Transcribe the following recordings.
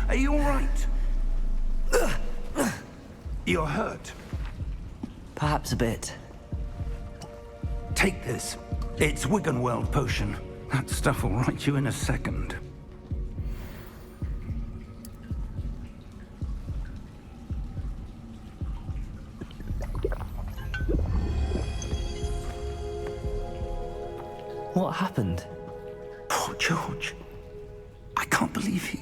Are you all right? You're hurt. Perhaps a bit. Take this. It's Wiggenweld potion. That stuff will right you in a second. What happened? Poor George. I can't believe he...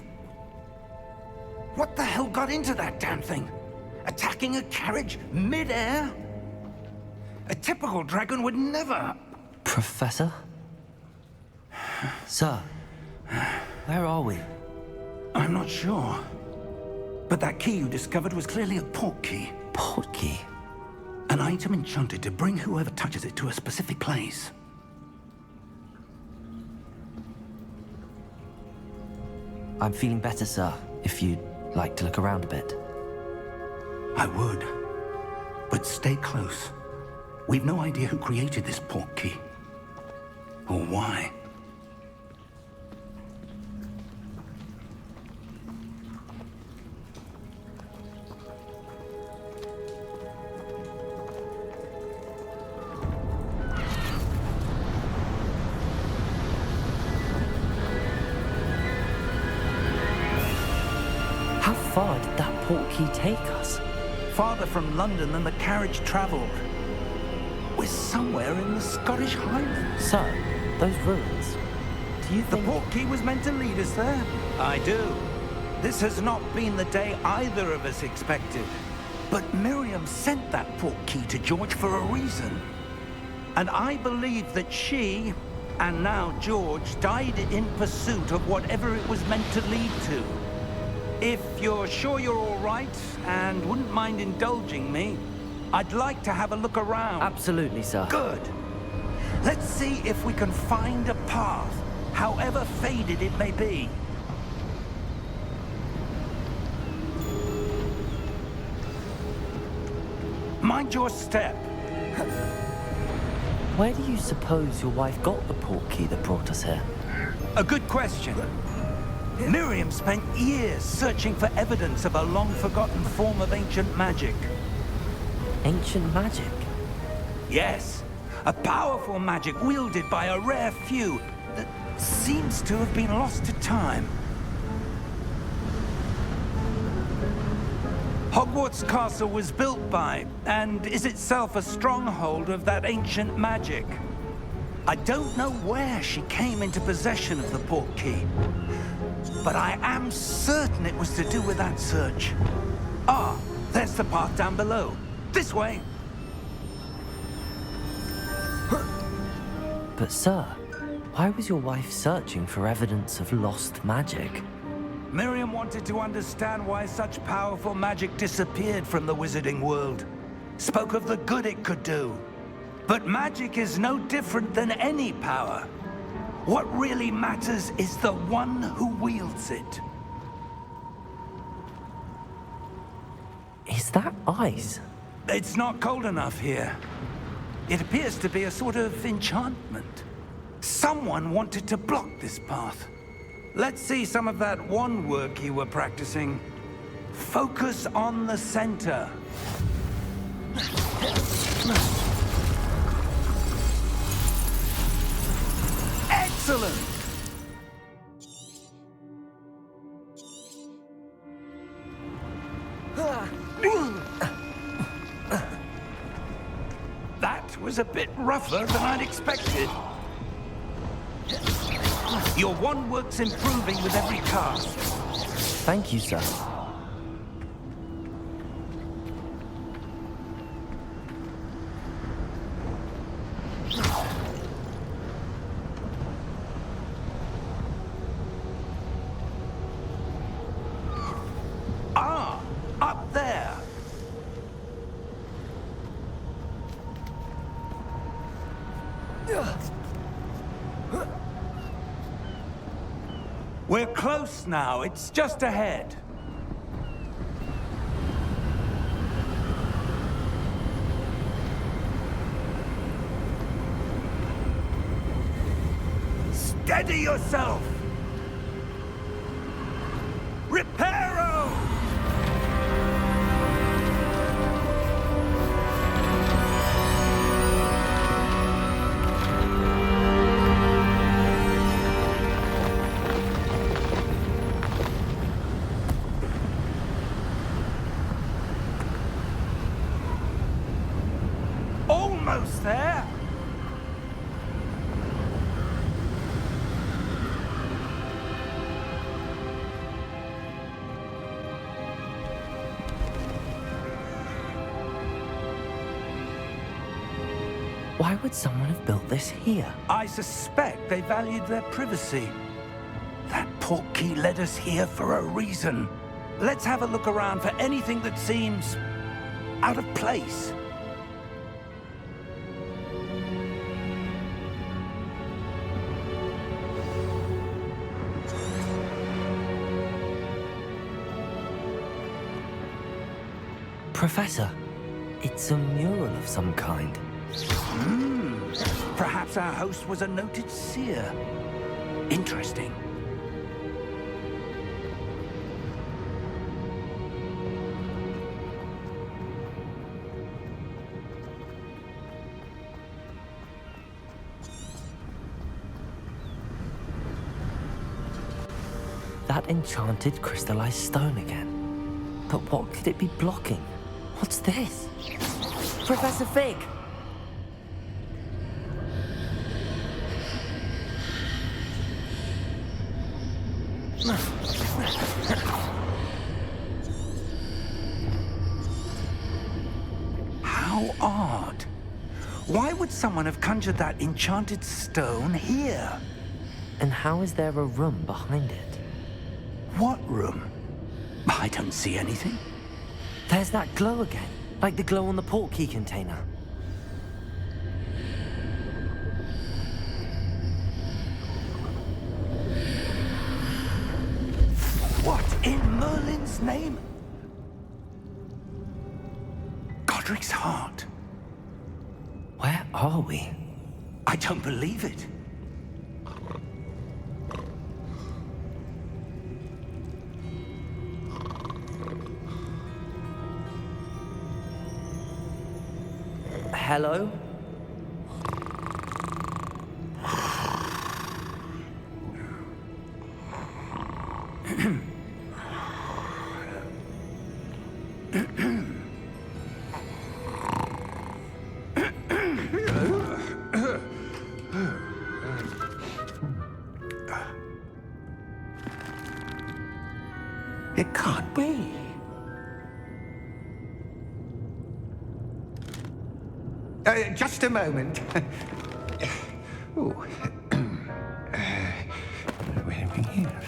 What the hell got into that damn thing? Attacking a carriage mid-air? A typical dragon would never... Professor? Sir, where are we? I'm not sure. But that key you discovered was clearly a port key. Port key? An item enchanted to bring whoever touches it to a specific place. I'm feeling better, sir, if you'd like to look around a bit. I would. But stay close. We've no idea who created this port key. Or why. How far did that port key take us? Farther from London than the carriage traveled. We're somewhere in the Scottish Highlands. Sir, those ruins. Do you think... The port key was meant to lead us there? I do. This has not been the day either of us expected. But Miriam sent that port key to George for a reason. And I believe that she, and now George, died in pursuit of whatever it was meant to lead to. If you're sure you're all right, and wouldn't mind indulging me, I'd like to have a look around. Absolutely, sir. Good. Let's see if we can find a path, however faded it may be. Mind your step. Where do you suppose your wife got the port key that brought us here? A good question. Miriam spent years searching for evidence of a long-forgotten form of ancient magic. Ancient magic? Yes, a powerful magic wielded by a rare few that seems to have been lost to time. Hogwarts Castle was built by, and is itself a stronghold of that ancient magic. I don't know where she came into possession of the port key, but I am certain it was to do with that search. Ah, there's the path down below. This way. But sir, why was your wife searching for evidence of lost magic? Miriam wanted to understand why such powerful magic disappeared from the wizarding world. Spoke of the good it could do. But magic is no different than any power. What really matters is the one who wields it. Is that ice? It's not cold enough here. It appears to be a sort of enchantment. Someone wanted to block this path. Let's see some of that wand work you were practicing. Focus on the center. Excellent! That was a bit rougher than I'd expected. Your wand work's improving with every cast. Thank you, sir. Ah, up there. We're close now. It's just ahead. Steady yourself. Reparo! Almost there. Why would someone have built this here? I suspect they valued their privacy. That portkey led us here for a reason. Let's have a look around for anything that seems out of place. Professor, it's a mural of some kind. Perhaps our host was a noted seer. Interesting. That enchanted crystallized stone again. But what could it be blocking? What's this? Professor Fig! How odd. Why would someone have conjured that enchanted stone here? And how is there a room behind it? What room? I don't see anything. There's that glow again, like the glow on the portkey container. What in Merlin's name? Godric's heart. Where are we? I don't believe it. Hello? It can't be. Just a moment. Ooh. Where are we here?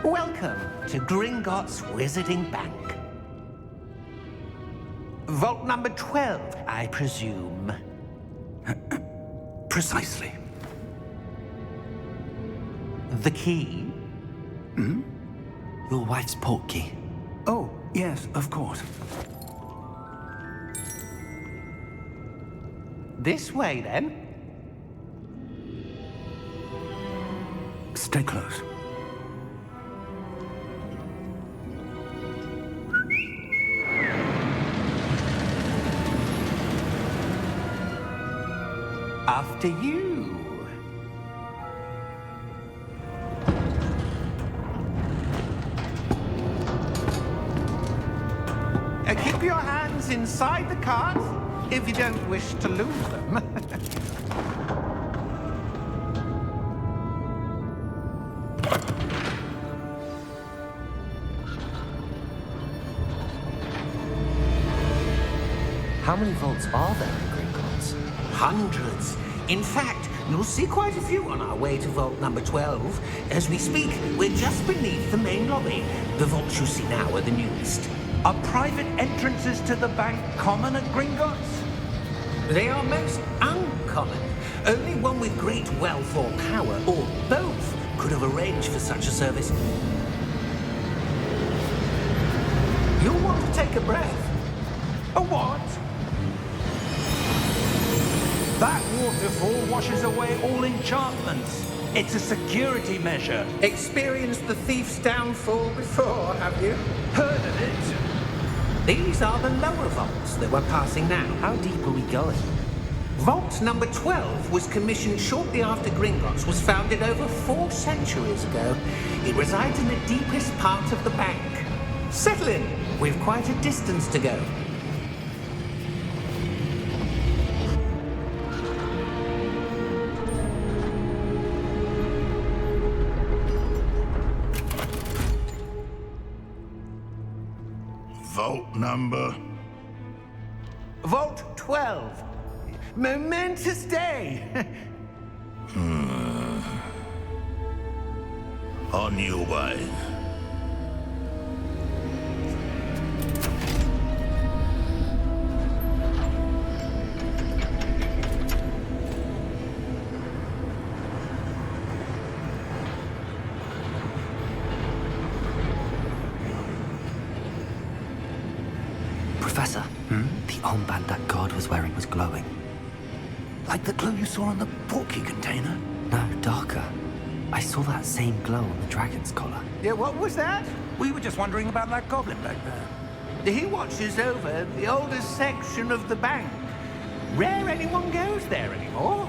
Welcome to Gringotts Wizarding Bank. Vault number 12, I presume. Precisely. The key? Your wife's portkey. Oh, yes, of course. This way, then. Stay close. After you. Keep your hands inside the cart if you don't wish to lose them. How many vaults are there in Gringotts? Hundreds. In fact, you'll see quite a few on our way to vault number 12. As we speak, we're just beneath the main lobby. The vaults you see now are the newest. Are private entrances to the bank common at Gringotts? They are most uncommon. Only one with great wealth or power, or both, could have arranged for such a service. You'll want to take a breath. A what? That waterfall washes away all enchantments. It's a security measure. Experienced the thief's downfall before, have you? Heard of it? These are the lower vaults that we're passing now. How deep are we going? Vault number 12 was commissioned shortly after Gringotts was founded over 4 centuries ago. It resides in the deepest part of the bank. Settle in. We've quite a distance to go. Vault number? Vault 12. Momentous day. On your way. Professor, the armband that guard was wearing was glowing. Like the glow you saw on the portkey container? No, darker. I saw that same glow on the dragon's collar. Yeah, what was that? We were just wondering about that goblin back there. He watches over the oldest section of the bank. Rare anyone goes there anymore.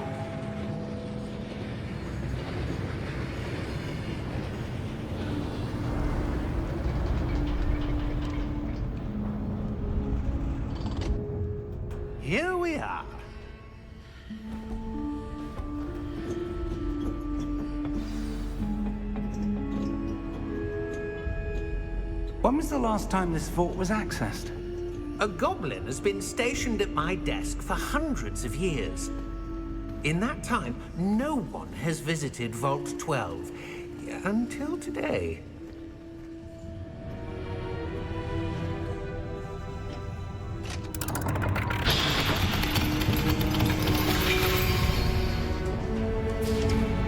Here we are. When was the last time this vault was accessed? A goblin has been stationed at my desk for hundreds of years. In that time, no one has visited Vault 12 until today.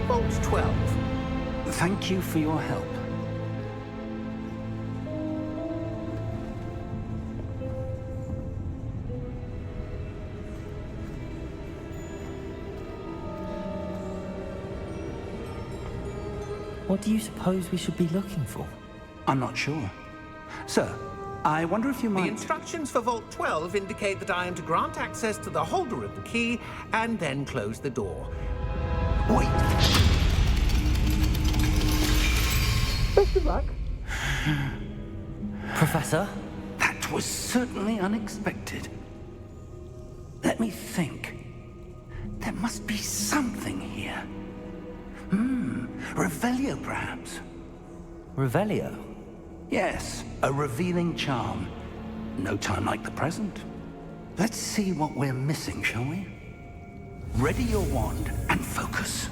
Vault 12. Thank you for your help. What do you suppose we should be looking for? I'm not sure. Sir, I wonder if you The might... instructions for Vault 12 indicate that I am to grant access to the holder of the key and then close the door. Wait! Best of luck. Professor? That was certainly unexpected. Let me think. There must be something here. Revelio, perhaps? Revelio? Yes, a revealing charm. No time like the present. Let's see what we're missing, shall we? Ready your wand and focus.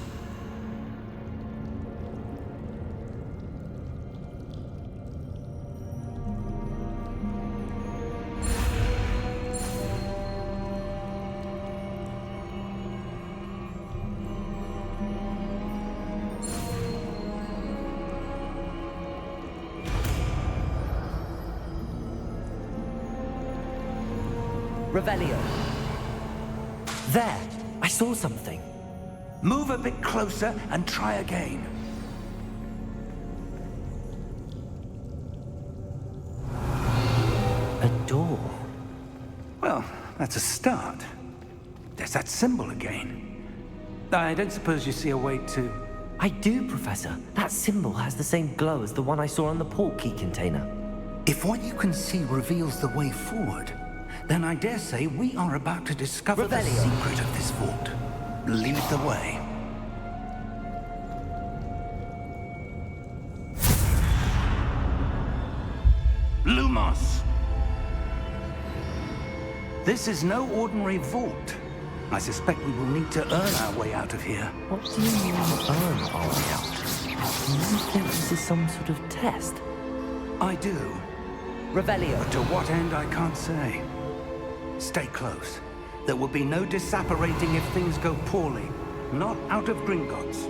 Revelio. There! I saw something. Move a bit closer and try again. A door. Well, that's a start. There's that symbol again. I don't suppose you see a way to... I do, Professor. That symbol has the same glow as the one I saw on the portkey container. If what you can see reveals the way forward, then I dare say we are about to discover the Revelio. secret of this vault. Lead the way. Lumos! This is no ordinary vault. I suspect we will need to earn our way out of here. What do you mean, earn our way out? Do you think this is some sort of test? I do, Revelio. but to what end I can't say. Stay close. There will be no disapparating if things go poorly. Not out of Gringotts.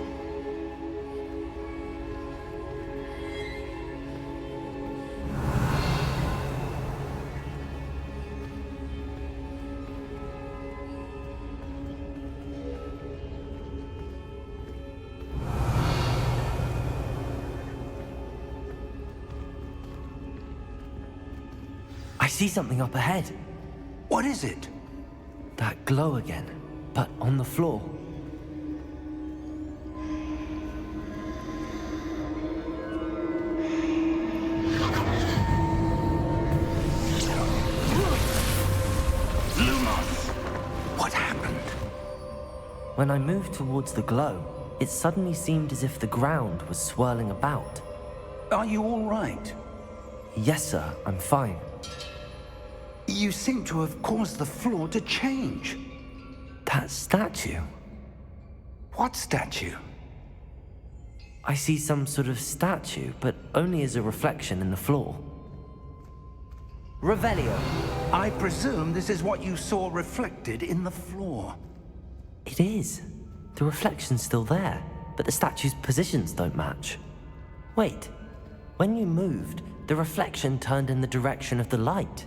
see something up ahead. What is it? That glow again, but on the floor. Lumos! What happened? When I moved towards the glow, it suddenly seemed as if the ground was swirling about. Are you all right? Yes, sir, I'm fine. You seem to have caused the floor to change. That statue? What statue? I see some sort of statue, but only as a reflection in the floor. Revelio. I presume this is what you saw reflected in the floor. It is. The reflection's still there, but the statue's positions don't match. Wait, when you moved, the reflection turned in the direction of the light.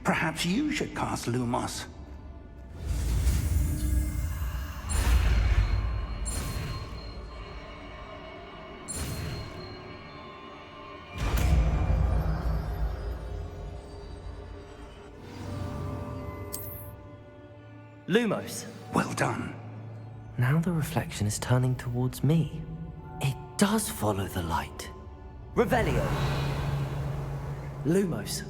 Perhaps you should cast Lumos. Lumos. Well done. Now the reflection is turning towards me. It does follow the light. Revelio. Lumos.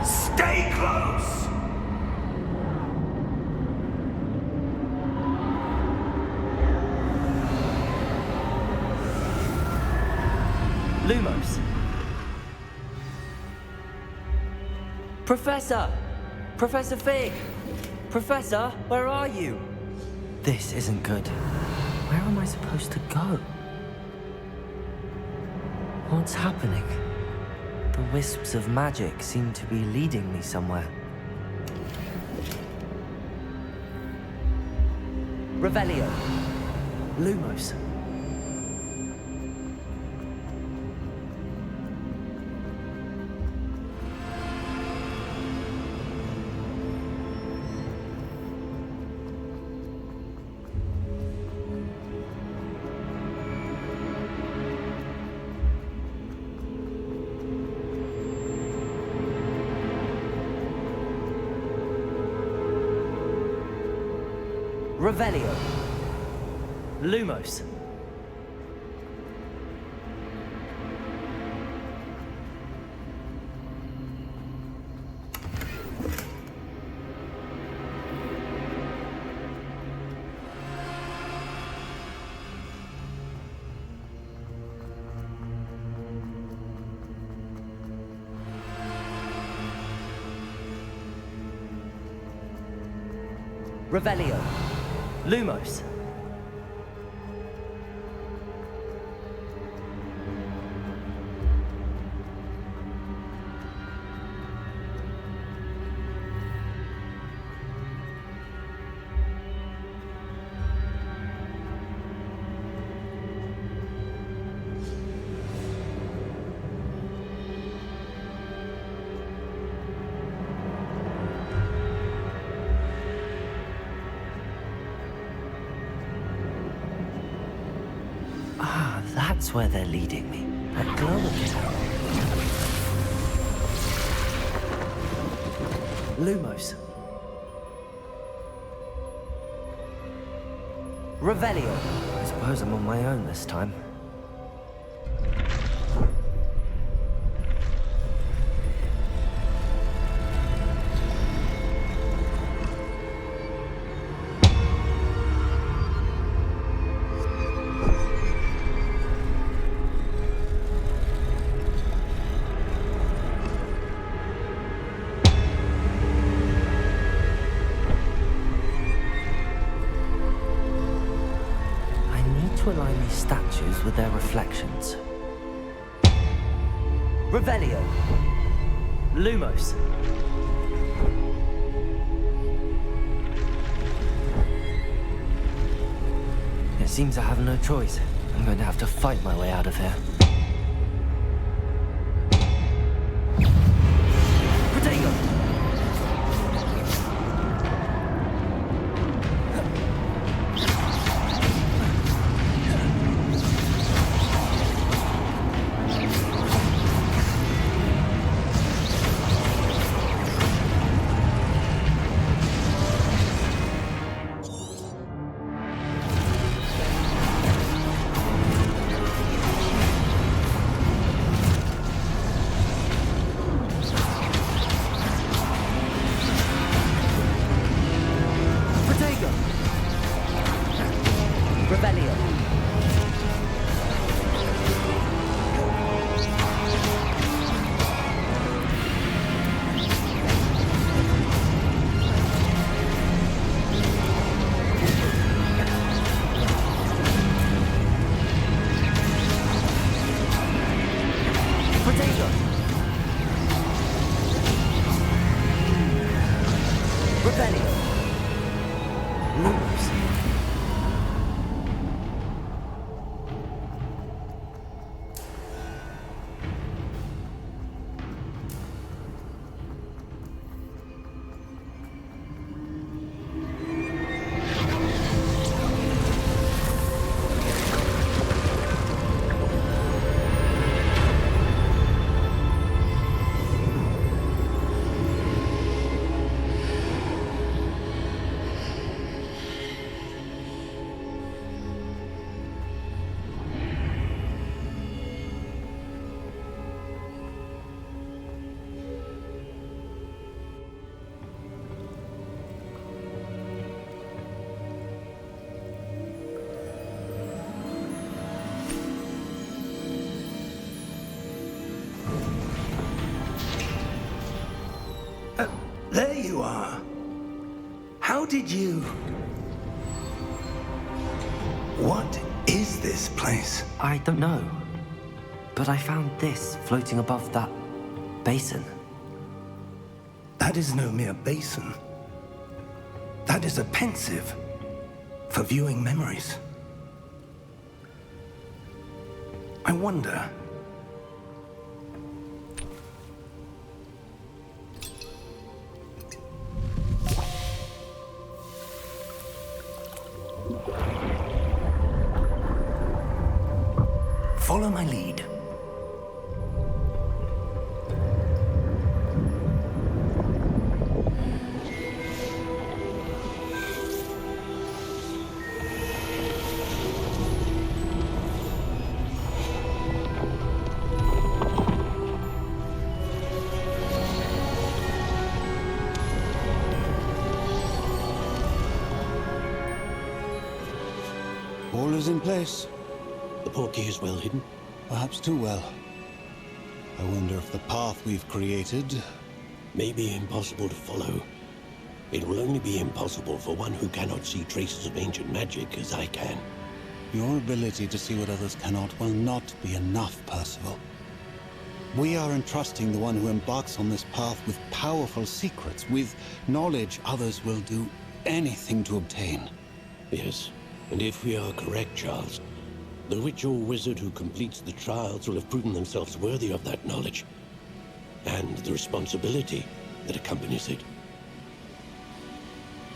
Stay close! Lumos. Professor! Professor Fig! Professor, where are you? This isn't good. Where am I supposed to go? What's happening? The wisps of magic seem to be leading me somewhere. Revelio. Lumos. Revelio. Lumos. Revelio. Lumos. Ah, that's where they're leading me. That glow again. Lumos. Revelio. I suppose I'm on my own this time. To align these statues with their reflections. Revelio. Lumos. It seems I have no choice. I'm going to have to fight my way out of here. Protego! There you are. How did you... What is this place? I don't know. But I found this floating above that basin. That is no mere basin. That is a pensive for viewing memories. I wonder... Follow my lead. All is in place. The portkey is well hidden. Perhaps too well. I wonder if the path we've created... May be impossible to follow. It will only be impossible for one who cannot see traces of ancient magic as I can. Your ability to see what others cannot will not be enough, Percival. We are entrusting the one who embarks on this path with powerful secrets, with knowledge others will do anything to obtain. Yes, and if we are correct, Charles, the witch or wizard who completes the trials will have proven themselves worthy of that knowledge, and the responsibility that accompanies it.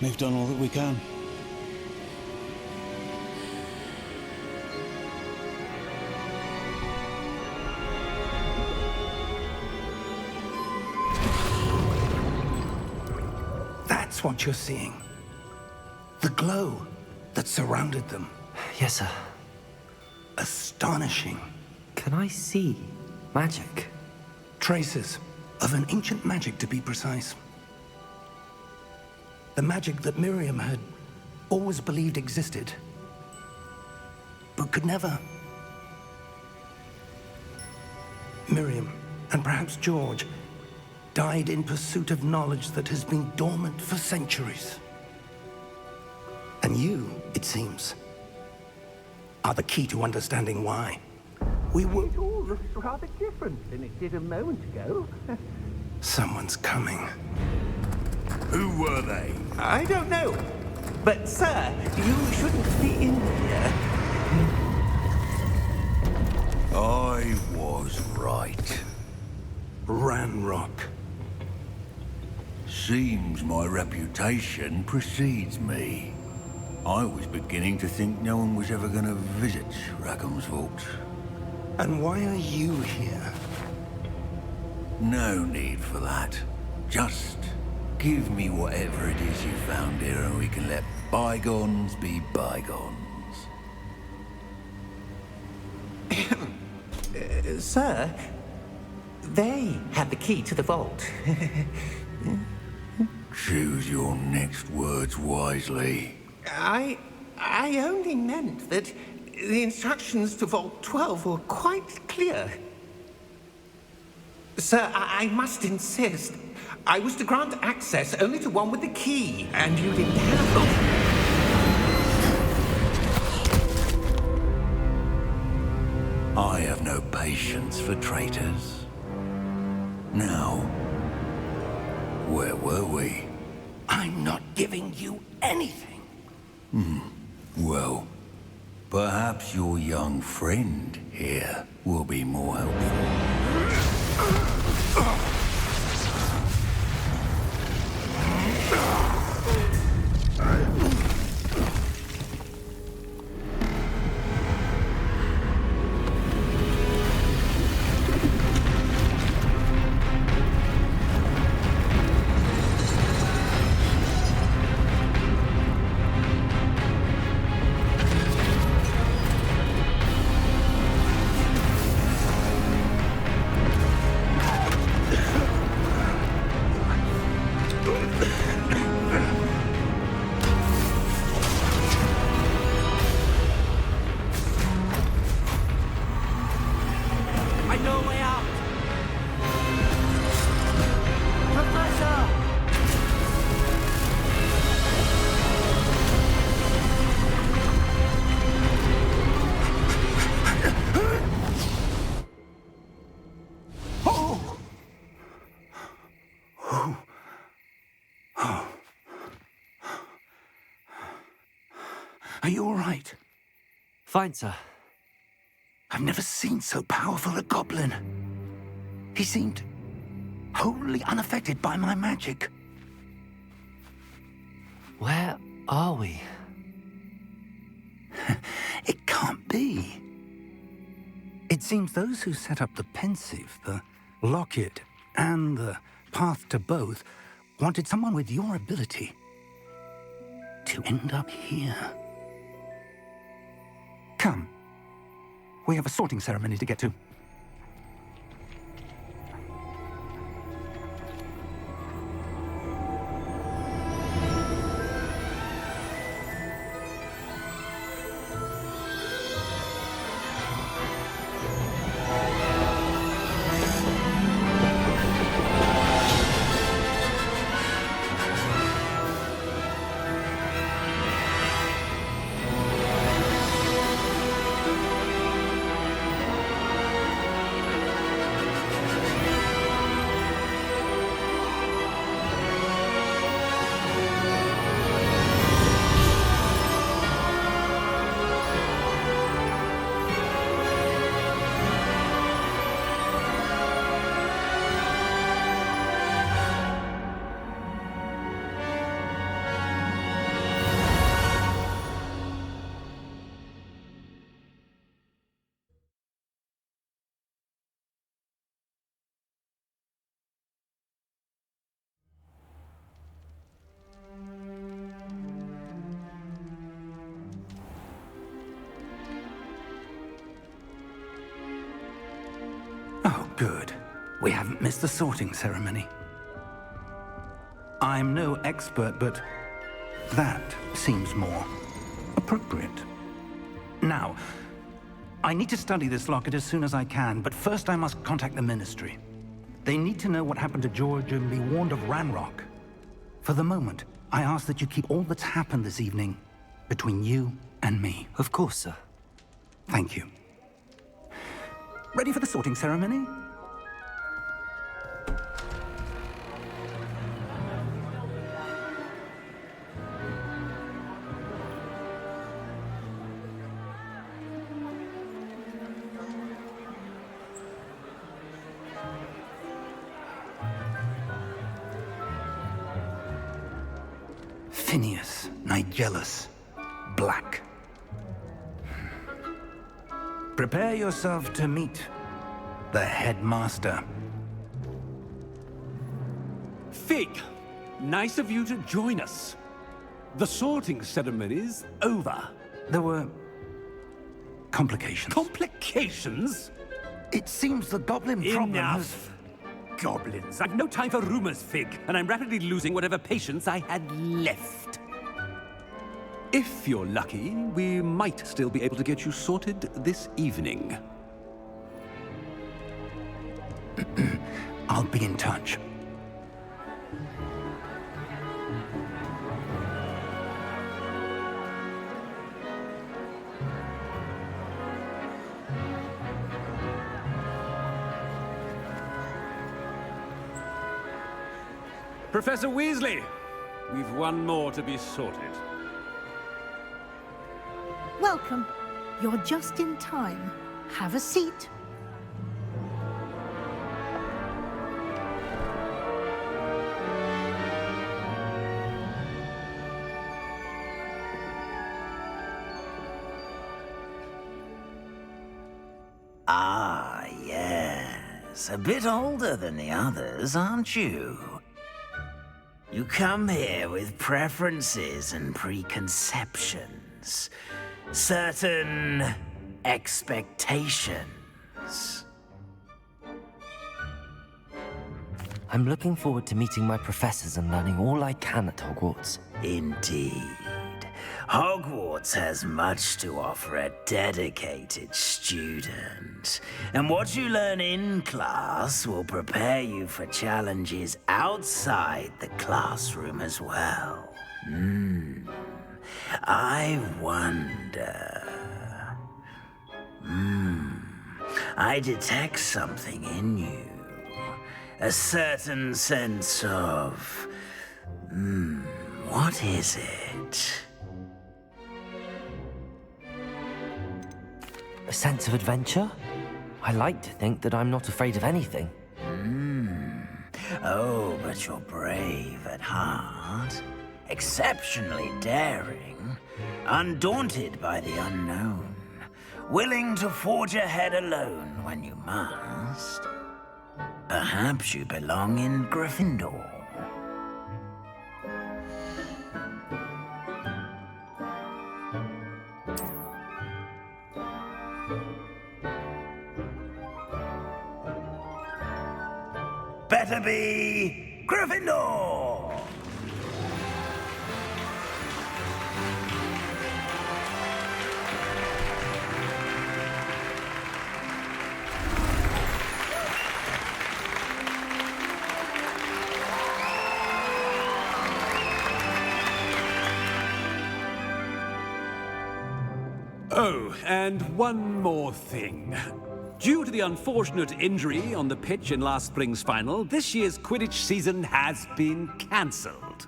We've done all that we can. That's what you're seeing. The glow that surrounded them. Yes, sir. Astonishing. Can I see magic? Traces of an ancient magic, to be precise. The magic that Miriam had always believed existed, but could never. Miriam, and perhaps George, died in pursuit of knowledge that has been dormant for centuries. And you, it seems, are the key to understanding why. We were... It all looks rather different than it did a moment ago. Someone's coming. Who were they? I don't know. But, sir, you shouldn't be in here. I was right. Ranrock. Seems my reputation precedes me. I was beginning to think no one was ever going to visit Rackham's vault. And why are you here? No need for that. Just give me whatever it is you found here and we can let bygones be bygones. Sir, they had the key to the vault. Choose your next words wisely. I only meant that the instructions to Vault 12 were quite clear. Sir, I must insist. I was to grant access only to one with the key, and you didn't have it. I have no patience for traitors. Now, where were we? I'm not giving you anything. Well, perhaps your young friend here will be more helpful. I know a way out! Professor! Are you all right? Fine, sir. I've never seen so powerful a goblin. He seemed wholly unaffected by my magic. Where are we? It can't be. It seems those who set up the pensive, the locket, and the path to both wanted someone with your ability to end up here. Come. We have a sorting ceremony to get to. Good. We haven't missed the sorting ceremony. I'm no expert, but that seems more appropriate. Now, I need to study this locket as soon as I can, but first I must contact the Ministry. They need to know what happened to George and be warned of Ranrock. For the moment, I ask that you keep all that's happened this evening between you and me. Of course, sir. Thank you. Ready for the sorting ceremony? Phineas, Nigellus, Black. Prepare yourself to meet the headmaster. Fig, nice of you to join us. The sorting ceremony's over. There were complications. Complications? It seems the goblin problem has... Enough! Goblins. I've no time for rumors, Fig, and I'm rapidly losing whatever patience I had left. If you're lucky, we might still be able to get you sorted this evening. I'll be in touch. Professor Weasley, we've one more to be sorted. Welcome. You're just in time. Have a seat. Ah, yes. A bit older than the others, aren't you? You come here with preferences and preconceptions. Certain expectations. I'm looking forward to meeting my professors and learning all I can at Hogwarts. Indeed. Hogwarts has much to offer a dedicated student. And what you learn in class will prepare you for challenges outside the classroom as well. I wonder... I detect something in you. A certain sense of... what is it? A sense of adventure? I like to think that I'm not afraid of anything. Oh, but you're brave at heart. Exceptionally daring. Undaunted by the unknown. Willing to forge ahead alone when you must. Perhaps you belong in Gryffindor. Better be Gryffindor! Oh, and one more thing. Due to the unfortunate injury on the pitch in last spring's final, this year's Quidditch season has been cancelled.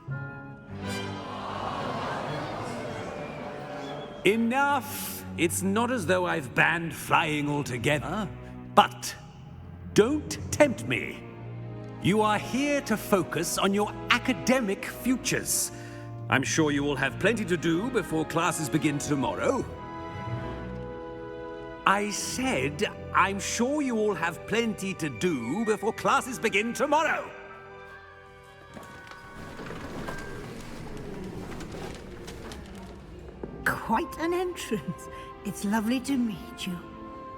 Enough! It's not as though I've banned flying altogether, but don't tempt me. You are here to focus on your academic futures. I'm sure you will have plenty to do before classes begin tomorrow. I said, I'm sure you all have plenty to do before classes begin tomorrow. Quite an entrance. It's lovely to meet you.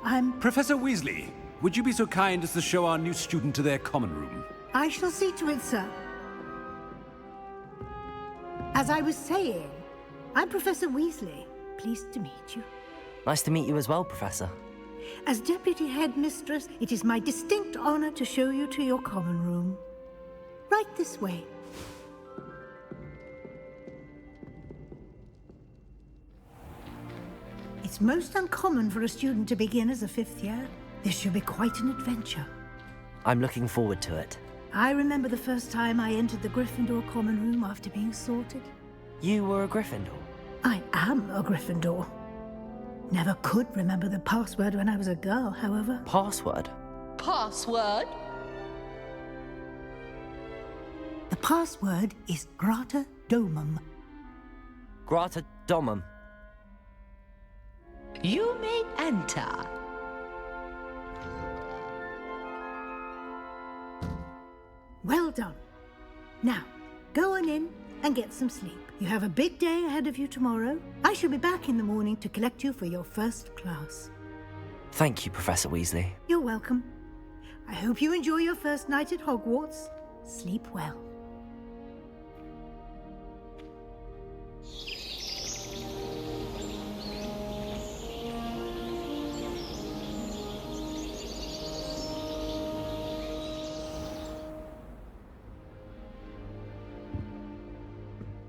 I'm... Professor Weasley, would you be so kind as to show our new student to their common room? I shall see to it, sir. As I was saying, I'm Professor Weasley. Pleased to meet you. Nice to meet you as well, Professor. As Deputy Headmistress, it is my distinct honor to show you to your common room. Right this way. It's most uncommon for a student to begin as a 5th year. This should be quite an adventure. I'm looking forward to it. I remember the first time I entered the Gryffindor common room after being sorted. You were a Gryffindor? I am a Gryffindor. Never could remember the password when I was a girl, however. Password? Password? The password is Grata Domum. Grata Domum. You may enter. Well done. Now, go on in and get some sleep. You have a big day ahead of you tomorrow. I shall be back in the morning to collect you for your first class. Thank you, Professor Weasley. You're welcome. I hope you enjoy your first night at Hogwarts. Sleep well.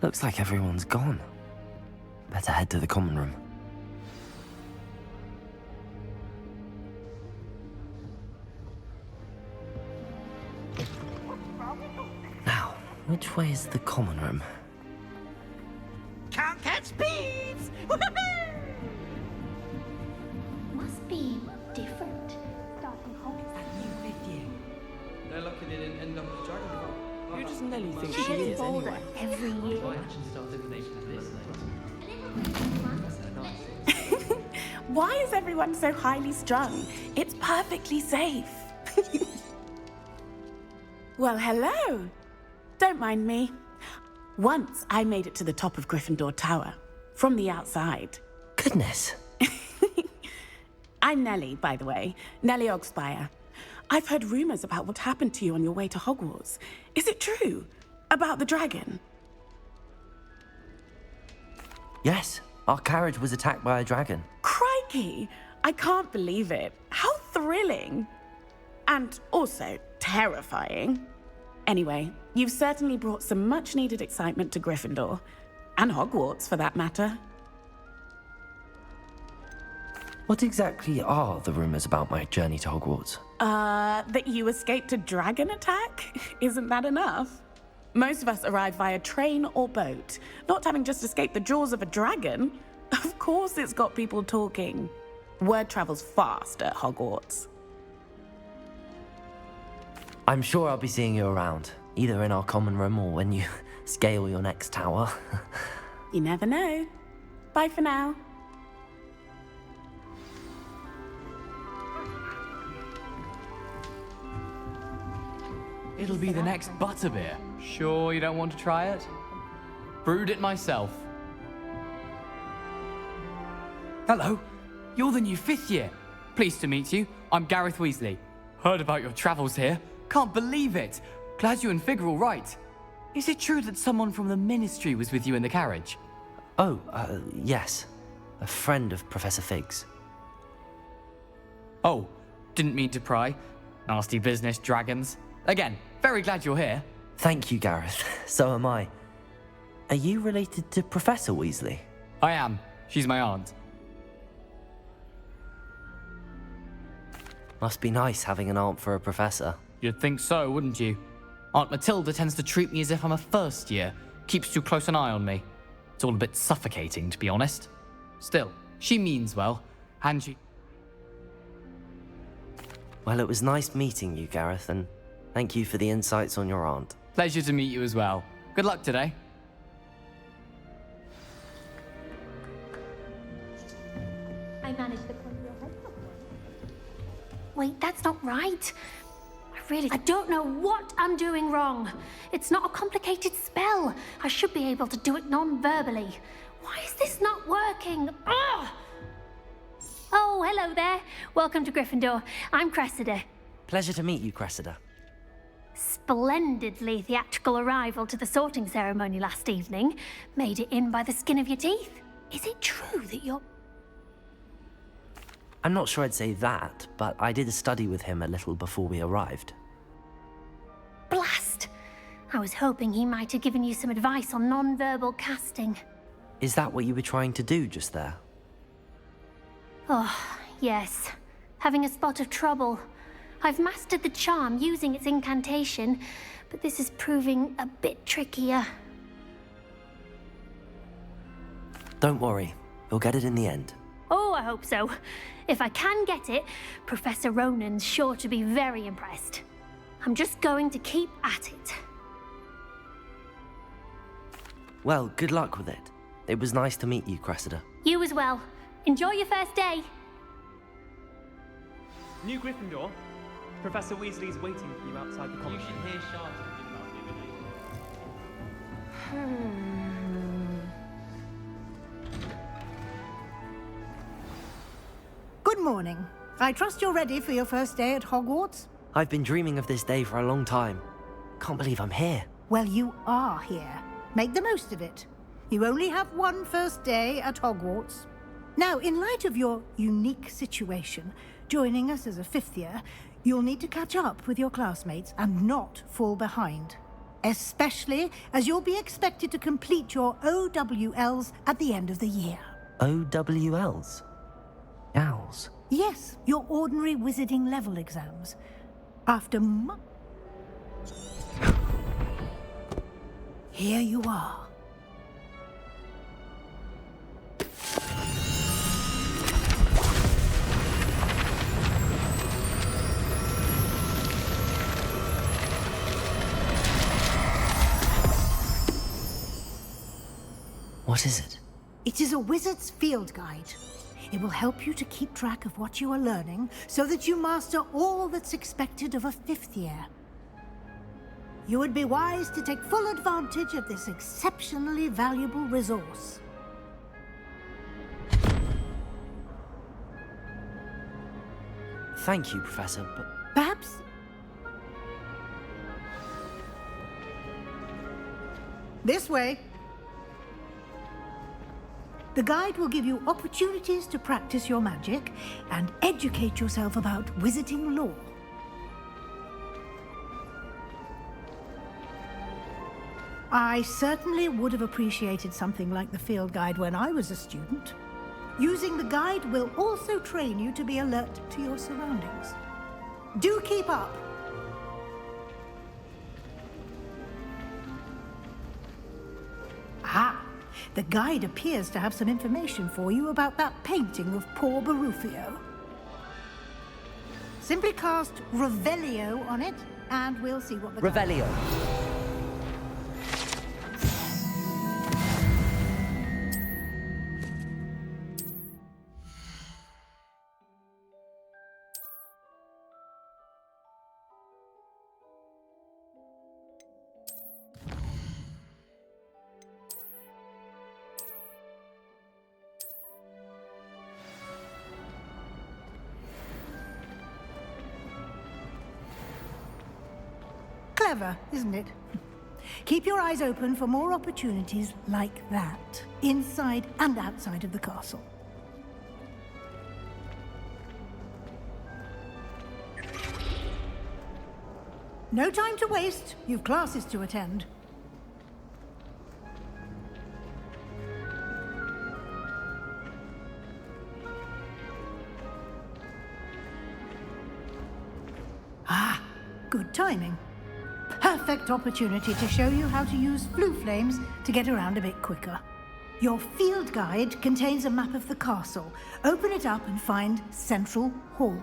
Looks like everyone's gone. Better head to the common room. Now, which way is the common room? Can't catch bees! Must be different. Starting Hogwarts. That new 5th year. They're lucky they didn't end up with Dragon Ball. Who does Nelly think She she gets is bolder anyway? every year. Why is everyone so highly strung? It's perfectly safe. Well, hello. Don't mind me. Once I made it to the top of Gryffindor Tower, from the outside. Goodness. I'm Nellie, by the way. Nellie Ogspire. I've heard rumors about what happened to you on your way to Hogwarts. Is it true? About the dragon? Yes, our carriage was attacked by a dragon. Crikey! I can't believe it. How thrilling! And also terrifying. Anyway, you've certainly brought some much-needed excitement to Gryffindor. And Hogwarts, for that matter. What exactly are the rumors about my journey to Hogwarts? That you escaped a dragon attack? Isn't that enough? Most of us arrive via train or boat, not having just escaped the jaws of a dragon. Of course it's got people talking. Word travels fast at Hogwarts. I'm sure I'll be seeing you around, either in our common room or when you scale your next tower. You never know. Bye for now. It'll be the next butterbeer. Sure you don't want to try it? Brewed it myself. Hello, you're the new 5th year. Pleased to meet you. I'm Gareth Weasley. Heard about your travels here. Can't believe it. Glad you and Fig are all right. Is it true that someone from the Ministry was with you in the carriage? Oh, yes. A friend of Professor Fig's. Oh, didn't mean to pry. Nasty business, dragons. Again, very glad you're here. Thank you, Gareth. So am I. Are you related to Professor Weasley? I am. She's my aunt. Must be nice having an aunt for a professor. You'd think so, wouldn't you? Aunt Matilda tends to treat me as if I'm a first year. Keeps too close an eye on me. It's all a bit suffocating, to be honest. Still, she means well, and she... Well, it was nice meeting you, Gareth, and thank you for the insights on your aunt. Pleasure to meet you as well. Good luck today. I managed to point your head. Wait, that's not right. I don't know what I'm doing wrong. It's not a complicated spell. I should be able to do it non-verbally. Why is this not working? Ugh! Oh, hello there. Welcome to Gryffindor. I'm Cressida. Pleasure to meet you, Cressida. Splendidly theatrical arrival to the sorting ceremony last evening. Made it in by the skin of your teeth. Is it true that you're... I'm not sure I'd say that, but I did study with him a little before we arrived. Blast! I was hoping he might have given you some advice on non-verbal casting. Is that what you were trying to do just there? Oh, yes. Having a spot of trouble. I've mastered the charm using its incantation, but this is proving a bit trickier. Don't worry, we'll get it in the end. Oh, I hope so. If I can get it, Professor Ronan's sure to be very impressed. I'm just going to keep at it. Well, good luck with it. It was nice to meet you, Cressida. You as well. Enjoy your first day. New Gryffindor. Professor Weasley's waiting for you outside the college. You should hear Charlotte talking about the other day. Good morning. I trust you're ready for your first day at Hogwarts? I've been dreaming of this day for a long time. Can't believe I'm here. Well, you are here. Make the most of it. You only have one first day at Hogwarts. Now, in light of your unique situation, joining us as a fifth year, you'll need to catch up with your classmates and not fall behind. Especially as you'll be expected to complete your OWLs at the end of the year. OWLs? Owls? Yes, your ordinary wizarding level exams. After Here you are. What is it? It is a wizard's field guide. It will help you to keep track of what you are learning so that you master all that's expected of a fifth year. You would be wise to take full advantage of this exceptionally valuable resource. Thank you, Professor, but... Perhaps... This way. The guide will give you opportunities to practice your magic and educate yourself about wizarding lore. I certainly would have appreciated something like the field guide when I was a student. Using the guide will also train you to be alert to your surroundings. Do keep up! Ah! The guide appears to have some information for you about that painting of poor Barufio. Simply cast Revelio on it, and we'll see what the Revelio. Clever, isn't it? Keep your eyes open for more opportunities like that, inside and outside of the castle. No time to waste. You've classes to attend. Ah, good timing. Perfect opportunity to show you how to use flue flames to get around a bit quicker. Your field guide contains a map of the castle. Open it up and find Central Hall.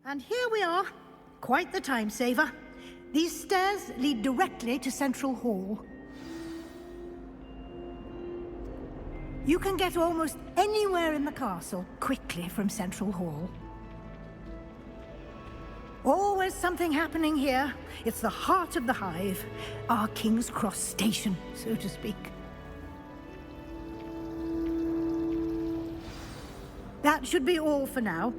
And here we are. Quite the time saver. These stairs lead directly to Central Hall. You can get almost anywhere in the castle quickly from Central Hall. Always something happening here. It's the heart of the hive. Our King's Cross station, so to speak. That should be all for now.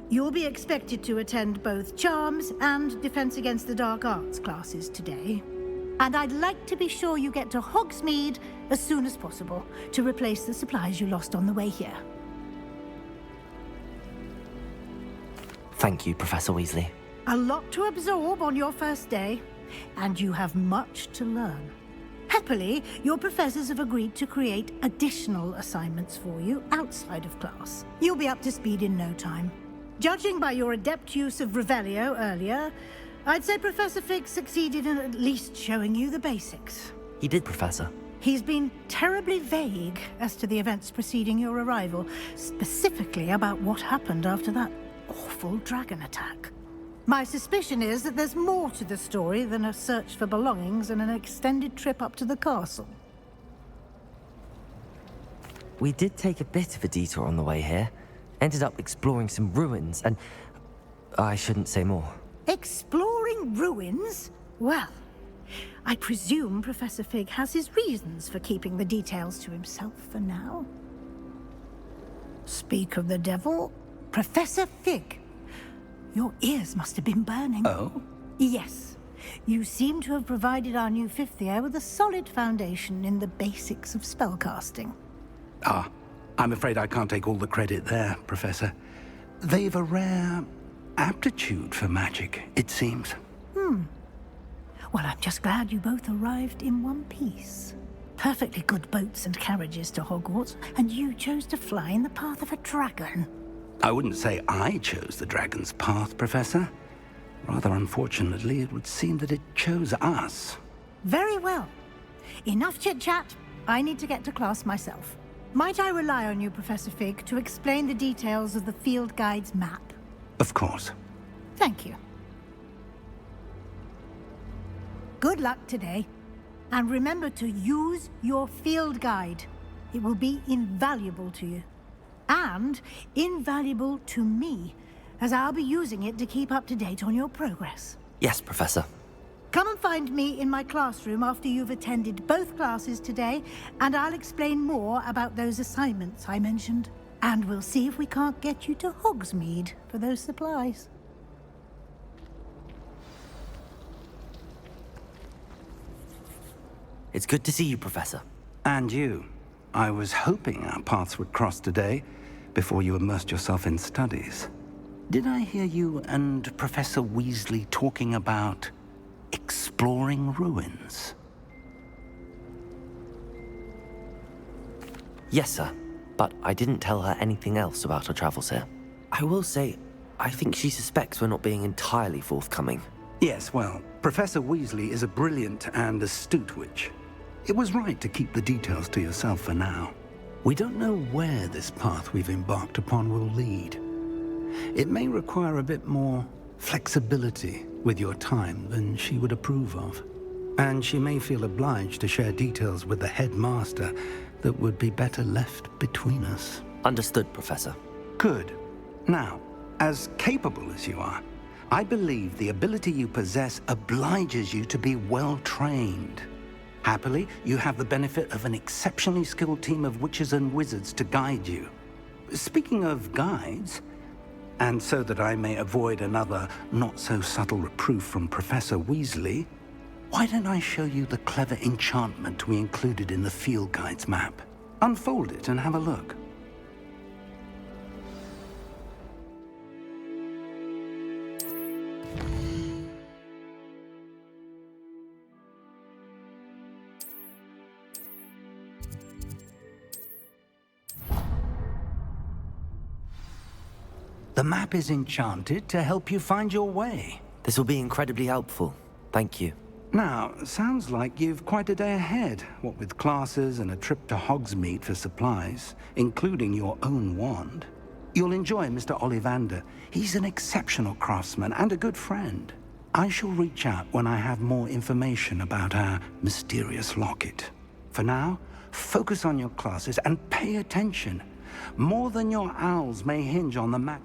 You'll be expected to attend both Charms and Defense Against the Dark Arts classes today. And I'd like to be sure you get to Hogsmeade as soon as possible to replace the supplies you lost on the way here. Thank you, Professor Weasley. A lot to absorb on your first day, and you have much to learn. Happily, your professors have agreed to create additional assignments for you outside of class. You'll be up to speed in no time. Judging by your adept use of Revelio earlier, I'd say Professor Fig succeeded in at least showing you the basics. He did, Professor. He's been terribly vague as to the events preceding your arrival, specifically about what happened after that awful dragon attack. My suspicion is that there's more to the story than a search for belongings and an extended trip up to the castle. We did take a bit of a detour on the way here. Ended up exploring some ruins, and I shouldn't say more. Exploring ruins? Well, I presume Professor Fig has his reasons for keeping the details to himself for now. Speak of the devil, Professor Fig. Your ears must have been burning. Oh? Yes. You seem to have provided our new fifth year with a solid foundation in the basics of spellcasting. Ah, I'm afraid I can't take all the credit there, Professor. They've a rare aptitude for magic, it seems. Well, I'm just glad you both arrived in one piece. Perfectly good boats and carriages to Hogwarts, and you chose to fly in the path of a dragon. I wouldn't say I chose the dragon's path, Professor. Rather unfortunately, it would seem that it chose us. Very well. Enough chit-chat. I need to get to class myself. Might I rely on you, Professor Fig, to explain the details of the field guide's map? Of course. Thank you. Good luck today. And remember to use your field guide. It will be invaluable to you. And invaluable to me, as I'll be using it to keep up to date on your progress. Yes, Professor. Come and find me in my classroom after you've attended both classes today, and I'll explain more about those assignments I mentioned. And we'll see if we can't get you to Hogsmeade for those supplies. It's good to see you, Professor. And you. I was hoping our paths would cross today, before you immersed yourself in studies. Did I hear you and Professor Weasley talking about exploring ruins? Yes, sir. But I didn't tell her anything else about our travels here. I will say, I think she suspects we're not being entirely forthcoming. Yes, well, Professor Weasley is a brilliant and astute witch. It was right to keep the details to yourself for now. We don't know where this path we've embarked upon will lead. It may require a bit more flexibility with your time than she would approve of. And she may feel obliged to share details with the headmaster that would be better left between us. Understood, Professor. Good. Now, as capable as you are, I believe the ability you possess obliges you to be well-trained. Happily, you have the benefit of an exceptionally skilled team of witches and wizards to guide you. Speaking of guides, and so that I may avoid another not-so-subtle reproof from Professor Weasley, why don't I show you the clever enchantment we included in the field guide's map? Unfold it and have a look. The map is enchanted to help you find your way. This will be incredibly helpful. Thank you. Now, sounds like you've quite a day ahead, what with classes and a trip to Hogsmeade for supplies, including your own wand. You'll enjoy Mr. Ollivander. He's an exceptional craftsman and a good friend. I shall reach out when I have more information about our mysterious locket. For now, focus on your classes and pay attention. More than your owls may hinge on the map.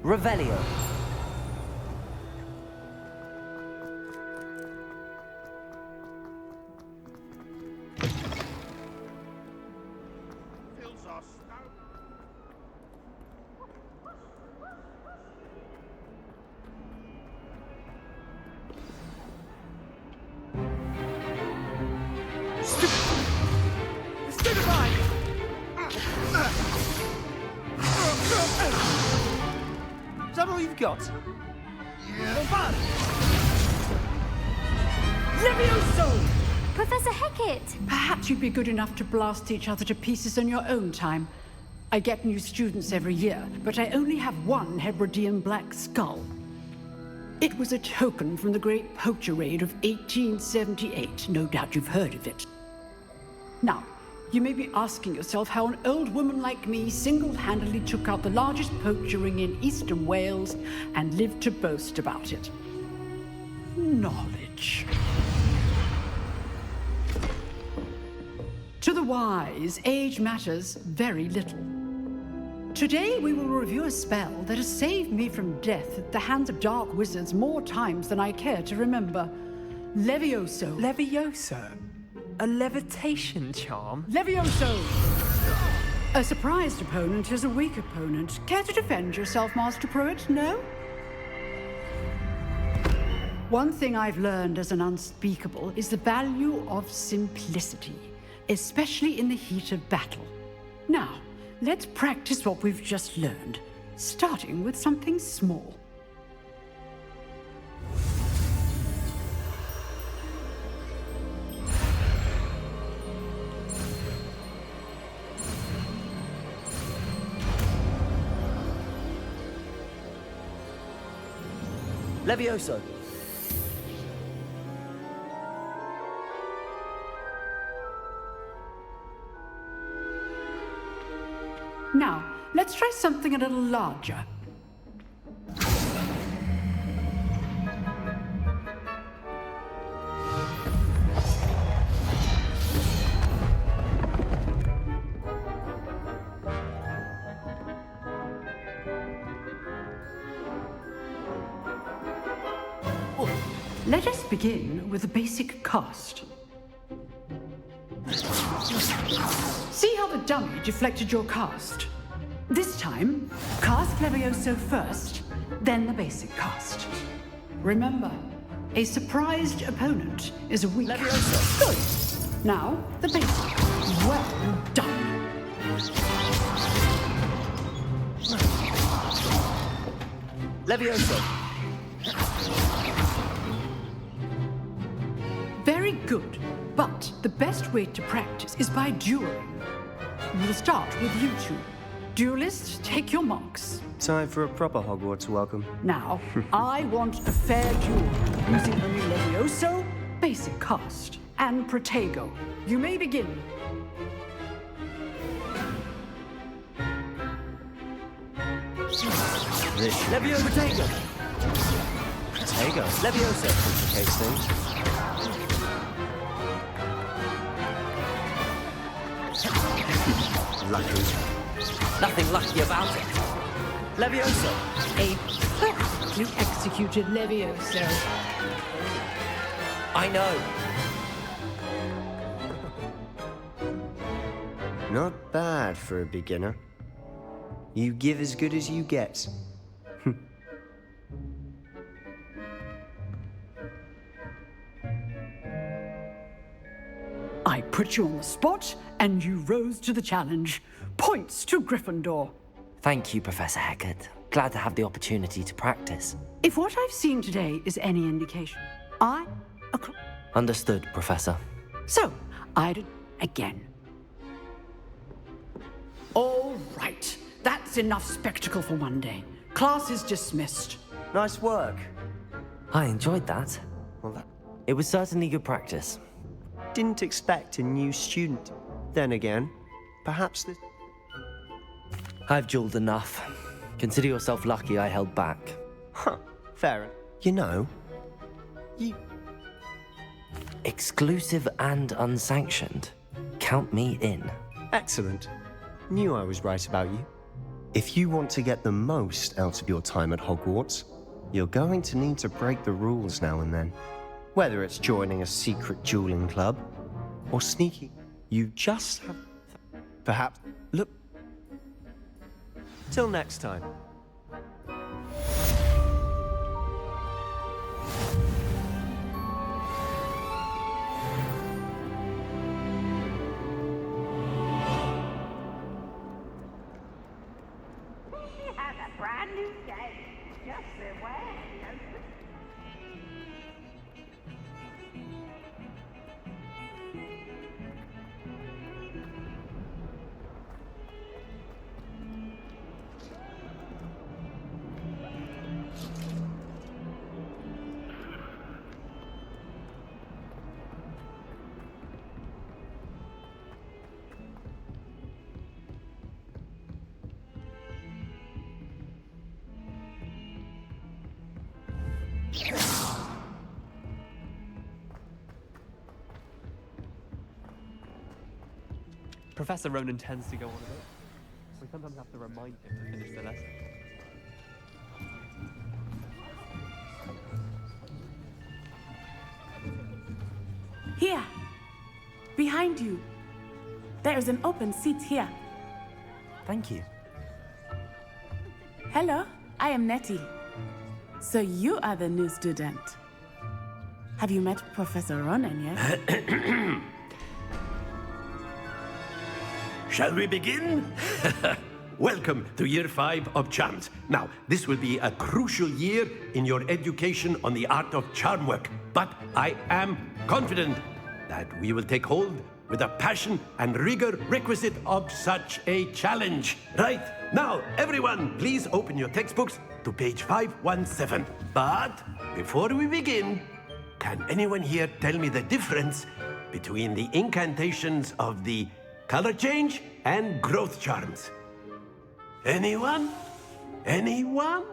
Revelio. Is that all you've got? Yeah. Levioso! Professor Hecat! Perhaps you'd be good enough to blast each other to pieces in your own time. I get new students every year, but I only have one Hebridean black skull. It was a token from the Great Poacher Raid of 1878. No doubt you've heard of it. Now, you may be asking yourself how an old woman like me single-handedly took out the largest poacher ring in eastern Wales and lived to boast about it. Knowledge. To the wise, age matters very little. Today we will review a spell that has saved me from death at the hands of dark wizards more times than I care to remember. Levioso. Levioso? A levitation charm? Levioso! A surprised opponent is a weak opponent. Care to defend yourself, Master Pruitt? No? One thing I've learned as an unspeakable is the value of simplicity, especially in the heat of battle. Now, let's practice what we've just learned, starting with something small. Levioso. Now, let's try something a little larger. Let us begin with a basic cast. See how the dummy deflected your cast? This time, cast Levioso first, then the basic cast. Remember, a surprised opponent is a weak... Levioso. Good. Now, the basic. Well done. Levioso. Very good, but the best way to practice is by dueling. We'll start with you two. Duelists, take your marks. Time for a proper Hogwarts welcome. Now, I want a fair duel, using only Levioso, basic cast, and Protego. You may begin. Levioso. Protego. Protego. Levioso. Complicates things. Lucky. Nothing lucky about it. Levioso. A perfectly executed Levioso. I know. Not bad for a beginner. You give as good as you get. I put you on the spot, and you rose to the challenge. Points to Gryffindor. Thank you, Professor Hecat. Glad to have the opportunity to practice. If what I've seen today is any indication, Understood, Professor. So, again. All right. That's enough spectacle for one day. Class is dismissed. Nice work. I enjoyed that. Well, It was certainly good practice. didn't expect a new student. Then again, perhaps this... I've jeweled enough. Consider yourself lucky I held back. Huh, fair enough. You know, Exclusive and unsanctioned. Count me in. Excellent. Knew I was right about you. If you want to get the most out of your time at Hogwarts, you're going to need to break the rules now and then. Whether it's joining a secret dueling club or sneaking, you just have... Perhaps... Look... Till next time. Brand new day. Just the way it opens. Professor Ronan tends to go on a bit. We sometimes have to remind him to finish the lesson. Here. Behind you. There is an open seat here. Thank you. Hello, I am Nettie. So you are the new student. Have you met Professor Ronan yet? Shall we begin? Welcome to Year 5 of Charms. Now, this will be a crucial year in your education on the art of charm work. But I am confident that we will take hold with the passion and rigor requisite of such a challenge. Right, now, everyone, please open your textbooks to page 517. But before we begin, can anyone here tell me the difference between the incantations of the color change and growth charms? Anyone? Anyone?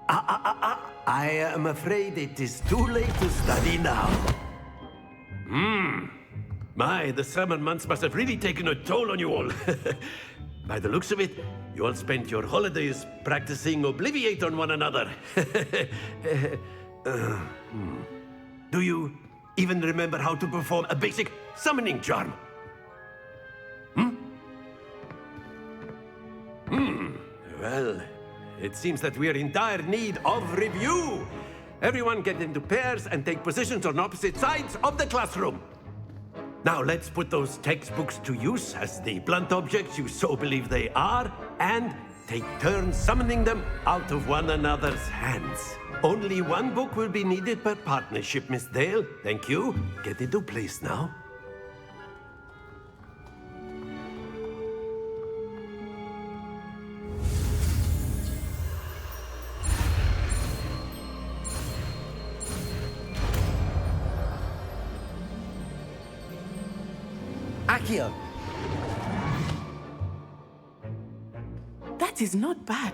I am afraid it is too late to study now. My, the summer months must have really taken a toll on you all. By the looks of it, you all spent your holidays practicing Obliviate on one another. Do you even remember how to perform a basic summoning charm? Well, it seems that we are in dire need of review. Everyone get into pairs and take positions on opposite sides of the classroom. Now let's put those textbooks to use as the blunt objects you so believe they are, and take turns summoning them out of one another's hands. Only one book will be needed per partnership, Miss Dale. Thank you. Get into place now. Accio! That is not bad.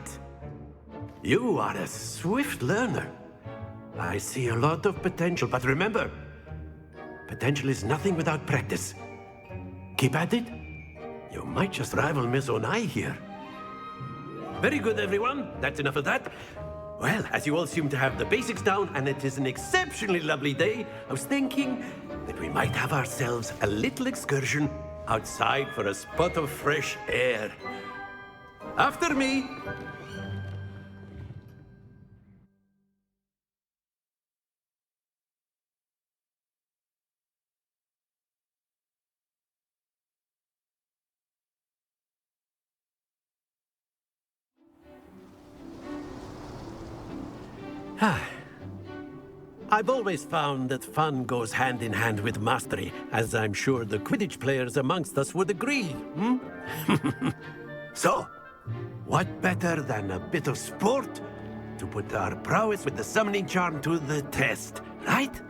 You are a swift learner. I see a lot of potential, but remember, potential is nothing without practice. Keep at it. You might just rival Miss Onai here. Very good, everyone. That's enough of that. Well, as you all seem to have the basics down, and it is an exceptionally lovely day, I was thinking that we might have ourselves a little excursion outside for a spot of fresh air. After me. I've always found that fun goes hand in hand with mastery, as I'm sure the Quidditch players amongst us would agree, hmm? So, what better than a bit of sport to put our prowess with the summoning charm to the test, right?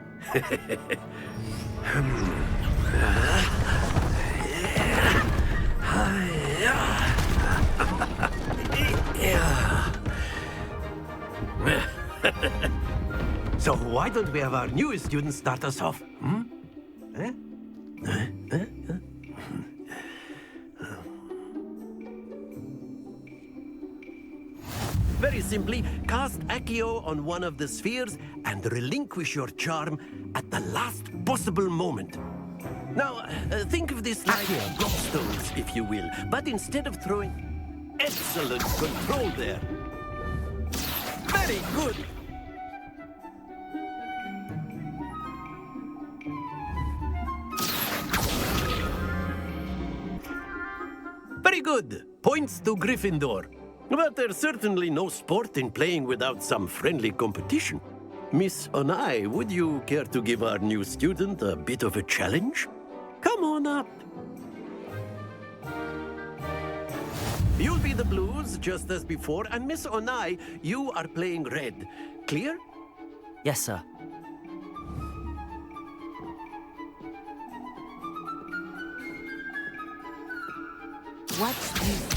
So why don't we have our newest student start us off? Very simply, cast Accio on one of the spheres and relinquish your charm at the last possible moment. Now, think of this like gobstones, if you will, but instead of throwing... Excellent control there. Very good. Very good. Points to Gryffindor. But there's certainly no sport in playing without some friendly competition. Miss Onai, would you care to give our new student a bit of a challenge? Come on up. You'll be the blues, just as before, and Miss Onai, you are playing red. Clear? Yes, sir. What's this?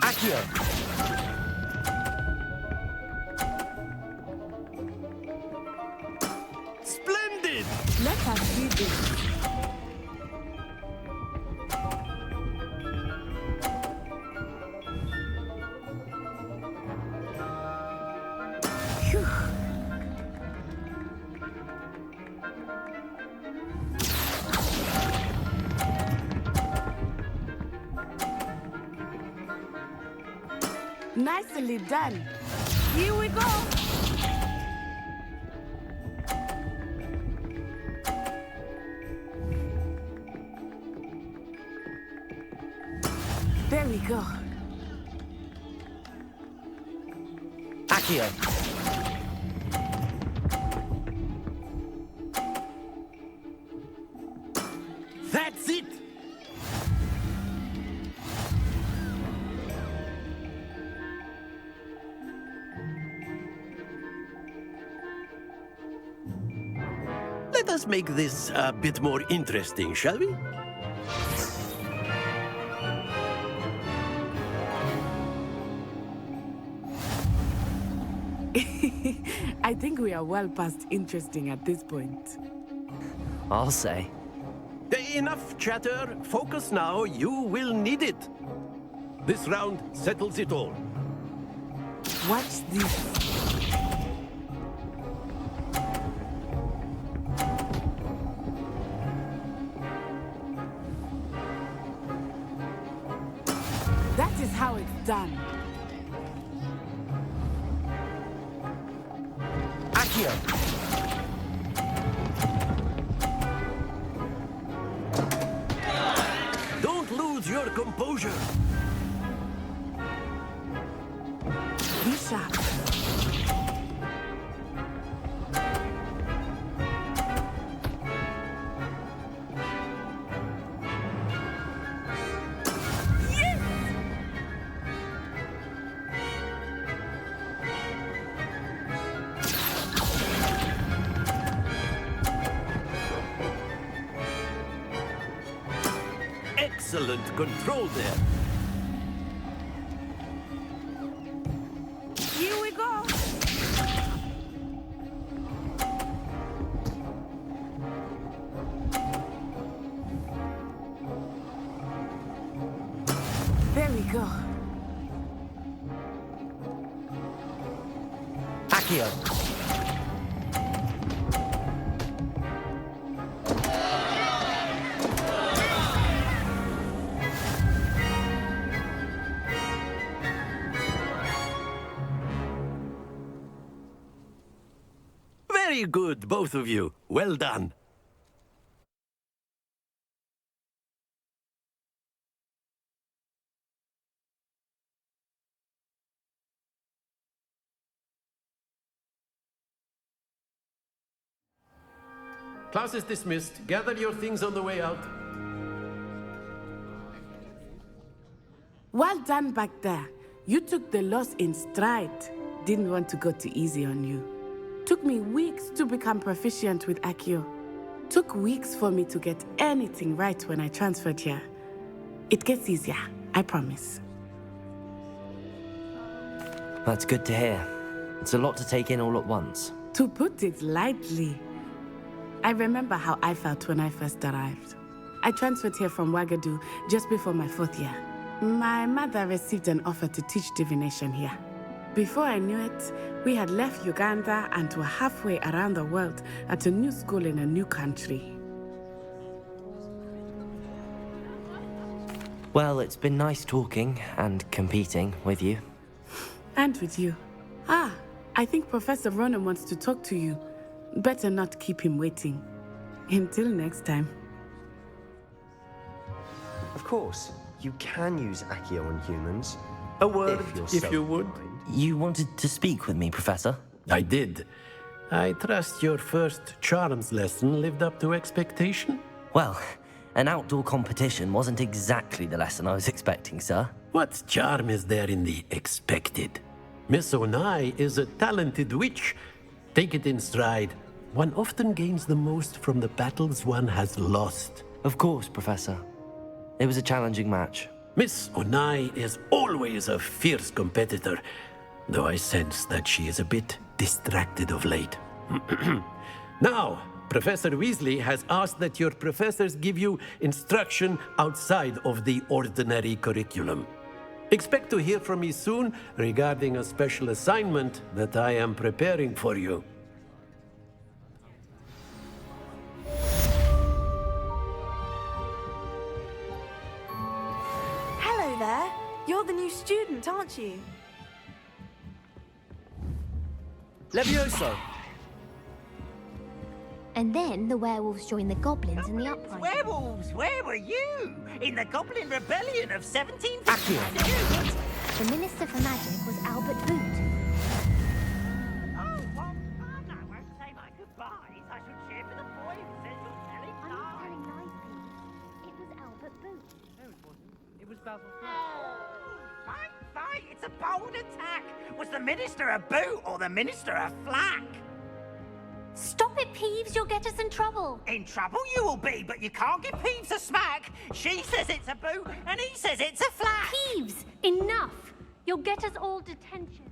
Accio. Splendid! Let us see this. Phew. Nicely done. Here we go. There we go. Accio. That's it! Let us make this a bit more interesting, shall we? I think we are well past interesting at this point. I'll say. Enough chatter. Focus now. You will need it. This round settles it all. Watch this. That is how it's done. Accio. Don't lose your composure. Be sharp. Excellent control there. Here we go. There we go. Accio. Very good, both of you. Well done. Class is dismissed. Gather your things on the way out. Well done back there. You took the loss in stride. Didn't want to go too easy on you. Took me weeks to become proficient with Accio. Took weeks for me to get anything right when I transferred here. It gets easier, I promise. That's good to hear. It's a lot to take in all at once. To put it lightly, I remember how I felt when I first arrived. I transferred here from Wagadu just before my 4th year. My mother received an offer to teach divination here. Before I knew it, we had left Uganda and were halfway around the world at a new school in a new country. Well, it's been nice talking and competing with you. And with you. Ah, I think Professor Ronan wants to talk to you. Better not keep him waiting. Until next time. Of course, you can use Accio on humans. A word, if you would. You wanted to speak with me, Professor? I did. I trust your first charms lesson lived up to expectation? Well, an outdoor competition wasn't exactly the lesson I was expecting, sir. What charm is there in the expected? Miss Onai is a talented witch. Take it in stride. One often gains the most from the battles one has lost. Of course, Professor. It was a challenging match. Miss Onai is always a fierce competitor, though I sense that she is a bit distracted of late. Now, Professor Weasley has asked that your professors give you instruction outside of the ordinary curriculum. Expect to hear from me soon regarding a special assignment that I am preparing for you. Hello there. You're the new student, aren't you? Levioso! And then the werewolves joined the goblins in the uprising. Werewolves, where were you? In the Goblin Rebellion of 1752? The Minister for Magic was Albert Boot. Oh, well, fun. I won't say my goodbyes. I should cheer for the boy who says you're telling I'm lies. not telling lies, Pete. It was Albert Boot. No, it wasn't. It was Basil. Fight! It's a bold attack. Was the Minister a boot or the Minister a flack? Stop it, Peeves. You'll get us in trouble. In trouble you will be, but you can't give Peeves a smack. She says it's a boot, and he says it's a flack. Peeves, enough. You'll get us all detention.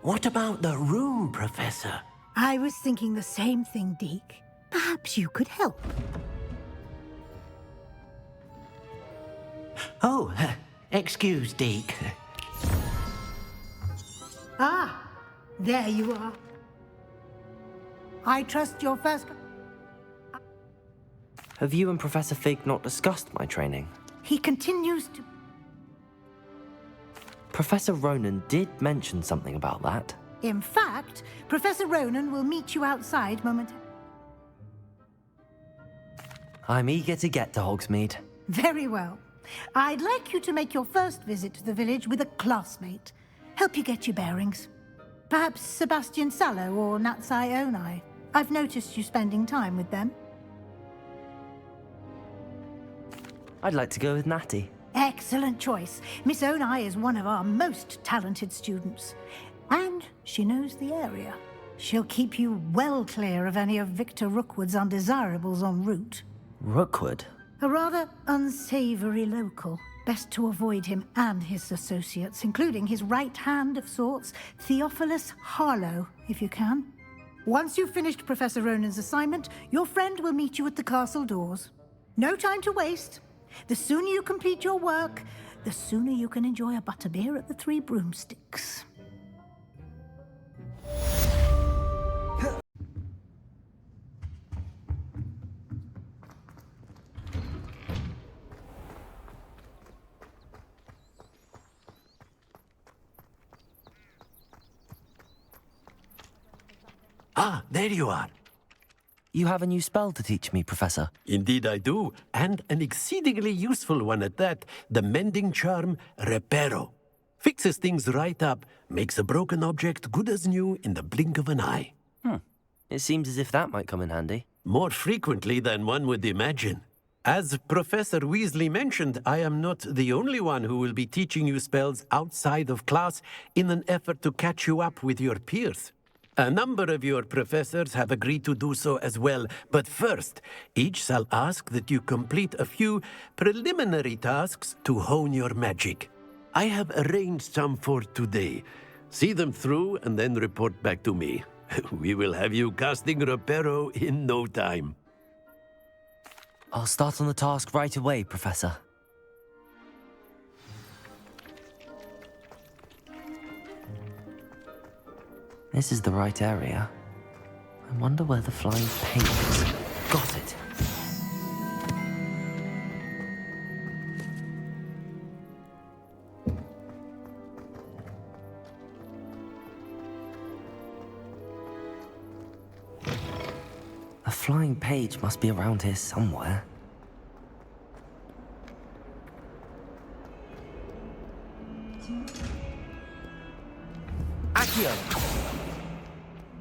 What about the room, Professor? I was thinking the same thing, Deke. Perhaps you could help. Oh, excuse, Deke. Ah, there you are. I trust your first... Have you and Professor Fig not discussed my training? He continues to... Professor Ronan did mention something about that. In fact, Professor Ronan will meet you outside momentarily. I'm eager to get to Hogsmeade. Very well. I'd like you to make your first visit to the village with a classmate. Help you get your bearings. Perhaps Sebastian Sallow or Natsai Onai. I've noticed you spending time with them. I'd like to go with Natty. Excellent choice. Miss Onai is one of our most talented students. And she knows the area. She'll keep you well clear of any of Victor Rookwood's undesirables en route. Rookwood? A rather unsavory local. Best to avoid him and his associates, including his right hand of sorts, Theophilus Harlow, if you can. Once you've finished Professor Ronan's assignment, your friend will meet you at the castle doors. No time to waste. The sooner you complete your work, the sooner you can enjoy a butterbeer at the Three Broomsticks. Ah, there you are. You have a new spell to teach me, Professor. Indeed I do, and an exceedingly useful one at that. The mending charm, Reparo. Fixes things right up, makes a broken object good as new in the blink of an eye. It seems as if that might come in handy. More frequently than one would imagine. As Professor Weasley mentioned, I am not the only one who will be teaching you spells outside of class in an effort to catch you up with your peers. A number of your professors have agreed to do so as well, but first, each shall ask that you complete a few preliminary tasks to hone your magic. I have arranged some for today. See them through and then report back to me. We will have you casting Reparo in no time. I'll start on the task right away, Professor. This is the right area. I wonder where the flying paint is. Got it. A flying page must be around here somewhere. Accio!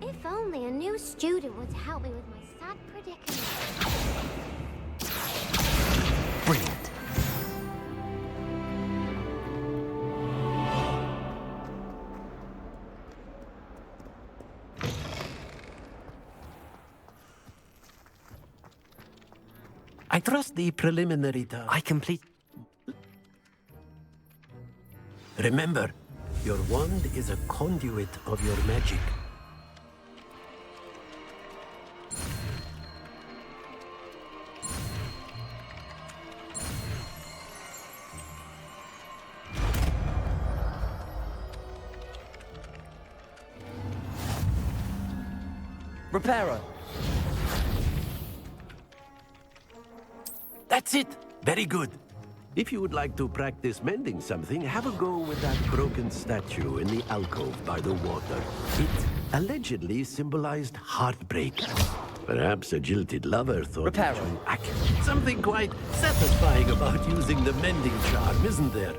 If only a new student would help me with my sad predicament. Brilliant. I trust the preliminary task. I complete... Remember, your wand is a conduit of your magic. Reparo! That's it! Very good. If you would like to practice mending something, have a go with that broken statue in the alcove by the water. It allegedly symbolized heartbreak. Perhaps a jilted lover thought Reparo. it too accurate. Something quite satisfying about using the mending charm, isn't there?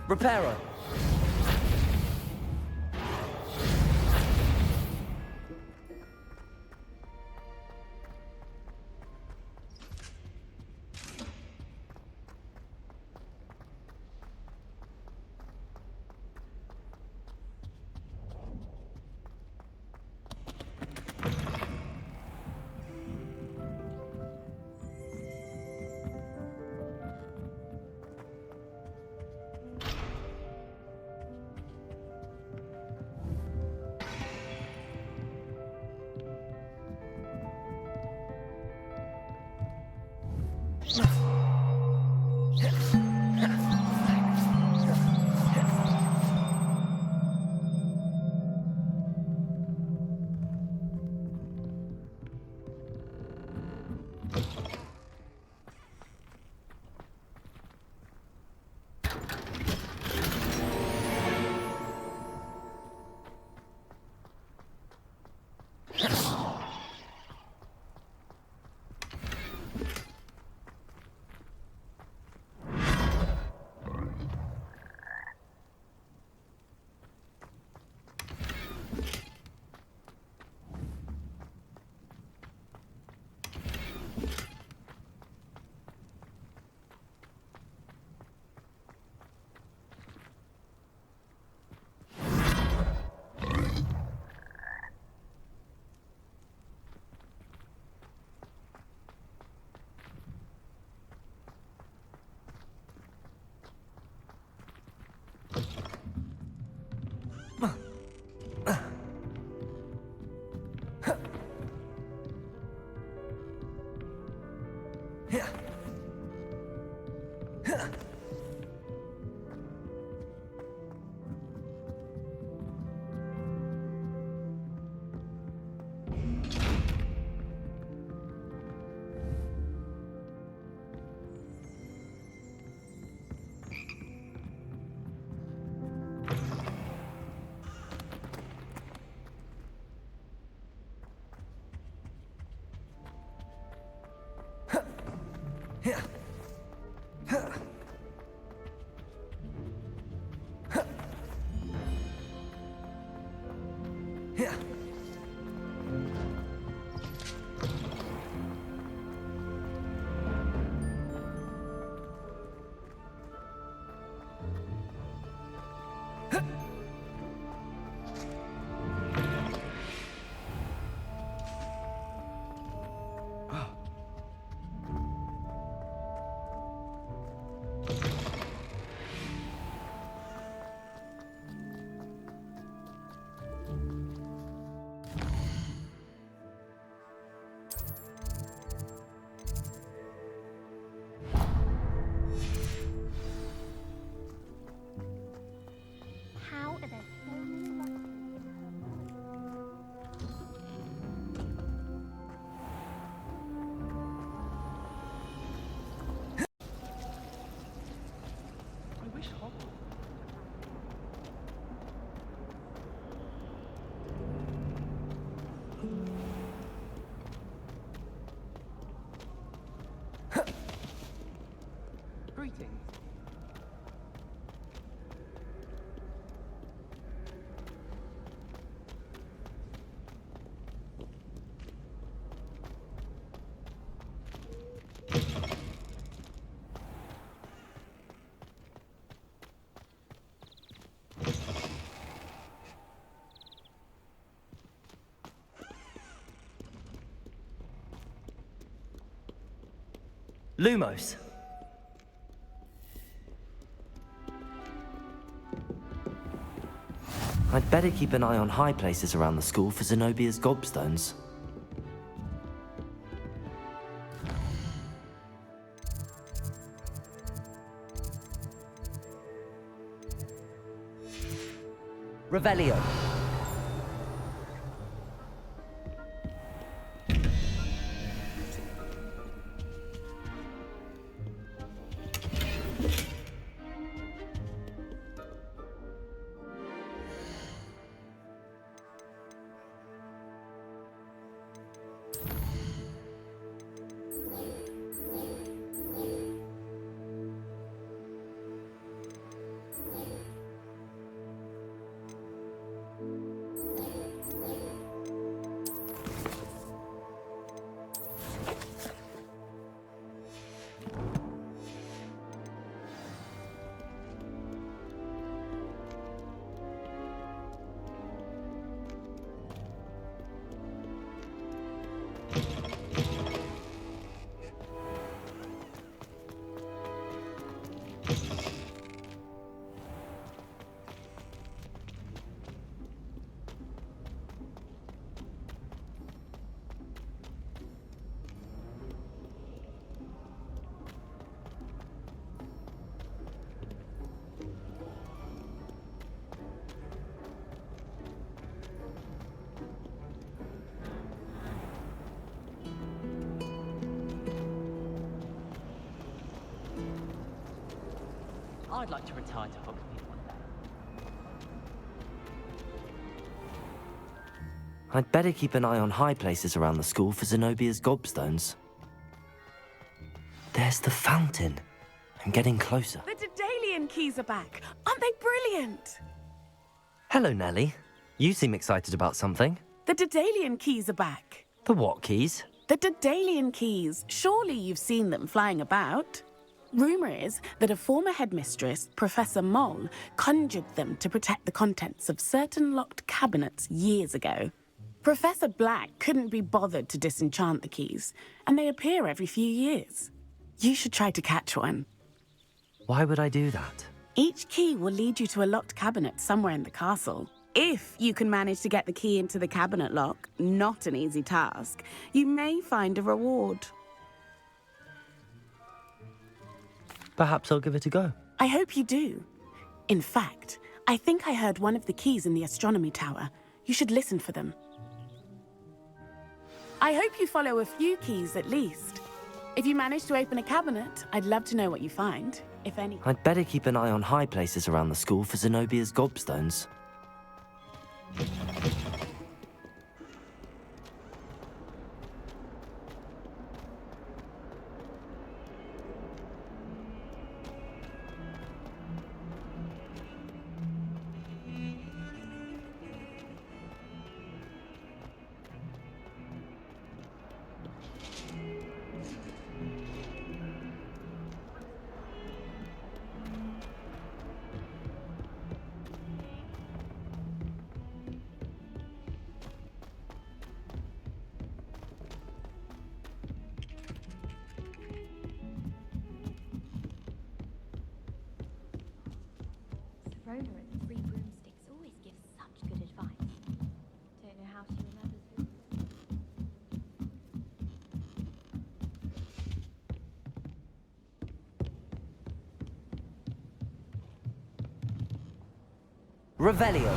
Reparo! Lumos. I'd better keep an eye on high places around the school for Zenobia's gobstones. Revelio. I'd like to retire to Hogsmeade one day. I'd better keep an eye on high places around the school for Zenobia's gobstones. There's the fountain. I'm getting closer. The Daedalian keys are back. Aren't they brilliant? Hello, Nellie. You seem excited about something. The Daedalian keys are back. The what keys? The Daedalian keys. Surely you've seen them flying about. Rumour is that a former headmistress, Professor Moll, conjured them to protect the contents of certain locked cabinets years ago. Professor Black couldn't be bothered to disenchant the keys, and they appear every few years. You should try to catch one. Why would I do that? Each key will lead you to a locked cabinet somewhere in the castle. If you can manage to get the key into the cabinet lock, not an easy task, you may find a reward. Perhaps I'll give it a go. I hope you do. In fact, I think I heard one of the keys in the astronomy tower. You should listen for them. I hope you follow a few keys at least. If you manage to open a cabinet, I'd love to know what you find, if any. I'd better keep an eye on high places around the school for Zenobia's gobstones. Rona at the Three Broomsticks always gives such good advice. Don't know how she remembers it. Revelio.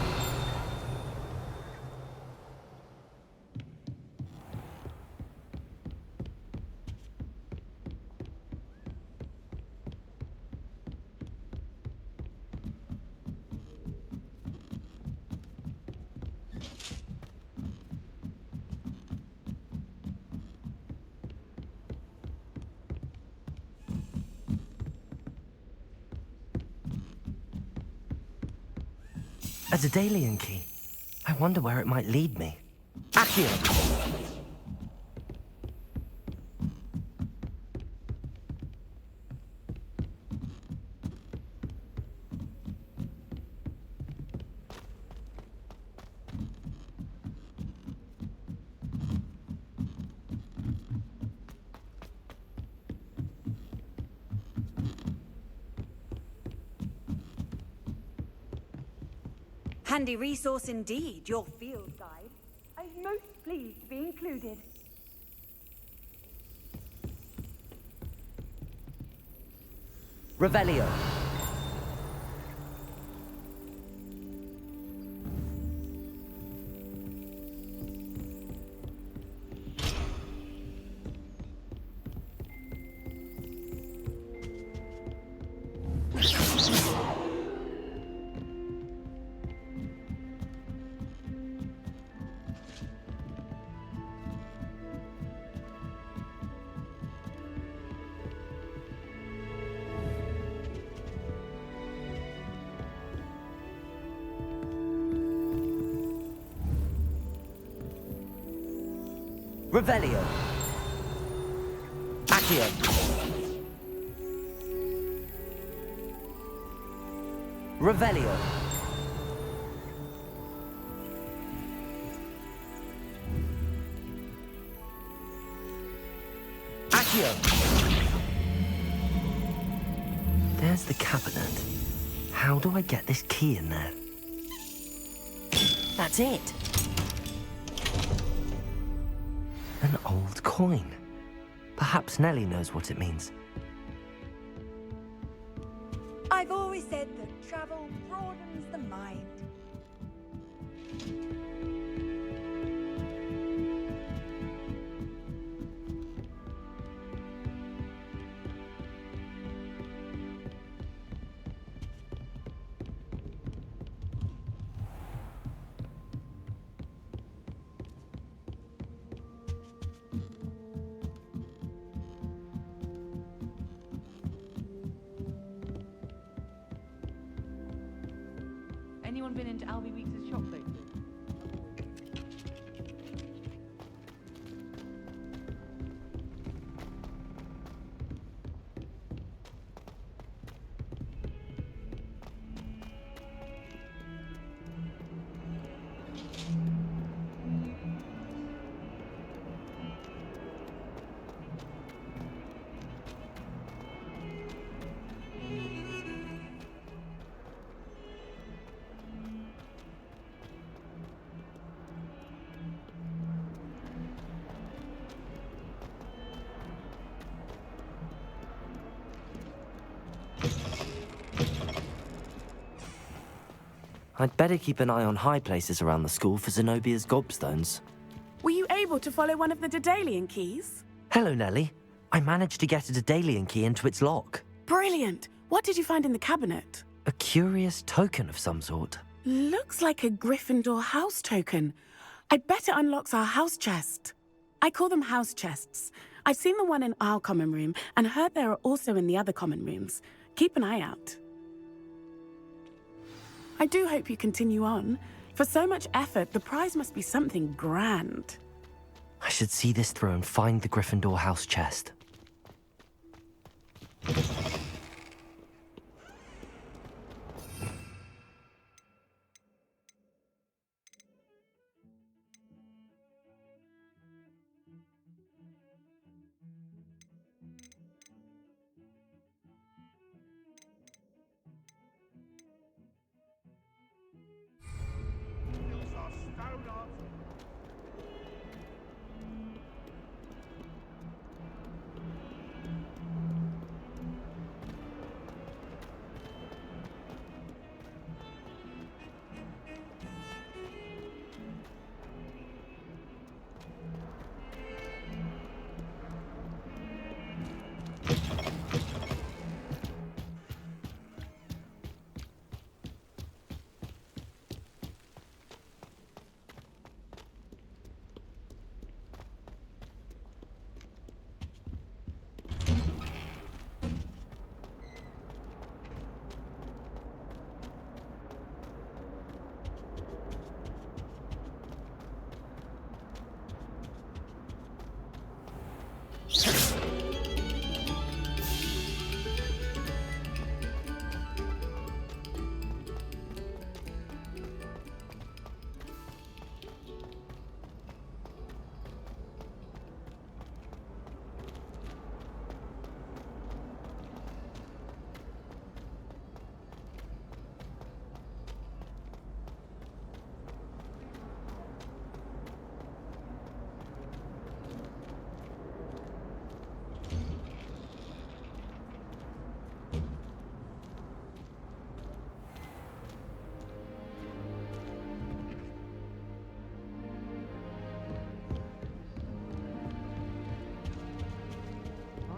A Daedalian key. I wonder where it might lead me. Accio! Handy resource indeed, your field guide. I'm most pleased to be included. Revelio. Revelio. Accio. Revelio. Accio. There's the cabinet. How do I get this key in there? That's it. An old coin. Perhaps Nellie knows what it means. I've always said that travel broadens the mind. Anyone been into Albie Weeks' shop lately? I'd better keep an eye on high places around the school for Zenobia's gobstones. Were you able to follow one of the Daedalian keys? Hello, Nellie. I managed to get a Daedalian key into its lock. Brilliant! What did you find in the cabinet? A curious token of some sort. Looks like a Gryffindor house token. I bet it unlocks our house chest. I call them house chests. I've seen the one in our common room and heard there are also in the other common rooms. Keep an eye out. I do hope you continue on. For so much effort, the prize must be something grand. I should see this through and find the Gryffindor house chest.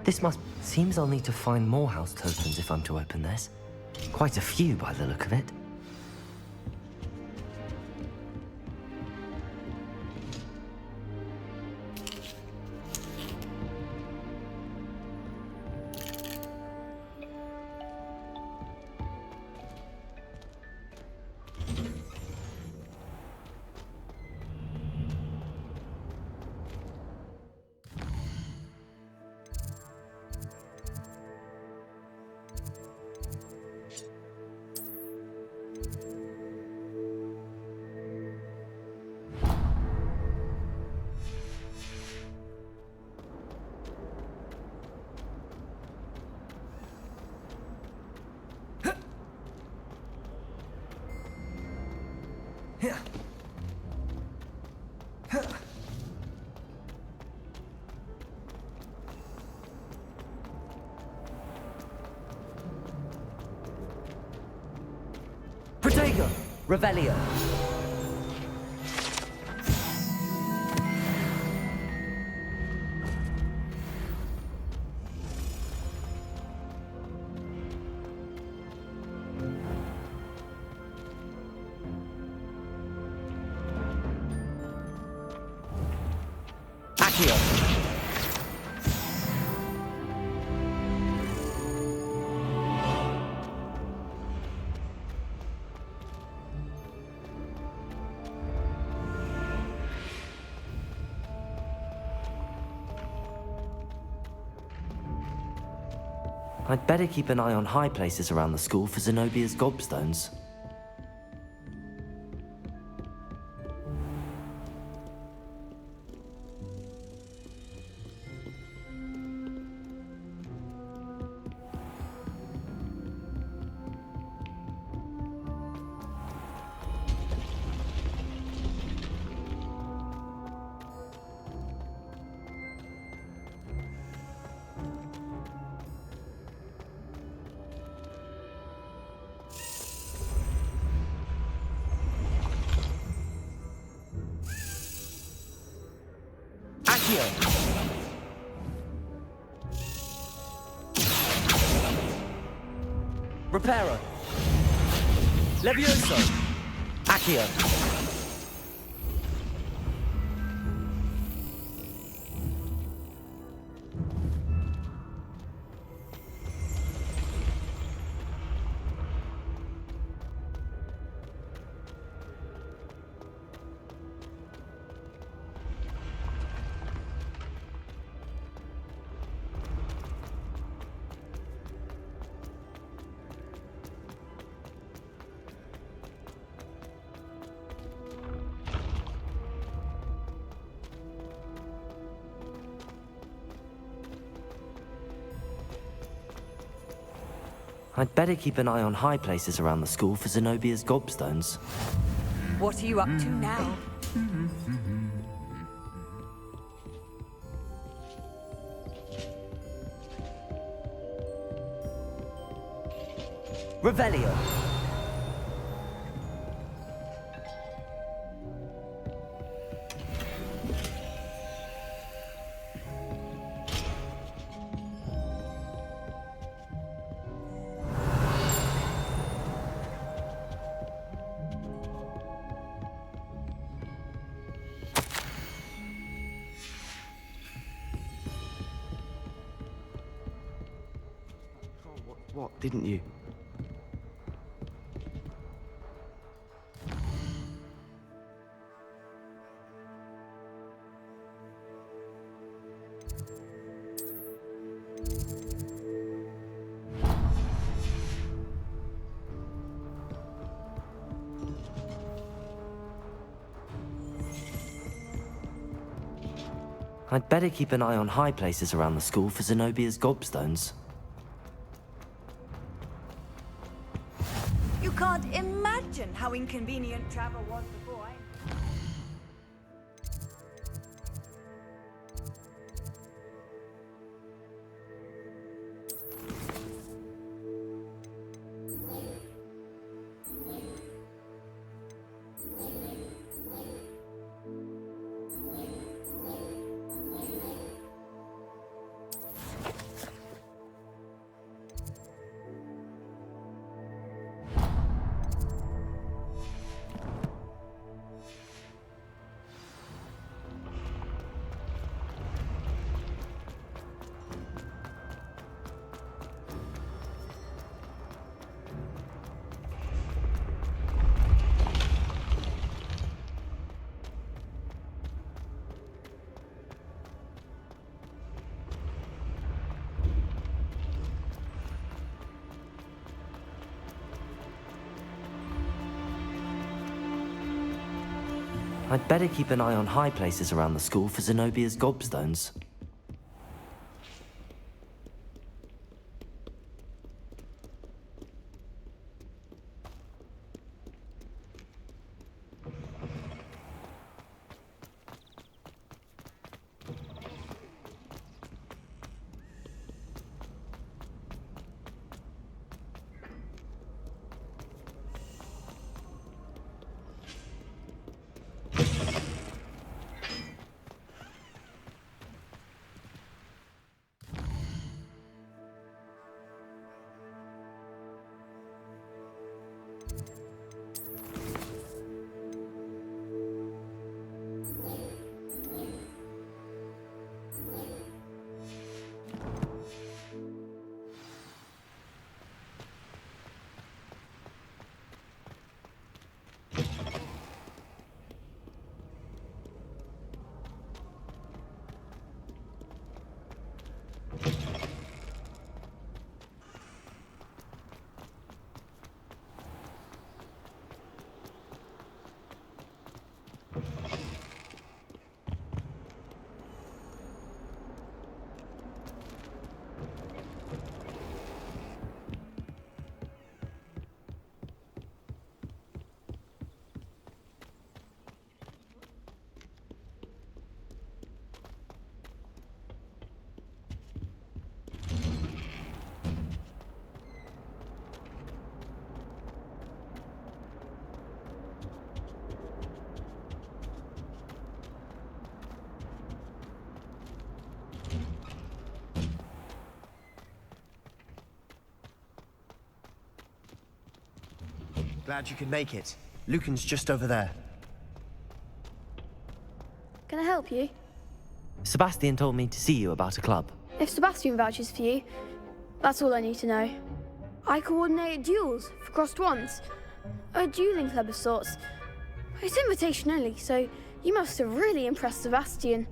This must... Seems I'll need to find more house tokens if I'm to open this. Quite a few by the look of it. Protego! Revelio! Accio! I'd better keep an eye on high places around the school for Zenobia's gobstones. Reparo. Levioso. Accio. I'd better keep an eye on high places around the school for Zenobia's gobstones. What are you up to now? Revelio. What, didn't you? I'd better keep an eye on high places around the school for Zenobia's gobstones. You can't imagine how inconvenient travel was before I... I'd better keep an eye on high places around the school for Zenobia's gobstones. Glad you could make it. Lucan's just over there. Can I help you? Sebastian told me to see you about a club. If Sebastian vouches for you, that's all I need to know. I coordinate duels for crossed wands. A dueling club of sorts. It's invitation only, so you must have really impressed Sebastian.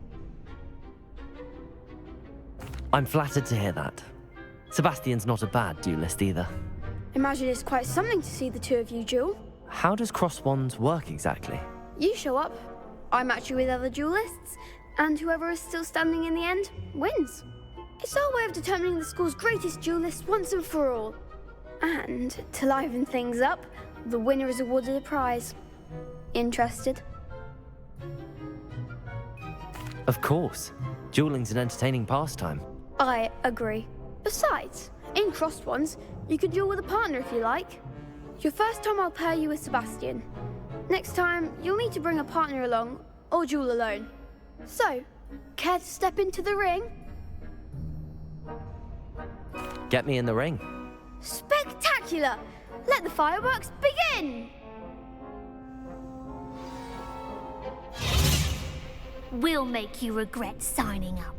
I'm flattered to hear that. Sebastian's not a bad duelist either. Imagine it's quite something to see the two of you duel. How does cross wands work exactly? You show up, I match you with other duelists, and whoever is still standing in the end wins. It's our way of determining the school's greatest duelist once and for all. And to liven things up, the winner is awarded a prize. Interested? Of course. Dueling's an entertaining pastime. I agree. Besides, in crossed wands, you can duel with a partner if you like. Your first time I'll pair you with Sebastian. Next time, you'll need to bring a partner along, or duel alone. So, care to step into the ring? Get me in the ring. Spectacular! Let the fireworks begin! We'll make you regret signing up.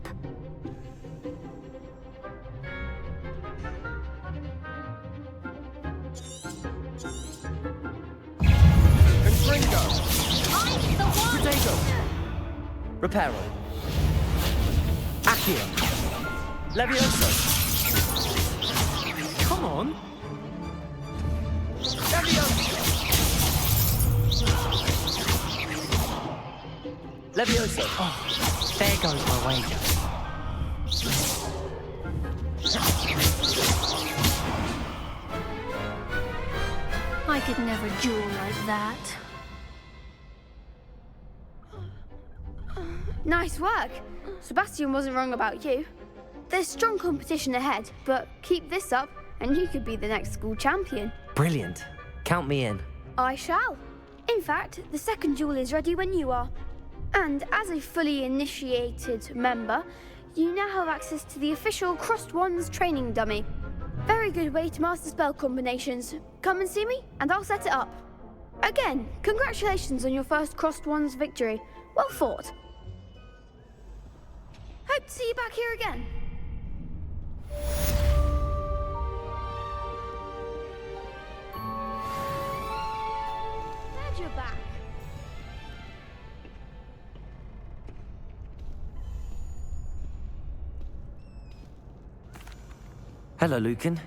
Potato. Reparo. Accio. Levioso. Come on. Levioso. Oh, there goes my wager. I could never duel like that. Nice work. Sebastian wasn't wrong about you. There's strong competition ahead, but keep this up and you could be the next school champion. Brilliant. Count me in. I shall. In fact, the second duel is ready when you are. And as a fully initiated member, you now have access to the official Crossed Wands training dummy. Very good way to master spell combinations. Come and see me, and I'll set it up. Again, congratulations on your first Crossed Wands victory. Well fought. Hope to see you back here again. Glad you're back. Hello, Lucan.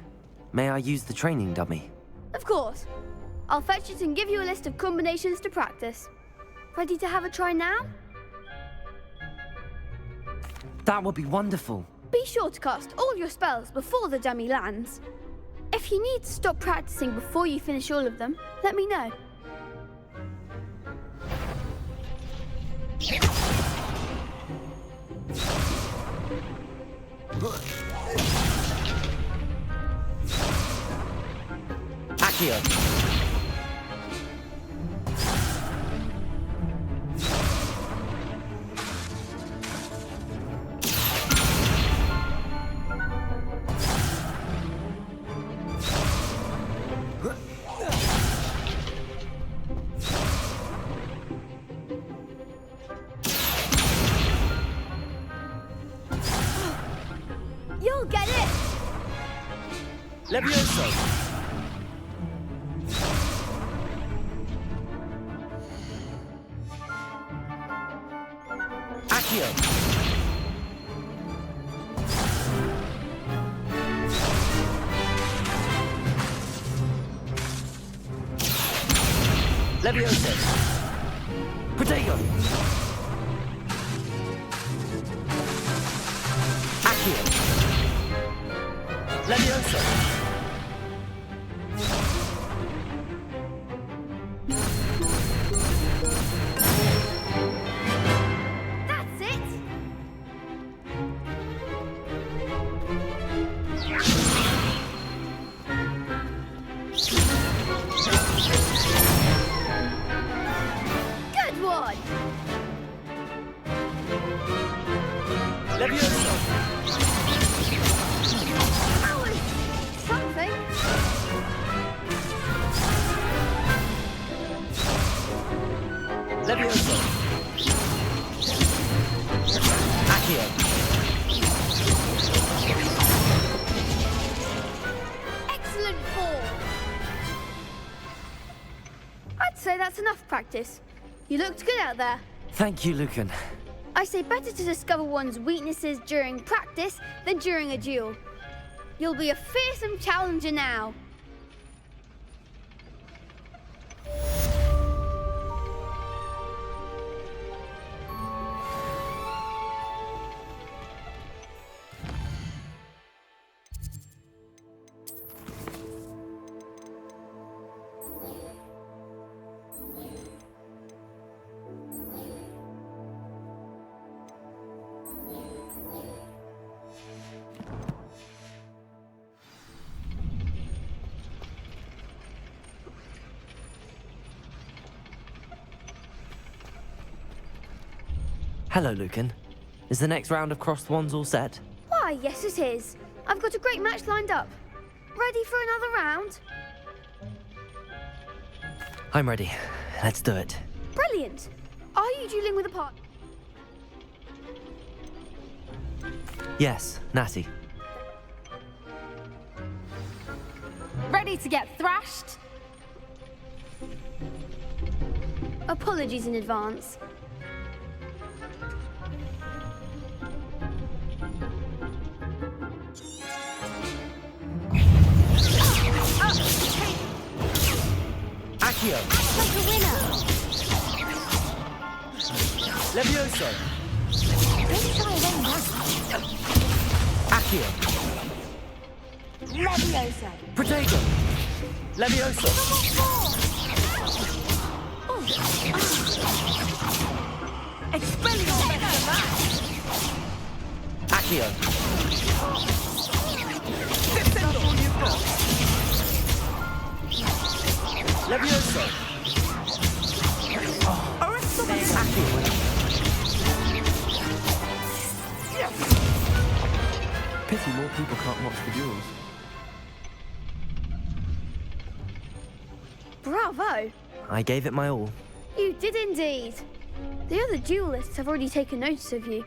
May I use the training dummy? Of course. I'll fetch it and give you a list of combinations to practice. Ready to have a try now? That would be wonderful. Be sure to cast all your spells before the dummy lands. If you need to stop practicing before you finish all of them, let me know. Accio. You'll get it! Levioso. Accio. Levioso. Protego. Accio. Levioso. That's it! Good one! Levioso. That was something. Levioso. Accio. Excellent fall. I'd say that's enough practice. You looked good out there. Thank you, Lucan. I say better to discover one's weaknesses during practice than during a duel. You'll be a fearsome challenger now. Hello, Lucan. Is the next round of Crossed Wands all set? Why, yes it is. I've got a great match lined up. Ready for another round? I'm ready. Let's do it. Brilliant. Are you dueling with a partner? Yes, Natty. Ready to get thrashed? Apologies in advance. Accio. Like a winner. Levioso. Don't try them now. Accio. Levioso. Protego. Levioso. Expelliarmus better than that. Accio. That's all you've got. Levioso. Pity more people can't watch the duels. Bravo! I gave it my all. You did indeed. The other duelists have already taken notice of you,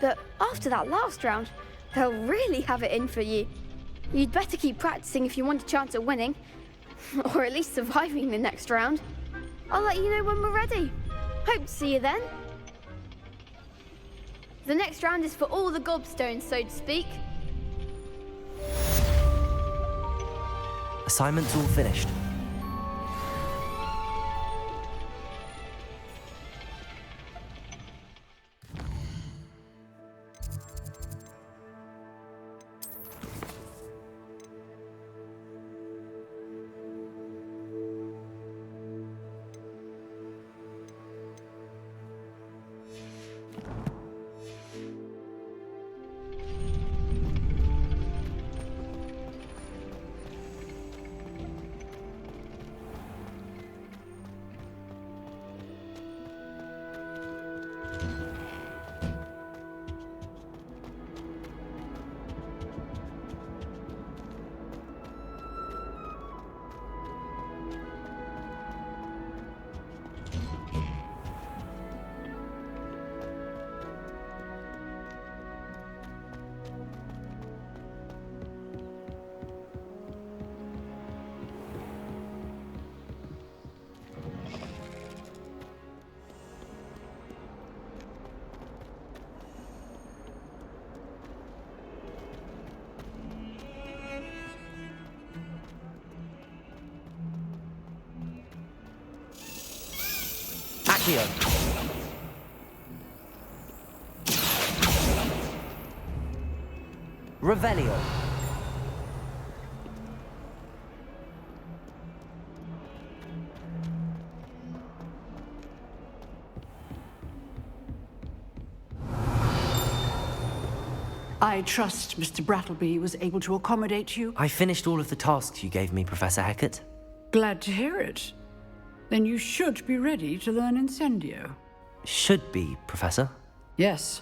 but after that last round, they'll really have it in for you. You'd better keep practicing if you want a chance at winning, or at least surviving the next round. I'll let you know when we're ready. Hope to see you then. The next round is for all the gobstones, so to speak. Assignment's all finished. Accio. Revelio. I trust Mr. Brattleby was able to accommodate you. I finished all of the tasks you gave me, Professor Hecat. Glad to hear it. Then you should be ready to learn Incendio. Should be, Professor. Yes.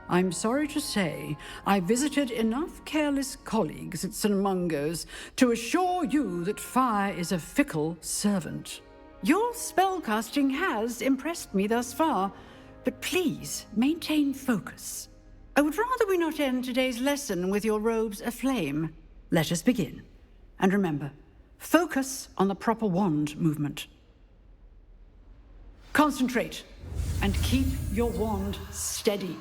I'm sorry to say, I visited enough careless colleagues at St. Mungo's to assure you that fire is a fickle servant. Your spellcasting has impressed me thus far, but please maintain focus. I would rather we not end today's lesson with your robes aflame. Let us begin. And remember, focus on the proper wand movement. Concentrate, and keep your wand steady.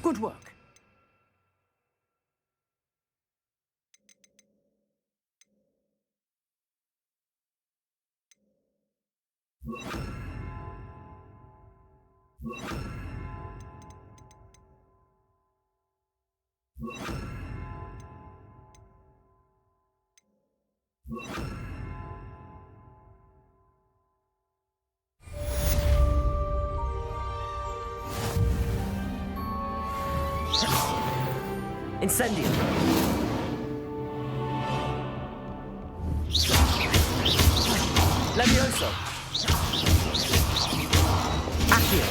Good work. Incendio. Levioso. Accio.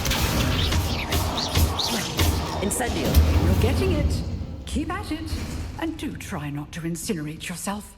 Incendio. You're getting it. Keep at it. And do try not to incinerate yourself.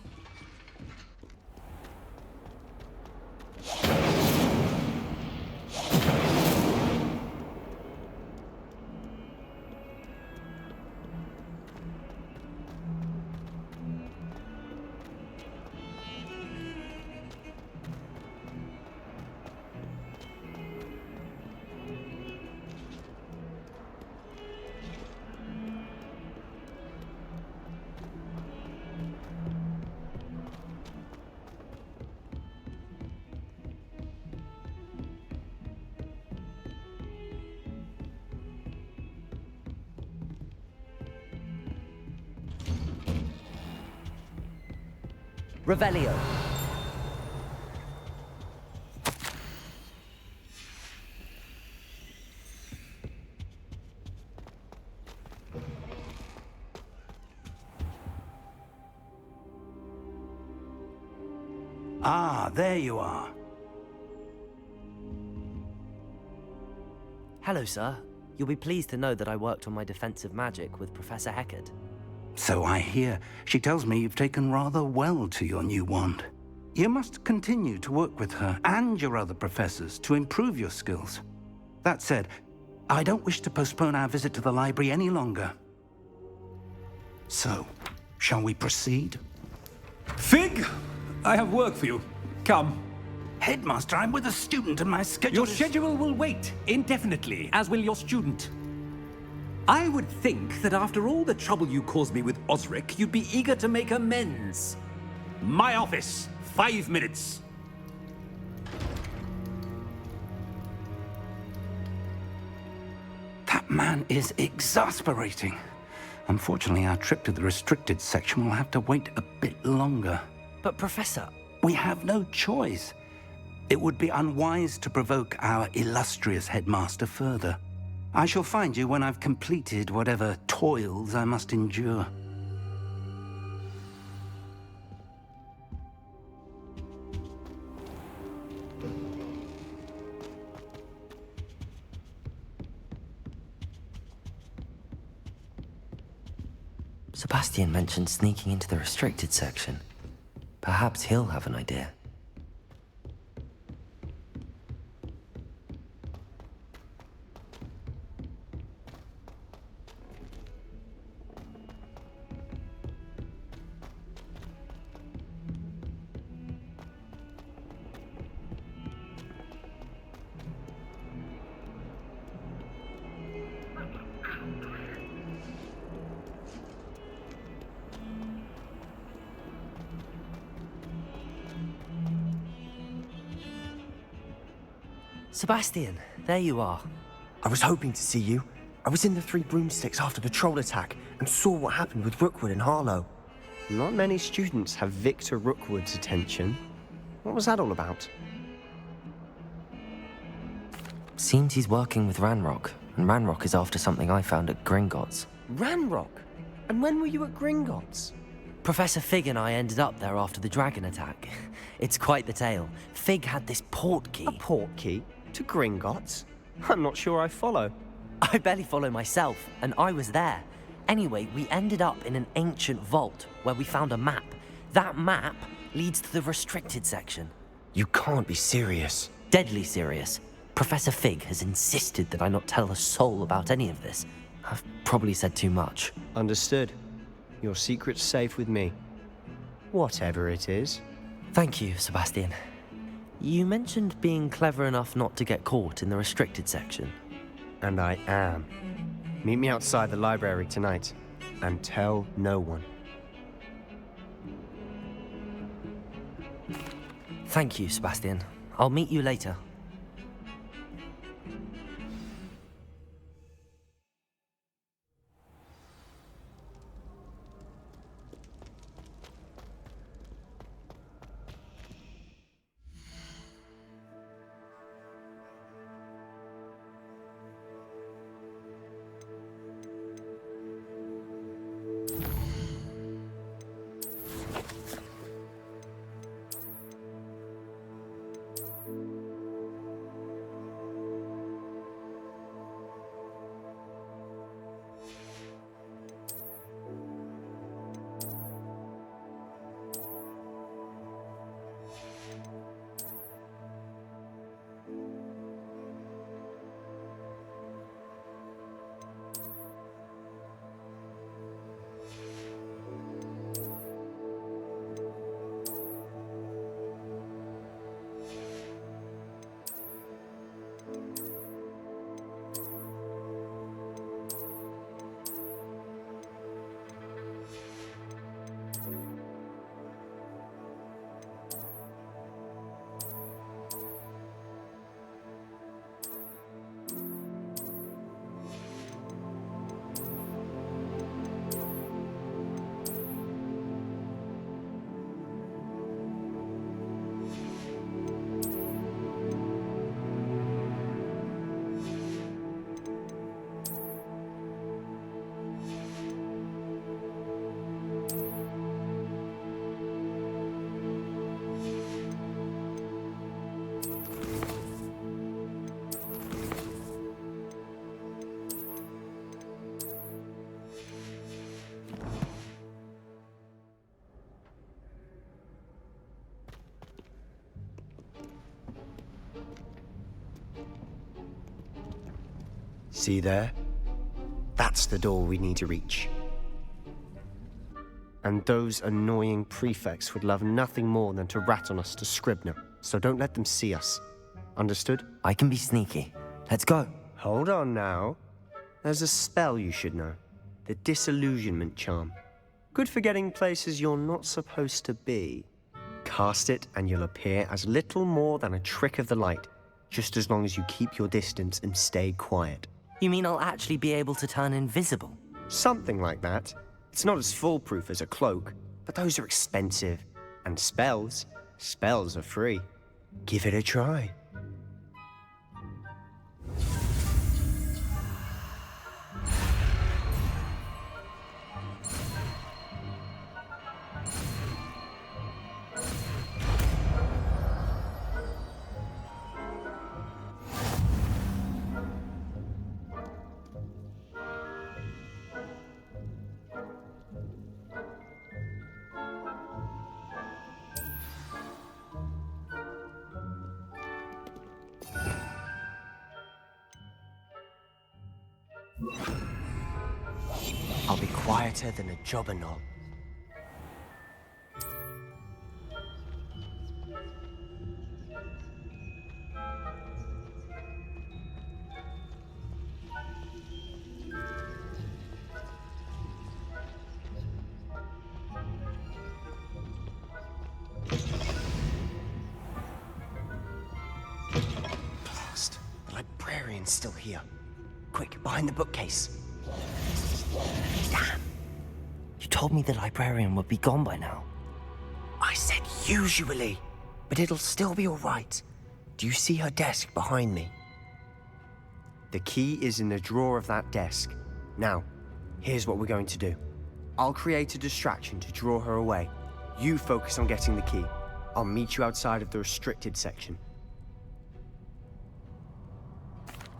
Revelio. Ah, there you are. Hello, sir. You'll be pleased to know that I worked on my defensive magic with Professor Hecat. So I hear. She tells me you've taken rather well to your new wand. You must continue to work with her and your other professors to improve your skills. That said, I don't wish to postpone our visit to the library any longer. So, shall we proceed? Fig, I have work for you. Come. Headmaster, I'm with a student and my schedule Your schedule will wait indefinitely, as will your student. I would think that after all the trouble you caused me with Osric, you'd be eager to make amends. My office, 5 minutes. That man is exasperating. Unfortunately, our trip to the restricted section will have to wait a bit longer. But Professor... We have no choice. It would be unwise to provoke our illustrious headmaster further. I shall find you when I've completed whatever toils I must endure. Sebastian mentioned sneaking into the restricted section. Perhaps he'll have an idea. Sebastian, there you are. I was hoping to see you. I was in the Three Broomsticks after the troll attack and saw what happened with Rookwood and Harlow. Not many students have Victor Rookwood's attention. What was that all about? Seems he's working with Ranrock, and Ranrock is after something I found at Gringotts. Ranrock? And when were you at Gringotts? Professor Fig and I ended up there after the dragon attack. It's quite the tale. Fig had this port key. A port key? To Gringotts? I'm not sure I follow. I barely follow myself, and I was there. Anyway, we ended up in an ancient vault where we found a map. That map leads to the restricted section. You can't be serious. Deadly serious. Professor Fig has insisted that I not tell a soul about any of this. I've probably said too much. Understood. Your secret's safe with me. Whatever it is. Thank you, Sebastian. You mentioned being clever enough not to get caught in the restricted section. And I am. Meet me outside the library tonight, and tell no one. Thank you, Sebastian. I'll meet you later. See there? That's the door we need to reach. And those annoying prefects would love nothing more than to rat on us to Scribner, so don't let them see us. Understood? I can be sneaky. Let's go. Hold on now. There's a spell you should know. The Disillusionment Charm. Good for getting places you're not supposed to be. Cast it and you'll appear as little more than a trick of the light, just as long as you keep your distance and stay quiet. You mean I'll actually be able to turn invisible? Something like that. It's not as foolproof as a cloak, but those are expensive. And spells are free. Give it a try. I'll be quieter than a jobberknoll. Blast. Someone's still here. Quick, behind the bookcase. Damn. You told me the librarian would be gone by now. I said usually, but it'll still be all right. Do you see her desk behind me? The key is in the drawer of that desk. Now, here's what we're going to do. I'll create a distraction to draw her away. You focus on getting the key. I'll meet you outside of the restricted section.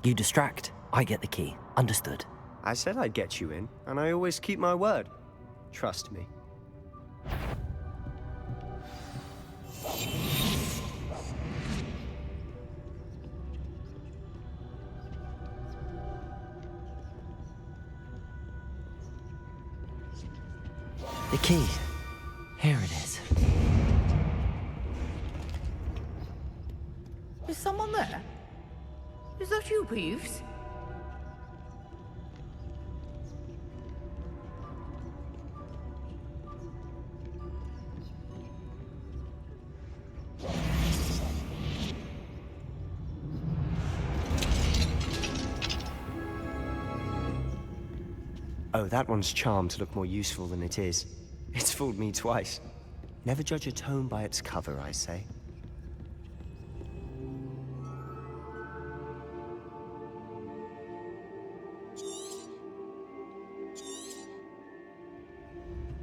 You distract, I get the key. Understood. I said I'd get you in, and I always keep my word. Trust me. The key. Here it is. Is someone there? Is that you, Peeves? Oh, that one's charmed to look more useful than it is. It's fooled me twice. Never judge a tome by its cover, I say.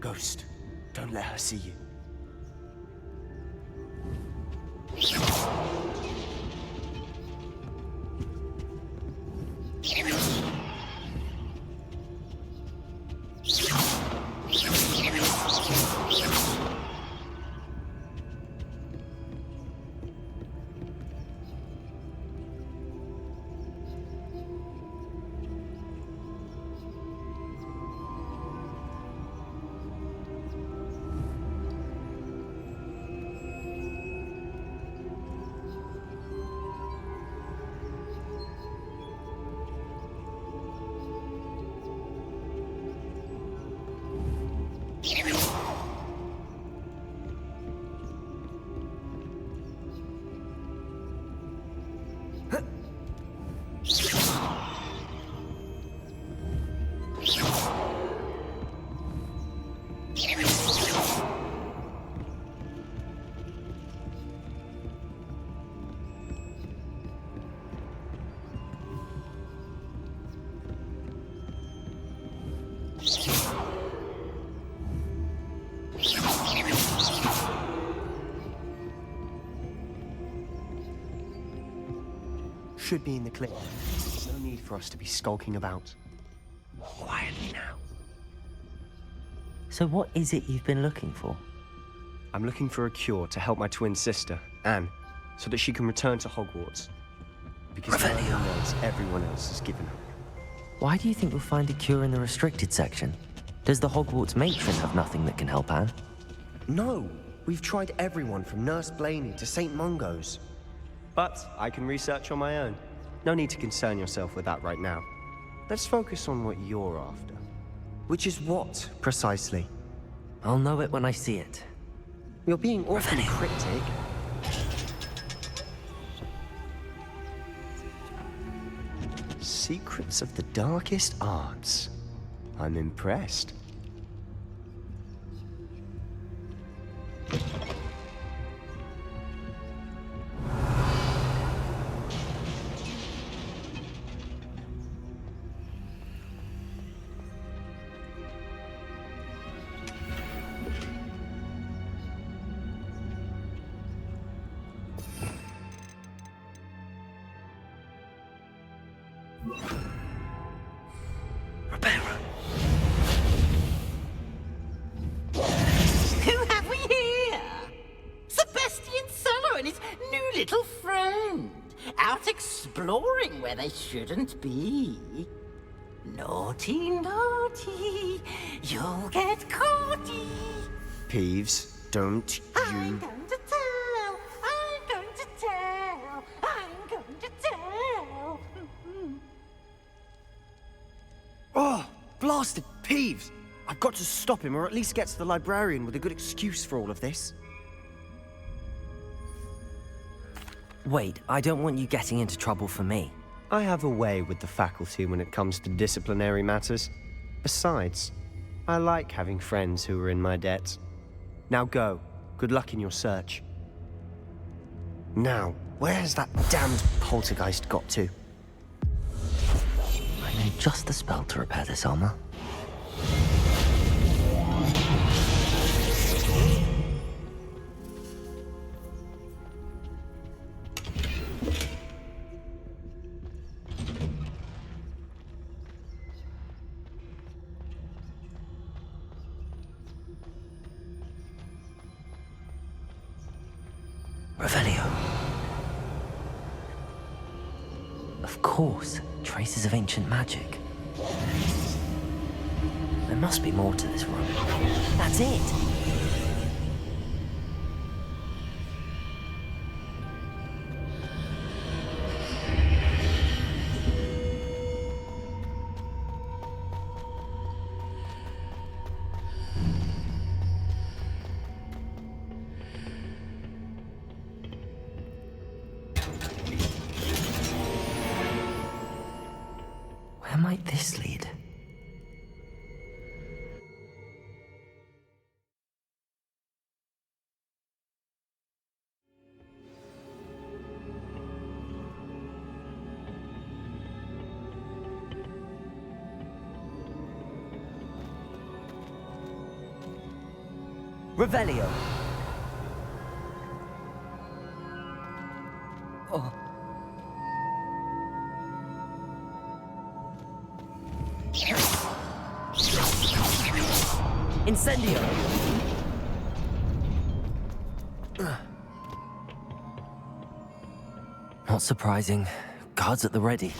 Ghost, don't let her see you. Should be in the clip. No need for us to be skulking about. Quietly now. So what is it you've been looking for? I'm looking for a cure to help my twin sister, Anne, so that she can return to Hogwarts. Because Merlin knows everyone else has given up. Why do you think we'll find a cure in the restricted section? Does the Hogwarts matron have nothing that can help Anne? No! We've tried everyone from Nurse Blaney to St. Mungo's. But I can research on my own. No need to concern yourself with that right now. Let's focus on what you're after. Which is what, precisely? I'll know it when I see it. You're being awfully cryptic. Secrets of the darkest arts. I'm impressed. Who have we here? Sebastian Suller and his new little friend. Out exploring where they shouldn't be. Naughty, naughty. You'll get caughty. Peeves, don't I'm going to tell. I'm going to tell. I'm going to tell. Oh, blasted Peeves! I've got to stop him, or at least get to the librarian with a good excuse for all of this. Wait, I don't want you getting into trouble for me. I have a way with the faculty when it comes to disciplinary matters. Besides, I like having friends who are in my debt. Now go. Good luck in your search. Now, where has that damned poltergeist got to? I know just the spell to repair this armor. Revelio. Of course, traces of ancient magic. There must be more to this room. That's it! Where might this lead? Revelio. Oh. Incendio! Not surprising. Guards at the ready.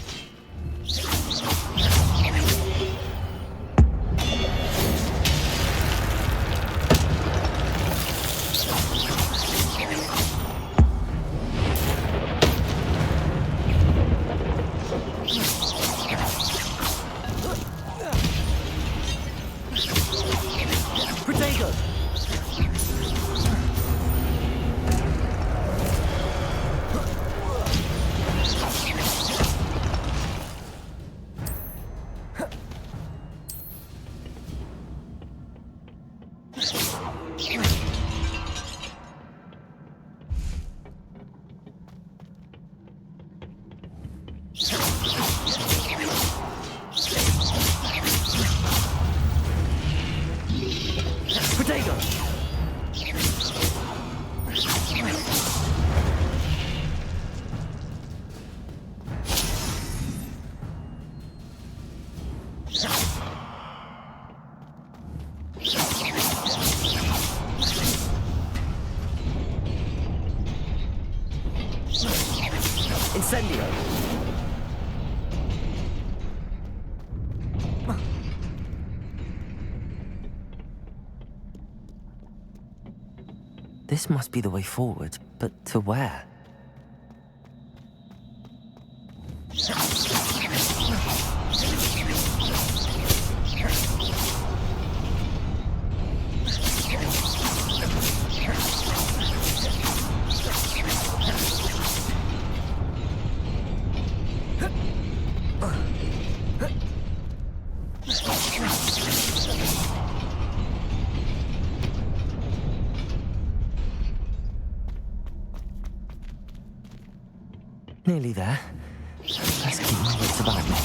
Incendio! This must be the way forward, but to where? Nearly there. Let's keep my wits about me.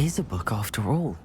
is a book after all.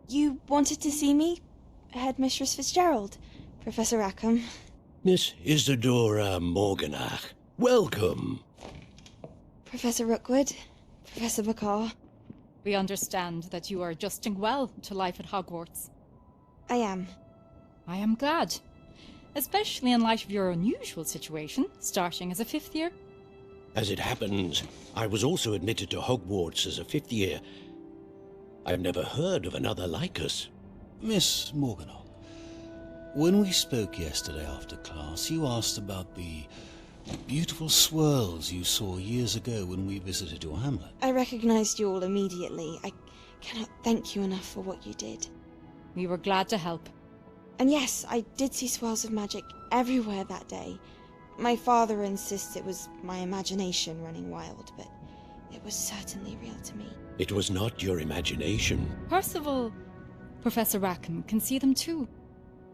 You wanted to see me? Headmistress Fitzgerald, Professor Rackham. Miss Isadora Morganach, welcome. Professor Rookwood, Professor Bakar. We understand that you are adjusting well to life at Hogwarts. I am. I am glad. Especially in light of your unusual situation, starting as a 5th year. As it happens, I was also admitted to Hogwarts as a 5th year. I've never heard of another like us. Miss Morganach, when we spoke yesterday after class, you asked about the beautiful swirls you saw years ago when we visited your hamlet. I recognized you all immediately. I cannot thank you enough for what you did. We were glad to help. And yes, I did see swirls of magic everywhere that day. My father insists it was my imagination running wild, but it was certainly real to me. It was not your imagination. Percival, Professor Rackham can see them too.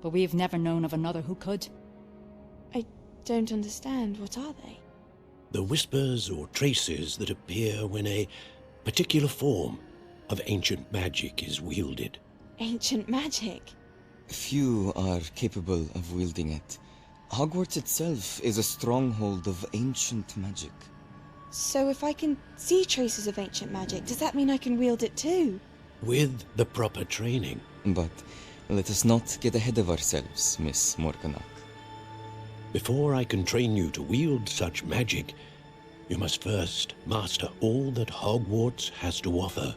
But we have never known of another who could. I don't understand. What are they? The whispers or traces that appear when a particular form of ancient magic is wielded. Ancient magic? Few are capable of wielding it. Hogwarts itself is a stronghold of ancient magic. So if I can see traces of ancient magic, does that mean I can wield it too? With the proper training. But let us not get ahead of ourselves, Miss Morganach. Before I can train you to wield such magic, you must first master all that Hogwarts has to offer.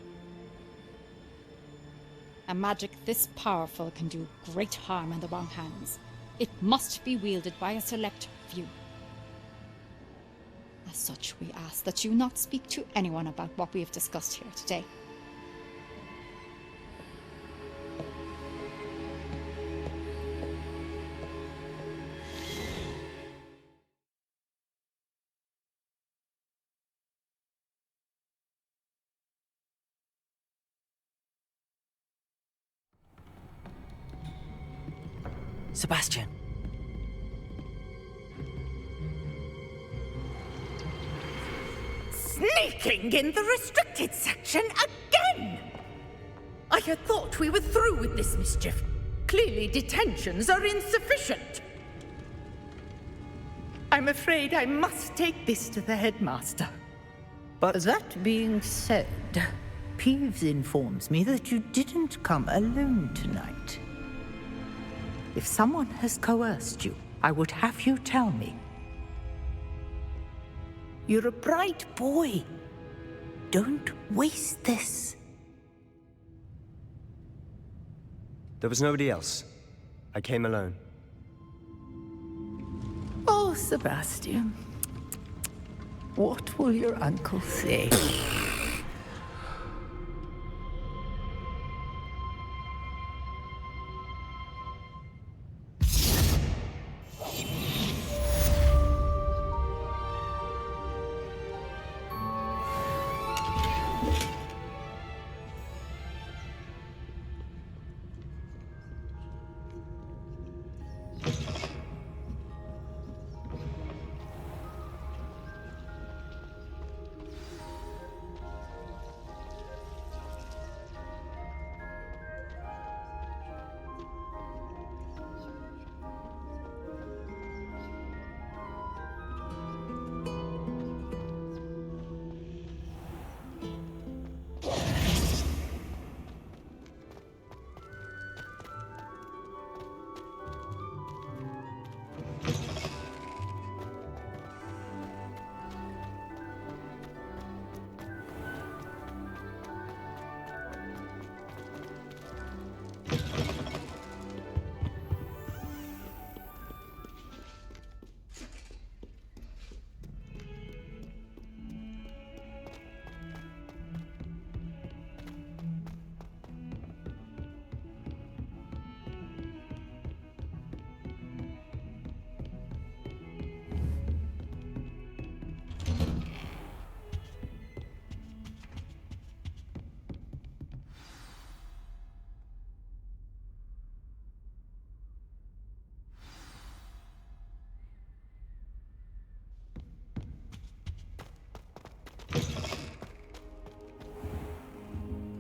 A magic this powerful can do great harm in the wrong hands. It must be wielded by a select few. As such, we ask that you not speak to anyone about what we have discussed here today. Sebastian. Sneaking in the restricted section again! I had thought we were through with this mischief. Clearly detentions are insufficient. I'm afraid I must take this to the headmaster. But that being said, Peeves informs me that you didn't come alone tonight. If someone has coerced you, I would have you tell me. You're a bright boy. Don't waste this. There was nobody else. I came alone. Oh, Sebastian. What will your uncle say?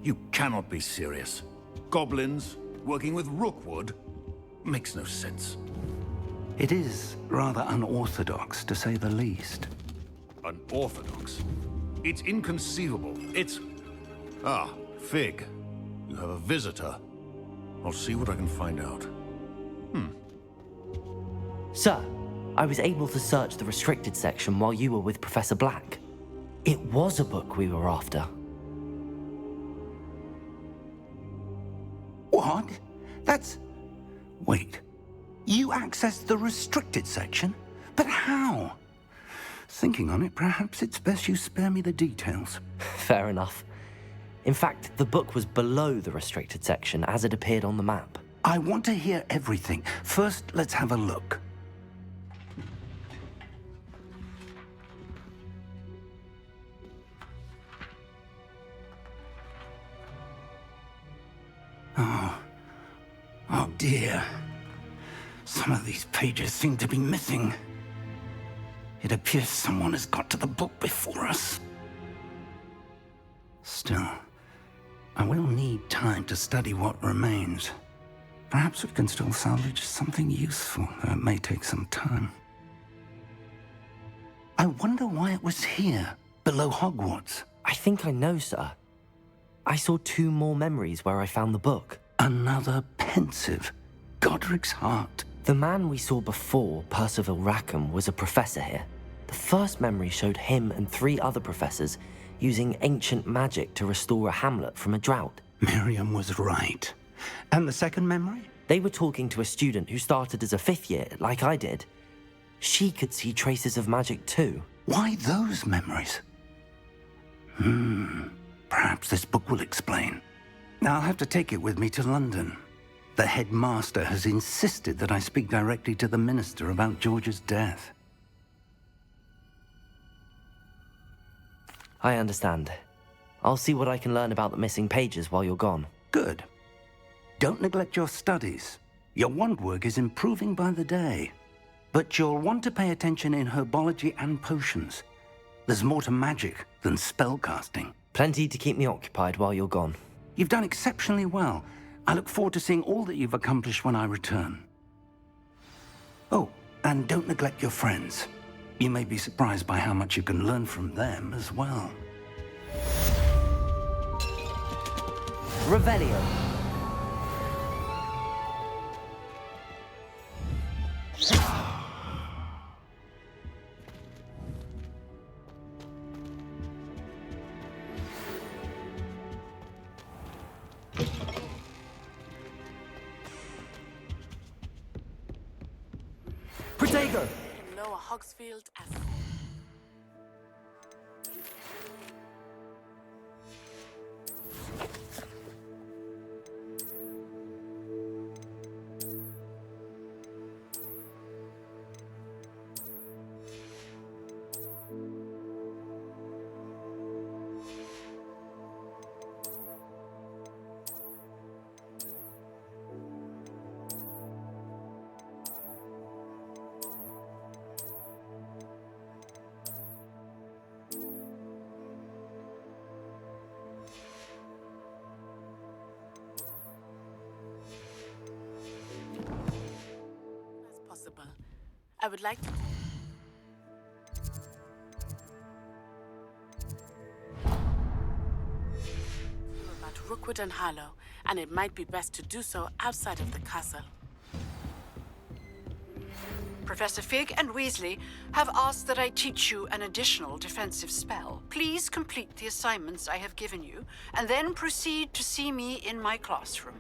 You cannot be serious. Goblins working with Rookwood makes no sense. It is rather unorthodox, to say the least. Unorthodox? It's inconceivable. It's... Ah, Fig. You have a visitor. I'll see what I can find out. Sir, I was able to search the restricted section while you were with Professor Black. It was a book we were after. What? That's... Wait. You accessed the restricted section? But how? Thinking on it, perhaps it's best you spare me the details. Fair enough. In fact, the book was below the restricted section as it appeared on the map. I want to hear everything. First, let's have a look. Oh dear. Some of these pages seem to be missing. It appears someone has got to the book before us. Still, I will need time to study what remains. Perhaps we can still salvage something useful, though it may take some time. I wonder why it was here, below Hogwarts. I think I know, sir. I saw 2 more memories where I found the book. Another pensive. Godric's heart. The man we saw before, Percival Rackham, was a professor here. The first memory showed him and 3 other professors using ancient magic to restore a hamlet from a drought. Miriam was right. And the second memory? They were talking to a student who started as a 5th year, like I did. She could see traces of magic too. Why those memories? Perhaps this book will explain. Now I'll have to take it with me to London. The headmaster has insisted that I speak directly to the minister about George's death. I understand. I'll see what I can learn about the missing pages while you're gone. Good. Don't neglect your studies. Your wand work is improving by the day. But you'll want to pay attention in herbology and potions. There's more to magic than spellcasting. Plenty to keep me occupied while you're gone. You've done exceptionally well. I look forward to seeing all that you've accomplished when I return. Oh, and don't neglect your friends. You may be surprised by how much you can learn from them as well. Revelio. Protego. Lower Hogsfield as... possible. I would like to... about Rookwood and Harlow, and it might be best to do so outside of the castle. Professor Fig and Weasley have asked that I teach you an additional defensive spell. Please complete the assignments I have given you, and then proceed to see me in my classroom.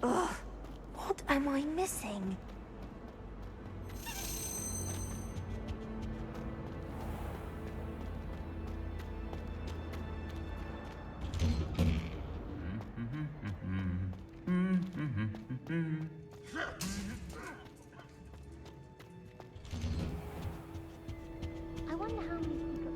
Ugh, what am I missing? I wonder how many people...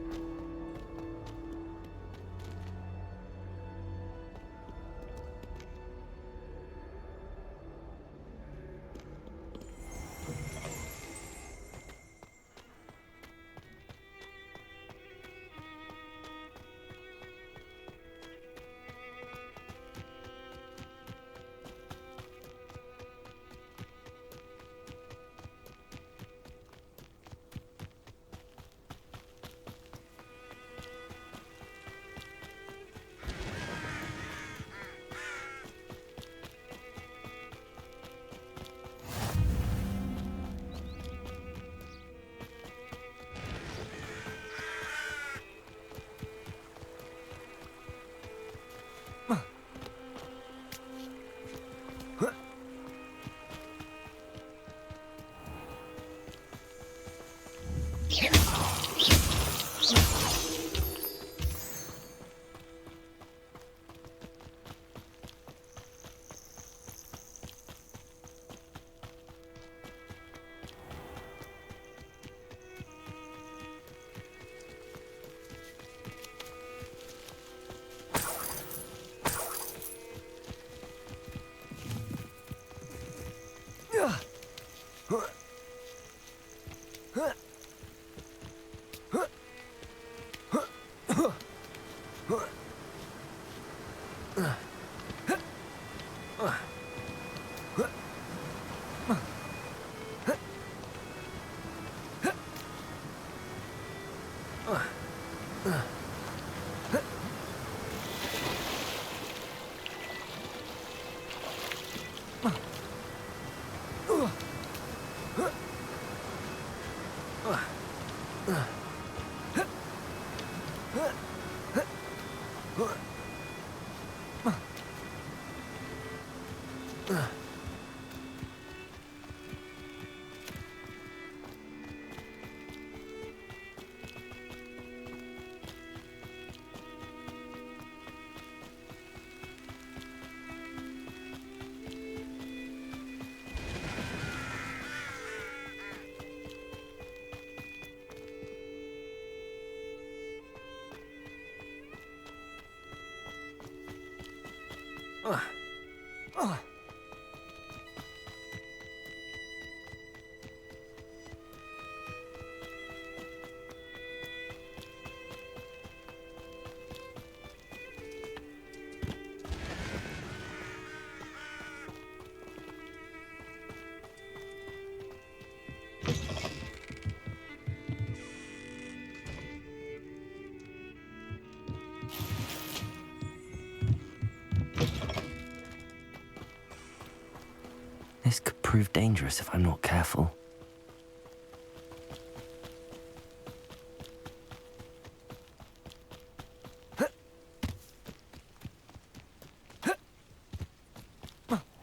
This could prove dangerous if I'm not careful.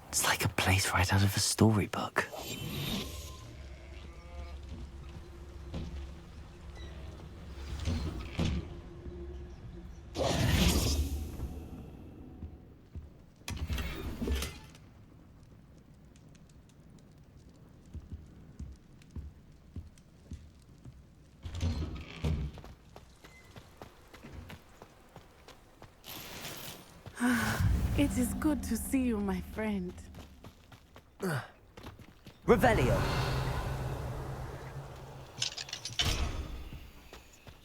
It's like a place right out of a storybook. It is good to see you, my friend. Revelio.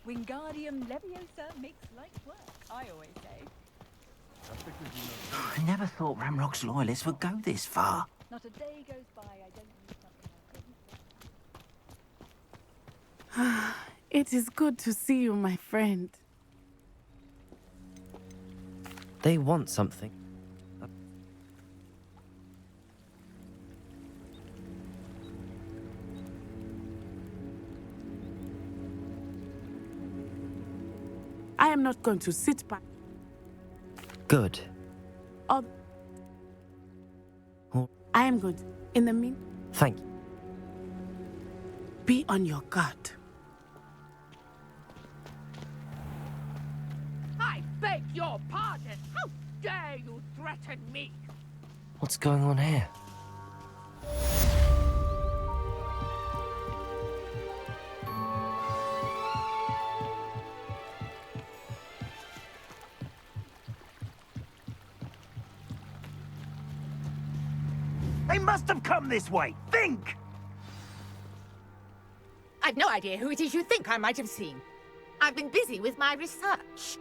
Wingardium Leviosa makes light work, I always say. I never thought Ramrock's loyalists would go this far. Not a day goes by I don't use something I couldn't. It is good to see you, my friend. They want something. I am not going to sit back. Good. Oh, I am good. In the mean, Thank you. be on your guard. I beg your pardon. How dare you threaten me? What's going on here? They must have come this way. Think! I've no idea who it is you think I might have seen. I've been busy with my research.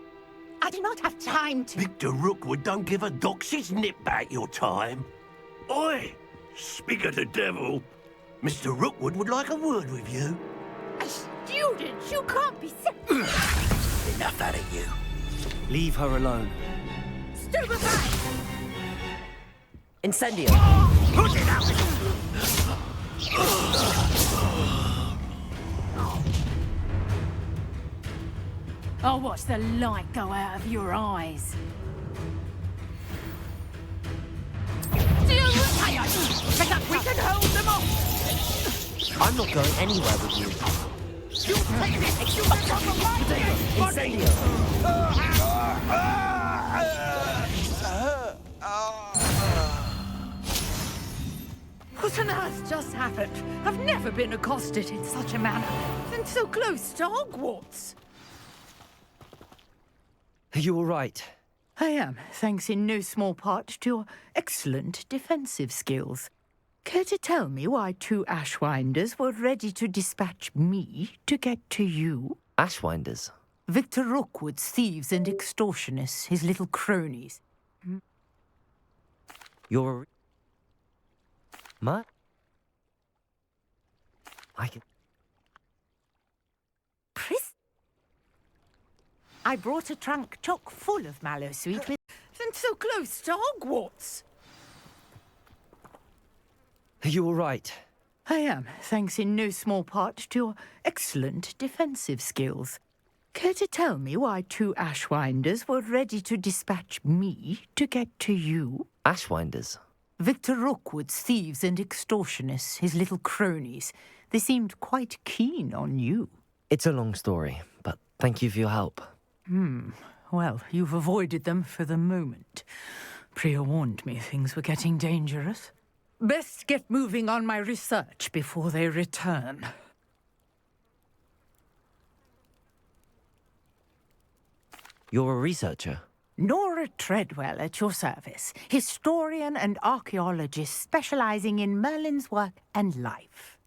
I do not have time to... Victor Rookwood don't give a doxy's nip back your time. Oi! Speak of the devil. Mr. Rookwood would like a word with you. A student? You can't be Enough out of you. Leave her alone. Stupefy! Incendio! Put it out! I'll watch the light go out of your eyes. So that we can hold them off! I'm not going anywhere with you. You take this! You take off the light! Incendio! What on earth just happened? I've never been accosted in such a manner, and so close to Hogwarts. Are you all right? I am, thanks in no small part to your excellent defensive skills. Care to tell me why two Ashwinders were ready to dispatch me to get to you? Ashwinders? Victor Rookwood's thieves and extortionists, his little cronies. You're a... What? I can... I brought a trunk chock full of mallow sweet with... And so close to Hogwarts. Are you all right? I am, thanks in no small part to your excellent defensive skills. Care to tell me why 2 Ashwinders were ready to dispatch me to get to you? Ashwinders? Victor Rookwood's thieves and extortionists, his little cronies. They seemed quite keen on you. It's a long story, but thank you for your help. Well, you've avoided them for the moment. Priya warned me things were getting dangerous. Best get moving on my research before they return. You're a researcher? Nora Treadwell at your service, historian and archaeologist specializing in Merlin's work and life.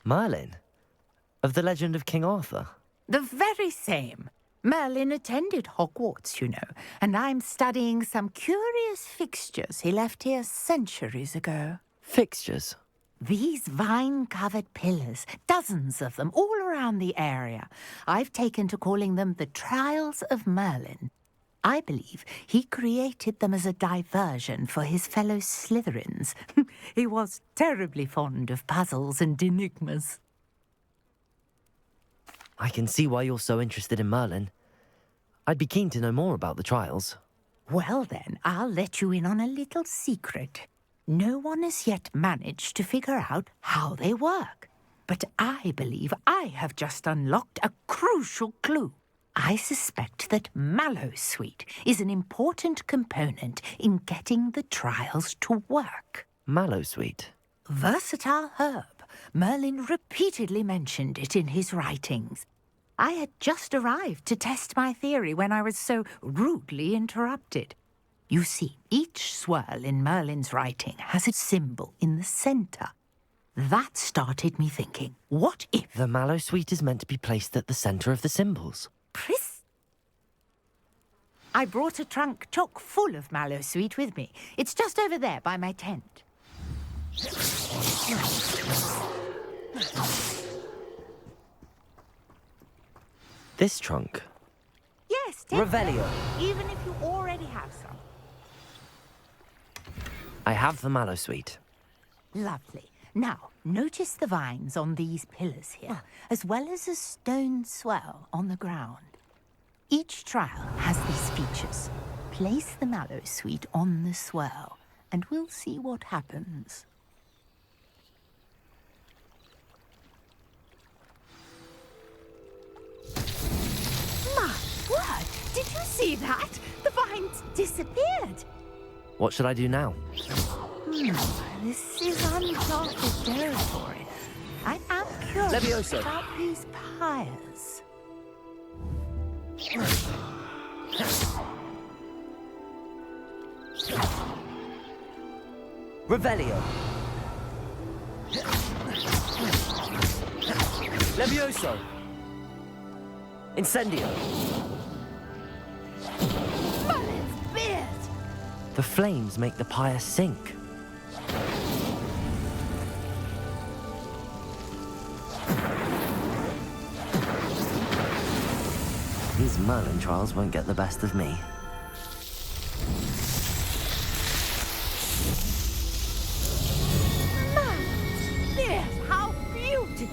Merlin? Of the legend of King Arthur? The very same. Merlin attended Hogwarts, you know, and I'm studying some curious fixtures he left here centuries ago. Fixtures? These vine-covered pillars, dozens of them, all around the area. I've taken to calling them the Trials of Merlin. I believe he created them as a diversion for his fellow Slytherins. He was terribly fond of puzzles and enigmas. I can see why you're so interested in Merlin. I'd be keen to know more about the trials. Well then, I'll let you in on a little secret. No one has yet managed to figure out how they work. But I believe I have just unlocked a crucial clue. I suspect that mallowsweet is an important component in getting the trials to work. Mallowsweet? Versatile herb. Merlin repeatedly mentioned it in his writings. I had just arrived to test my theory when I was so rudely interrupted. You see, each swirl in Merlin's writing has a symbol in the center. That started me thinking, what if... The mallowsweet is meant to be placed at the center of the symbols. I brought a trunk chock full of mallowsweet with me. It's just over there by my tent. This trunk? Yes, take Revelio. them, even if you already have some. I have the mallowsweet. Lovely. Now, notice the vines on these pillars here, as well as a stone swell on the ground. Each trial has these features. Place the mallowsweet on the swell, and we'll see what happens. My word! Did you see that? The vines disappeared. What should I do now? This is uncharted territory. I am curious Levioso. about these pyres. Revelio. Levioso. Incendio. Merlin's beard! The flames make the pyre sink. These Merlin trials won't get the best of me. Merlin's beard! How beautiful!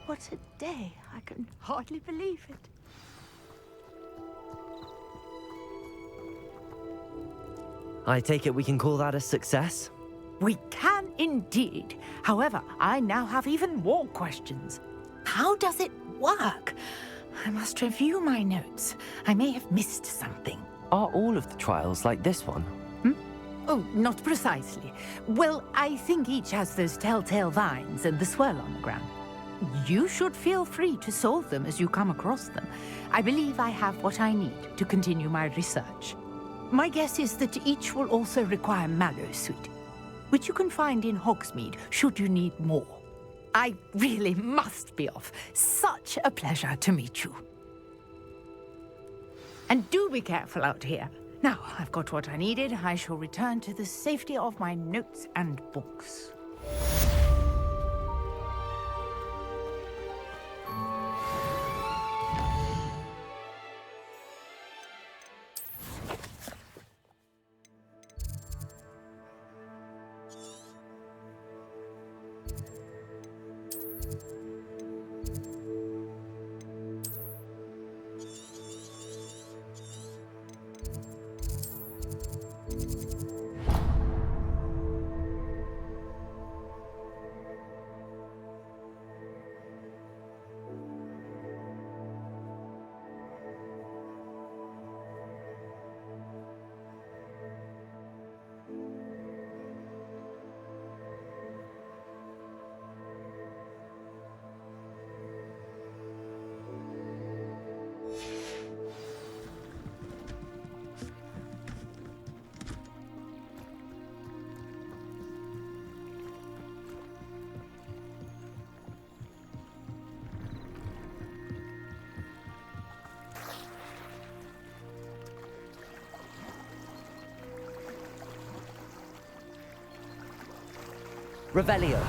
What a day! I can hardly believe it. I take it we can call that a success? We can indeed. However, I now have even more questions. How does it work? I must review my notes. I may have missed something. Are all of the trials like this one? Oh, not precisely. Well, I think each has those telltale vines and the swirl on the ground. You should feel free to solve them as you come across them. I believe I have what I need to continue my research. My guess is that each will also require mallowsweet, which you can find in Hogsmeade should you need more. I really must be off. Such a pleasure to meet you. And do be careful out here. Now I've got what I needed, I shall return to the safety of my notes and books. Revelio.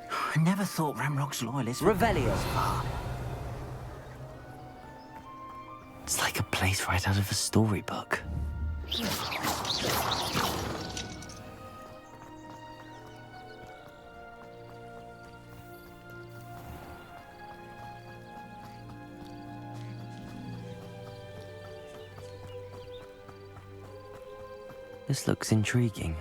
I never thought Ramrock's loyalists... Revelio. It's like a place right out of a storybook. This looks intriguing.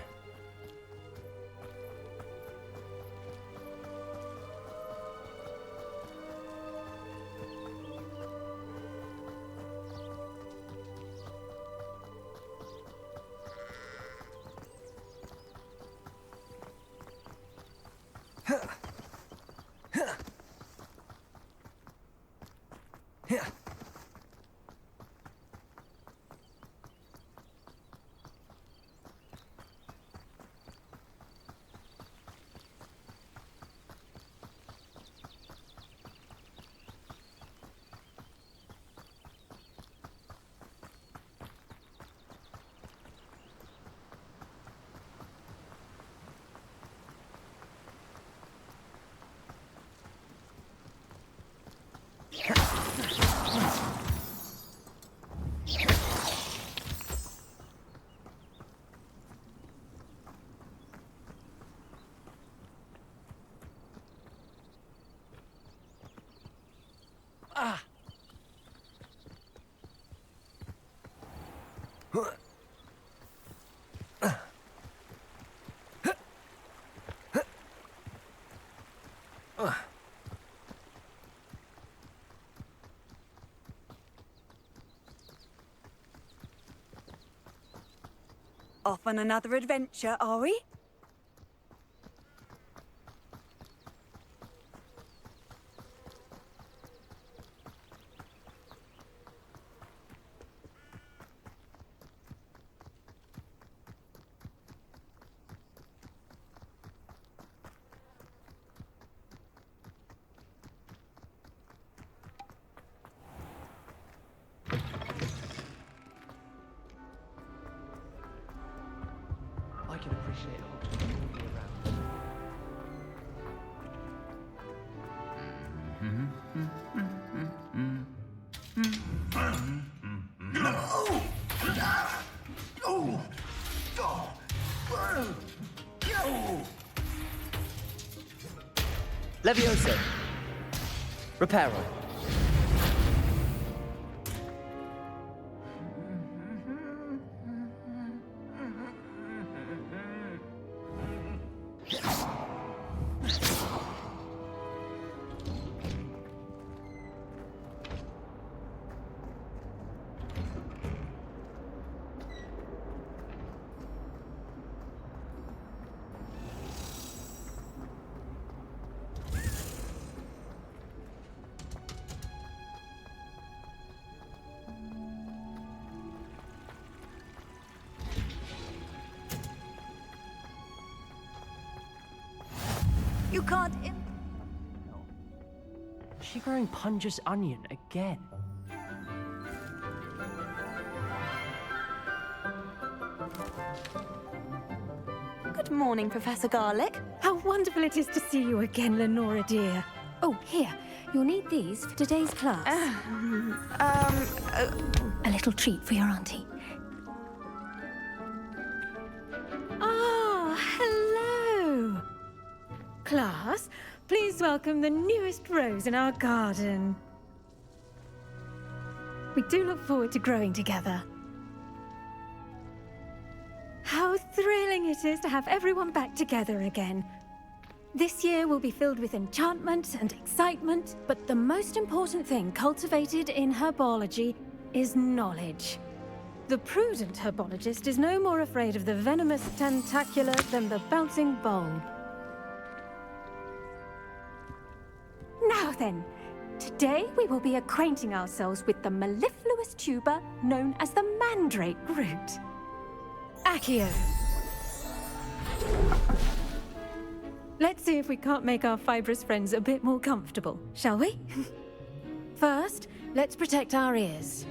Off on another adventure, are we? I can appreciate Hogwarts all year round. Levioso. Reparo. can't... Is she growing Punja's onion again? Good morning, Professor Garlick. How wonderful it is to see you again, Lenora dear. Oh, here. You'll need these for today's class. A little treat for your auntie. Ah, hello. Class, please welcome the newest rose in our garden. We do look forward to growing together. How thrilling it is to have everyone back together again. This year will be filled with enchantment and excitement, but the most important thing cultivated in herbology is knowledge. The prudent herbologist is no more afraid of the venomous tentacula than the bouncing bulb. Now then, today we will be acquainting ourselves with the mellifluous tuber known as the mandrake root. Accio. Let's see if we can't make our fibrous friends a bit more comfortable, shall we? First, let's protect our ears.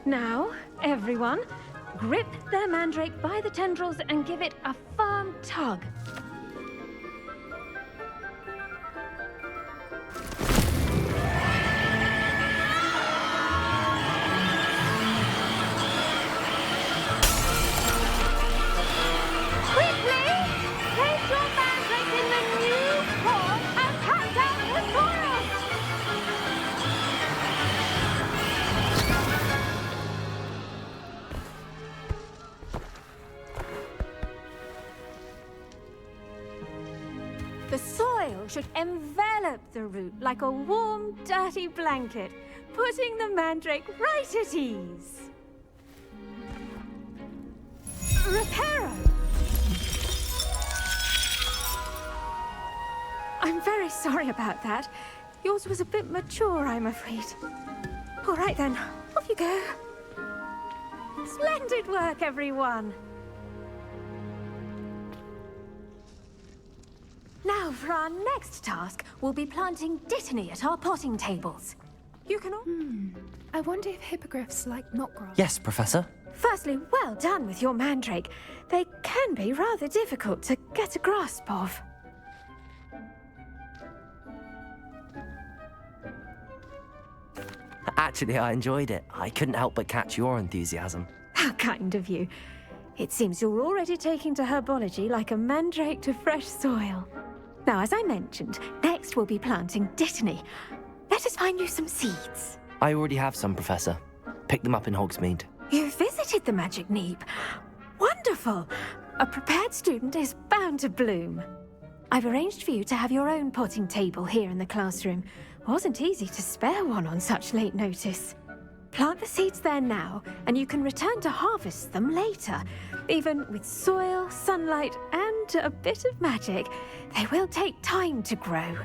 Now, everyone, grip their mandrake by the tendrils and give it a firm tug. The soil should envelop the root like a warm, dirty blanket, putting the mandrake right at ease. Reparo! I'm very sorry about that. Yours was a bit mature, I'm afraid. All right then, off you go. Splendid work, everyone! Now, for our next task, we'll be planting dittany at our potting tables. You can all... I wonder if hippogriffs like knotgrass. Yes, Professor. Firstly, well done with your mandrake. They can be rather difficult to get a grasp of. Actually, I enjoyed it. I couldn't help but catch your enthusiasm. How kind of you. It seems you're already taking to herbology like a mandrake to fresh soil. Now, as I mentioned, next we'll be planting dittany. Let us find you some seeds. I already have some, Professor. Picked them up in Hogsmeade. You visited the Magic Neep. Wonderful! A prepared student is bound to bloom. I've arranged for you to have your own potting table here in the classroom. Wasn't easy to spare one on such late notice. Plant the seeds there now, and you can return to harvest them later. Even with soil, sunlight, and a bit of magic, they will take time to grow.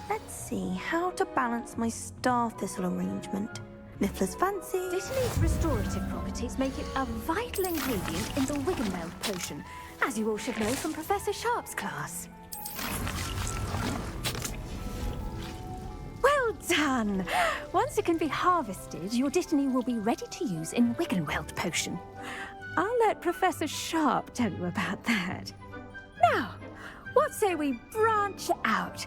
Let's see how to balance my star thistle arrangement. Niffler's fancy. Dittany's restorative properties make it a vital ingredient in the Wiggenweld potion, as you all should know from Professor Sharp's class. Well done! Once it can be harvested, your dittany will be ready to use in Wiggenweld potion. I'll let Professor Sharp tell you about that. Now, what say we branch out?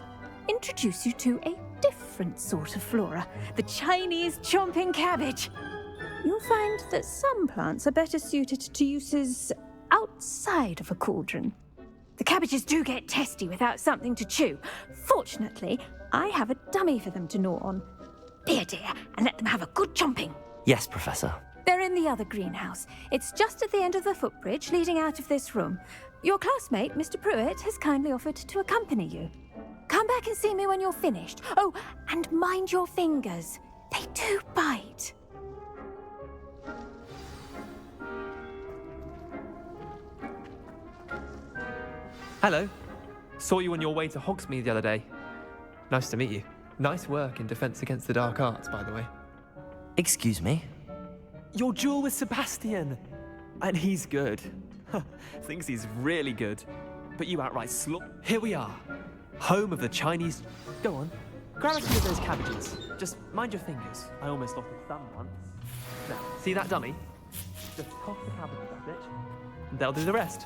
Introduce you to a different sort of flora, the Chinese chomping cabbage. You'll find that some plants are better suited to uses outside of a cauldron. The cabbages do get testy without something to chew. Fortunately, I have a dummy for them to gnaw on. Be a dear and let them have a good chomping. Yes, Professor. They're in the other greenhouse. It's just at the end of the footbridge leading out of this room. Your classmate, Mr. Pruitt, has kindly offered to accompany you. Come back and see me when you're finished. Oh, and mind your fingers. They do bite. Hello. Saw you on your way to Hogsmeade the other day. Nice to meet you. Nice work in Defense Against the Dark Arts, by the way. Excuse me? Your duel with Sebastian! And he's good. Thinks he's really good. But you outright Here we are. Home of the Chinese... Go on. Grab a few of those cabbages. Just mind your fingers. I almost lost a thumb once. Now, see that dummy? Just toss the cabbages at it, and they'll do the rest.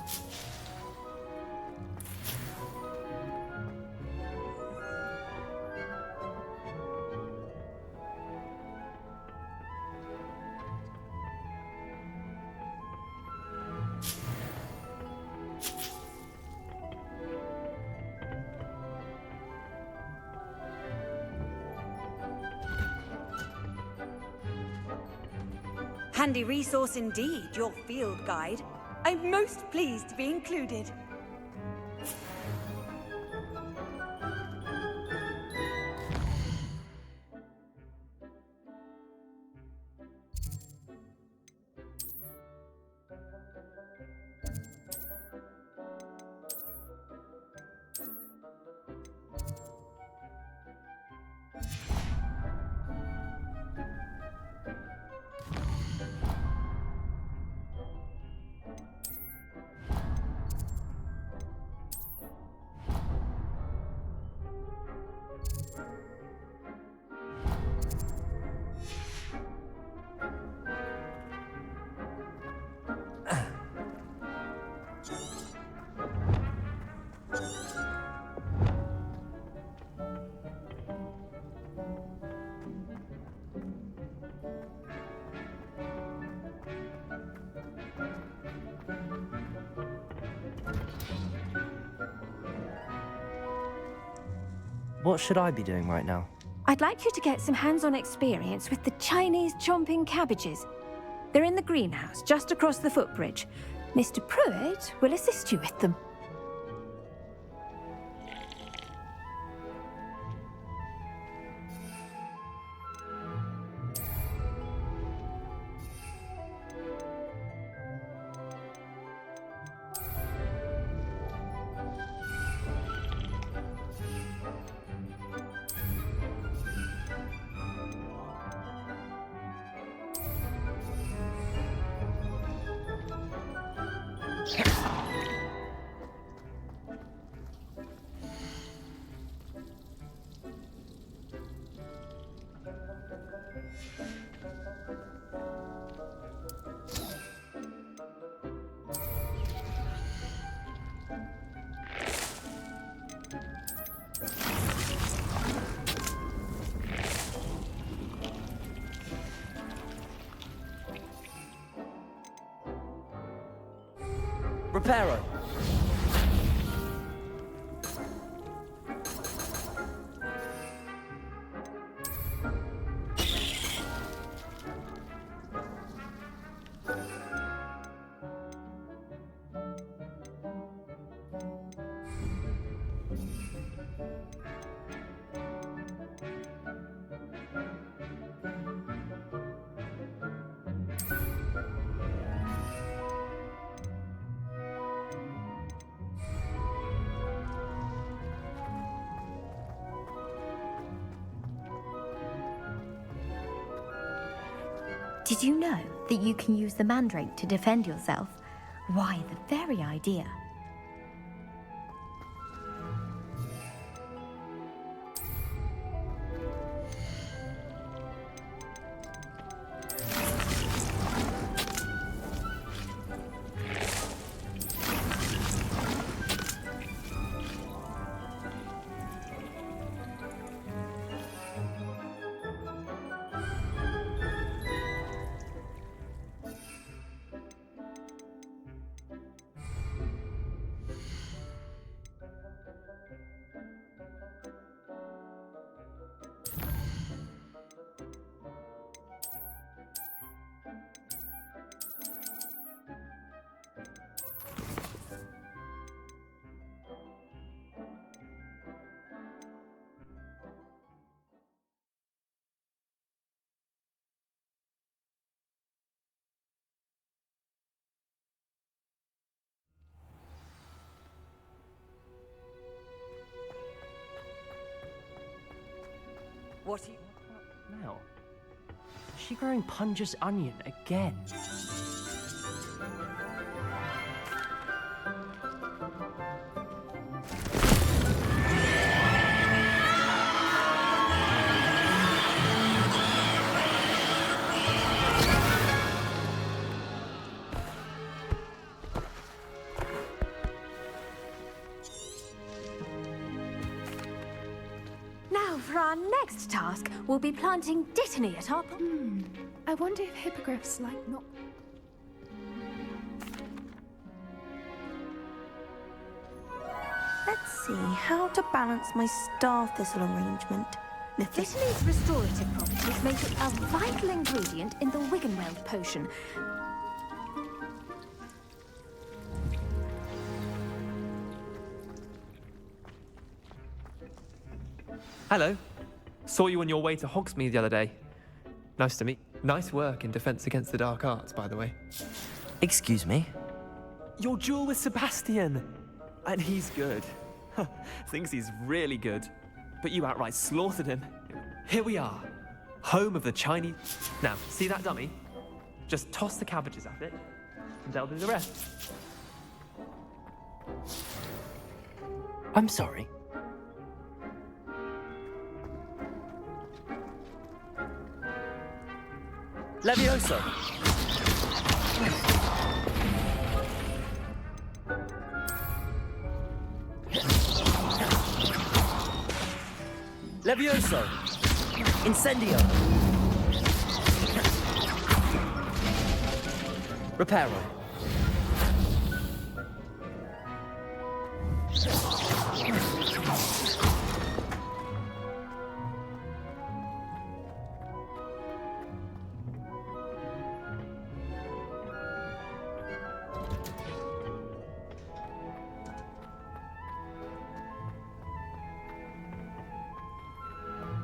Handy resource indeed, your field guide. I'm most pleased to be included. What should I be doing right now? I'd like you to get some hands-on experience with the Chinese chomping cabbages. They're in the greenhouse, just across the footbridge. Mr. Pruitt will assist you with them. Reparo. Did you know that you can use the mandrake to defend yourself? Why, the very idea. What are you... now? she growing Punja's onion again? Now, for our next task, we'll be planting Dittany at our... I wonder if hippogriffs like not... Let's see how to balance my star thistle arrangement. Dittany's restorative properties make it a vital ingredient in the Wiggenweld potion. Hello. Saw you on your way to Hogsmeade the other day. Nice to meet. Nice work in Defense Against the Dark Arts, by the way. Excuse me? Your duel with Sebastian! And he's good. Thinks he's really good. But you outright slaughtered him. Here we are. Home of the Chinese... Now, see that dummy? Just toss the cabbages at it, and they'll do the rest. I'm sorry. Levioso! Levioso! Incendio! Reparo!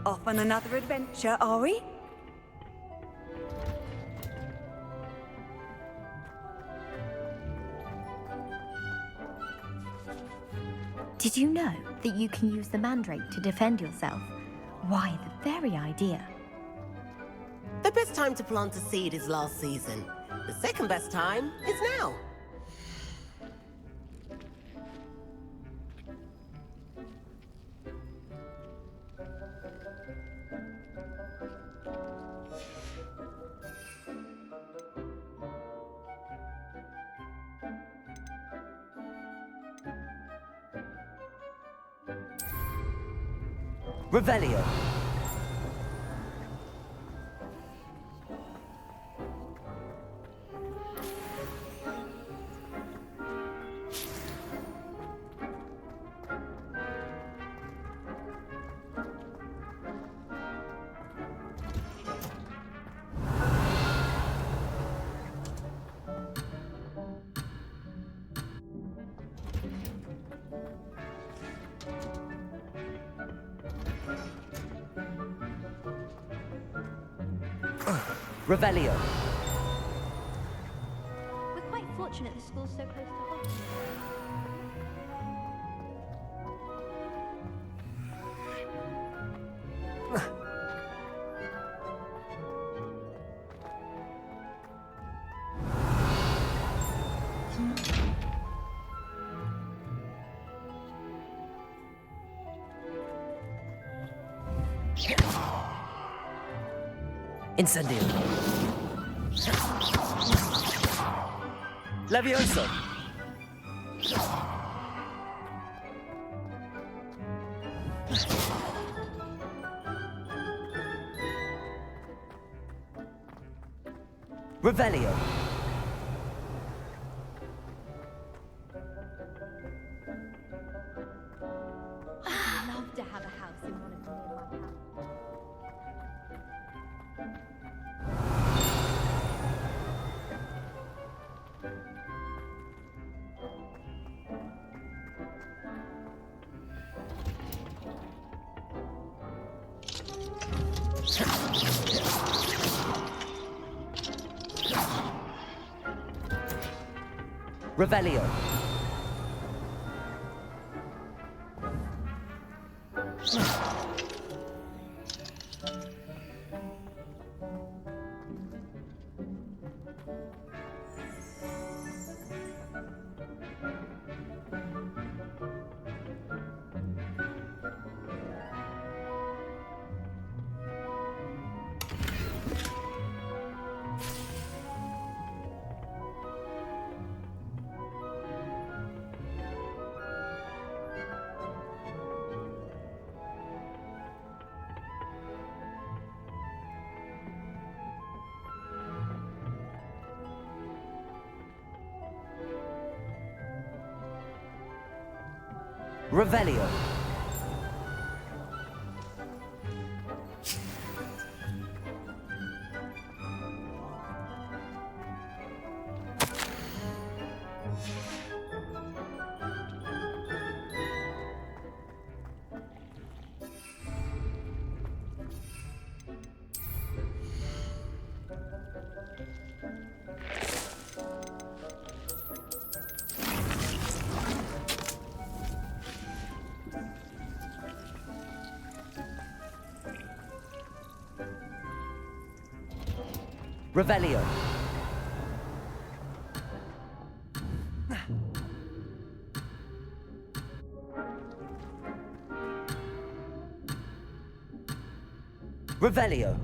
Off on another adventure, are we? Did you know that you can use the mandrake to defend yourself? Why, the very idea. The best time to plant a seed is last season. The second best time is now. Revelio! Revelio! We're quite fortunate the school's so close to Hogwarts. Incendio! Levioso! Revelio! I'd love to have a house in one of the nearby towns. Revelio! Revelio. Revelio. Revelio.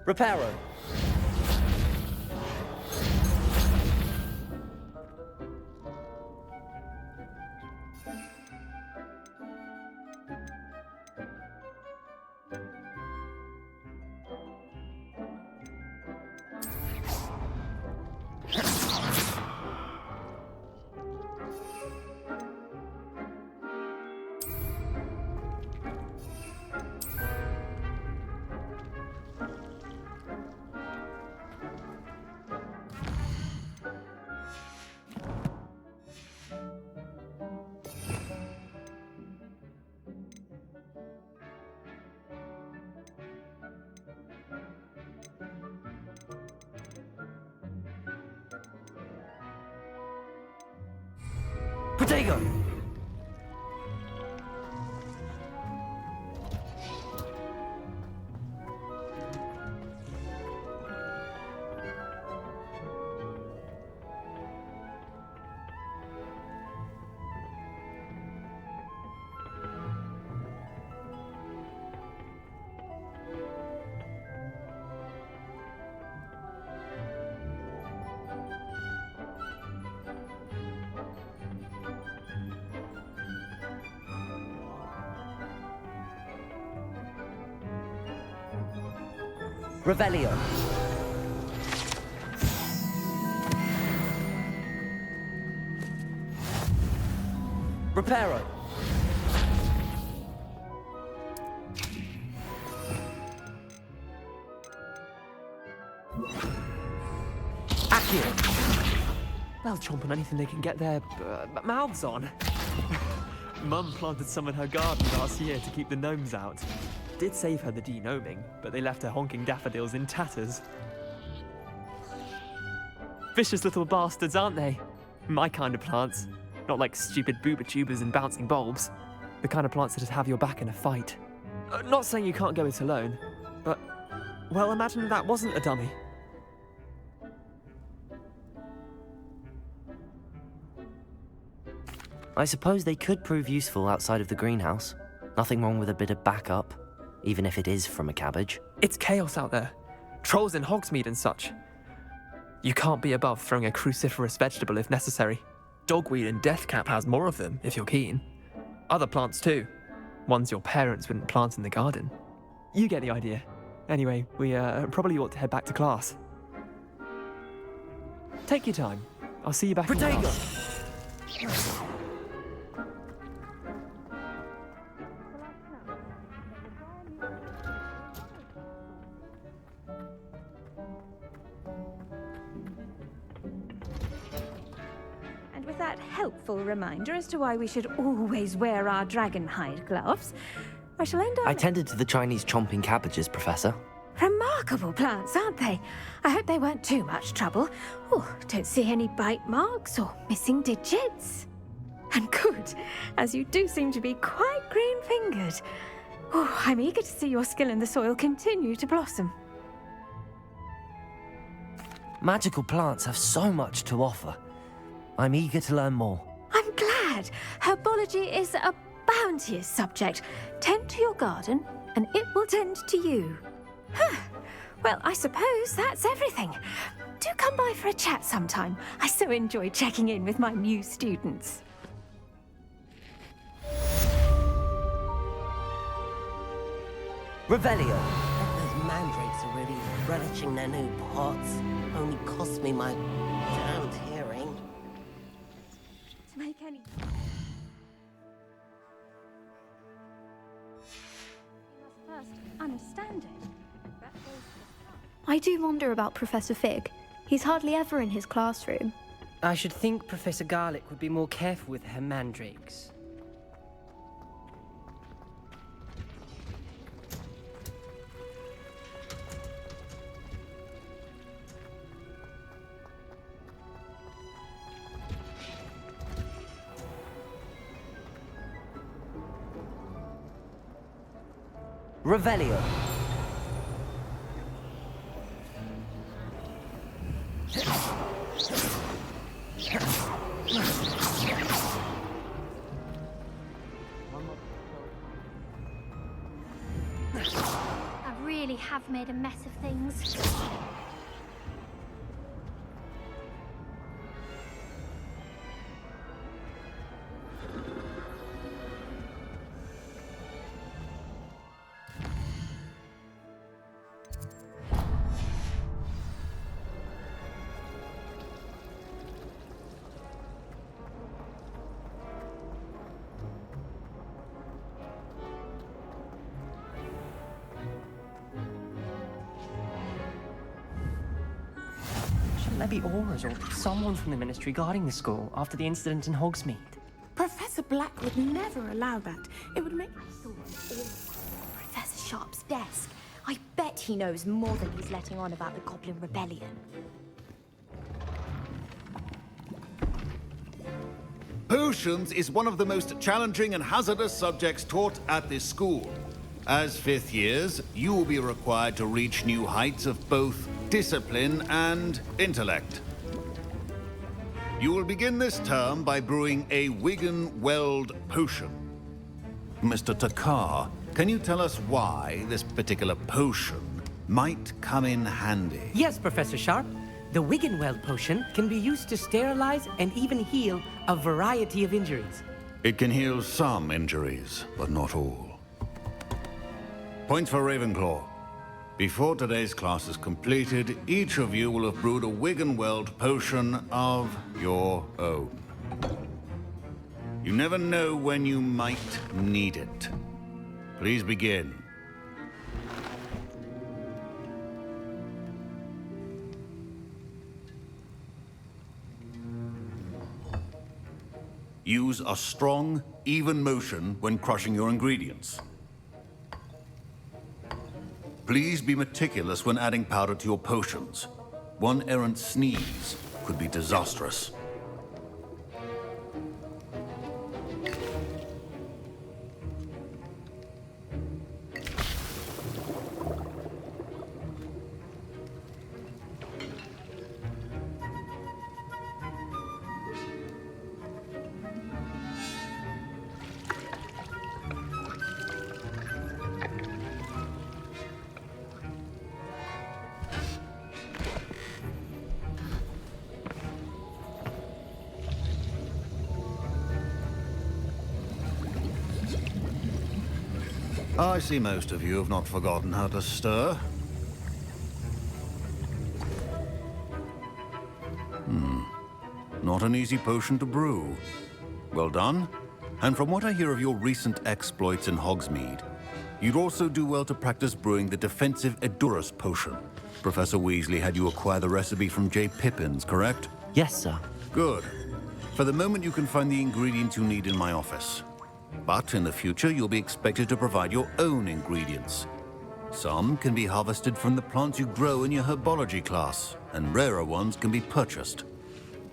Reparo. Protego! Revelio. Reparo. Accio. They'll chomp on anything they can get their mouths on. Mum planted some in her garden last year to keep the gnomes out. Did save her the de-gnoming, but they left her honking daffodils in tatters. Vicious little bastards, aren't they? My kind of plants. Not like stupid booba tubers and bouncing bulbs. The kind of plants that just have your back in a fight. Not saying you can't go it alone, but, well, imagine that wasn't a dummy. I suppose they could prove useful outside of the greenhouse. Nothing wrong with a bit of backup, even if it is from a cabbage. It's chaos out there. Trolls in Hogsmeade and such. You can't be above throwing a cruciferous vegetable if necessary. Dogweed and deathcap has more of them, if you're keen. Other plants too. Ones your parents wouldn't plant in the garden. You get the idea. Anyway, we probably ought to head back to class. Take your time. I'll see you back in class. that helpful reminder as to why we should always wear our dragon hide gloves, I shall end up... I tended to the Chinese chomping cabbages, Professor. Remarkable plants, aren't they? I hope they weren't too much trouble. Oh, don't see any bite marks or missing digits. And good, as you do seem to be quite green-fingered. Oh, I'm eager to see your skill in the soil continue to blossom. Magical plants have so much to offer. I'm eager to learn more. I'm glad. Herbology is a bounteous subject. Tend to your garden, and it will tend to you. Well, I suppose that's everything. Do come by for a chat sometime. I so enjoy checking in with my new students. Revelio. Those mandrakes are really relishing their new pots. Only cost me my damned hearing. To make any... You must first understand it. I do wonder about Professor Fig. He's hardly ever in his classroom. I should think Professor Garlick would be more careful with her mandrakes. Revelio. I really have made a mess of things. Shouldn't there be auras or someone from the Ministry guarding the school after the incident in Hogsmeade? Professor Black would never allow that. It would make... Professor Sharp's desk. I bet he knows more than he's letting on about the Goblin Rebellion. Potions is one of the most challenging and hazardous subjects taught at this school. As fifth years, you will be required to reach new heights of both discipline and intellect. You will begin this term by brewing a Wigan-Weld potion. Mr. Takar, can you tell us why this particular potion might come in handy? Yes, Professor Sharp. The Wigan-Weld potion can be used to sterilize and even heal a variety of injuries. It can heal some injuries, but not all. Points for Ravenclaw. Before today's class is completed, each of you will have brewed a Wigan-Weld potion of your own. You never know when you might need it. Please begin. Use a strong, even motion when crushing your ingredients. Please be meticulous when adding powder to your potions. One errant sneeze could be disastrous. I see most of you have not forgotten how to stir. Not an easy potion to brew. Well done. And from what I hear of your recent exploits in Hogsmeade, you'd also do well to practice brewing the defensive Edurus potion. Professor Weasley had you acquire the recipe from J. Pippins, correct? Yes, sir. Good. For the moment, you can find the ingredients you need in my office. But in the future, you'll be expected to provide your own ingredients. Some can be harvested from the plants you grow in your herbology class, and rarer ones can be purchased.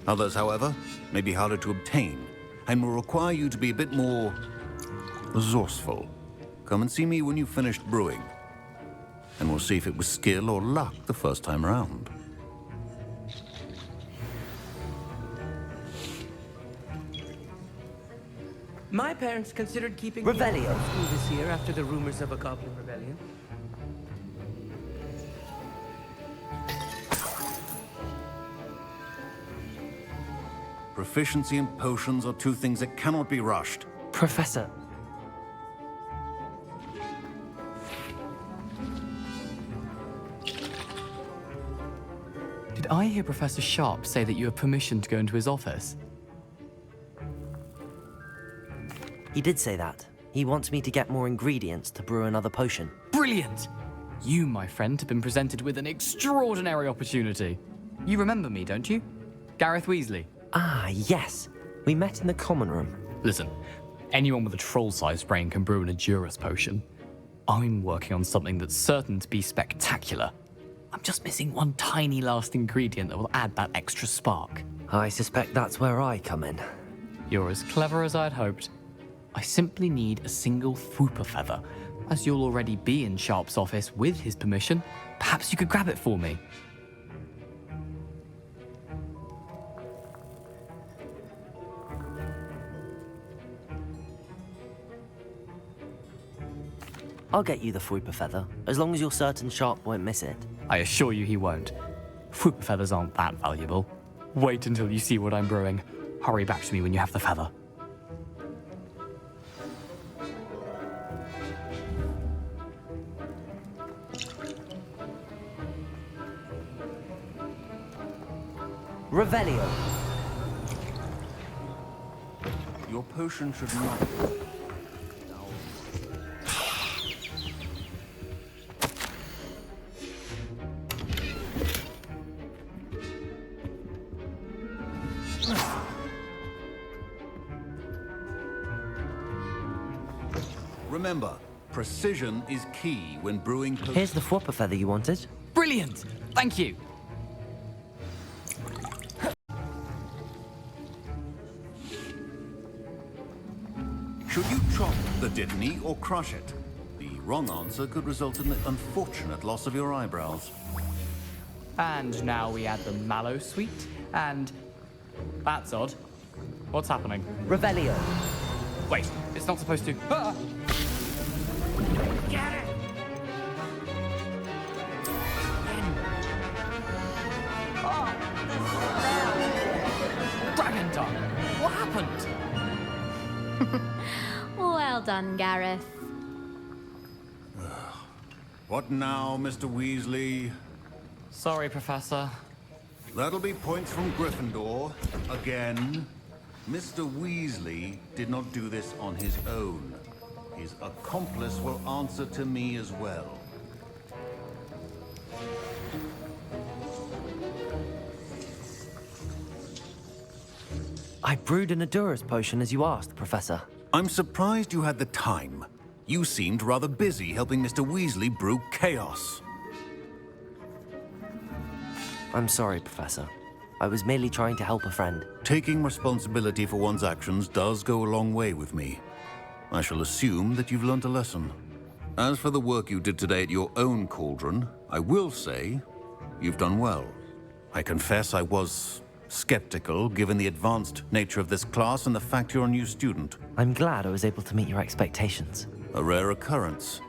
Others, however, may be harder to obtain, and will require you to be a bit more resourceful. Come and see me when you've finished brewing, and we'll see if it was skill or luck the first time around. My parents considered keeping Revelio. me out of school this year after the rumors of a goblin rebellion. Proficiency and potions are two things that cannot be rushed. Professor. Did I hear Professor Sharp say that you have permission to go into his office? He did say that. He wants me to get more ingredients to brew another potion. Brilliant! You, my friend, have been presented with an extraordinary opportunity. You remember me, don't you? Gareth Weasley. Ah, yes. We met in the common room. Listen, anyone with a troll-sized brain can brew an Edurus potion. I'm working on something that's certain to be spectacular. I'm just missing one tiny last ingredient that will add that extra spark. I suspect that's where I come in. You're as clever as I'd hoped. I simply need a single Fwooper feather. As you'll already be in Sharp's office with his permission, perhaps you could grab it for me. I'll get you the Fwooper feather, as long as you're certain Sharp won't miss it. I assure you he won't. Fwooper feathers aren't that valuable. Wait until you see what I'm brewing. Hurry back to me when you have the feather. Revelio. Your potion should not... Remember, precision is key when brewing potions. Here's the Fwooper feather you wanted. Brilliant! Thank you! Should you chop the Dittany or crush it? The wrong answer could result in the unfortunate loss of your eyebrows. And now we add the mallow sweet, and... That's odd. What's happening? Revelio. Wait, it's not supposed to... Ah! Get it! Dragon tongue! What happened? Well done, Gareth. What now, Mr. Weasley? Sorry, Professor. That'll be points from Gryffindor. Again. Mr. Weasley did not do this on his own. His accomplice will answer to me as well. I brewed an Edurus potion as you asked, Professor. I'm surprised you had the time. You seemed rather busy helping Mr. Weasley brew chaos. I'm sorry, Professor. I was merely trying to help a friend. Taking responsibility for one's actions does go a long way with me. I shall assume that you've learnt a lesson. As for the work you did today at your own cauldron, I will say you've done well. I confess I was skeptical, given the advanced nature of this class and the fact you're a new student. I'm glad I was able to meet your expectations. A rare occurrence.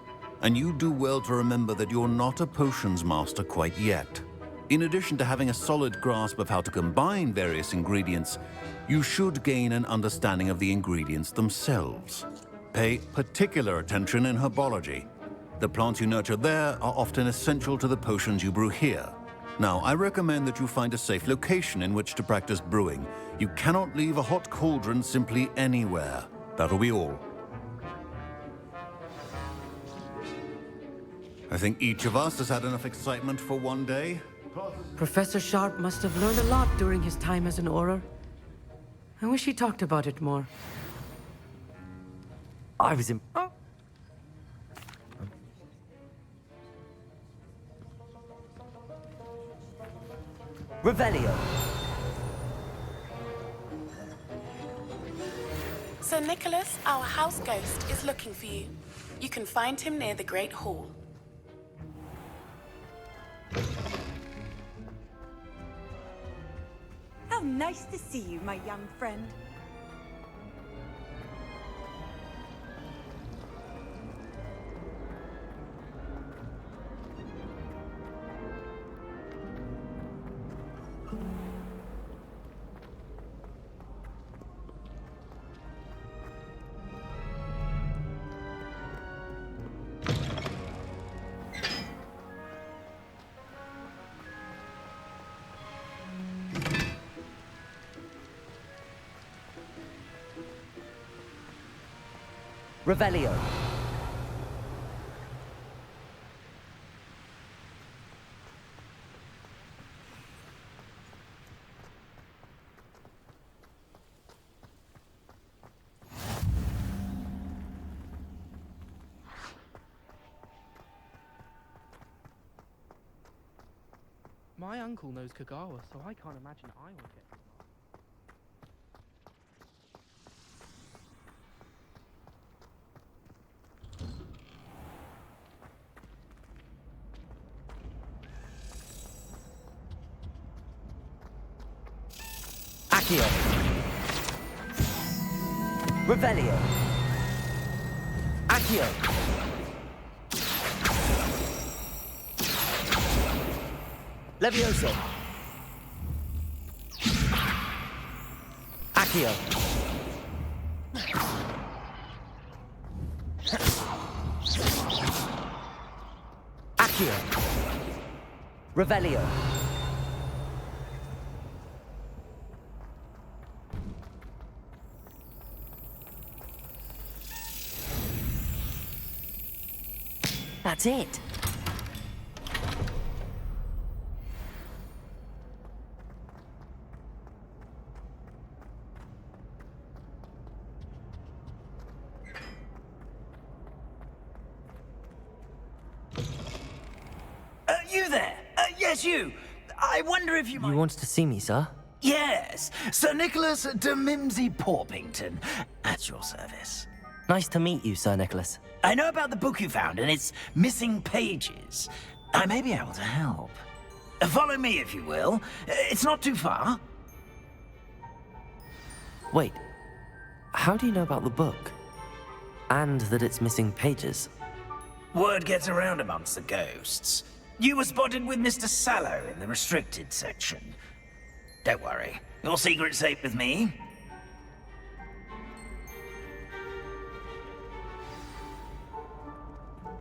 And you do well to remember that you're not a potions master quite yet. In addition to having a solid grasp of how to combine various ingredients, you should gain an understanding of the ingredients themselves. Pay particular attention in herbology. The plants you nurture there are often essential to the potions you brew here. Now, I recommend that you find a safe location in which to practice brewing. You cannot leave a hot cauldron simply anywhere. That'll be all. I think each of us has had enough excitement for one day. Professor Sharp must have learned a lot during his time as an Auror. I wish he talked about it more. I was in. Revelio. Sir Nicholas, our house ghost, is looking for you. You can find him near the Great Hall. How nice to see you, my young friend. Revelio. My uncle knows Kagawa, so I can't imagine I would get smart. Accio. Revelio. Accio. Levioso. Accio. Accio. Revelio. That's it. You there? Yes, you. I wonder if you might... You wanted to see me, sir? Yes, Sir Nicholas de Mimsy Porpington, at your service. Nice to meet you, Sir Nicholas. I know about the book you found and its missing pages. I may be able to help. Follow me, if you will. It's not too far. Wait, how do you know about the book? And that it's missing pages? Word gets around amongst the ghosts. You were spotted with Mr. Sallow in the restricted section. Don't worry, your secret's safe with me.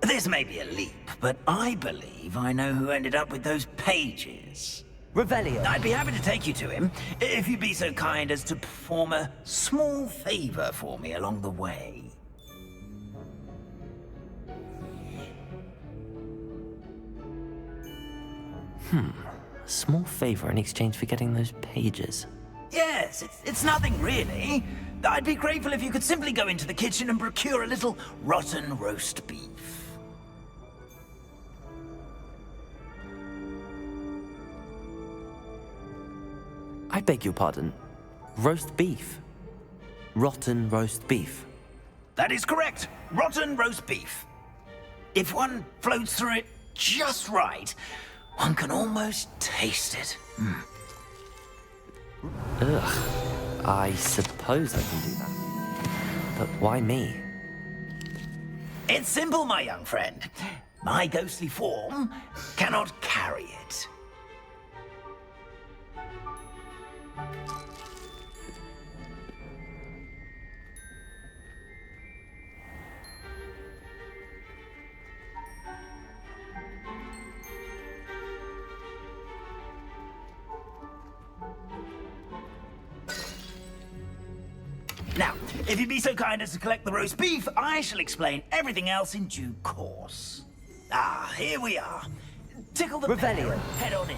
This may be a leap, but I believe I know who ended up with those pages. Revelio. I'd be happy to take you to him, if you'd be so kind as to perform a small favor for me along the way. A small favor in exchange for getting those pages. Yes, it's nothing really. I'd be grateful if you could simply go into the kitchen and procure a little rotten roast beef. I beg your pardon. Roast beef. Rotten roast beef. That is correct. Rotten roast beef. If one floats through it just right, one can almost taste it. Ugh. I suppose I can do that. But why me? It's simple, my young friend. My ghostly form cannot carry it. Now, if you'd be so kind as to collect the roast beef, I shall explain everything else in due course. Ah, here we are. Tickle the Revelio. pear and head on in.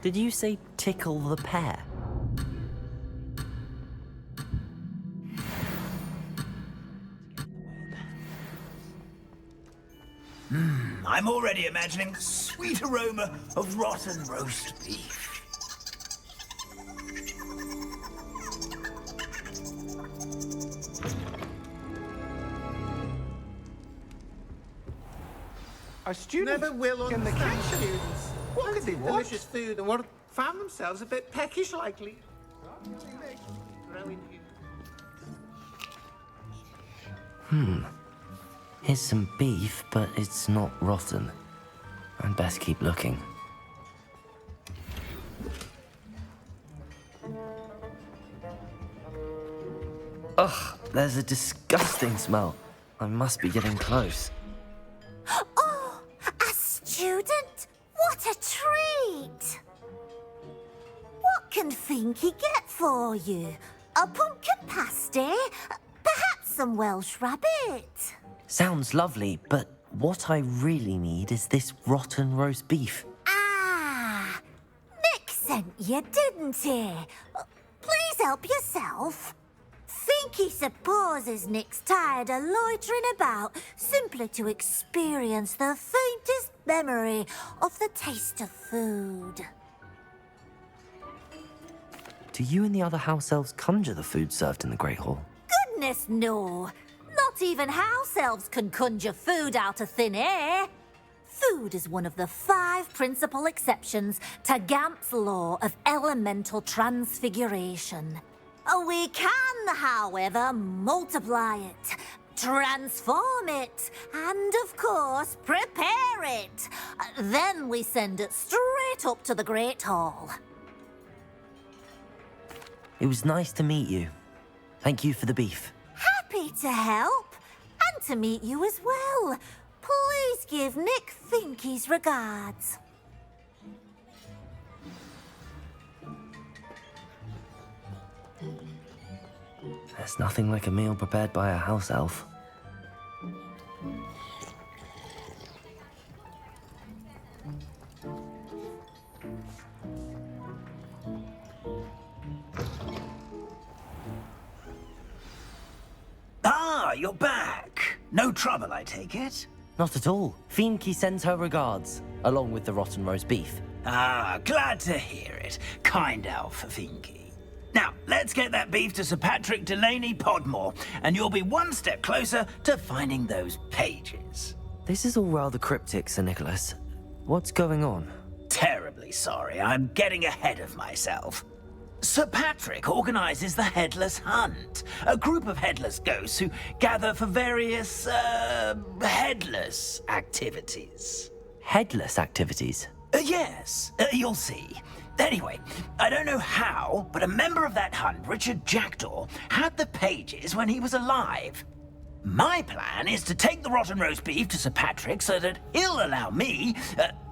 Did you say tickle the pear? I'm already imagining the sweet aroma of rotten roast beef. Our students never will in the understand kitchen. students. What could they want? Delicious food and what found themselves a bit peckish likely. Here's some beef, but it's not rotten. I'd best keep looking. Ugh, there's a disgusting smell. I must be getting close. Oh, a student? What a treat! What can Finky get for you? A pumpkin pasty? Perhaps some Welsh rabbit? Sounds lovely, but what I really need is this rotten roast beef. Ah, Nick sent you, didn't he? Please help yourself. Finky supposes Nick's tired of loitering about simply to experience the faintest memory of the taste of food. Do you and the other house elves conjure the food served in the Great Hall? Goodness, no. Not even house elves can conjure food out of thin air. Food is one of the 5 principal exceptions to Gamp's law of elemental transfiguration. We can, however, multiply it, transform it, and, of course, prepare it. Then we send it straight up to the Great Hall. It was nice to meet you. Thank you for the beef. Happy to help, and to meet you as well. Please give Nick Finky's regards. There's nothing like a meal prepared by a house elf. Ah, you're back. No trouble, I take it? Not at all. Finky sends her regards, along with the rotten roast beef. Ah, glad to hear it. Kind elf, Finky. Now, let's get that beef to Sir Patrick Delaney Podmore, and you'll be one step closer to finding those pages. This is all rather cryptic, Sir Nicholas. What's going on? Terribly sorry, I'm getting ahead of myself. Sir Patrick organizes the Headless Hunt, a group of headless ghosts who gather for various, headless activities. Headless activities? Yes, you'll see. Anyway, I don't know how, but a member of that hunt, Richard Jackdaw, had the pages when he was alive. My plan is to take the rotten roast beef to Sir Patrick so that he'll allow me,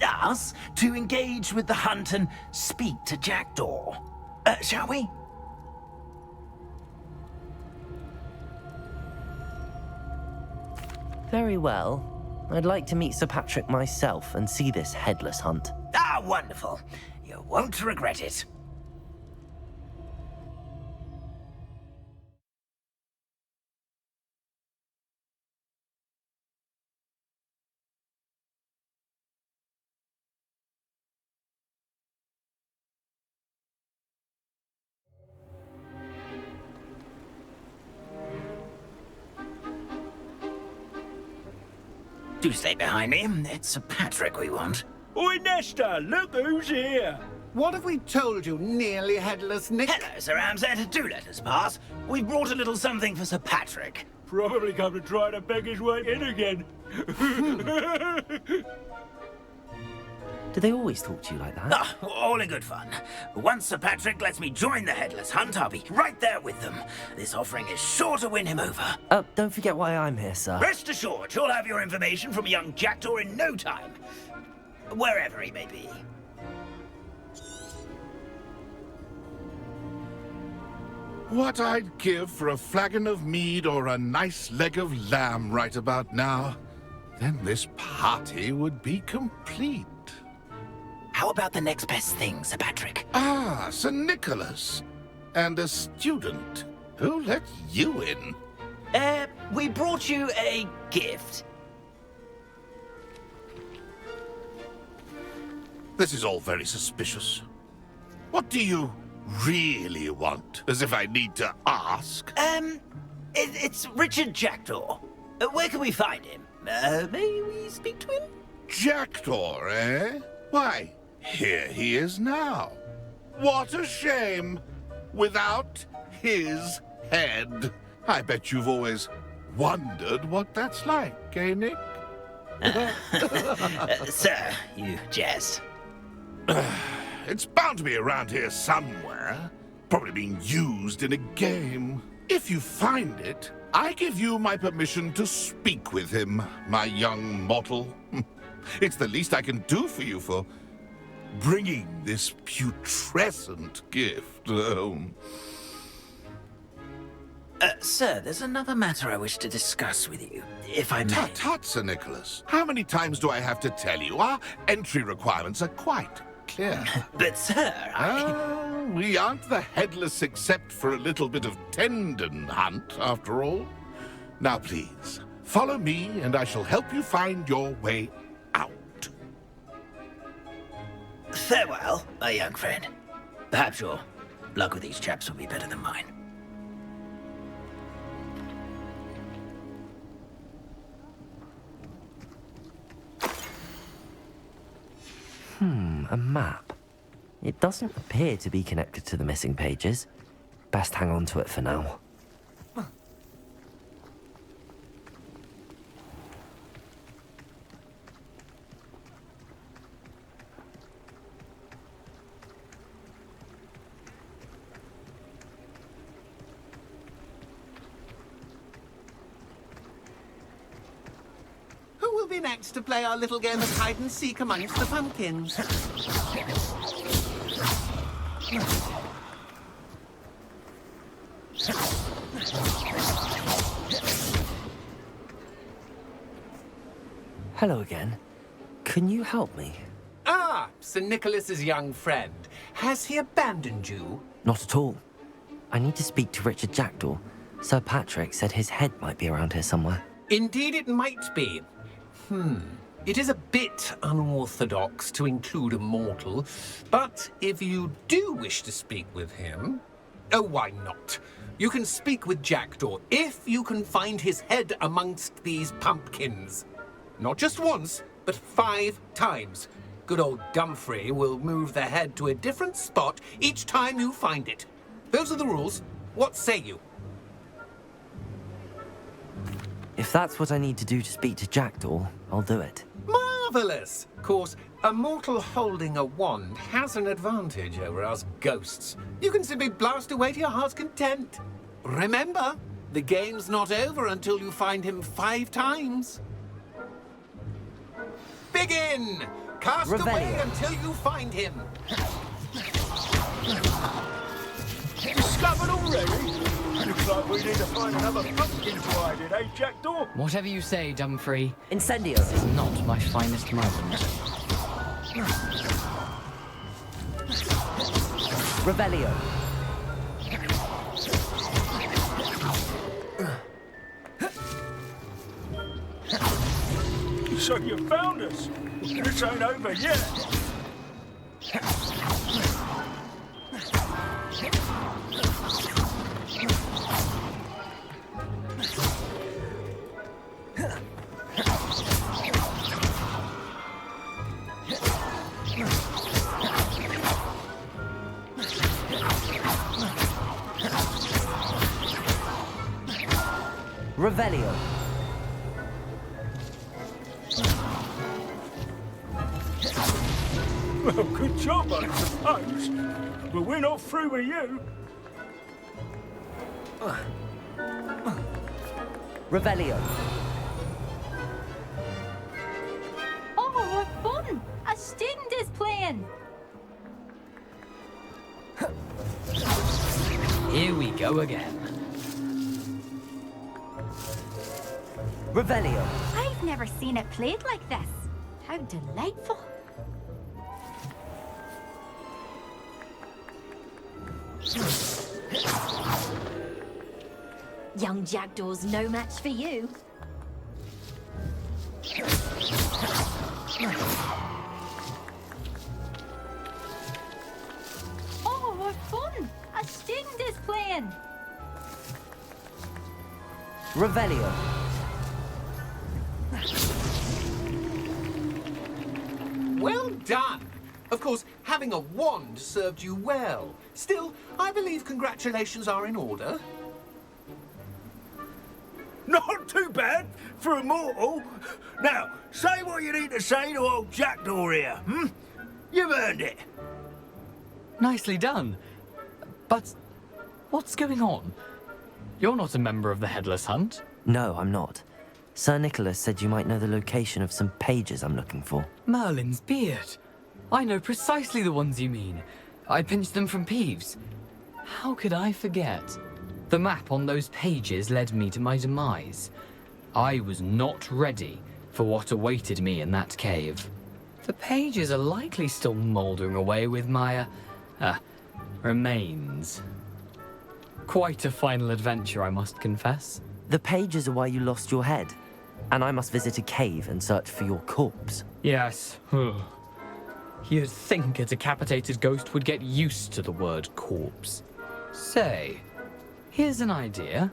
us, to engage with the hunt and speak to Jackdaw. Shall we? Very well. I'd like to meet Sir Patrick myself and see this headless hunt. Ah, wonderful. You won't regret it. Do stay behind me. It's Sir Patrick we want. Oi, Nesta, look who's here. What have we told you, nearly headless Nick? Hello, Sir Ramsay. Do let us pass. We've brought a little something for Sir Patrick. Probably come to try to beg his way in again. Do they always talk to you like that? Ah, all in good fun. Once Sir Patrick lets me join the Headless Hunt, I'll be right there with them. This offering is sure to win him over. Don't forget why I'm here, sir. Rest assured, you'll have your information from young Jackdaw in no time. Wherever he may be. What I'd give for a flagon of mead or a nice leg of lamb right about now. Then this party would be complete. How about the next best thing, Sir Patrick? Ah, Sir Nicholas. And a student. Who let you in? We brought you a gift. This is all very suspicious. What do you really want? As if I need to ask. It's Richard Jackdaw. Where can we find him? May we speak to him? Jackdaw, eh? Why, here he is now. What a shame. Without his head. I bet you've always wondered what that's like, eh, Nick? Sir, you jest. It's bound to be around here somewhere. Probably being used in a game. If you find it, I give you my permission to speak with him, my young mortal. It's the least I can do for you for bringing this putrescent gift home. Sir, there's another matter I wish to discuss with you, if I may. Tut, Sir Nicholas. How many times do I have to tell you? Our entry requirements are quite clear. But, sir, we aren't the headless except for a little bit of tendon hunt, after all. Now, please, follow me, and I shall help you find your way out. Farewell, my young friend. Perhaps your luck with these chaps will be better than mine. A map. It doesn't appear to be connected to the missing pages. Best hang on to it for now. Who will be next to play our little game of hide-and-seek amongst the pumpkins? Hello again. Can you help me? Ah, Sir Nicholas's young friend. Has he abandoned you? Not at all. I need to speak to Richard Jackdaw. Sir Patrick said his head might be around here somewhere. Indeed it might be. It is a bit unorthodox to include a mortal, but if you do wish to speak with him, oh, why not? You can speak with Jackdaw if you can find his head amongst these pumpkins. Not just once, but 5 times. Good old Dumfrey will move the head to a different spot each time you find it. Those are the rules. What say you? If that's what I need to do to speak to Jackdaw, I'll do it. Marvellous! Of course, a mortal holding a wand has an advantage over us ghosts. You can simply blast away to your heart's content. Remember, the game's not over until you find him 5 times. Begin! Cast away until you find him. Discovered already? Looks like we need to find another pumpkin to hide in, eh, Jackdaw? Whatever you say, Dumfrey. Incendio. This is not my finest moment. Revelio. So you found us. This ain't over yet. Revelio. Well, good job, I suppose. But we're not through with you. Revelio. Oh, what fun! A student is playing! Here we go again. Revelio. I've never seen it played like this. How delightful. Young Jackdaw's no match for you. Revelio. Well done. Of course, having a wand served you well. Still, I believe congratulations are in order. Not too bad for a mortal. Now, say what you need to say to old Jackdaw here, hmm? You've earned it. Nicely done. But what's going on? You're not a member of the Headless Hunt. No, I'm not. Sir Nicholas said you might know the location of some pages I'm looking for. Merlin's beard. I know precisely the ones you mean. I pinched them from Peeves. How could I forget? The map on those pages led me to my demise. I was not ready for what awaited me in that cave. The pages are likely still mouldering away with my, remains. Quite a final adventure, I must confess. The pages are why you lost your head, and I must visit a cave and search for your corpse. Yes. You'd think a decapitated ghost would get used to the word corpse. Say, here's an idea.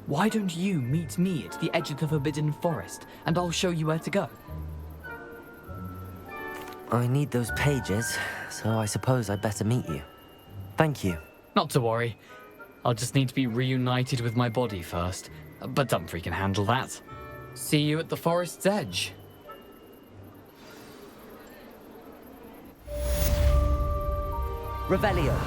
Why don't you meet me at the edge of the Forbidden Forest, and I'll show you where to go? I need those pages, so I suppose I'd better meet you. Thank you. Not to worry. I'll just need to be reunited with my body first, but Dumfries can handle that. See you at the forest's edge. Revelio.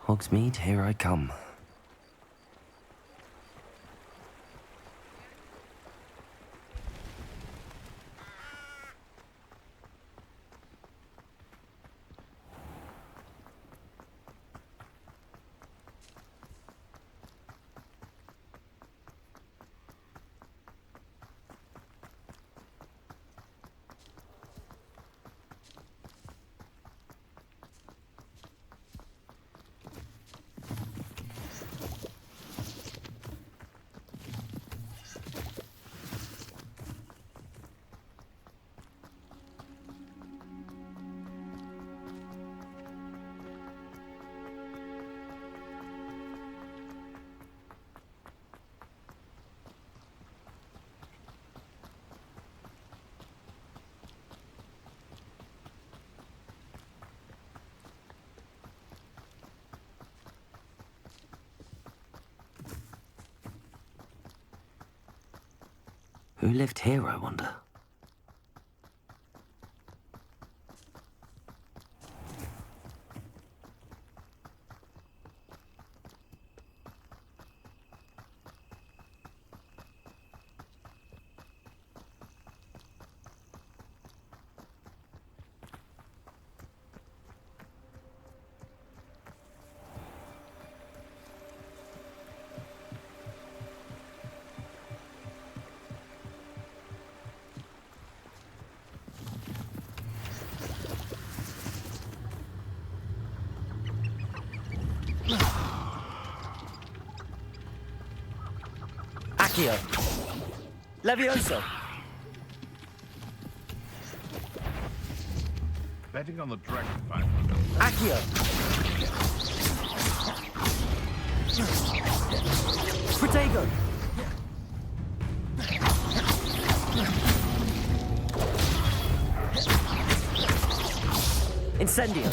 Hogsmeade, here I come. Who lived here, I wonder? Accio. Levioso. Betting on the dragon fight. Accio. Protego. Incendio.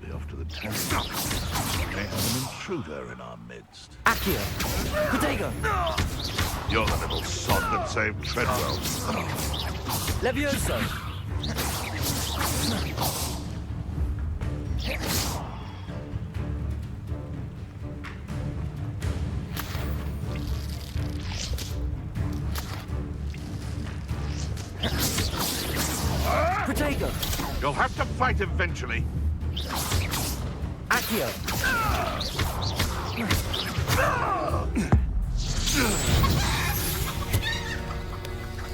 Be off to the temple. We may have an intruder in our midst. Accio. Protego. You're the little sod that saved Treadwell. Levioso. Protego. You'll have to fight eventually. Accio.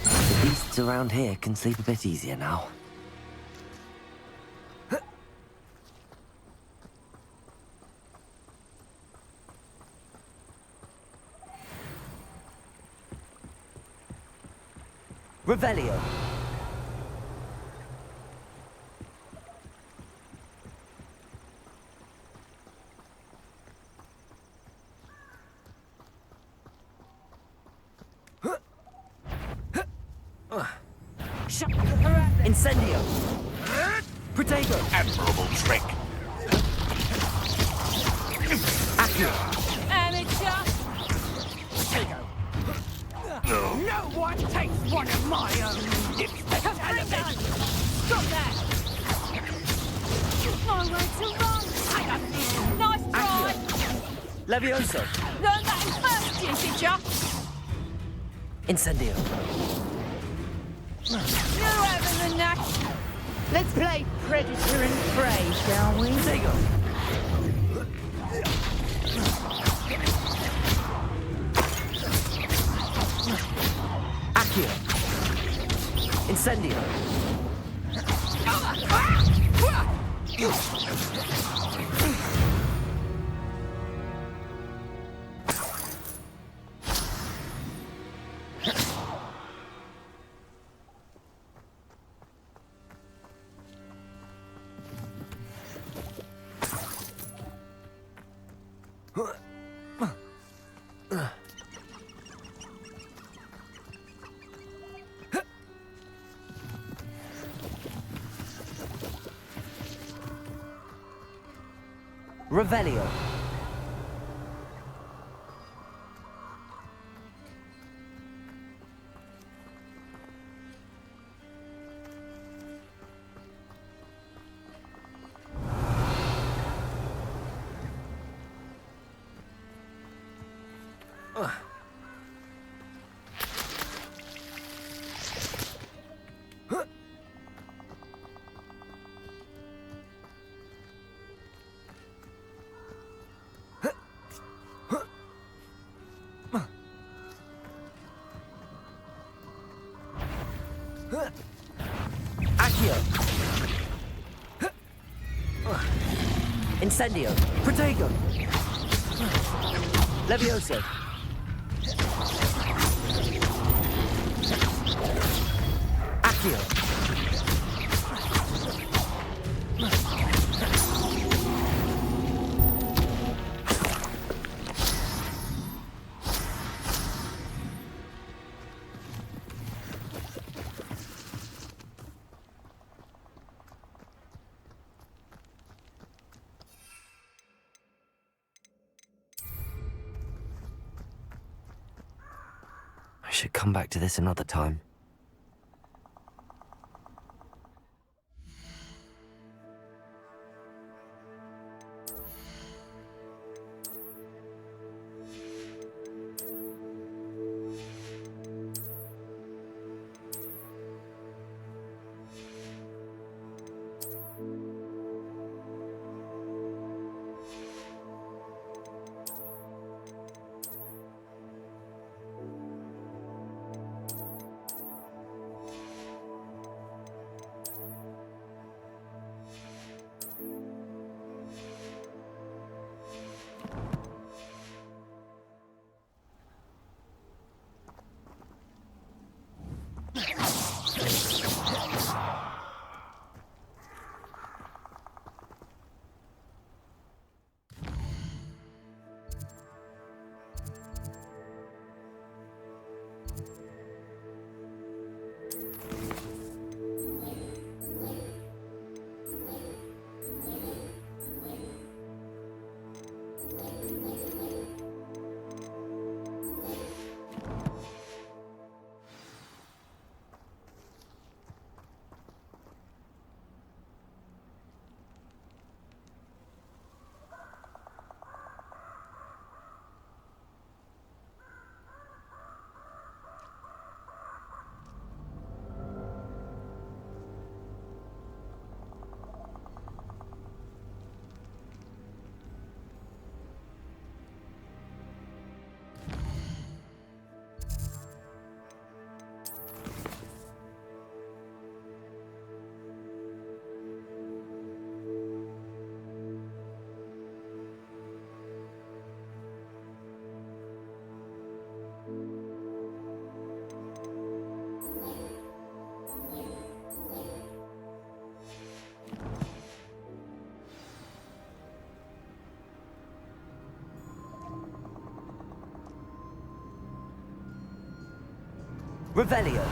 The beasts around here can sleep a bit easier now. Revelio. Incendio. Protego. Admirable trick. Accio. Amateur. No one takes one of my own dipstick elements. Stop that! Nowhere to run! Nice try! Levioso. Learn that in first year, did ya? Incendio. You're better than that! Let's play predator and prey, shall we? Protego. Accio. Incendio. Revelio. Accio. Incendio. Protego. Levioso. Accio. I should come back to this another time. Revelio.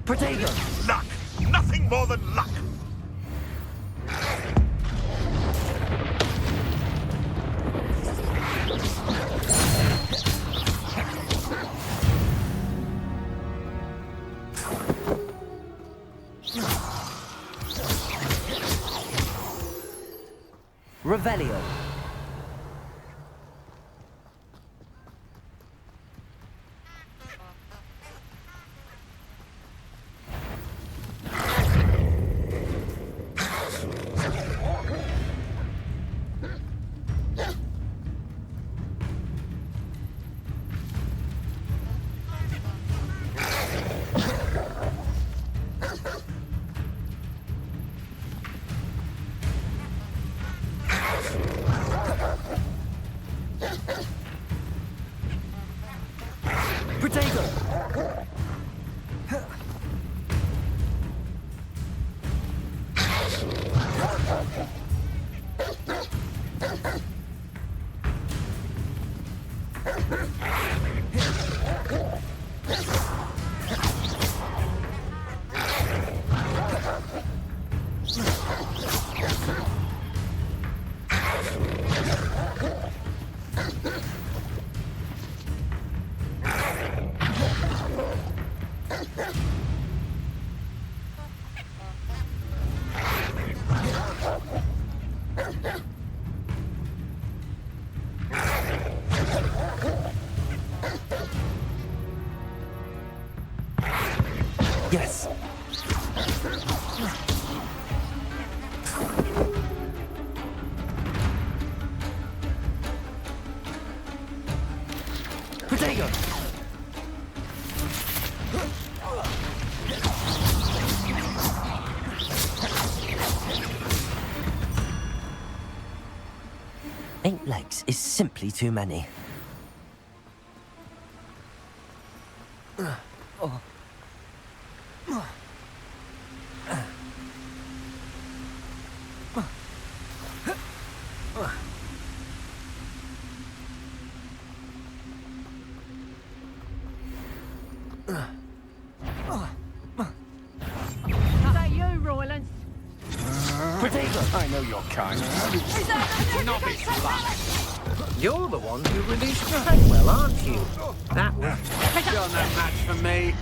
Protego! Luck! Nothing more than luck! Revelio. Yes. Protego! Eight legs is simply too many. Oh. Is that you, Royland? I know your kind. Not be slack. You're the one who released Treadwell, aren't you? That was... You're no match for me.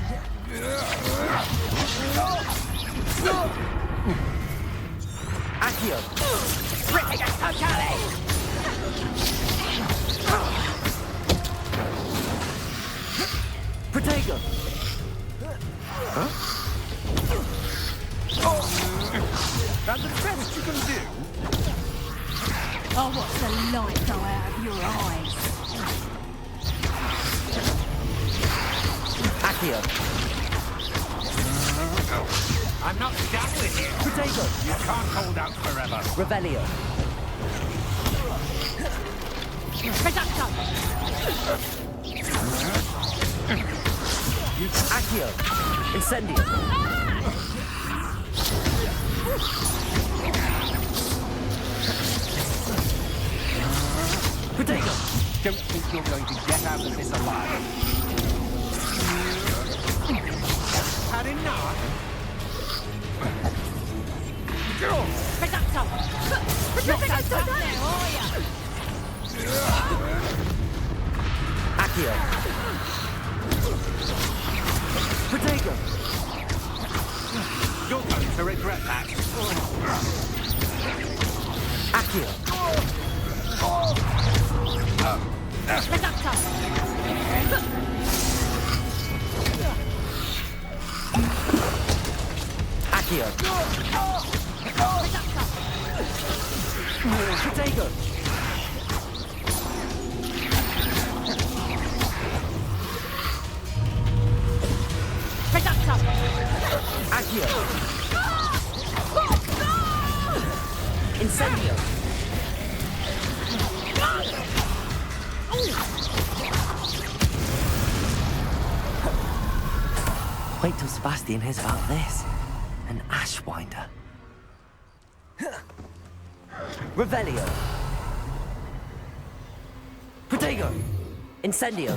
Accio! Protego! Huh? That's the best you can do. Oh, what's the light go out of your eyes? Accio! I'm not done with you. Protego! You can't hold out forever. Revelio! Accio! Incendio! Protego! Don't think you're going to get out of this alive. Had enough? Accio! Protego! You're going to regret that. Accio. Accio. Potato. Accio. Incendio. Wait till Sebastian hears about this. An Ashwinder. Revelio. Protego. Incendio.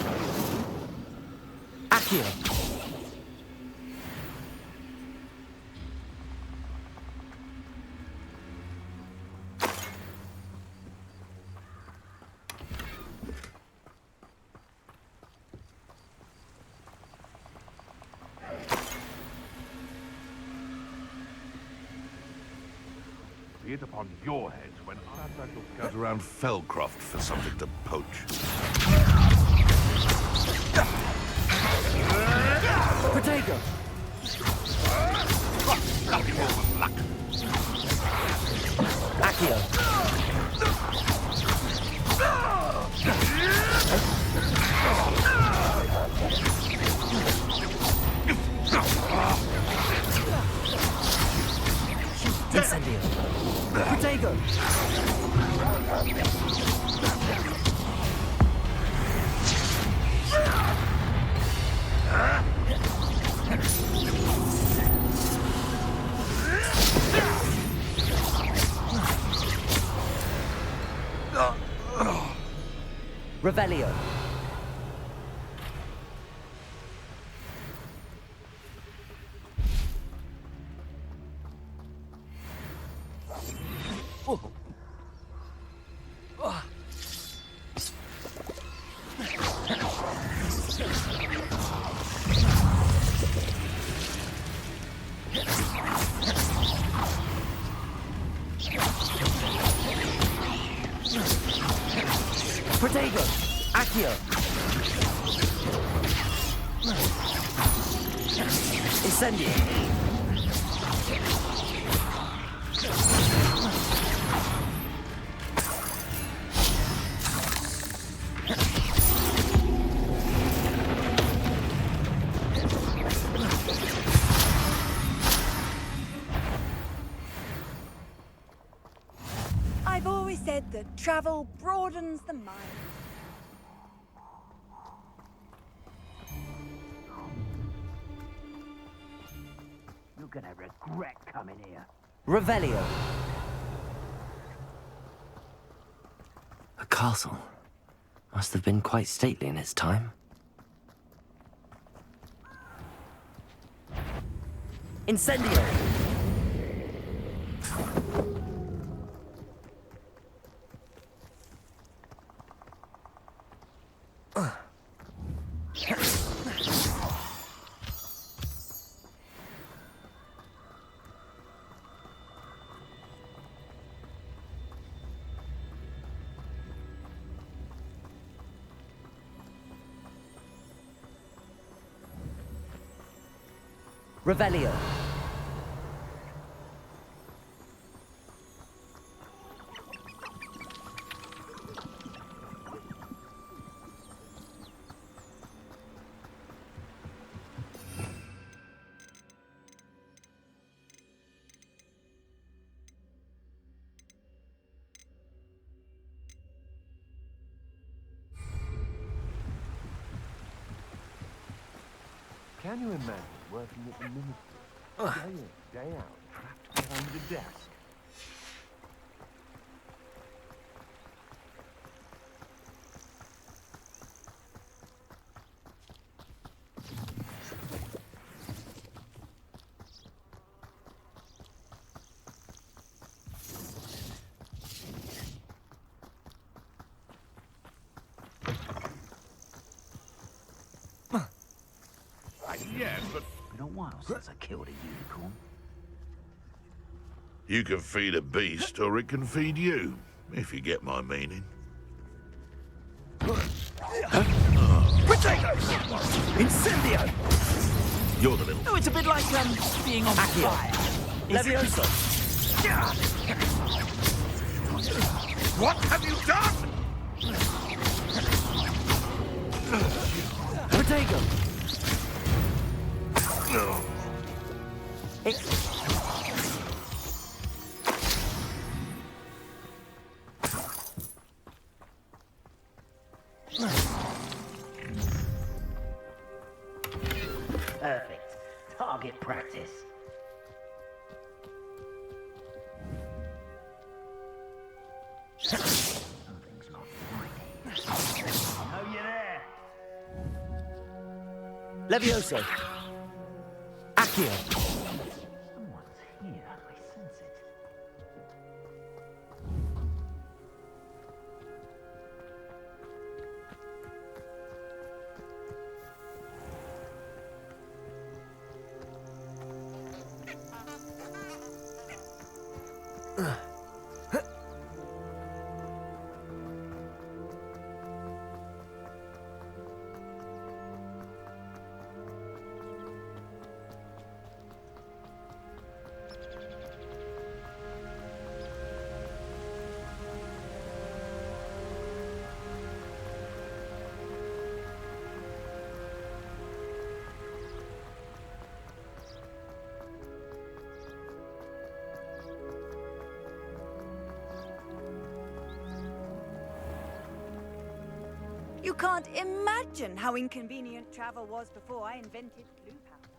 Accio. Be it upon your heads when I shall scout around Fellcroft for something to poach. Protego. Nothing more than luck. Accio. Incendio. Protego. Revelio. Protego. Accio. Incendio. I've always said that travel broadens the mind. You're gonna regret coming here. Revelio. A castle. Must have been quite stately in its time. Incendio. Revelio. Can you imagine working at the ministry, day in, day out, trapped behind a desk? Yes, but Been a while since I killed a unicorn. You can feed a beast, or it can feed you, if you get my meaning. Potato! Incendio! You're the little... Oh, it's a bit like, being on fire. Levioso! What have you done? Potato! Perfect. Target practice. Something's not right. I know you're there. Levioso! Accio! Someone's here. I sense it. You can't imagine how inconvenient travel was before I invented blue powder.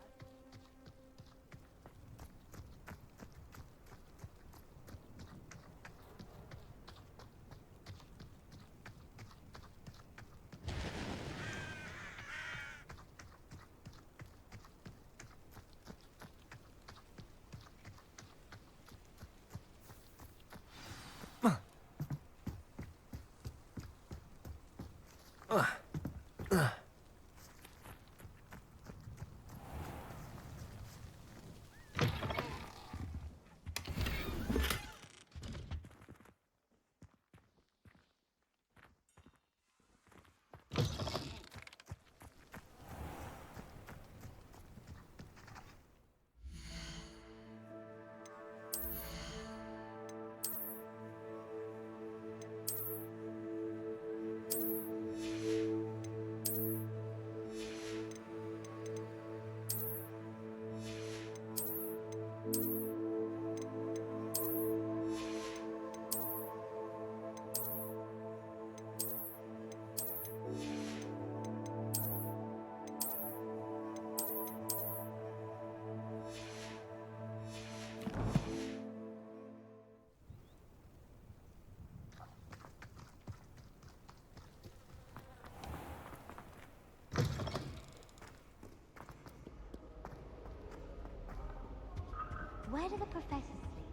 Where do the professors sleep?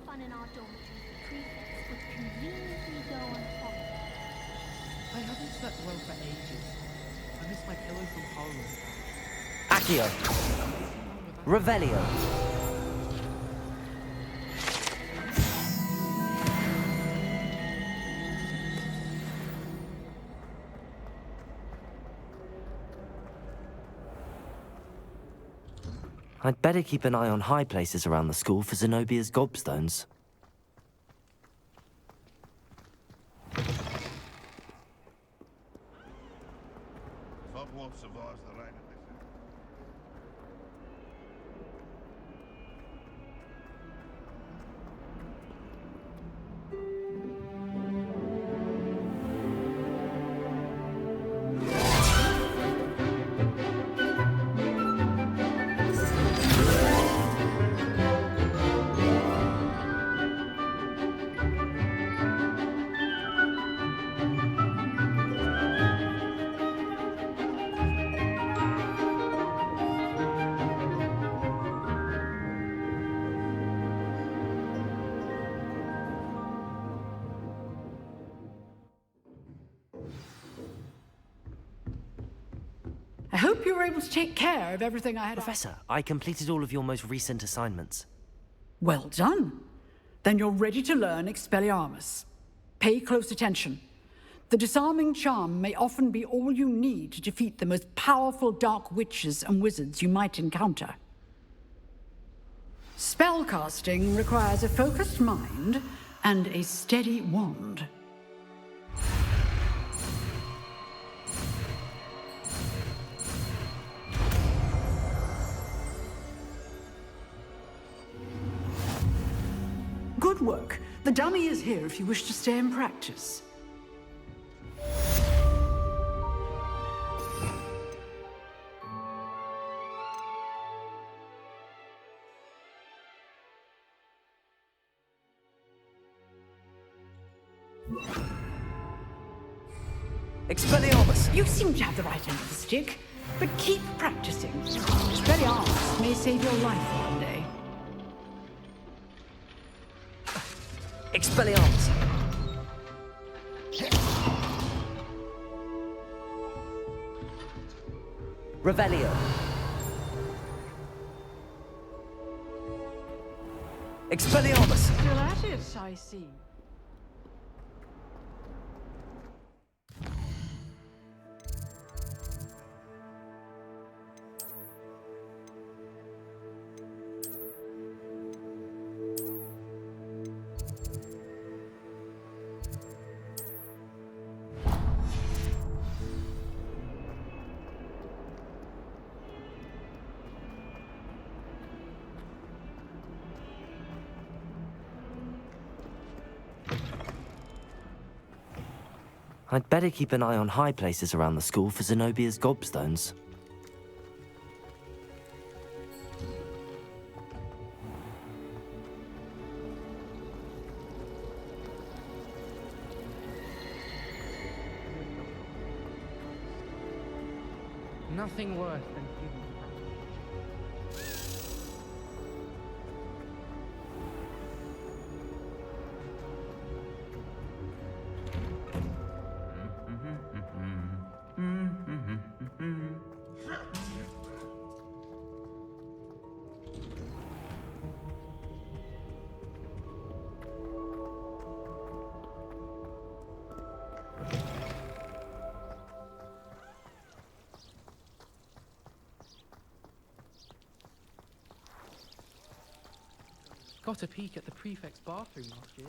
Fun in our dormitories, the prefects would conveniently go on holiday. I haven't slept well for ages. I miss my pillow from home. Accio. Revelio. I'd better keep an eye on high places around the school for Zenobia's gobstones. Hogwarts survives the rain of this. hope you were able to take care of everything I had. Professor, I completed all of your most recent assignments. Well done. Then you're ready to learn Expelliarmus. Pay close attention. The disarming charm may often be all you need to defeat the most powerful dark witches and wizards you might encounter. Spellcasting requires a focused mind and a steady wand. Good work. The dummy is here if you wish to stay and practice. Expelliarmus! You seem to have the right end of the stick, but keep practicing. Expelliarmus may save your life one day. Expelliarmus! Revelio! Expelliarmus! Still at it, I see. I'd better keep an eye on high places around the school for Zenobia's gobstones. Nothing worse than giving. Got a peek at the prefect's bathroom last year.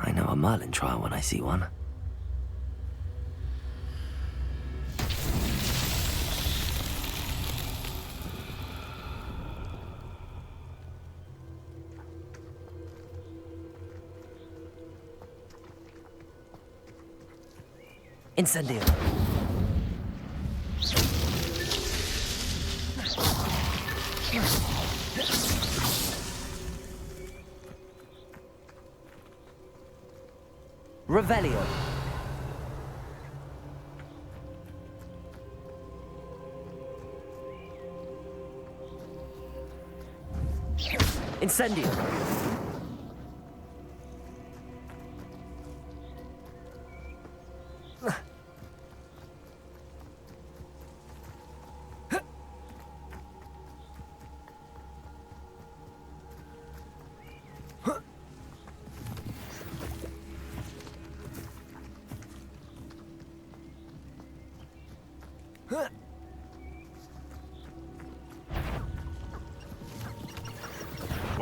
I know a Merlin trial when I see one. Incendio. Revelio. Incendio.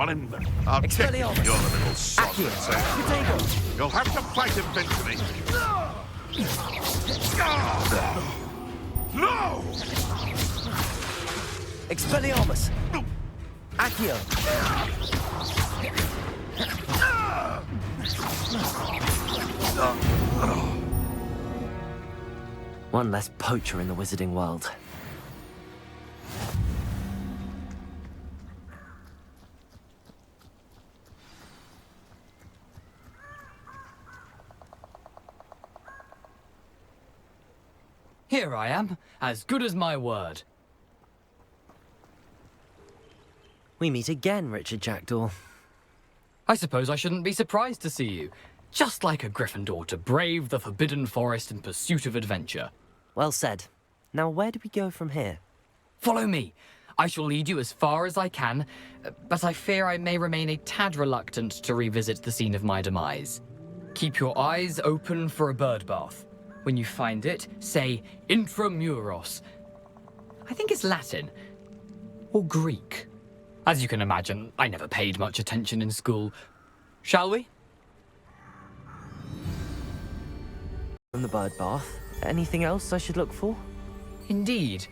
on him. I'll check you, Expelliarmus. you're the little sod. Accio. that's there. Potato. You'll have to fight eventually. No! Expelliarmus. Accio. One less poacher in the wizarding world. Here I am, as good as my word. We meet again, Richard Jackdaw. I suppose I shouldn't be surprised to see you. Just like a Gryffindor to brave the Forbidden Forest in pursuit of adventure. Well said. Now where do we go from here? Follow me. I shall lead you as far as I can, but I fear I may remain a tad reluctant to revisit the scene of my demise. Keep your eyes open for a bird bath. When you find it, say intramuros. I think it's Latin. Or Greek. As you can imagine, I never paid much attention in school. Shall we? From the bird bath. Anything else I should look for? Indeed.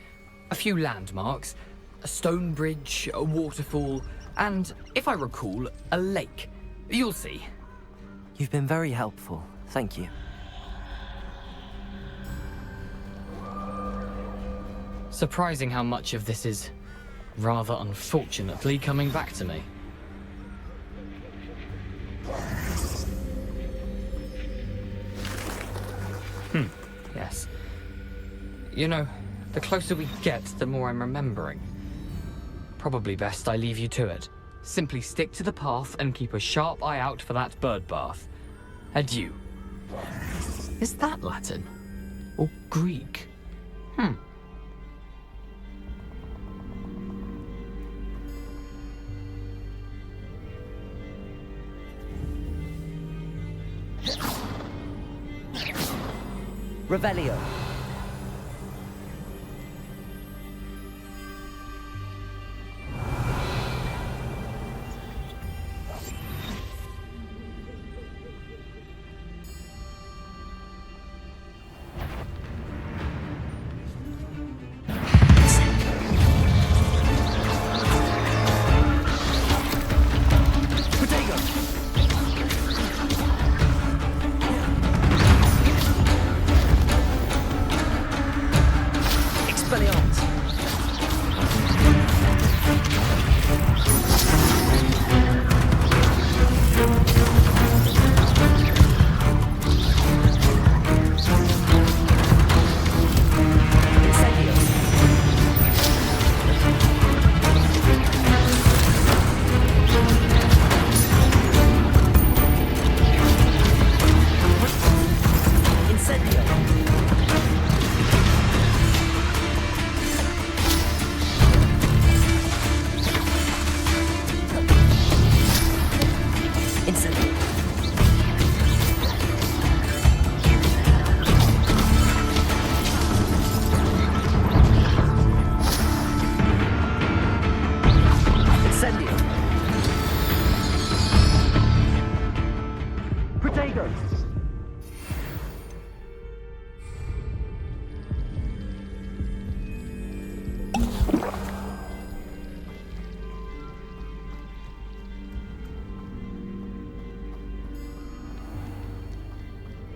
A few landmarks. A stone bridge, a waterfall, and, if I recall, a lake. You'll see. You've been very helpful. Thank you. Surprising how much of this is, rather unfortunately, coming back to me. Yes. You know, the closer we get, the more I'm remembering. Probably best I leave you to it. Simply stick to the path and keep a sharp eye out for that bird bath. Adieu. Is that Latin? Or Greek? Revelio.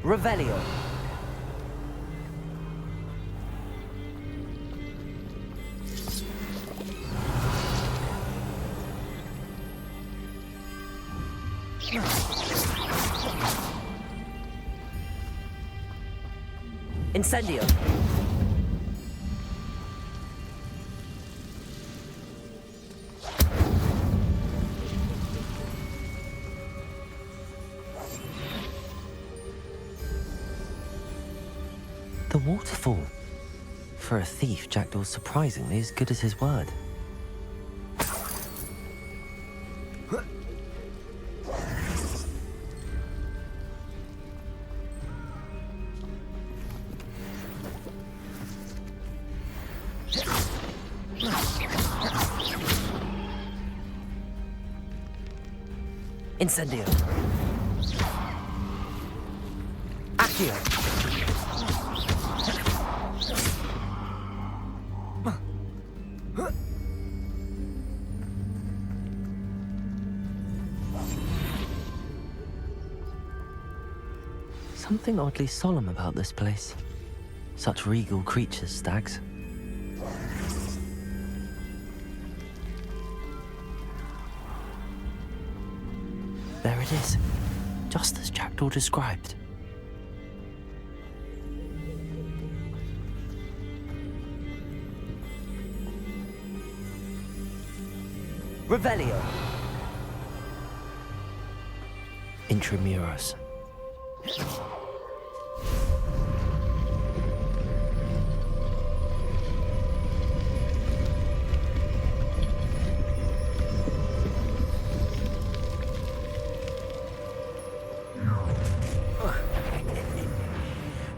Revelio. Incendio. The waterfall. For a thief, Jackdaw's surprisingly as good as his word. Incendio. Accio. Something oddly solemn about this place. Such regal creatures, stags. There it is, just as Jackdaw described. Revelio. Intramuros.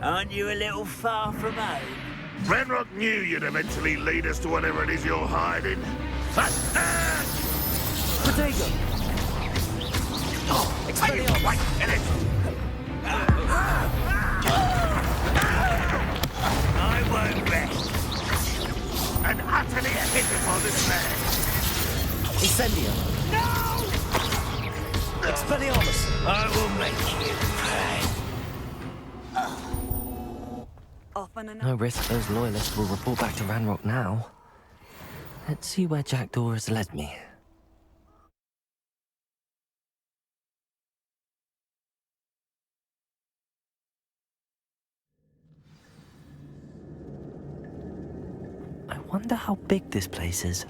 Aren't you a little far from home? Renrock knew you'd eventually lead us to whatever it is you're hiding. Potato! Expelliarmus! Right in it! I won't rest. An utterly pitiful display. Incendio! No! Expelliarmus! I will make you pay. No risk those loyalists will report back to Ranrock now. Let's see where Jackdaw has led me. I wonder how big this place is.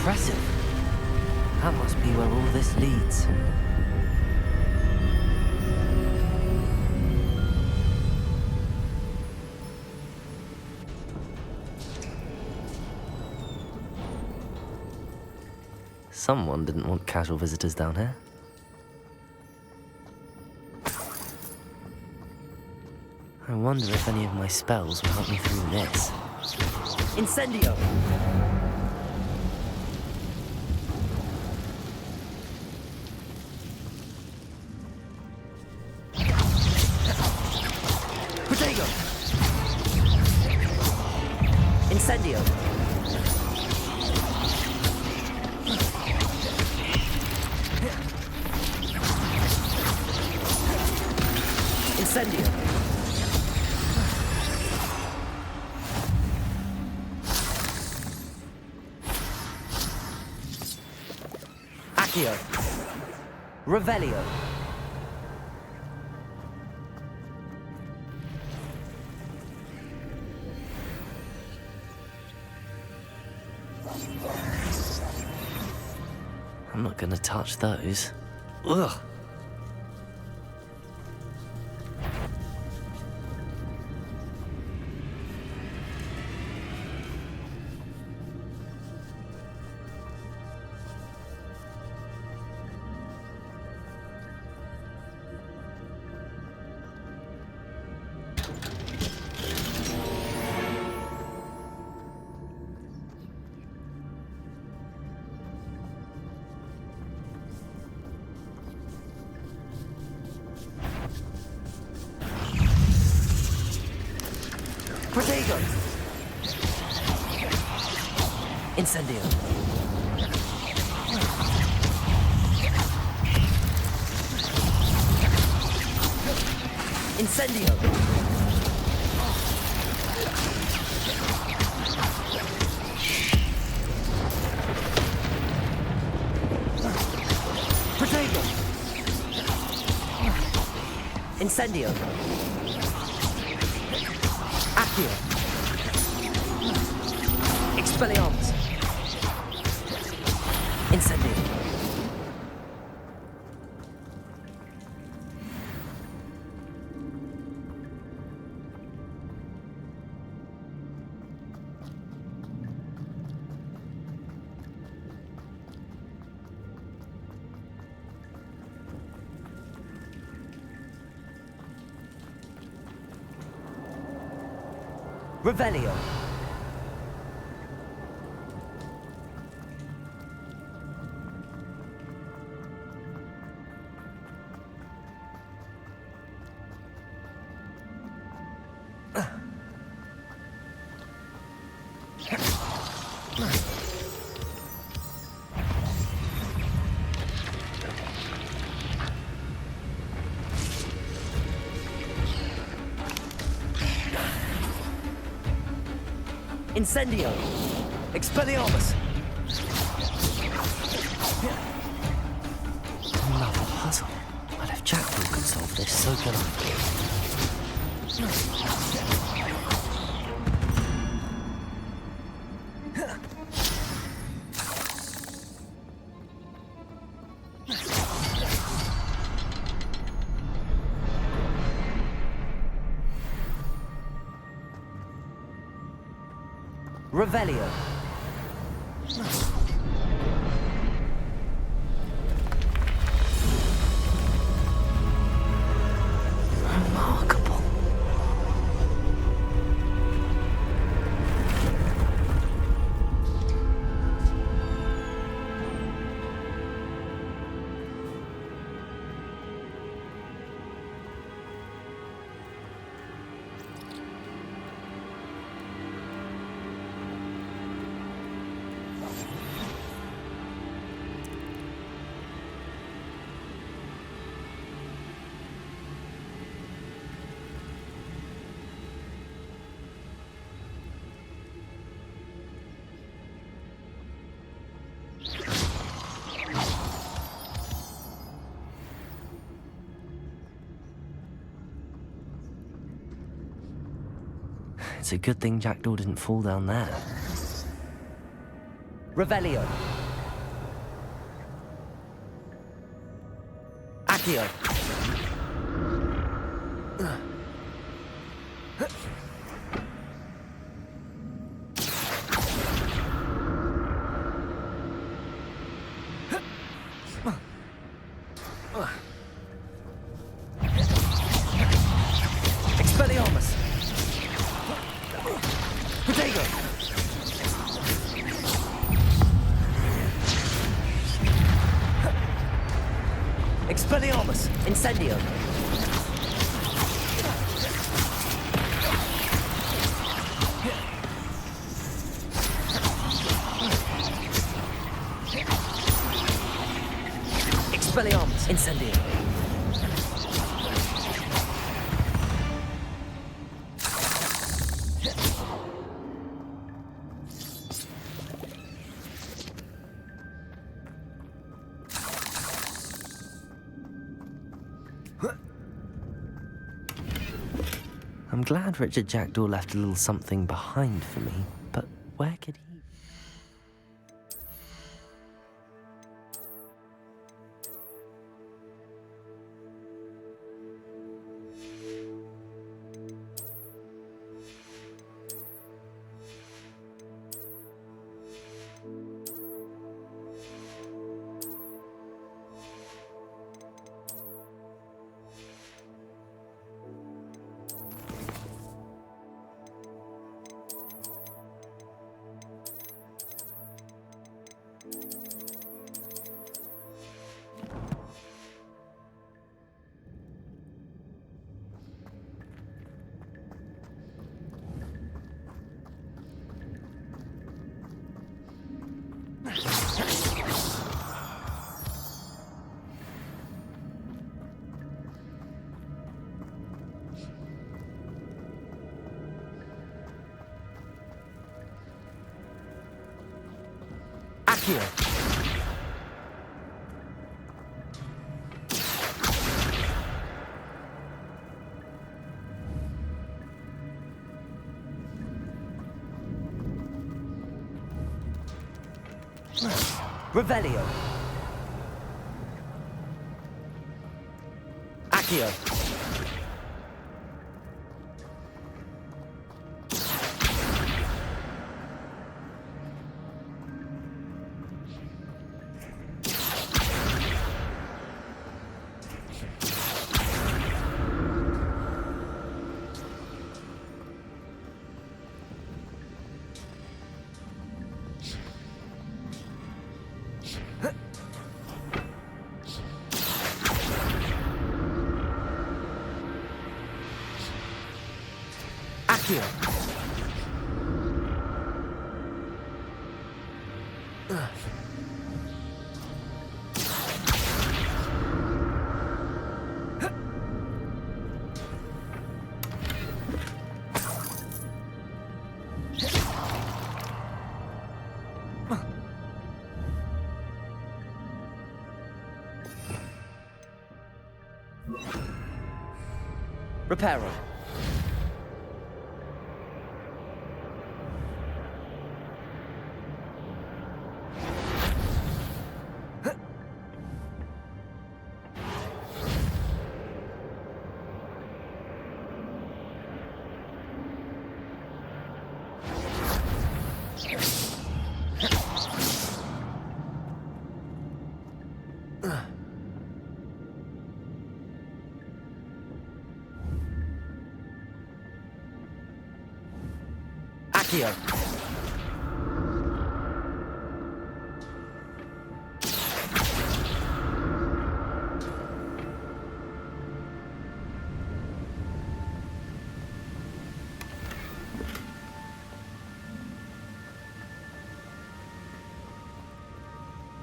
Impressive. That must be where all this leads. Someone didn't want casual visitors down here. I wonder if any of my spells will help me through this. Incendio! Protego! Incendio! Incendio! Accio! Revelio! I'm not gonna touch those. Ugh! Protego! Incendio! Incendio! Protego! Incendio! Accio! Expelliarmus! Incendio! Revelio. Incendio! Expelliarmus! Another puzzle. But if Jackdaw could solve this, so can Revelio. Remarkable. It's a good thing Jackdaw didn't fall down there. Revelio. Accio. Expelliarmus. Protego. Expelliarmus. Incendio. Expelliarmus. Incendio. I'm glad Richard Jackdaw left a little something behind for me, but where could he? Accio. Revelio. Accio. Accio. Reparo. Accio.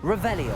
Revelio.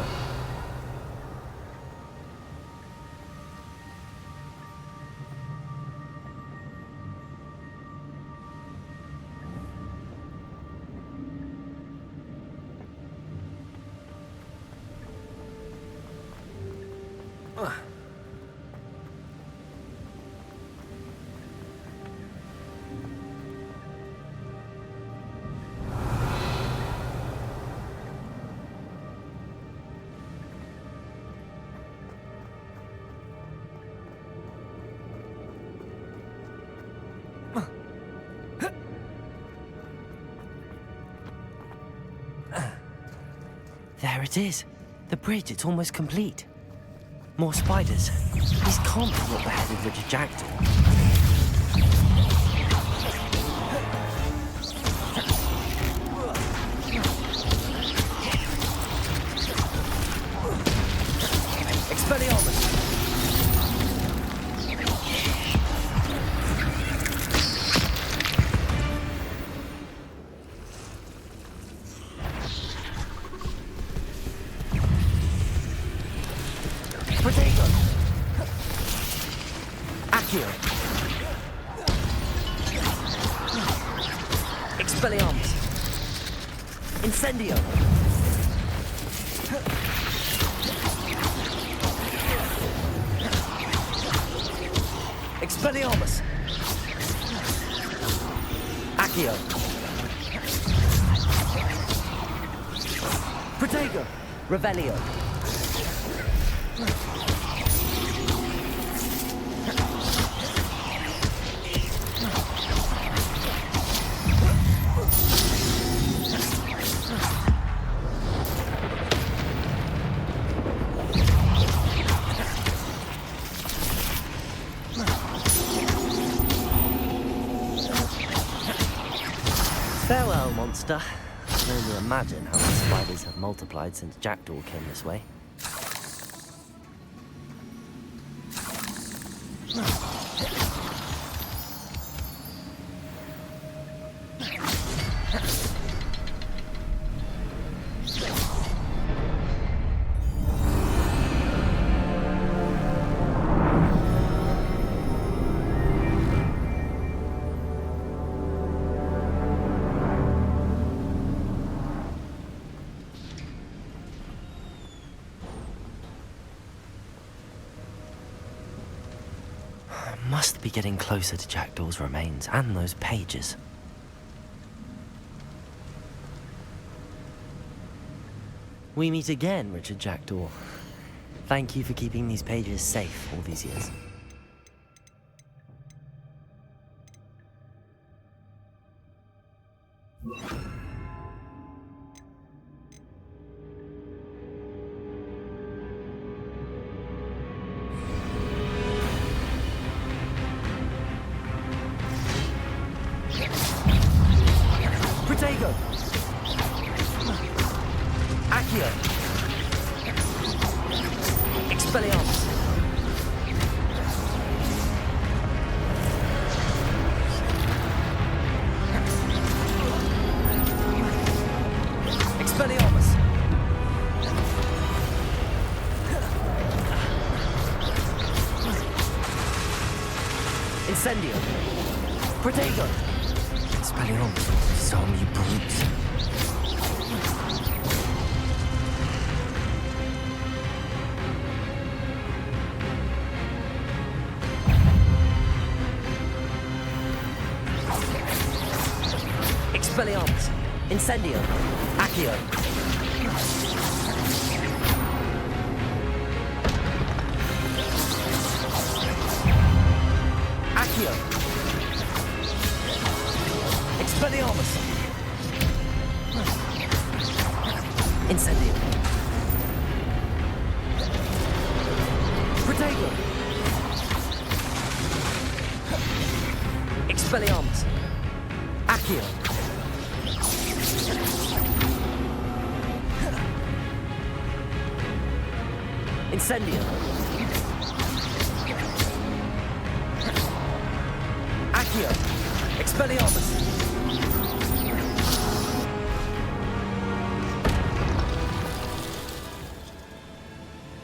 There it is. The bridge, it's almost complete. More spiders. These can't be what beheaded Richard Jackdaw. Expelliarmus! Protego! Accio! Expelliarmus! Incendio! Expelliarmus! Accio! Protego! Revelio! Farewell, monster. I can only imagine how many spiders have multiplied since Jackdaw came this way. Must be getting closer to Jackdaw's remains and those pages. We meet again, Richard Jackdaw. Thank you for keeping these pages safe all these years. Protego! Accio! Expelliarmus! Disarm you brutes. Expelliarmus! Incendio! Accio! Accio! Expelliarmus! Incendio! Protego! Expelliarmus! Accio! Incendio! Accio! Expelliarmus!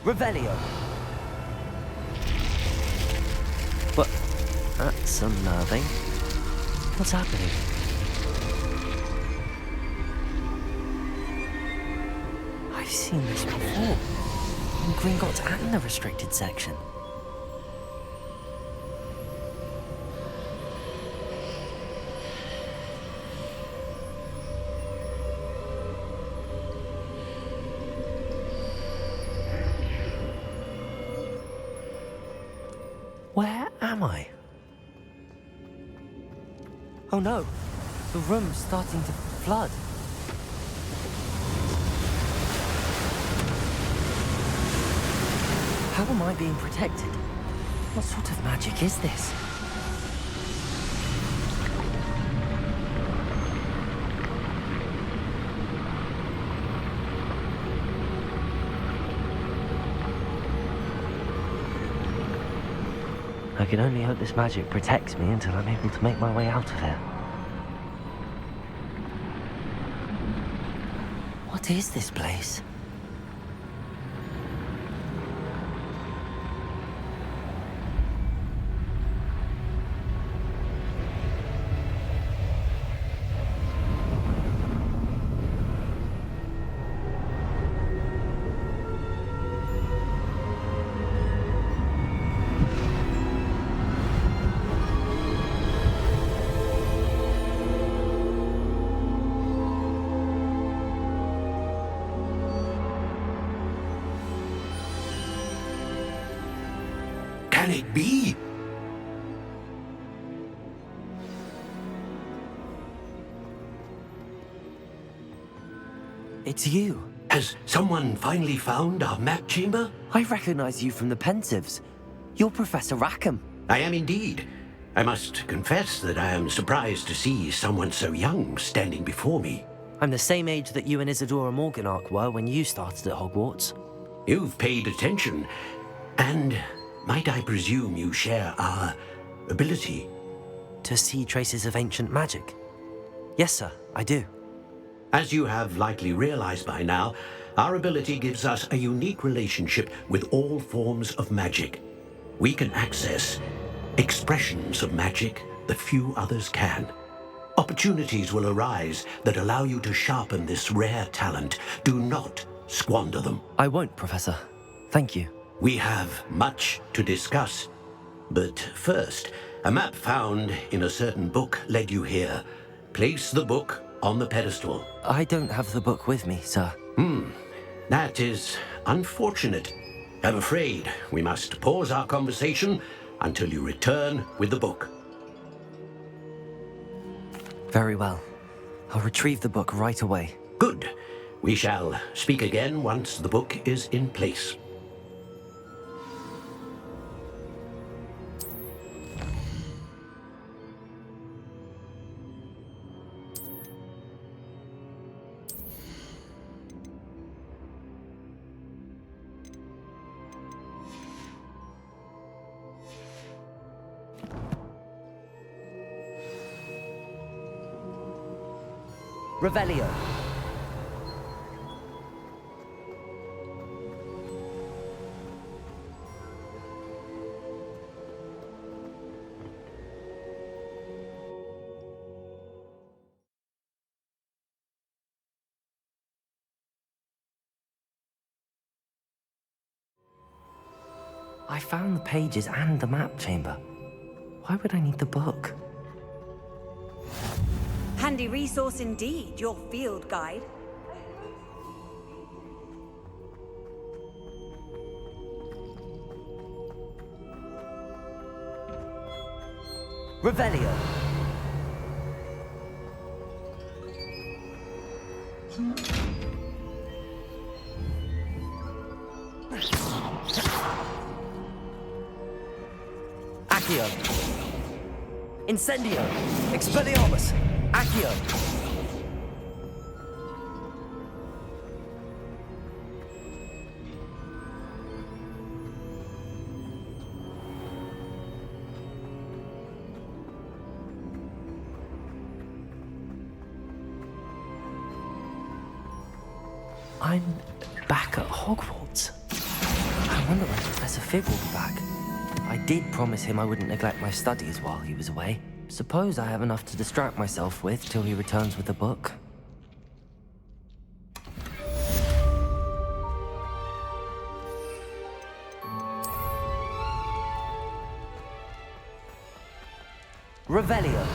Revelio! But that's unnerving. What's happening? I've seen this before. In Gringotts and the restricted section. Where am I? Oh no, the room's starting to flood. How am I being protected? What sort of magic is this? I can only hope this magic protects me until I'm able to make my way out of here. What is this place? Can it be? It's you. Has someone finally found our map chamber? I recognize you from the Pensives. You're Professor Rackham. I am indeed. I must confess that I am surprised to see someone so young standing before me. I'm the same age that you and Isadora Morganach were when you started at Hogwarts. You've paid attention, and might I presume you share our ability? To see traces of ancient magic? Yes, sir, I do. As you have likely realized by now, our ability gives us a unique relationship with all forms of magic. We can access expressions of magic that few others can. Opportunities will arise that allow you to sharpen this rare talent. Do not squander them. I won't, Professor. Thank you. We have much to discuss. But first, a map found in a certain book led you here. Place the book on the pedestal. I don't have the book with me, sir. That is unfortunate. I'm afraid we must pause our conversation until you return with the book. Very well. I'll retrieve the book right away. Good. We shall speak again once the book is in place. Revelio. I found the pages and the map chamber. Why would I need the book? Handy resource indeed, your field guide. Revelio. Accio. Incendio. Expelliarmus. Accio. I'm back at Hogwarts. I wonder when Professor Fig will be back. I did promise him I wouldn't neglect my studies while he was away. Suppose I have enough to distract myself with till he returns with the book. Revelio.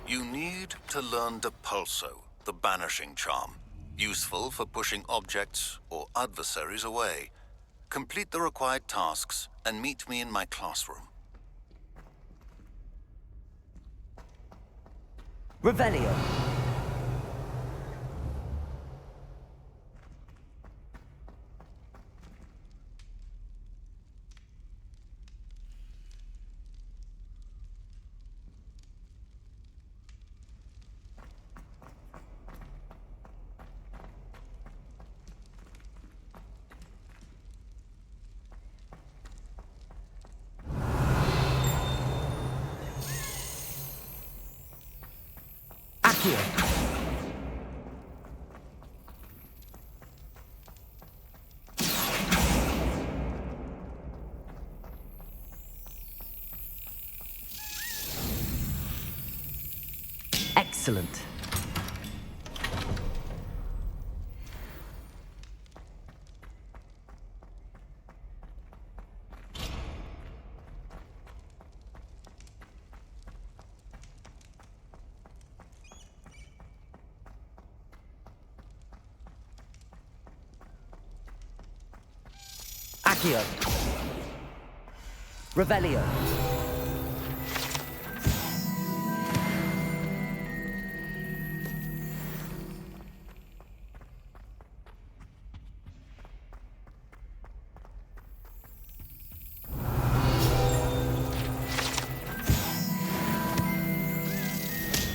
You need to learn Depulso, the banishing charm. Useful for pushing objects or adversaries away. Complete the required tasks and meet me in my classroom. Revelio. Accio. Excellent. Accio. Revelio.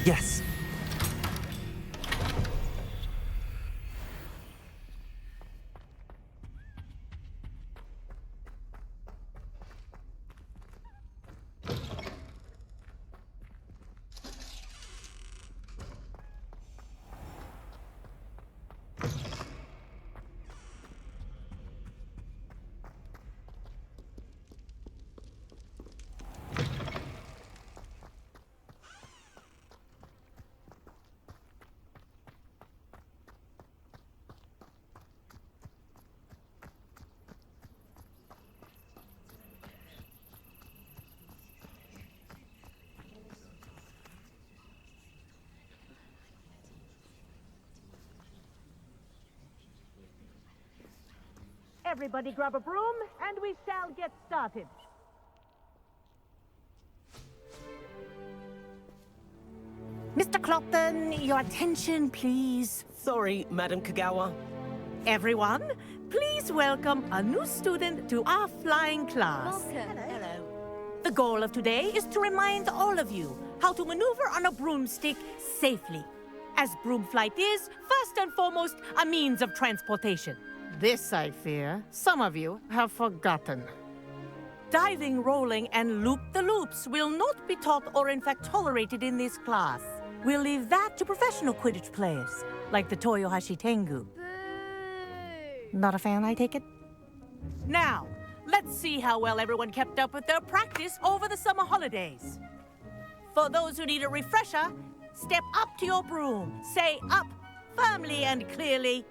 Yes. Everybody grab a broom, and we shall get started. Mr. Clopton, your attention, please. Sorry, Madam Kagawa. Everyone, please welcome a new student to our flying class. Hello. The goal of today is to remind all of you how to maneuver on a broomstick safely, as broom flight is, first and foremost, a means of transportation. This, I fear, some of you have forgotten. Diving, rolling, and loop-the-loops will not be taught or in fact tolerated in this class. We'll leave that to professional Quidditch players, like the Toyohashi Tengu. Not a fan, I take it? Now, let's see how well everyone kept up with their practice over the summer holidays. For those who need a refresher, step up to your broom. Say up firmly and clearly.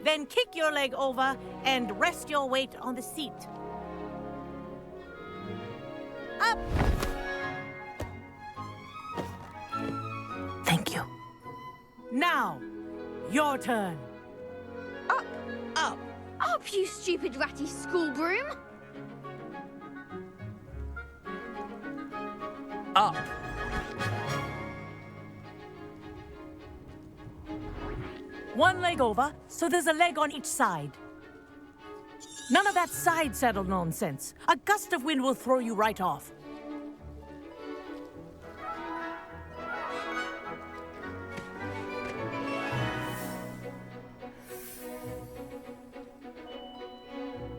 Then kick your leg over and rest your weight on the seat. Up! Thank you. Now, your turn. Up! Up! Up, you stupid ratty school broom! Up. One leg over, so there's a leg on each side. None of that side saddle nonsense. A gust of wind will throw you right off.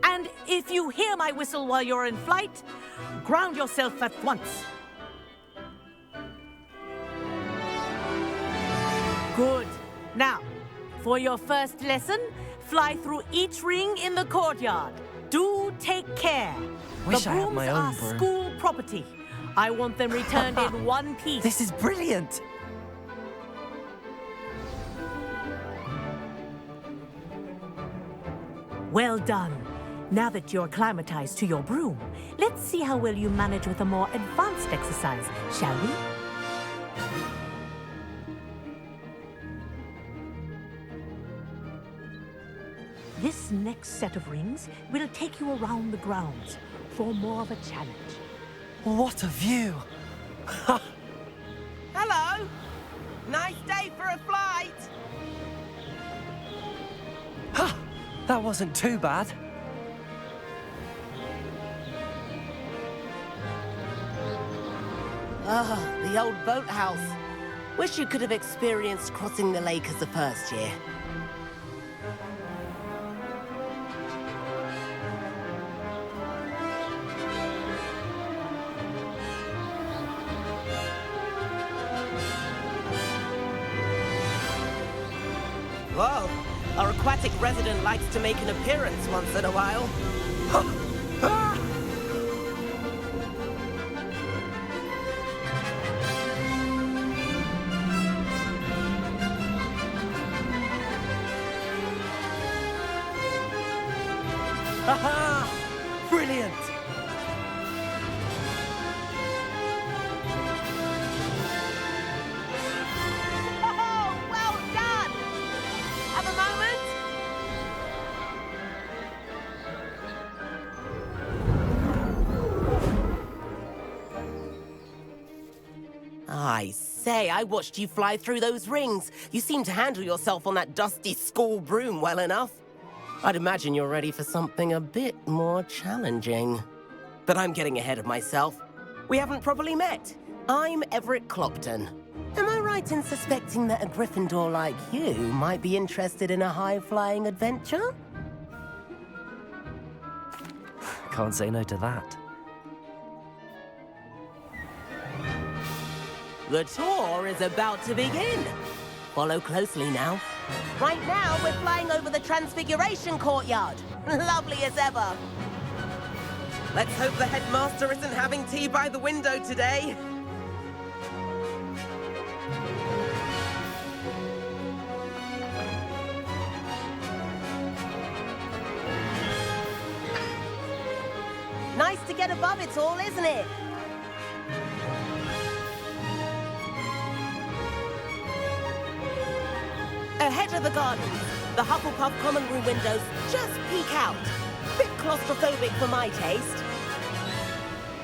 And if you hear my whistle while you're in flight, ground yourself at once. Good. Now, for your first lesson, fly through each ring in the courtyard. Do take care. Wish the I had brooms my own are broom. school property. I want them returned in one piece. This is brilliant! Well done. Now that you're acclimatized to your broom, let's see how well you manage with a more advanced exercise, shall we? This next set of rings will take you around the grounds for more of a challenge. What a view! Hello! Nice day for a flight! That wasn't too bad. Ah, the old boathouse. Wish you could have experienced crossing the lake as a first year. Whoa, our aquatic resident likes to make an appearance once in a while. Haha! Brilliant! Oh, well done! Have a moment? I say, I watched you fly through those rings. You seem to handle yourself on that dusty school broom well enough. I'd imagine you're ready for something a bit more challenging. But I'm getting ahead of myself. We haven't properly met. I'm Everett Clopton. Am I right in suspecting that a Gryffindor like you might be interested in a high-flying adventure? Can't say no to that. The tour is about to begin. Follow closely now. Right now, we're flying over the Transfiguration Courtyard. Lovely as ever. Let's hope the headmaster isn't having tea by the window today. Nice to get above it all, isn't it? Ahead of the gardens, the Hufflepuff common room windows just peek out. Bit claustrophobic for my taste.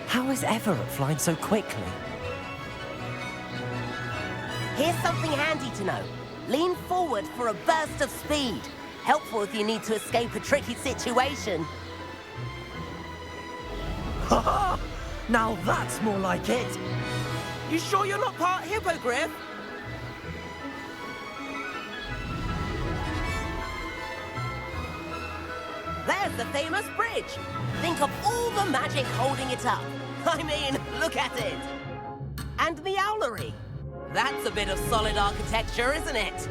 How is Everett flying so quickly? Here's something handy to know. Lean forward for a burst of speed. Helpful if you need to escape a tricky situation. Haha! Now that's more like it! You sure you're not part hippogriff? There's the famous bridge. Think of all the magic holding it up. I mean, look at it. And the owlery. That's a bit of solid architecture, isn't it?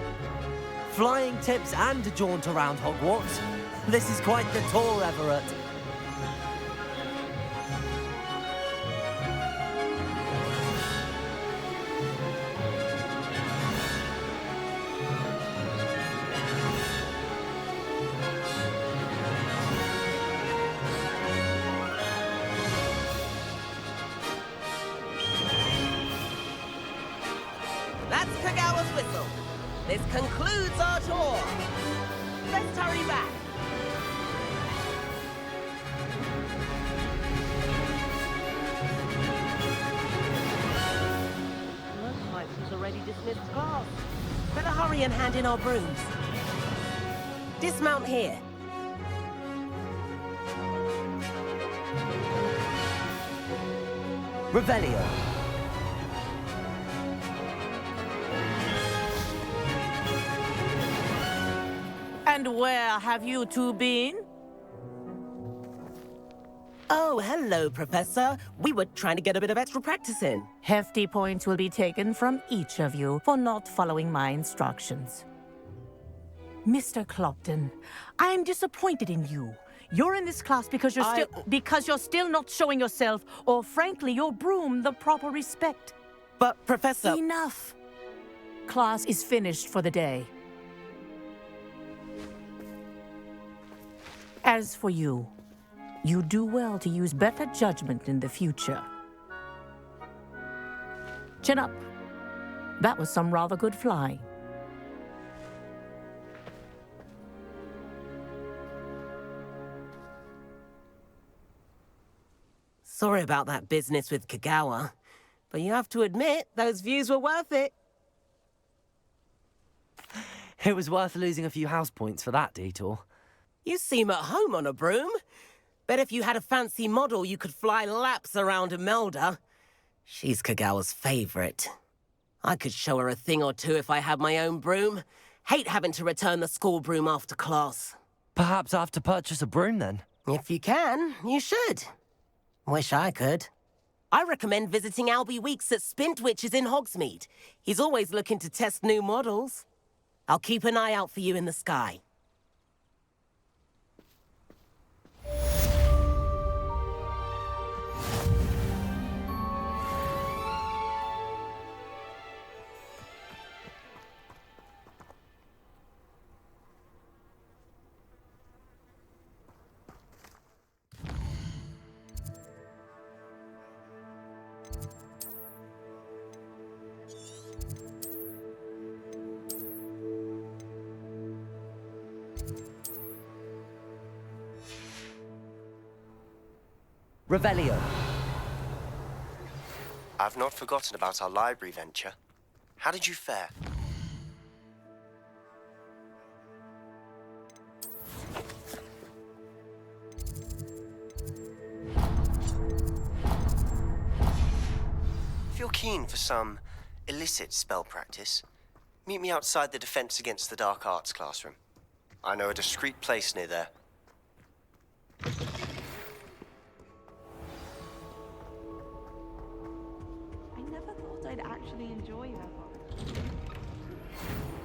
Flying tips and a jaunt around Hogwarts. This is quite the tour, Everett. whistle. This concludes our tour. Let's hurry back. Looks like she's already dismissed class. Better hurry and hand in our brooms. Dismount here. Revelio. And where have you two been? Oh, hello, Professor. We were trying to get a bit of extra practice in. Hefty points will be taken from each of you for not following my instructions. Mr. Clopton, I am disappointed in you. You're in this class because you're still not showing yourself, or frankly, your broom, the proper respect. But, Professor... Enough. Class is finished for the day. As for you, you do well to use better judgment in the future. Chin up. That was some rather good flying. Sorry about that business with Kagawa, but you have to admit, those views were worth it. It was worth losing a few house points for that detour. You seem at home on a broom. Bet if you had a fancy model, you could fly laps around Imelda. She's Kagawa's favorite. I could show her a thing or two if I had my own broom. Hate having to return the school broom after class. Perhaps I have to purchase a broom then? If you can, you should. Wish I could. I recommend visiting Albie Weeks at Spintwitches in Hogsmeade. He's always looking to test new models. I'll keep an eye out for you in the sky. Revelio. I've not forgotten about our library venture. How did you fare? If you're keen for some illicit spell practice, meet me outside the Defense Against the Dark Arts classroom. I know a discreet place near there. I'd actually enjoy that.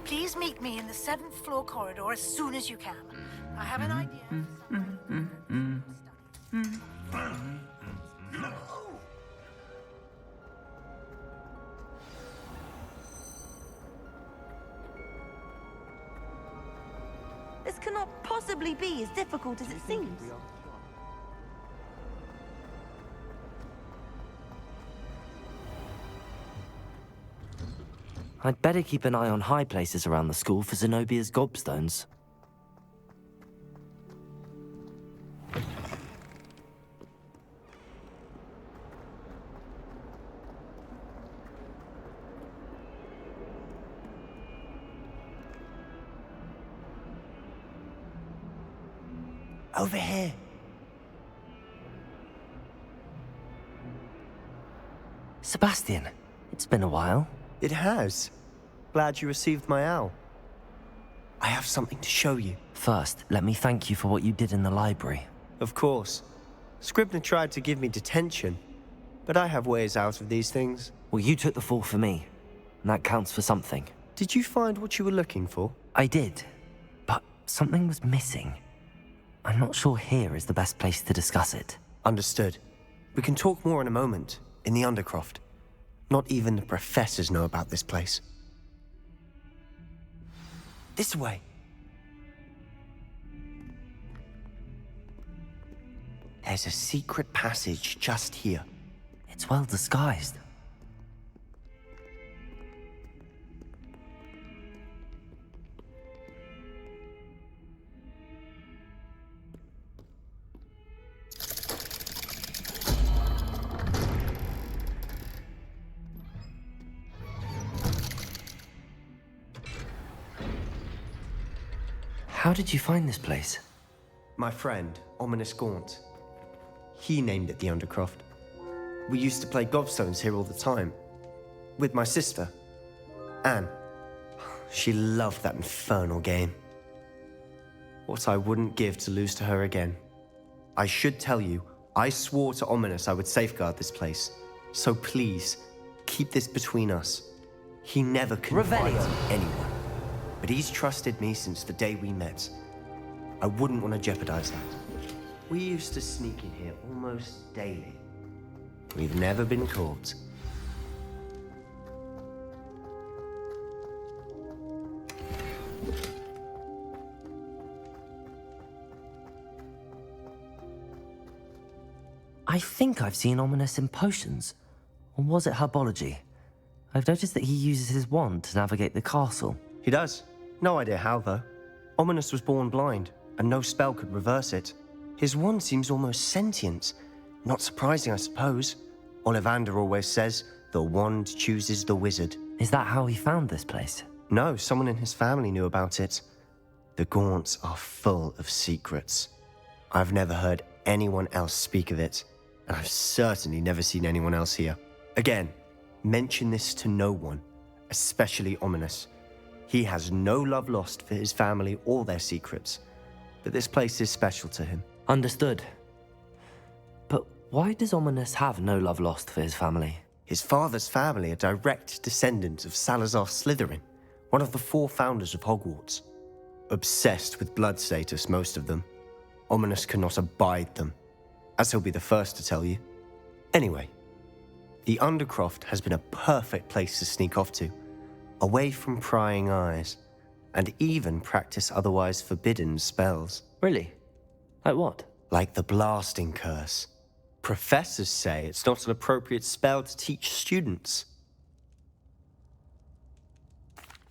Please meet me in the 7th floor corridor as soon as you can. I have an idea. This cannot possibly be as difficult as it seems. I'd better keep an eye on high places around the school for Zenobia's gobstones. Over here. Sebastian, it's been a while. It has. Glad you received my owl. I have something to show you. First, let me thank you for what you did in the library. Of course. Scribner tried to give me detention, but I have ways out of these things. Well, you took the fall for me, and that counts for something. Did you find what you were looking for? I did, but something was missing. I'm not sure here is the best place to discuss it. Understood. We can talk more in a moment, in the Undercroft. Not even the professors know about this place. This way. There's a secret passage just here. It's well disguised. How did you find this place? My friend, Ominous Gaunt. He named it the Undercroft. We used to play gobstones here all the time. With my sister, Anne. She loved that infernal game. What I wouldn't give to lose to her again. I should tell you, I swore to Ominous I would safeguard this place. So please, keep this between us. He never confided in anyone. But he's trusted me since the day we met. I wouldn't want to jeopardize that. We used to sneak in here almost daily. We've never been caught. I think I've seen Ominous in potions. Or was it herbology? I've noticed that he uses his wand to navigate the castle. He does. No idea how, though. Ominous was born blind, and no spell could reverse it. His wand seems almost sentient. Not surprising, I suppose. Ollivander always says, the wand chooses the wizard. Is that how he found this place? No, someone in his family knew about it. The Gaunts are full of secrets. I've never heard anyone else speak of it, and I've certainly never seen anyone else here. Again, mention this to no one, especially Ominous. He has no love lost for his family or their secrets, but this place is special to him. Understood. But why does Ominous have no love lost for his family? His father's family are direct descendants of Salazar Slytherin, one of the 4 founders of Hogwarts. Obsessed with blood status, most of them. Ominous cannot abide them, as he'll be the first to tell you. Anyway, the Undercroft has been a perfect place to sneak off to, away from prying eyes, and even practice otherwise forbidden spells. Really? Like what? Like the blasting curse. Professors say it's not an appropriate spell to teach students.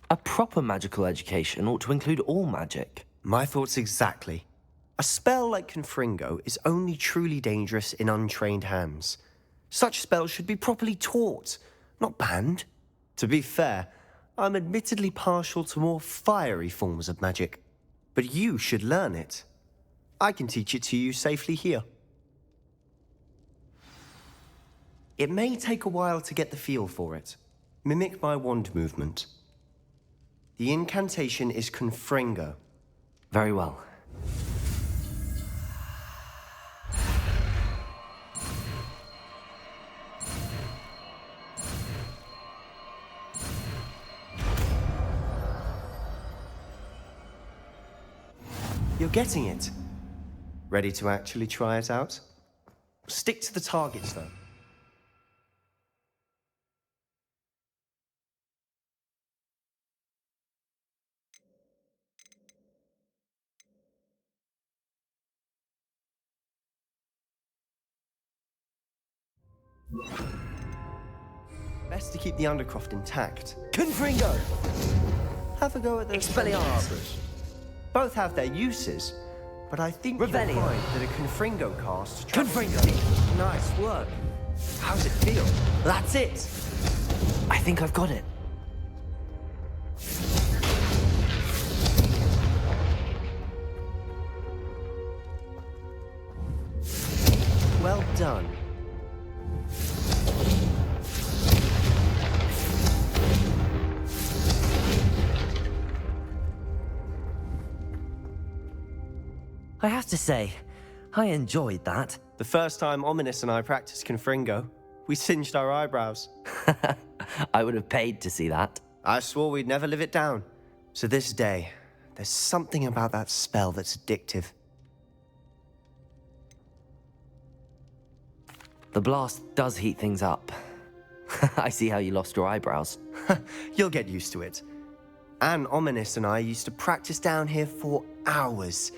A proper magical education ought to include all magic. My thoughts exactly. A spell like Confringo is only truly dangerous in untrained hands. Such spells should be properly taught, not banned. To be fair, I'm admittedly partial to more fiery forms of magic. But you should learn it. I can teach it to you safely here. It may take a while to get the feel for it. Mimic my wand movement. The incantation is Confringo. Very well. You're getting it. Ready to actually try it out? Stick to the targets, though. Best to keep the Undercroft intact. Confringo! Have a go at those Expelliarmus. Both have their uses, but I think you'll find that a Confringo cast... Confringo! Nice work. How's it feel? That's it! I think I've got it. Well done. I have to say, I enjoyed that. The first time Ominous and I practiced Confringo, we singed our eyebrows. I would have paid to see that. I swore we'd never live it down. To this day, there's something about that spell that's addictive. The blast does heat things up. I see how you lost your eyebrows. You'll get used to it. Anne, Ominous and I used to practice down here for hours.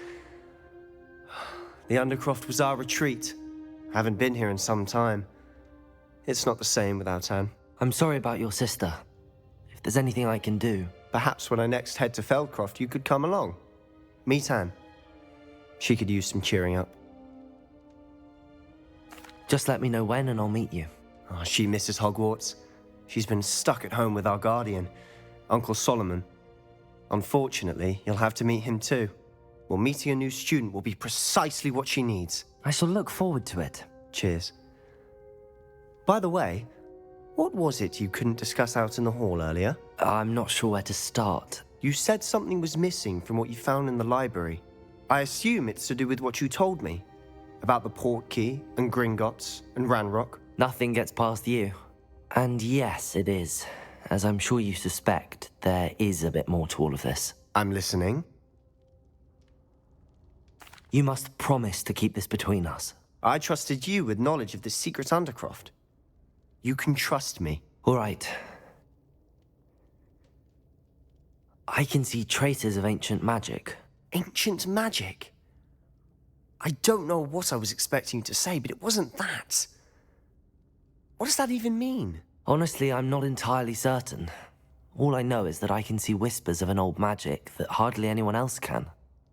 The Undercroft was our retreat. Haven't been here in some time. It's not the same without Anne. I'm sorry about your sister. If there's anything I can do... Perhaps when I next head to Feldcroft, you could come along. Meet Anne. She could use some cheering up. Just let me know when and I'll meet you. Oh, she misses Hogwarts. She's been stuck at home with our guardian, Uncle Solomon. Unfortunately, you'll have to meet him too. Well, meeting a new student will be precisely what she needs. I shall look forward to it. Cheers. By the way, what was it you couldn't discuss out in the hall earlier? I'm not sure where to start. You said something was missing from what you found in the library. I assume it's to do with what you told me. About the Portkey, and Gringotts, and Ranrock. Nothing gets past you. And yes, it is. As I'm sure you suspect, there is a bit more to all of this. I'm listening. You must promise to keep this between us. I trusted you with knowledge of the secret Undercroft. You can trust me. All right. I can see traces of ancient magic. Ancient magic? I don't know what I was expecting you to say, but it wasn't that. What does that even mean? Honestly, I'm not entirely certain. All I know is that I can see whispers of an old magic that hardly anyone else can.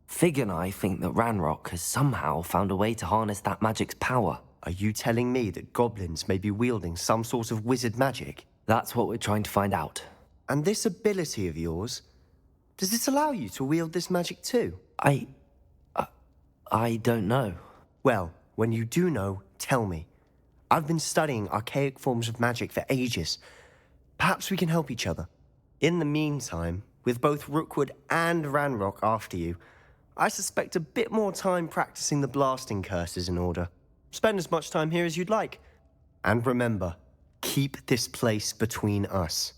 Fig and I think that Ranrock has somehow found a way to harness that magic's power. Are you telling me that goblins may be wielding some sort of wizard magic? That's what we're trying to find out. And this ability of yours, does it allow you to wield this magic too? I don't know. Well, when you do know, tell me. I've been studying archaic forms of magic for ages. Perhaps we can help each other. In the meantime, with both Rookwood and Ranrock after you, I suspect a bit more time practicing the blasting curse is in order. Spend as much time here as you'd like. And remember, keep this place between us.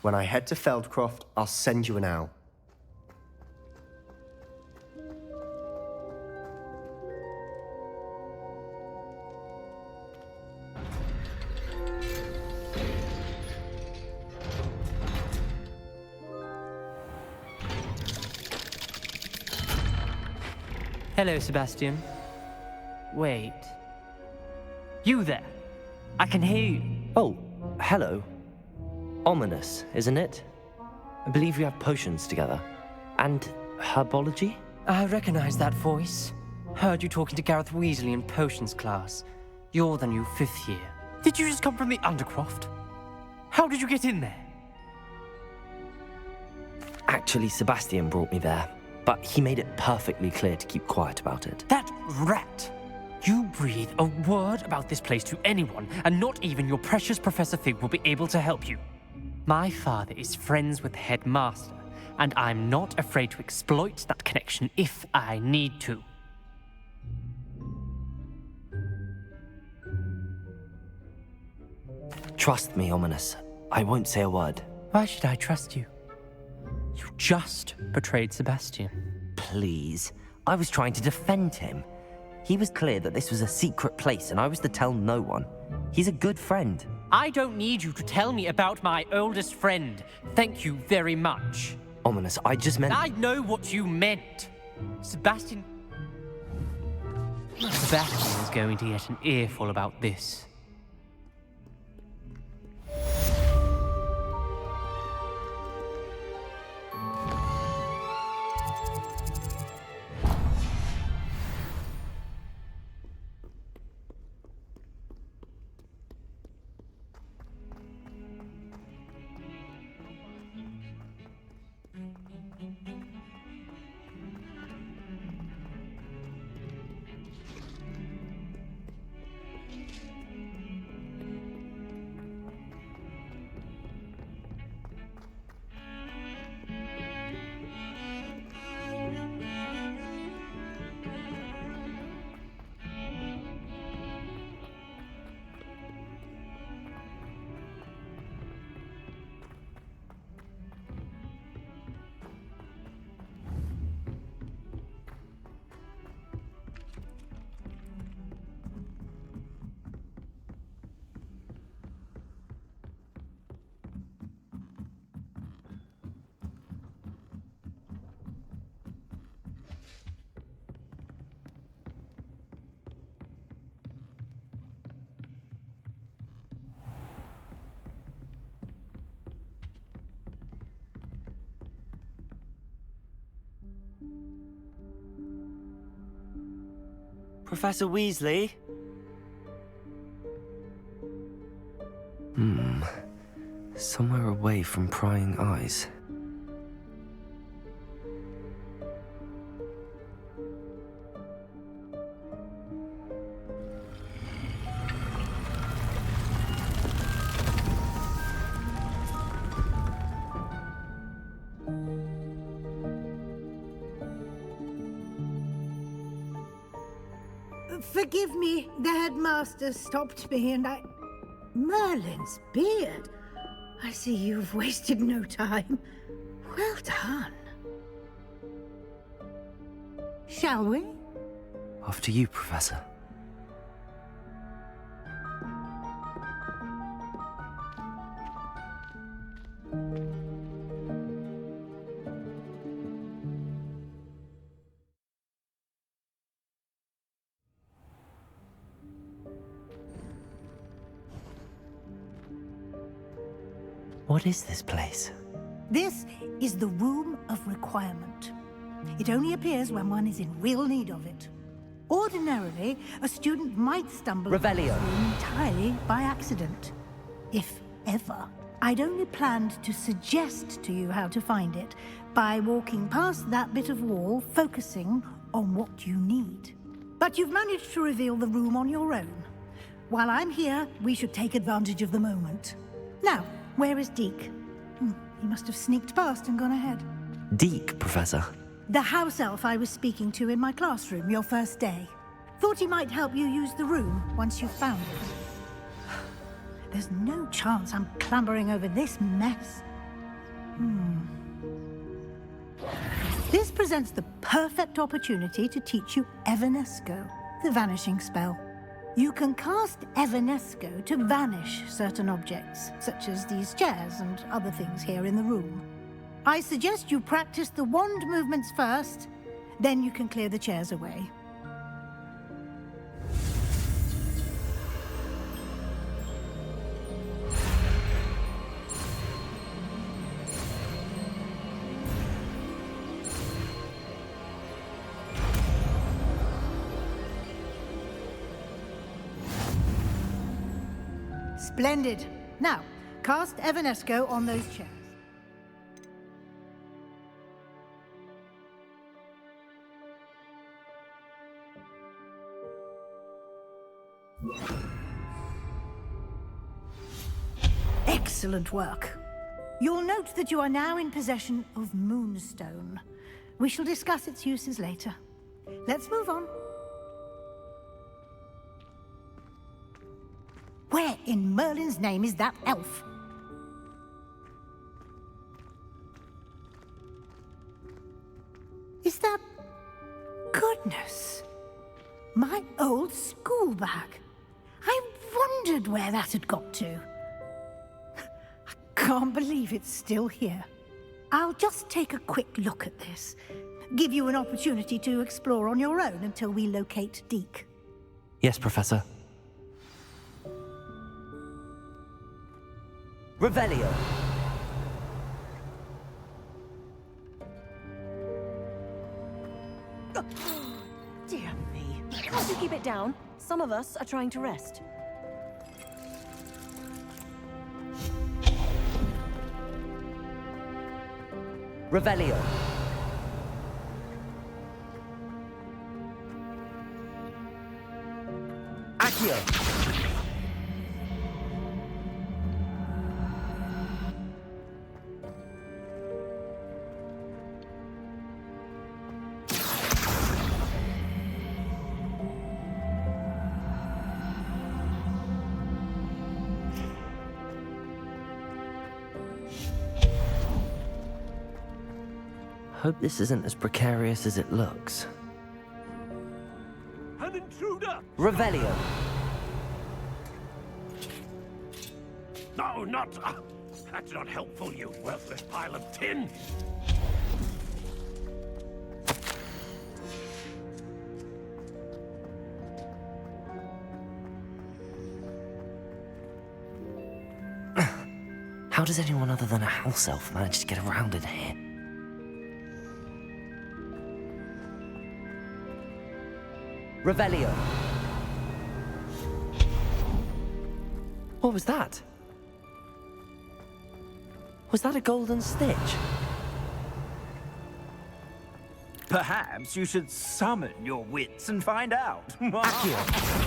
When I head to Feldcroft, I'll send you an owl. Hello, Sebastian. Wait. You there? I can hear you. Oh, hello. Ominous, isn't it? I believe we have potions together. And herbology? I recognize that voice. Heard you talking to Gareth Weasley in potions class. You're the new 5th year. Did you just come from the Undercroft? How did you get in there? Actually, Sebastian brought me there. But he made it perfectly clear to keep quiet about it. That rat! You breathe a word about this place to anyone, and not even your precious Professor Fig will be able to help you. My father is friends with the headmaster, and I'm not afraid to exploit that connection if I need to. Trust me, Ominous. I won't say a word. Why should I trust you? You just betrayed Sebastian. Please. I was trying to defend him. He was clear that this was a secret place and I was to tell no one. He's a good friend. I don't need you to tell me about my oldest friend. Thank you very much. Ominous, I just meant... I know what you meant. Sebastian is going to get an earful about this. Professor Weasley? Somewhere away from prying eyes. Forgive me, the headmaster stopped me and I... Merlin's beard. I see you've wasted no time. Well done. Shall we? Off to you, Professor. What is this place? This is the Room of Requirement. It only appears when one is in real need of it. Ordinarily, a student might stumble upon this room entirely by accident. If ever. I'd only planned to suggest to you how to find it by walking past that bit of wall, focusing on what you need. But you've managed to reveal the room on your own. While I'm here, we should take advantage of the moment. Now, where is Deke? He must have sneaked past and gone ahead. Deke, Professor. The house elf I was speaking to in my classroom your first day. Thought he might help you use the room once you've found it. There's no chance I'm clambering over this mess. This presents the perfect opportunity to teach you Evanesco, the vanishing spell. You can cast Evanesco to vanish certain objects, such as these chairs and other things here in the room. I suggest you practice the wand movements first, then you can clear the chairs away. Splendid. Now, cast Evanesco on those chairs. Excellent work. You'll note that you are now in possession of Moonstone. We shall discuss its uses later. Let's move on. Where in Merlin's name is that elf? Is that... Goodness! My old school bag. I wondered where that had got to. I can't believe it's still here. I'll just take a quick look at this. Give you an opportunity to explore on your own until we locate Deke. Yes, Professor. Revelio. Dear me. Can't you keep it down? Some of us are trying to rest. Revelio. Accio. Hope this isn't as precarious as it looks. An intruder! Revelio. No, not... that's not helpful, you worthless pile of tin! How does anyone other than a house elf manage to get around in here? Revelio. What was that? Was that a golden stitch? Perhaps you should summon your wits and find out. Accio.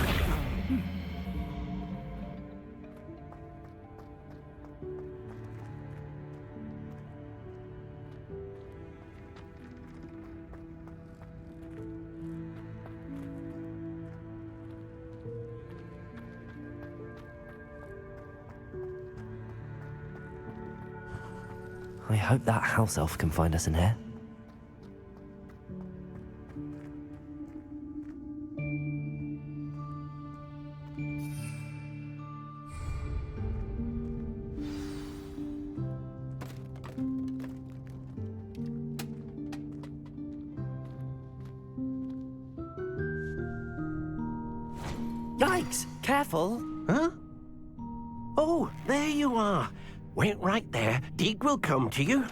I hope that house elf can find us in here. Yikes! Careful! Huh? Oh, there you are. Wait right there. Deek will come to you.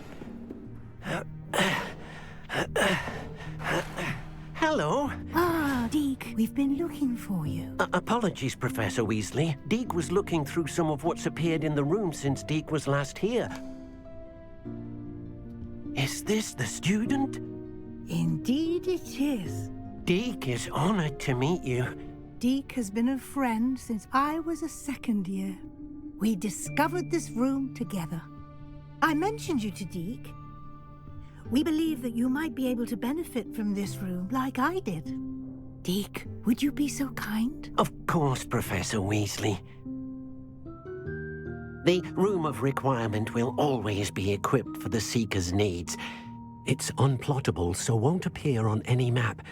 Hello. Ah, Deek, we've been looking for you. Apologies, Professor Weasley. Deek was looking through some of what's appeared in the room since Deek was last here. Is this the student? Indeed it is. Deek is honored to meet you. Deek has been a friend since I was a second year. We discovered this room together. I mentioned you to Deek. We believe that you might be able to benefit from this room like I did. Deek, would you be so kind? Of course, Professor Weasley. The Room of Requirement will always be equipped for the Seeker's needs. It's unplottable, so won't appear on any map.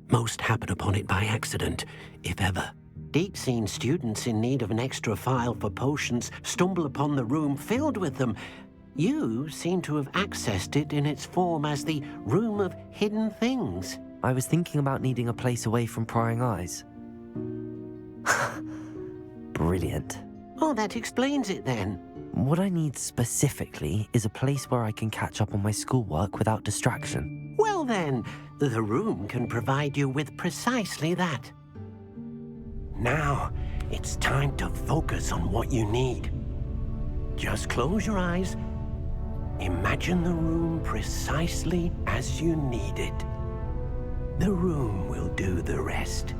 Most happen upon it by accident, if ever. Deek's seen students in need of an extra file for potions stumble upon the room filled with them. You seem to have accessed it in its form as the Room of Hidden Things. I was thinking about needing a place away from prying eyes. Brilliant. Oh, that explains it then. What I need specifically is a place where I can catch up on my schoolwork without distraction. Well then, the room can provide you with precisely that. Now, it's time to focus on what you need. Just close your eyes. Imagine the room precisely as you need it. The room will do the rest.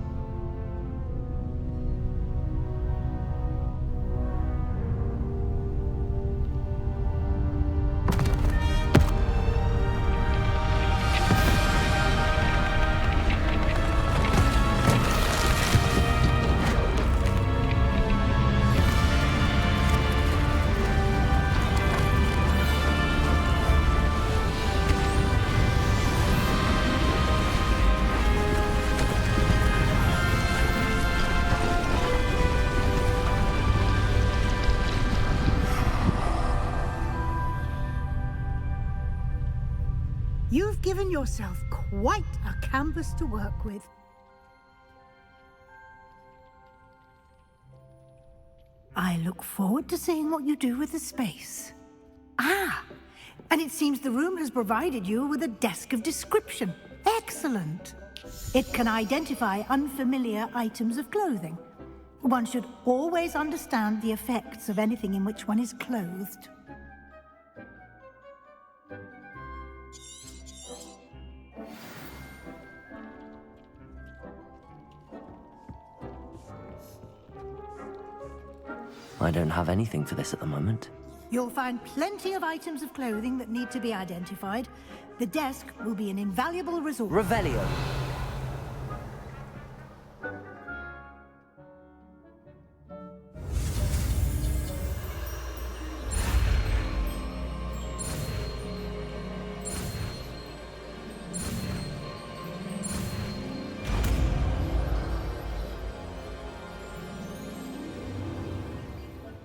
You've given yourself quite a canvas to work with. I look forward to seeing what you do with the space. Ah, and it seems the room has provided you with a desk of description. Excellent. It can identify unfamiliar items of clothing. One should always understand the effects of anything in which one is clothed. I don't have anything for this at the moment. You'll find plenty of items of clothing that need to be identified. The desk will be an invaluable resource. Revelio.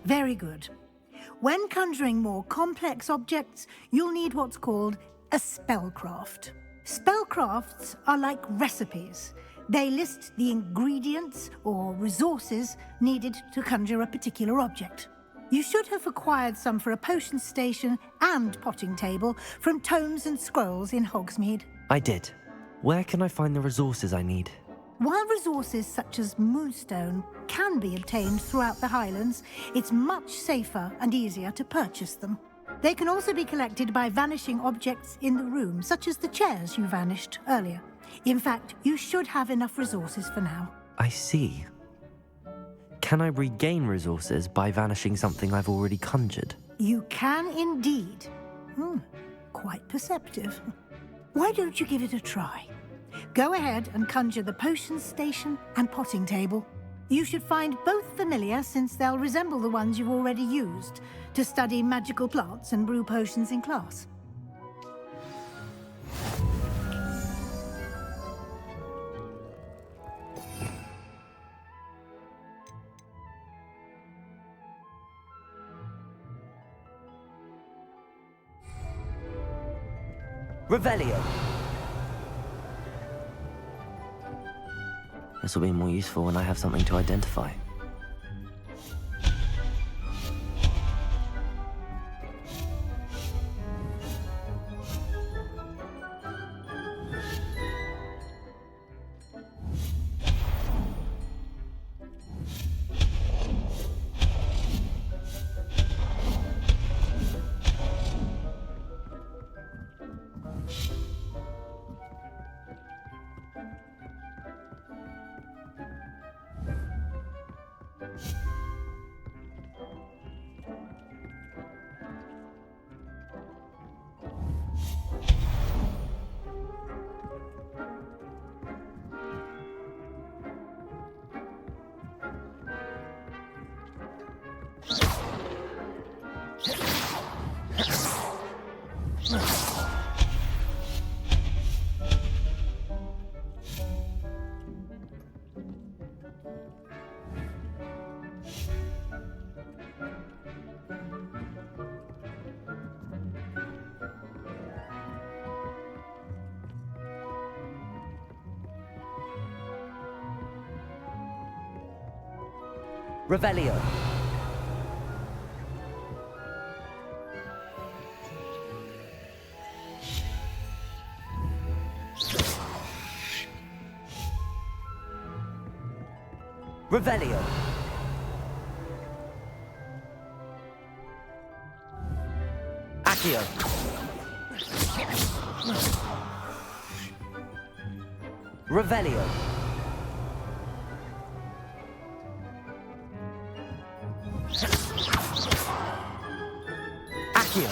Very good. When conjuring more complex objects, you'll need what's called a spellcraft. Spellcrafts are like recipes. They list the ingredients or resources needed to conjure a particular object. You should have acquired some for a potion station and potting table from tomes and scrolls in Hogsmeade. I did. Where can I find the resources I need? While resources such as moonstone can be obtained throughout the Highlands, it's much safer and easier to purchase them. They can also be collected by vanishing objects in the room, such as the chairs you vanished earlier. In fact, you should have enough resources for now. I see. Can I regain resources by vanishing something I've already conjured? You can indeed. Quite perceptive. Why don't you give it a try? Go ahead and conjure the potion station and potting table. You should find both familiar, since they'll resemble the ones you've already used to study magical plants and brew potions in class. Revelio. This will be more useful when I have something to identify. Revelio. Revelio. Accio. Revelio. Accio.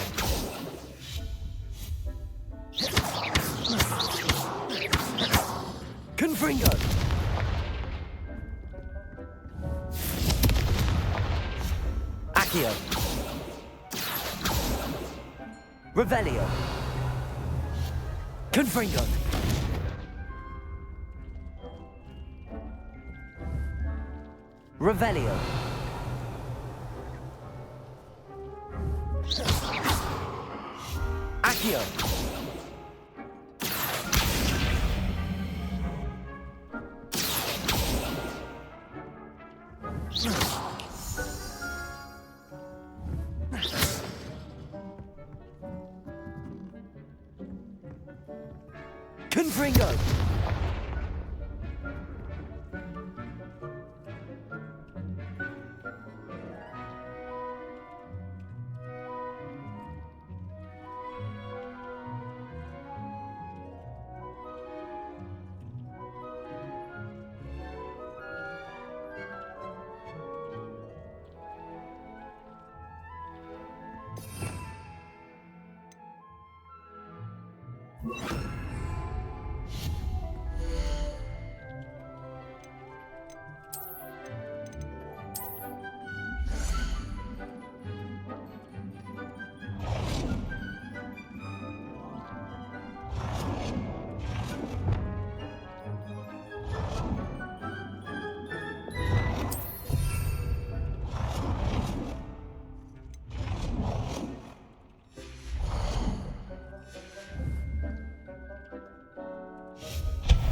Confringo. Accio. Revelio. Confringo. Revelio. Accio. Confringo.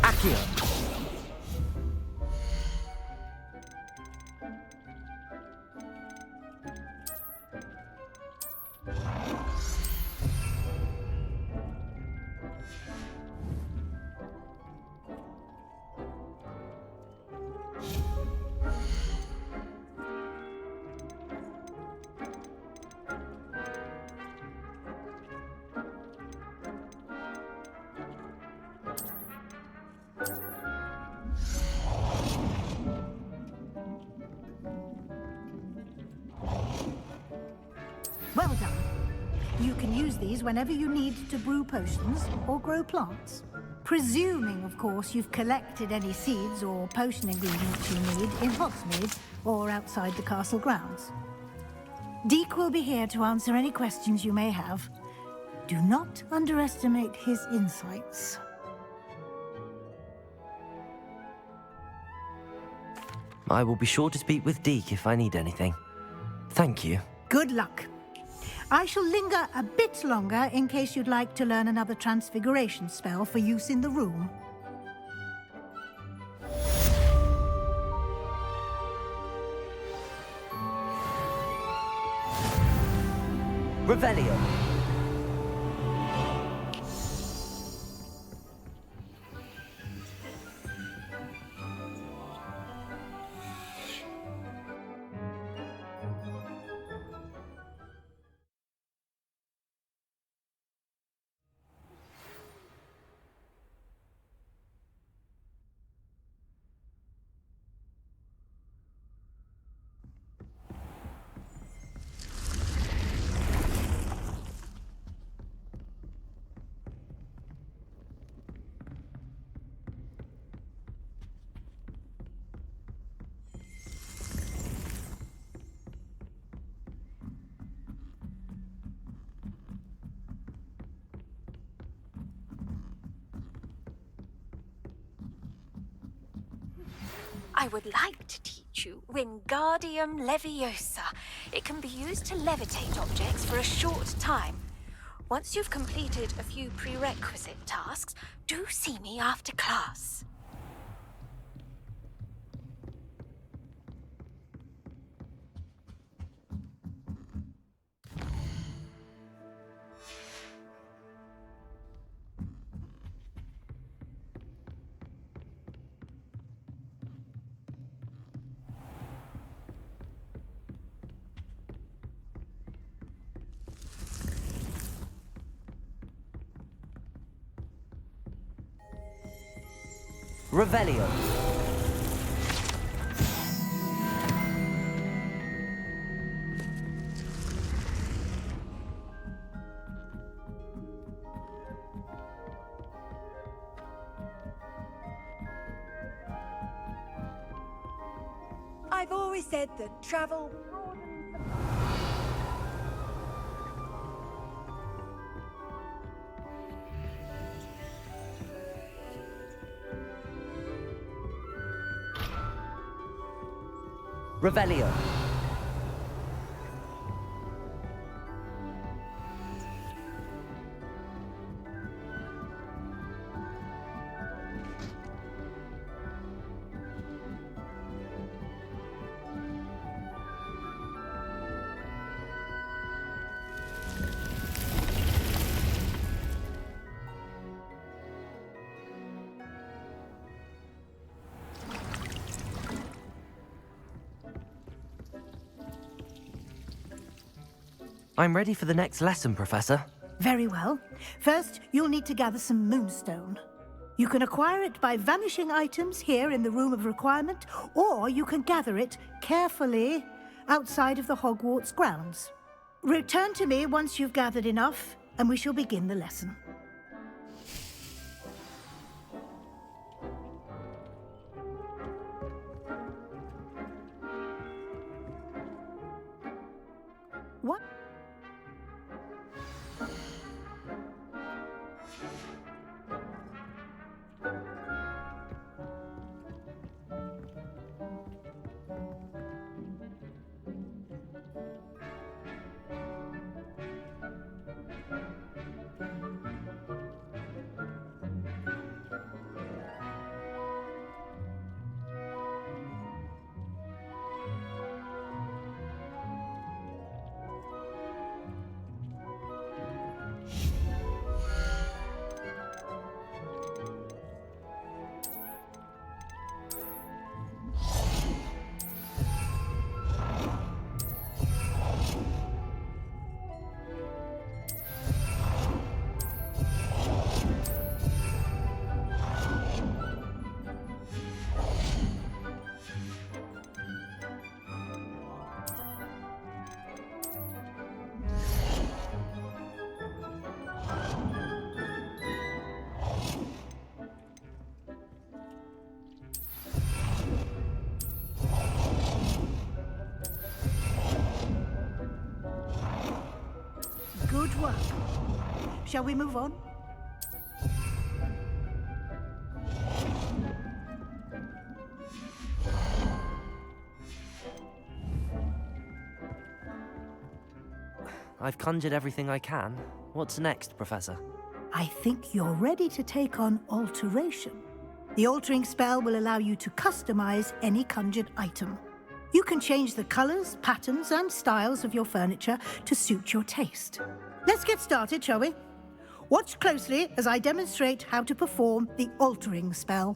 Accio. Well done. You can use these whenever you need to brew potions or grow plants. Presuming, of course, you've collected any seeds or potion ingredients you need in Hogsmeade or outside the castle grounds. Deek will be here to answer any questions you may have. Do not underestimate his insights. I will be sure to speak with Deke if I need anything. Thank you. Good luck. I shall linger a bit longer in case you'd like to learn another transfiguration spell for use in the room. Revelio. I would like to teach you Wingardium Leviosa. It can be used to levitate objects for a short time. Once you've completed a few prerequisite tasks, do see me after class. Revelio. I've always said that travel Revelio. I'm ready for the next lesson, Professor. Very well. First, you'll need to gather some moonstone. You can acquire it by vanishing items here in the Room of Requirement, or you can gather it carefully outside of the Hogwarts grounds. Return to me once you've gathered enough, and we shall begin the lesson. What? Shall we move on? I've conjured everything I can. What's next, Professor? I think you're ready to take on alteration. The altering spell will allow you to customize any conjured item. You can change the colors, patterns, and styles of your furniture to suit your taste. Let's get started, shall we? Watch closely as I demonstrate how to perform the altering spell.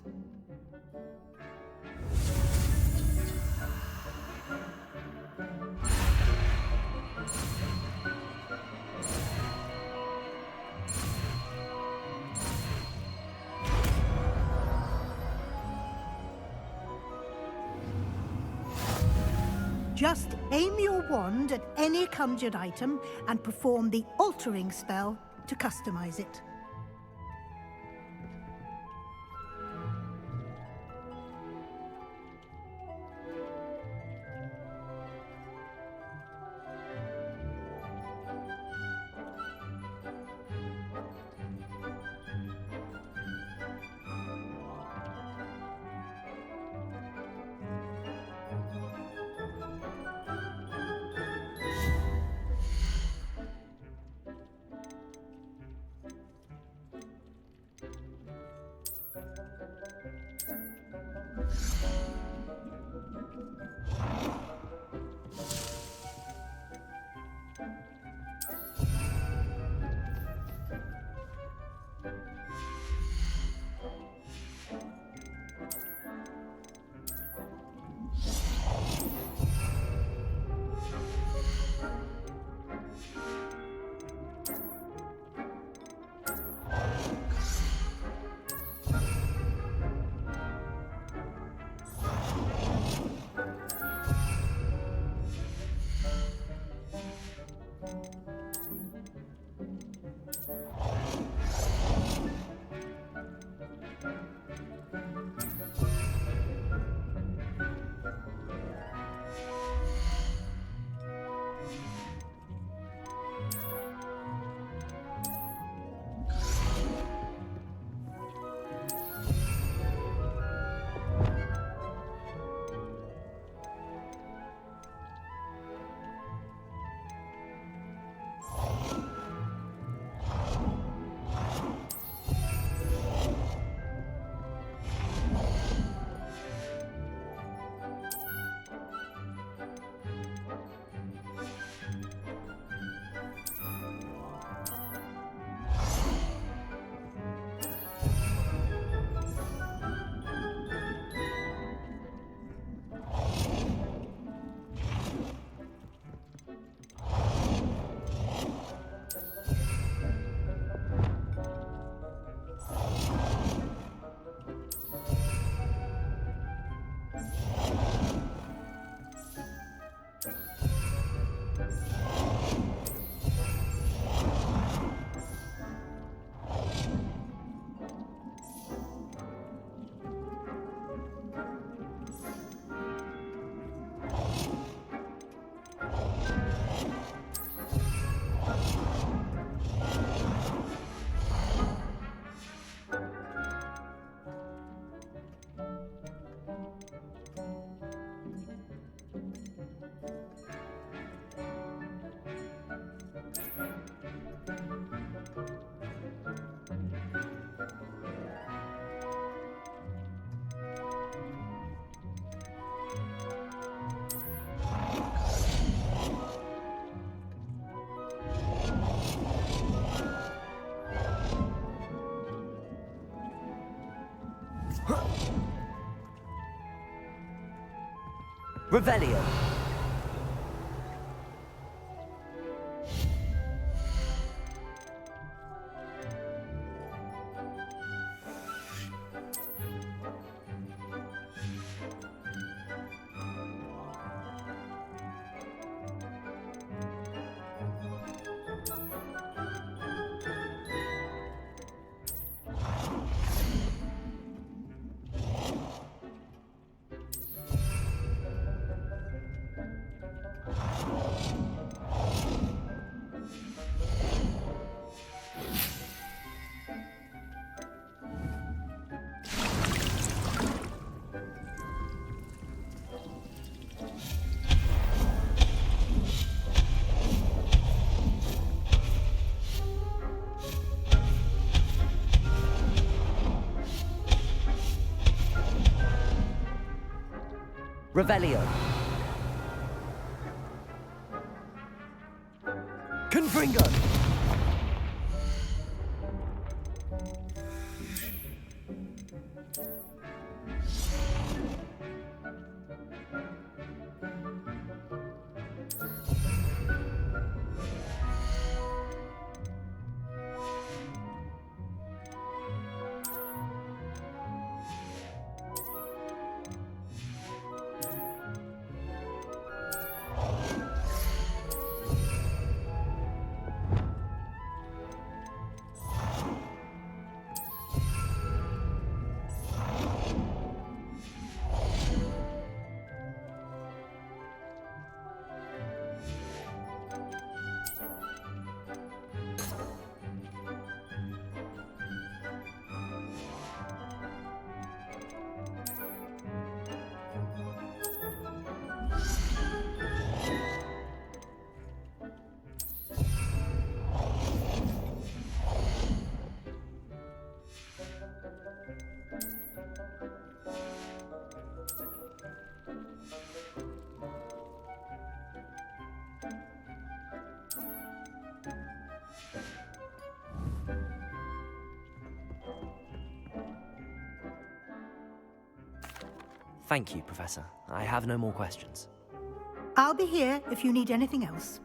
Just aim your wand at any conjured item and perform the altering spell to customize it. Revelio. Revelio. Confringo. Thank you, Professor. I have no more questions. I'll be here if you need anything else.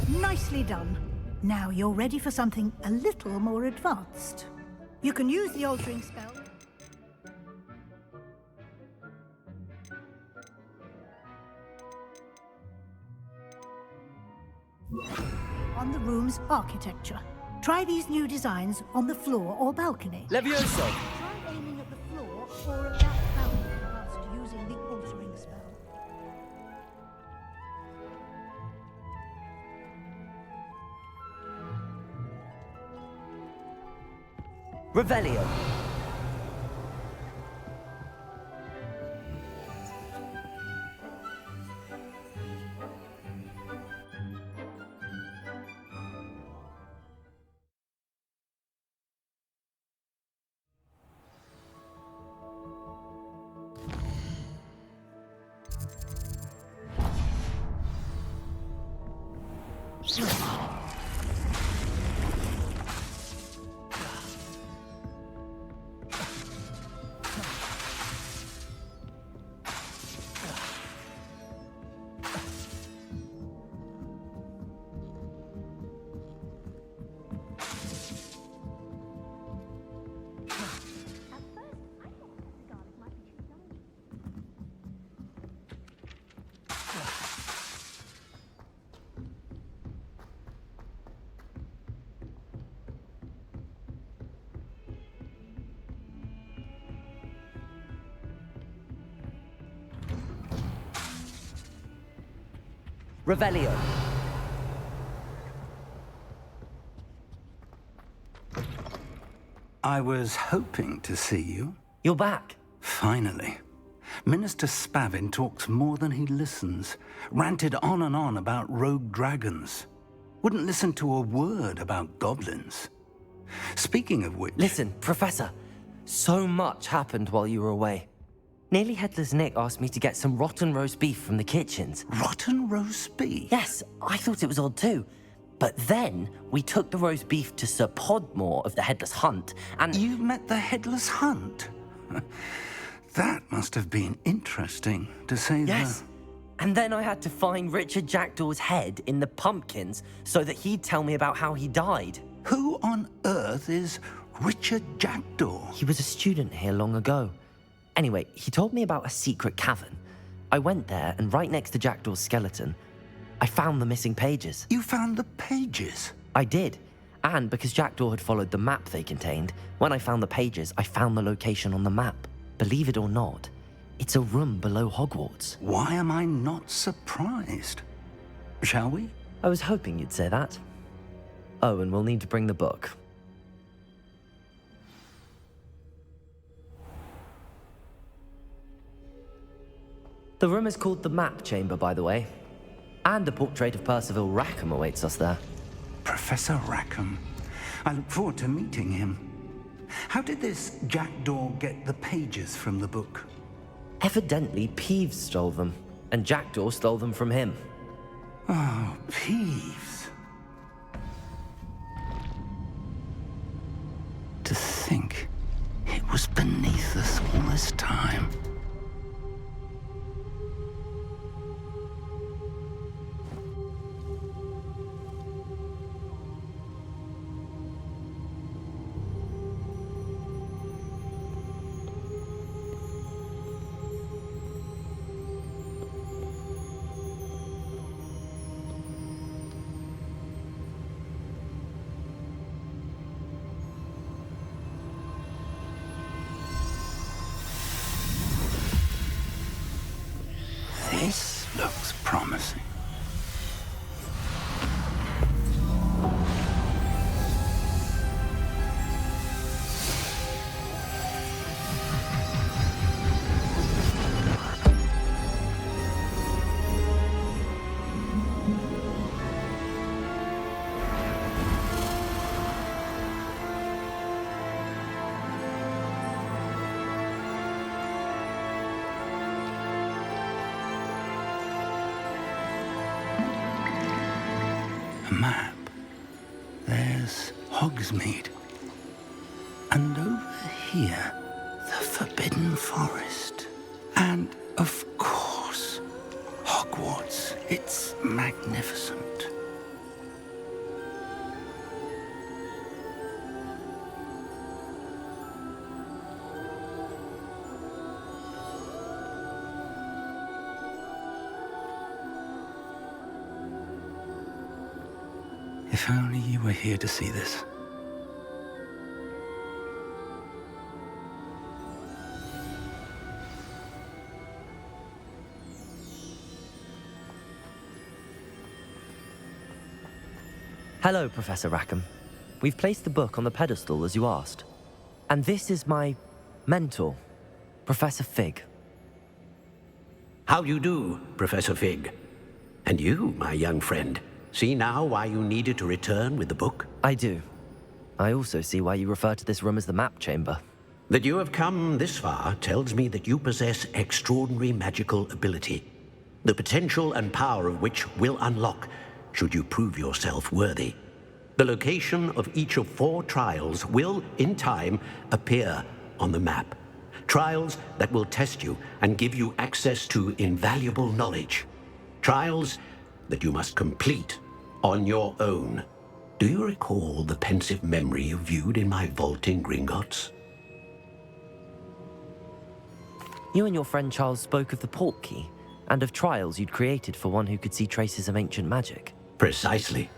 Nicely done. Now you're ready for something a little more advanced. You can use the altering spell on the room's architecture. Try these new designs on the floor or balcony. Levioso! Try aiming at the floor or at that balcony whilst using the altering spell. Revelio. Revelio. I was hoping to see you. You're back. Finally. Minister Spavin talks more than he listens. Ranted on and on about rogue dragons. Wouldn't listen to a word about goblins. Speaking of which... Listen, Professor. So much happened while you were away. Nearly Headless Nick asked me to get some rotten roast beef from the kitchens. Rotten roast beef? Yes, I thought it was odd too. But then we took the roast beef to Sir Podmore of the Headless Hunt, and... You met the Headless Hunt? That must have been interesting, to say the... Yes. And then I had to find Richard Jackdaw's head in the pumpkins so that he'd tell me about how he died. Who on earth is Richard Jackdaw? He was a student here long ago. Anyway, he told me about a secret cavern. I went there, and right next to Jackdaw's skeleton, I found the missing pages. You found the pages? I did. And because Jackdaw had followed the map they contained, when I found the pages, I found the location on the map. Believe it or not, it's a room below Hogwarts. Why am I not surprised? Shall we? I was hoping you'd say that. Oh, and we'll need to bring the book. The room is called the Map Chamber, by the way. And a portrait of Percival Rackham awaits us there. Professor Rackham. I look forward to meeting him. How did this Jackdaw get the pages from the book? Evidently, Peeves stole them, and Jackdaw stole them from him. Oh, Peeves. To think it was beneath us all this time. This looks promising. A map. There's Hogsmeade. And over here, the Forbidden Forest. And, of course, Hogwarts. It's magnificent. If only you were here to see this. Hello, Professor Rackham. We've placed the book on the pedestal as you asked. And this is my mentor, Professor Fig. How you do, Professor Fig? And you, my young friend, see now why you needed to return with the book? I do. I also see why you refer to this room as the Map Chamber. That you have come this far tells me that you possess extraordinary magical ability, the potential and power of which will unlock should you prove yourself worthy. The location of each of 4 trials will, in time, appear on the map. Trials that will test you and give you access to invaluable knowledge. Trials that you must complete on your own. Do you recall the pensive memory you viewed in my vault in Gringotts? You and your friend Charles spoke of the Portkey, and of trials you'd created for one who could see traces of ancient magic. Precisely.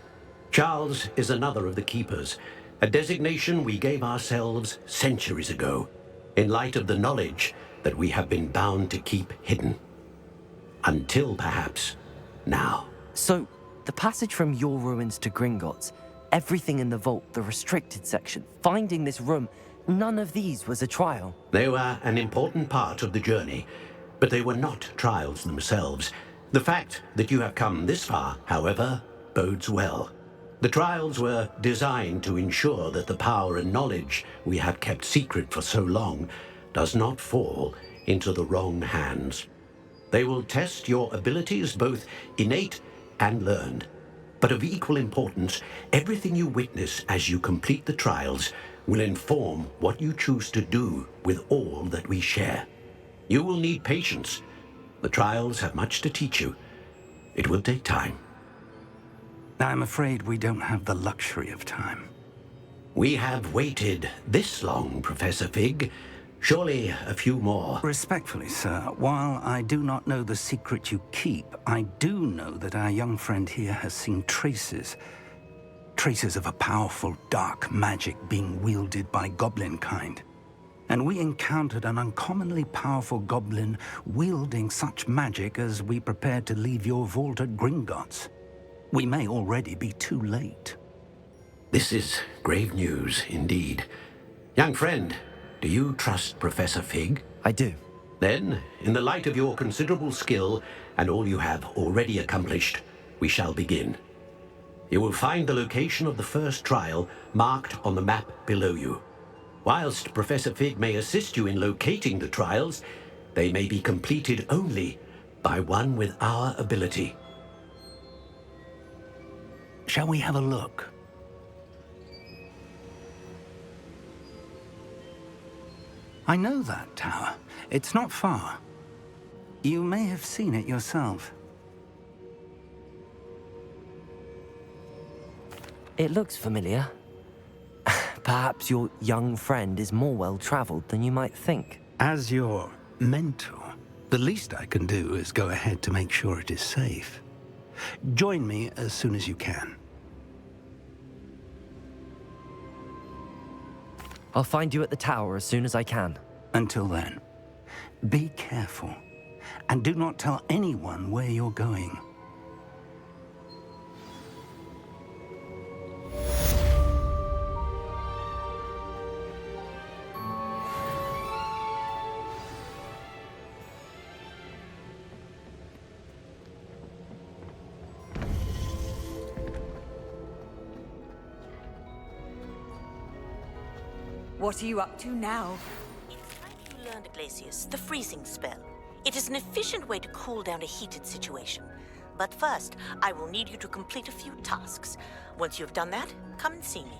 Charles is another of the Keepers, a designation we gave ourselves centuries ago, in light of the knowledge that we have been bound to keep hidden. Until, perhaps, now. So, the passage from your ruins to Gringotts, everything in the vault, the restricted section, finding this room, none of these was a trial. They were an important part of the journey, but they were not trials themselves. The fact that you have come this far, however, bodes well. The trials were designed to ensure that the power and knowledge we have kept secret for so long does not fall into the wrong hands. They will test your abilities, both innate and learned. But of equal importance, everything you witness as you complete the trials will inform what you choose to do with all that we share. You will need patience. The trials have much to teach you. It will take time. I'm afraid we don't have the luxury of time. We have waited this long, Professor Fig. Surely a few more. Respectfully, sir, while I do not know the secret you keep, I do know that our young friend here has seen traces of a powerful dark magic being wielded by goblin kind. And we encountered an uncommonly powerful goblin wielding such magic as we prepared to leave your vault at Gringotts. We may already be too late. This is grave news indeed. Young friend, do you trust Professor Fig? I do. Then, in the light of your considerable skill and all you have already accomplished, we shall begin. You will find the location of the first trial marked on the map below you. Whilst Professor Fig may assist you in locating the trials, they may be completed only by one with our ability. Shall we have a look? I know that tower. It's not far. You may have seen it yourself. It looks familiar. Perhaps your young friend is more well-traveled than you might think. As your mentor, the least I can do is go ahead to make sure it is safe. Join me as soon as you can. I'll find you at the tower as soon as I can. Until then, be careful, and do not tell anyone where you're going. What are you up to now? It's time you learned, Glacius, the freezing spell. It is an efficient way to cool down a heated situation. But first, I will need you to complete a few tasks. Once you've done that, come and see me.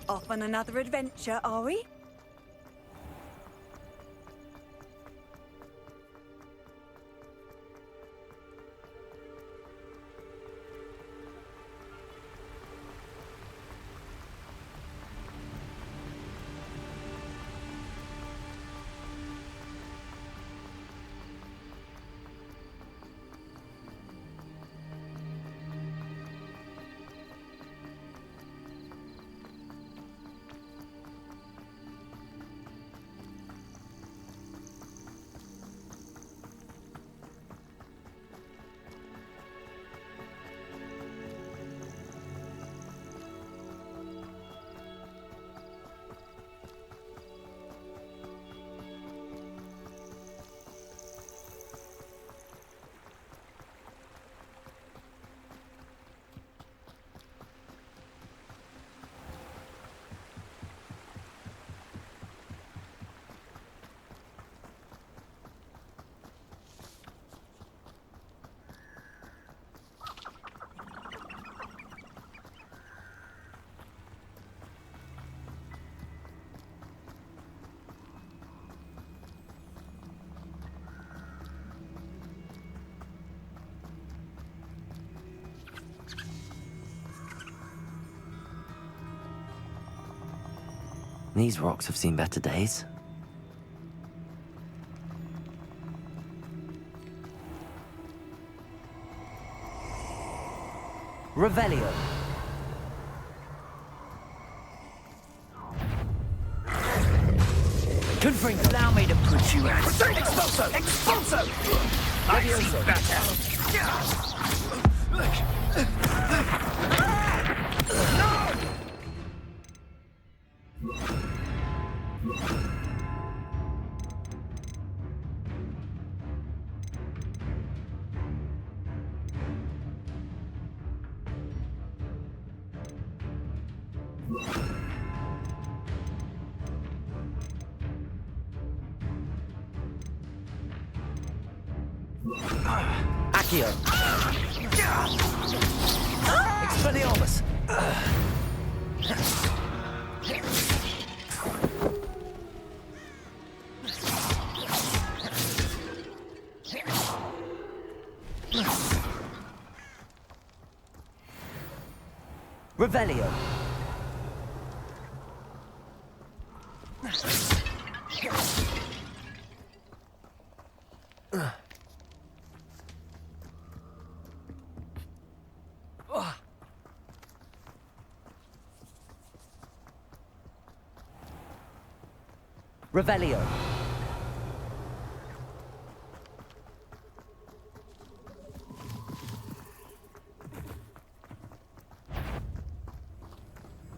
Off on another adventure, are we? These rocks have seen better days. Revelio. Confringo. Allow me to put you out. Expulso! Expulso! I see better. Accio. Expelliarmus. Revelio. Revelio.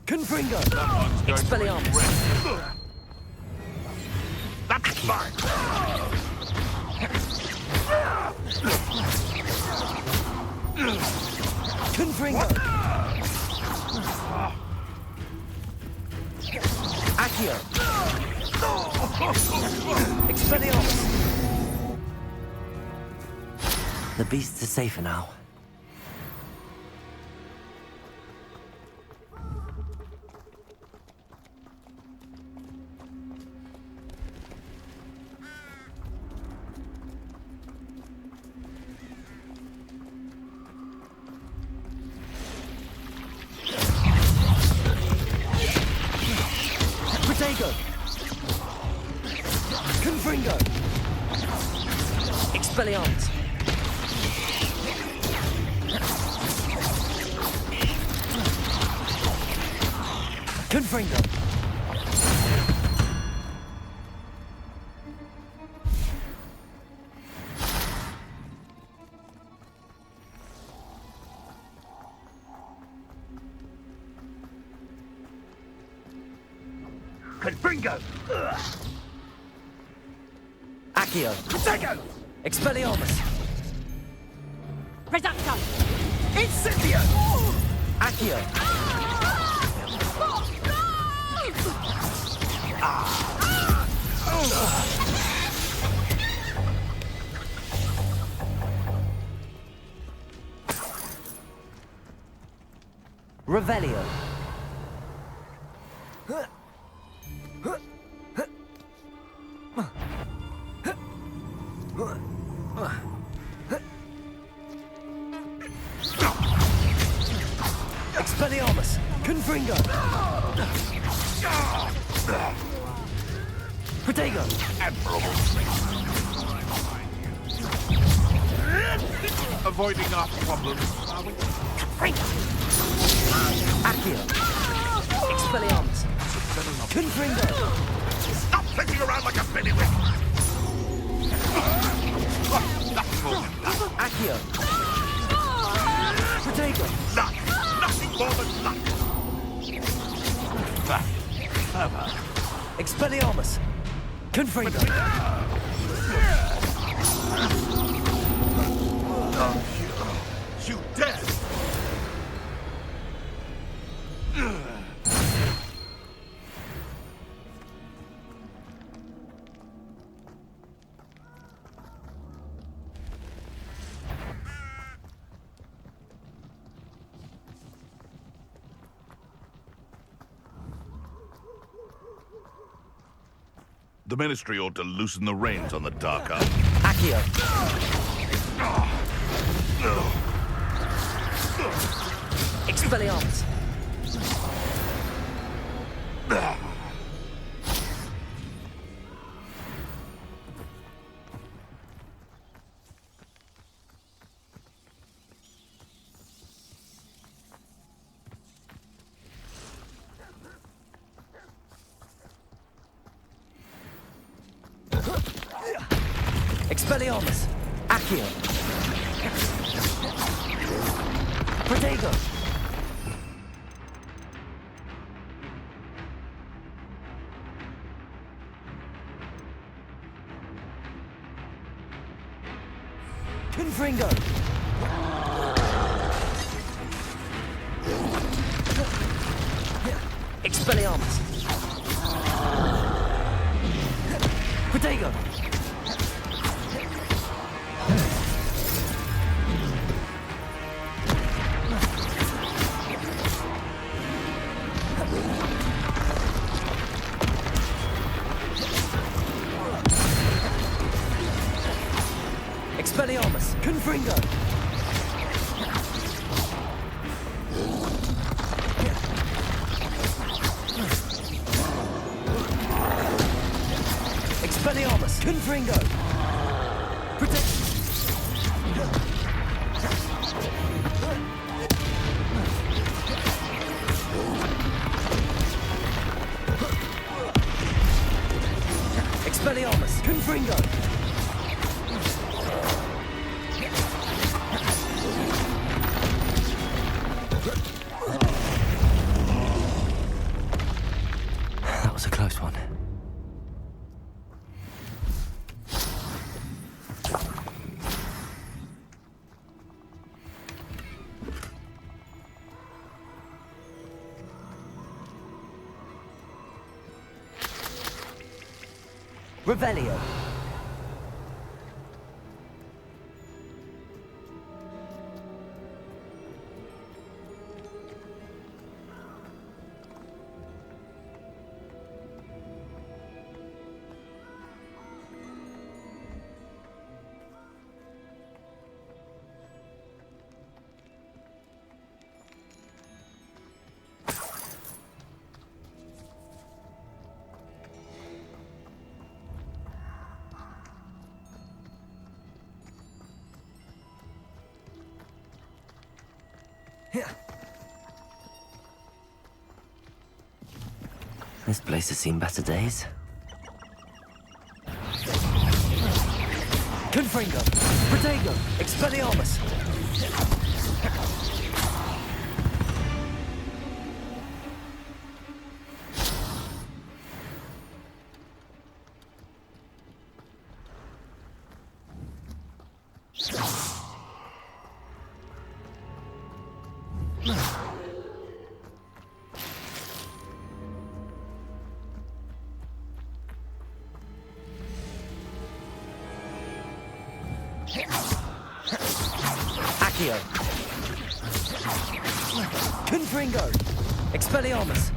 Confringo. Expelliarmus. That's fine. Confringo. Accio. Expelliarmus. The beasts are safer now. Protego. Confringo. Expelliarmus. Confringo. Confringo. Accio. Protego. Expelliarmus. Reducto. Incendio. Accio. Revelio. Expelliarmus. Confringo. Protego. Admirable. Avoiding our problems, are we? Accio. Expelliarmus. Confringo. Stop flicking around like a bailiwick! Nothing more than that. Accio. Protego. Nothing more than that. Expelliarmus. Confringo. You dare! The Ministry ought to loosen the reins on the Dark Arts. Accio. Expelliarmus. Expelliarmus! Accio! Protego! Confringo! Expelliarmus! Protego! Expelliarmus! Confringo! Expelliarmus! Confringo! Protect! Expelliarmus! Confringo! That was a close one. Revelio. This place has seen better days. Confringo! Protego! Expelliarmus! Accio! Confringo! Expelliarmus!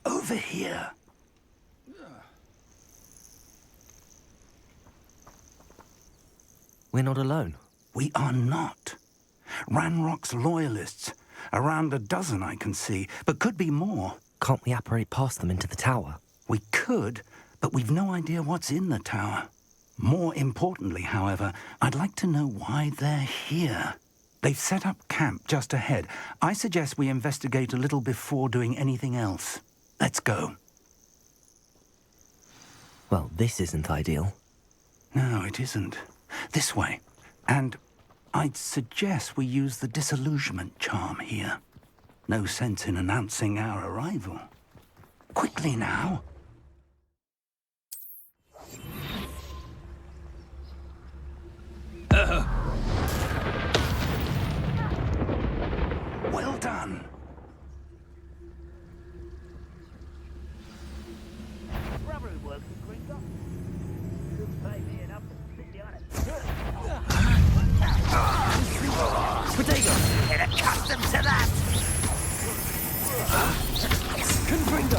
Over here. We're not alone. We are not. Ranrock's loyalists Around a dozen I can see, but could be more. Can't we apparate past them into the tower? We could, but we've no idea what's in the tower. More importantly, however, I'd like to know why they're here. They've set up camp just ahead. I suggest we investigate a little before doing anything else. Let's go. Well, this isn't ideal. No, it isn't. This way. And I'd suggest we use the disillusionment charm here. No sense in announcing our arrival. Quickly now. Well done. Rubbery work, Gringo. Couldn't pay me enough to sit on it. Potato! Get accustomed to that! Confringo!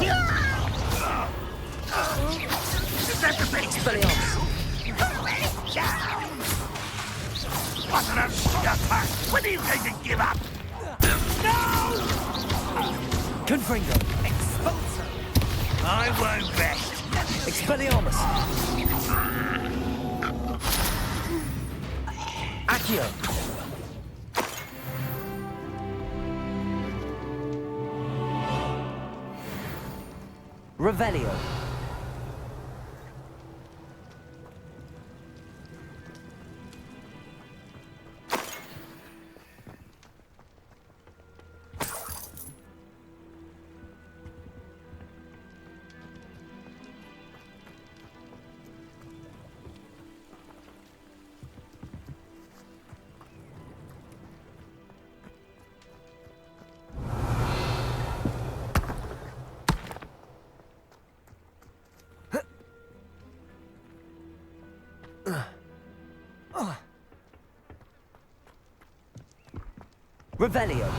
Is that the big Wasn't a shot attack! When are you going to give up? No! Confringo! Expulso! I won't rest! Expelliarmus! Accio! Revelio! Revelio.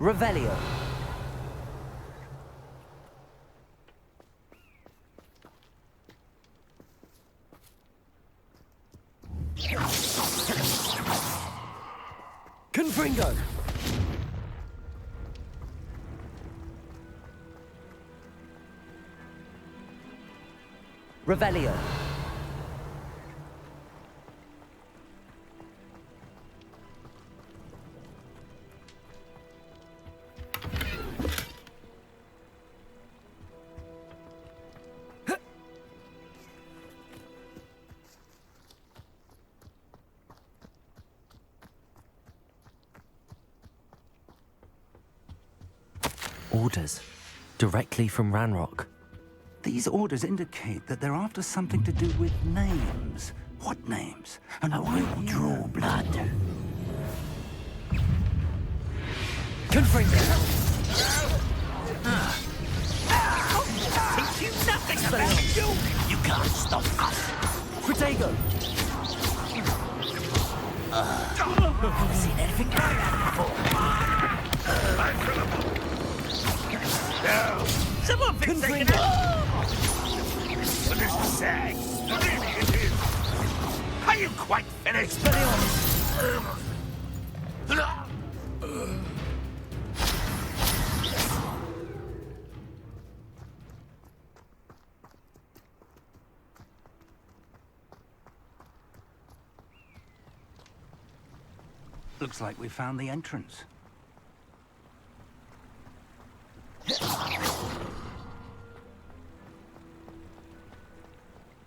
Revelio. Confringo. Revelio. Orders. Directly from Ranrock. These orders indicate that they're after something to do with names. What names? And I will draw blood. Confringo. Teach you nothing about you! You can't stop us! Protego! I've seen anything like that before. No! Someone fix it! What is the sag? Maybe it is. Are you quite finished? Looks like we found the entrance.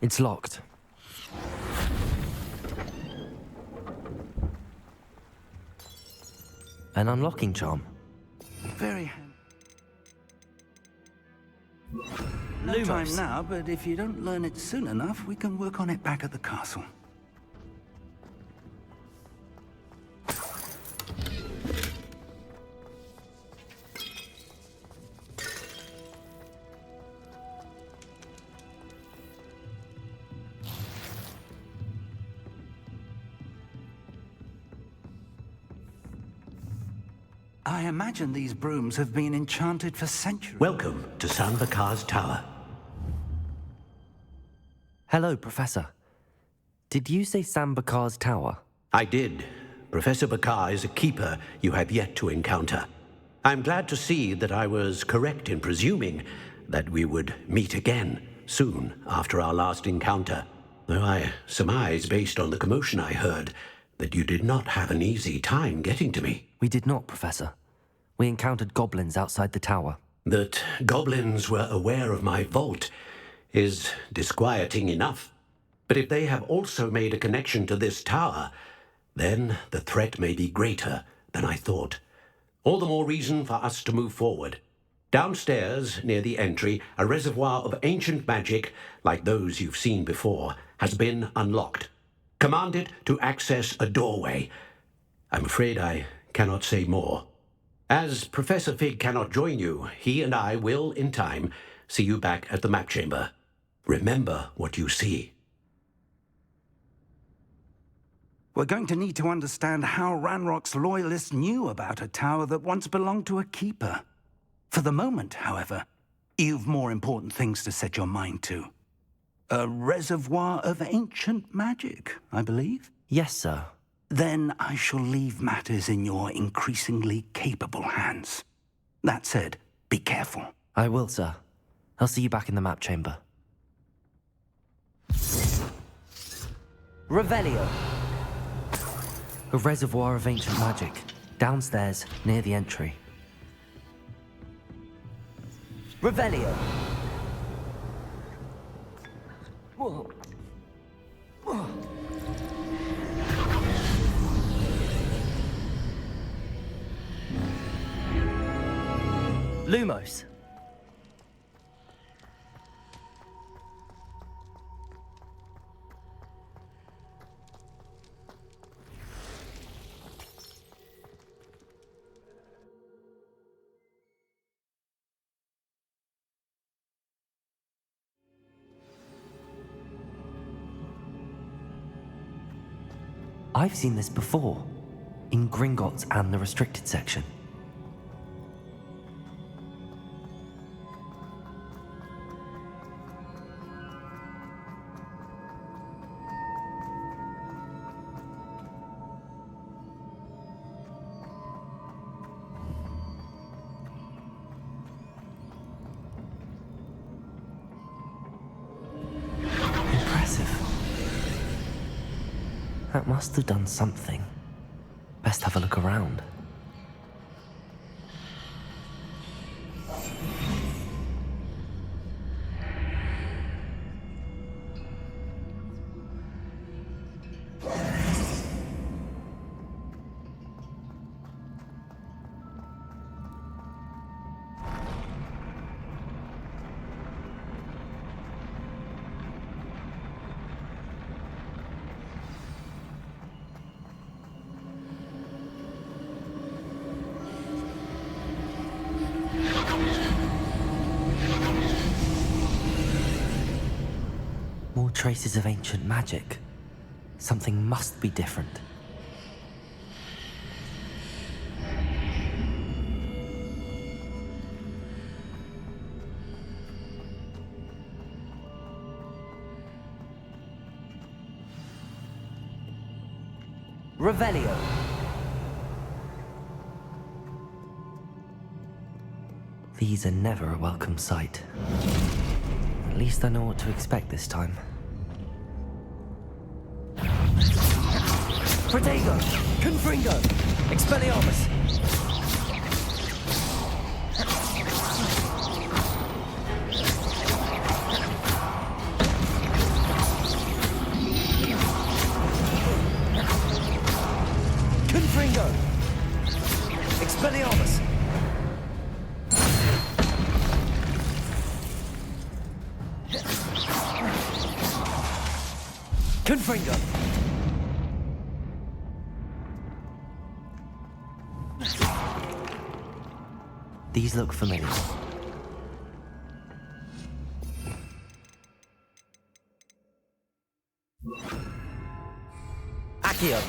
It's locked. An unlocking charm. Very No time now, but if you don't learn it soon enough, we can work on it back at the castle. I imagine these brooms have been enchanted for centuries. Welcome to San Bakar's tower. Hello, Professor. Did you say Sam Bakar's tower? I did. Professor Bakar is a keeper you have yet to encounter. I'm glad to see that I was correct in presuming that we would meet again soon after our last encounter, though I surmise, based on the commotion I heard, that you did not have an easy time getting to me. We did not, Professor. We encountered goblins outside the tower. That goblins were aware of my vault is disquieting enough. But if they have also made a connection to this tower, then the threat may be greater than I thought. All the more reason for us to move forward. Downstairs, near the entry, a reservoir of ancient magic, like those you've seen before, has been unlocked. Command it to access a doorway. I'm afraid I cannot say more. As Professor Fig cannot join you, he and I will, in time, see you back at the map chamber. Remember what you see. We're going to need to understand how Ranrock's loyalists knew about a tower that once belonged to a keeper. For the moment, however, you've more important things to set your mind to. A reservoir of ancient magic, I believe? Yes, sir. Then I shall leave matters in your increasingly capable hands. That said, be careful. I will, sir. I'll see you back in the map chamber. Revelio. A reservoir of ancient magic, downstairs near the entry. Revelio. Whoa. Whoa. Lumos. I've seen this before, in Gringotts and the restricted section. That must have done something. Best have a look around. More traces of ancient magic. Something must be different. Revelio. These are never a welcome sight. At least I know what to expect this time. Protego! Confringo! Expelliarmus! Confringo! Expelliarmus! Confringo! These look familiar. Accio!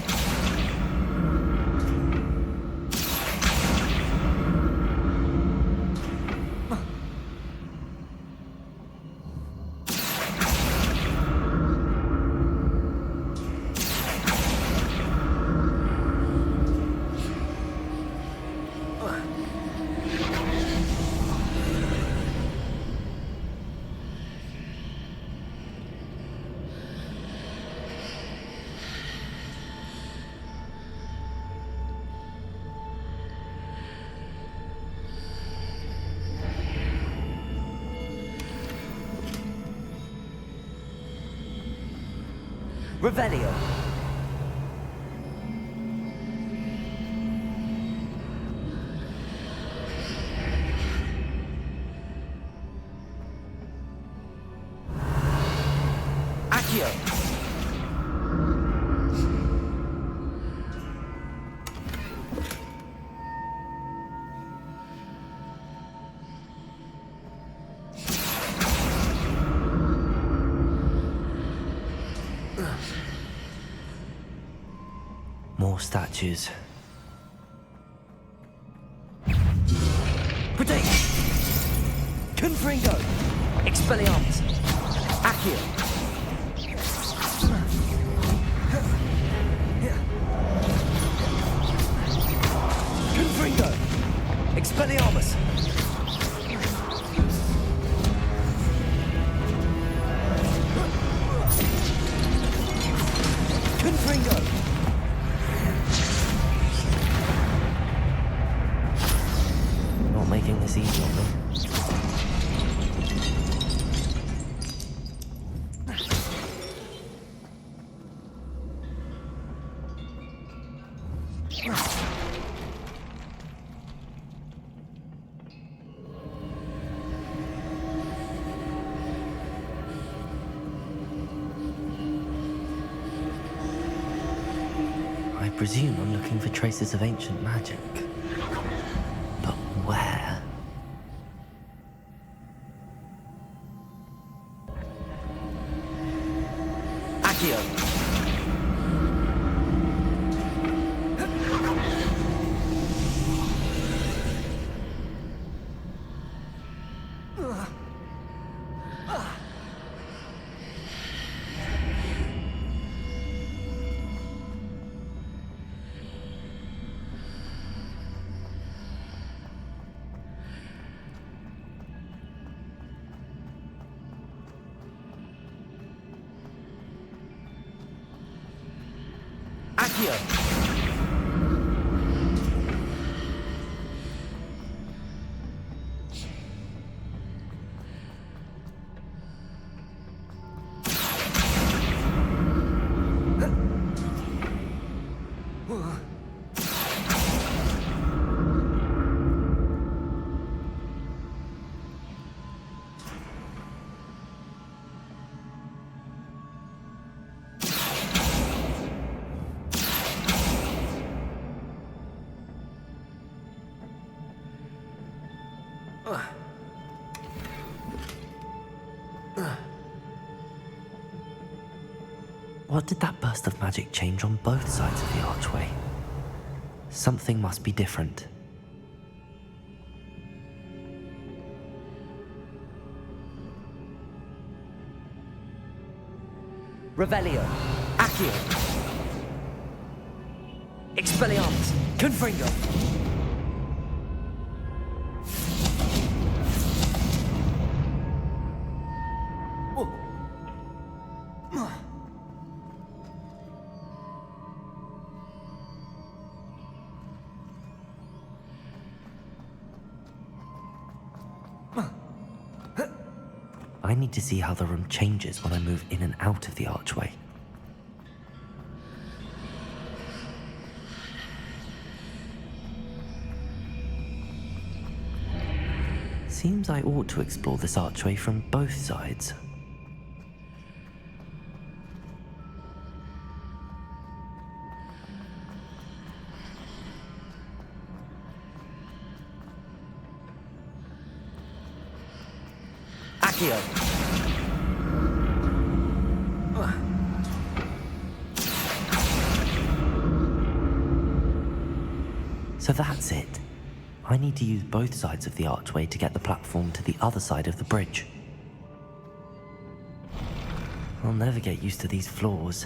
Revelio. Accio. More statues. Protect! Confringo! Expelliarmus! Accio! Confringo! Expelliarmus! Confringo! Not making this easy on me. I presume I'm looking for traces of ancient magic. But where? Accio! Accio! What did that burst of magic change on both sides of the archway? Something must be different. Revelio. Accio. Expelliarmus. Confringo. I need to see how the room changes when I move in and out of the archway. Seems I ought to explore this archway from both sides. Accio. So that's it. I need to use both sides of the archway to get the platform to the other side of the bridge. I'll never get used to these floors.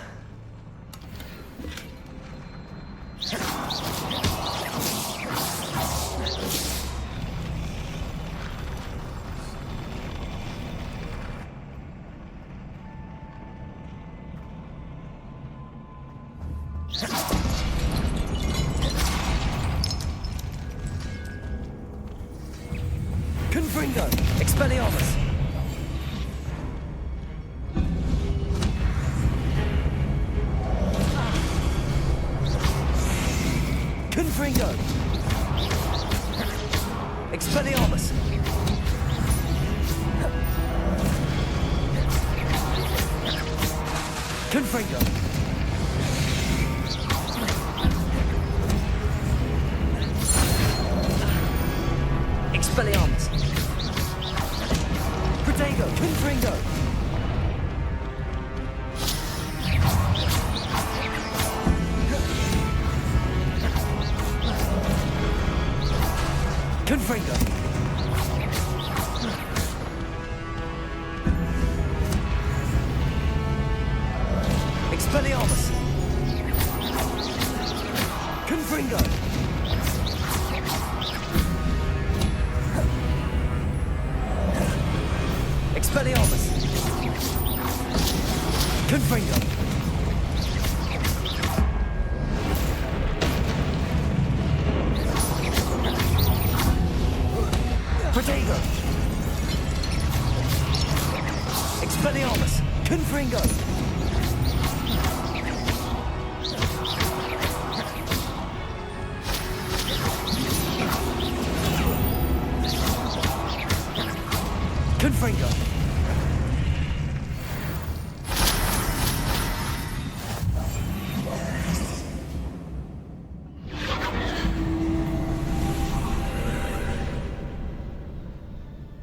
Confringo! Expelliarmus! Confringo! Expelliarmus! Confringo! Expelliarmus! Protego! Confringo! Confringo! Expelliarmus! Confringo! Expelliarmus! Confringo! Protego! Expelliarmus! Confringo! Confringo!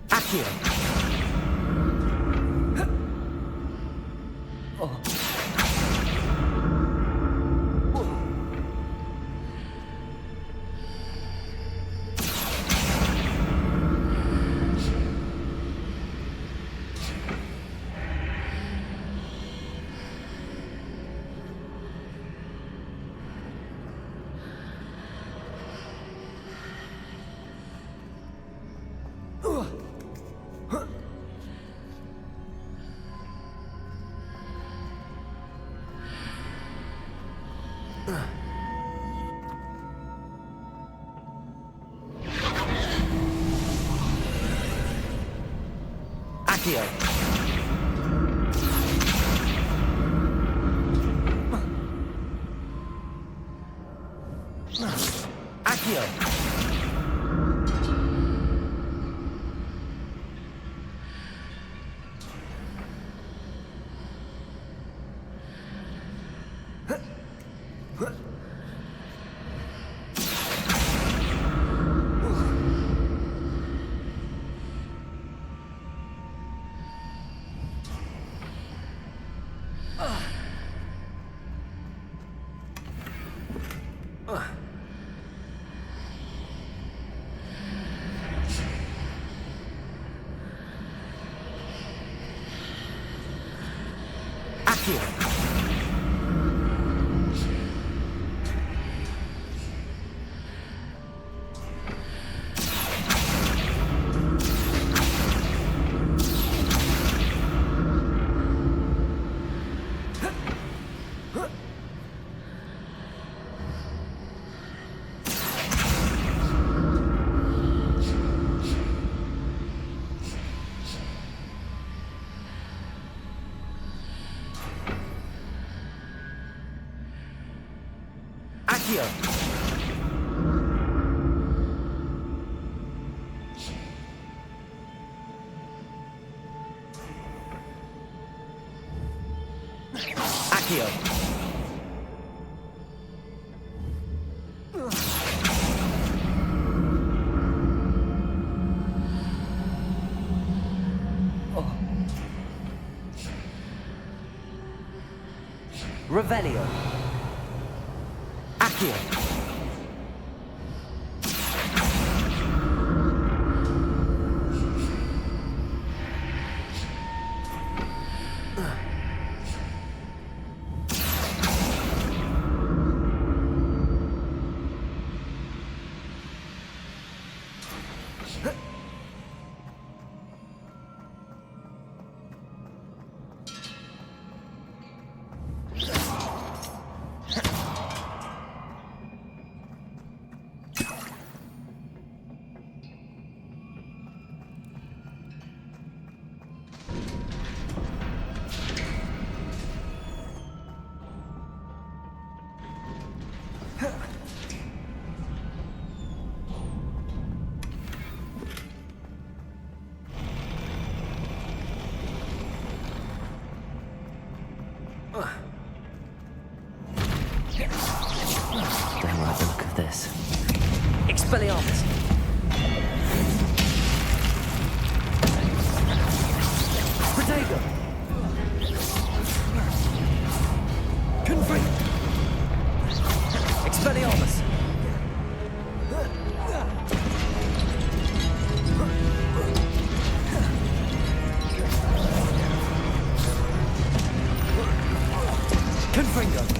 Accio! Oh. Accio! Accio! Accio! Accio! Accio! Revelio! Accio! this. Expelliarmus! Protego! Confringo! Expelliarmus! Confringo!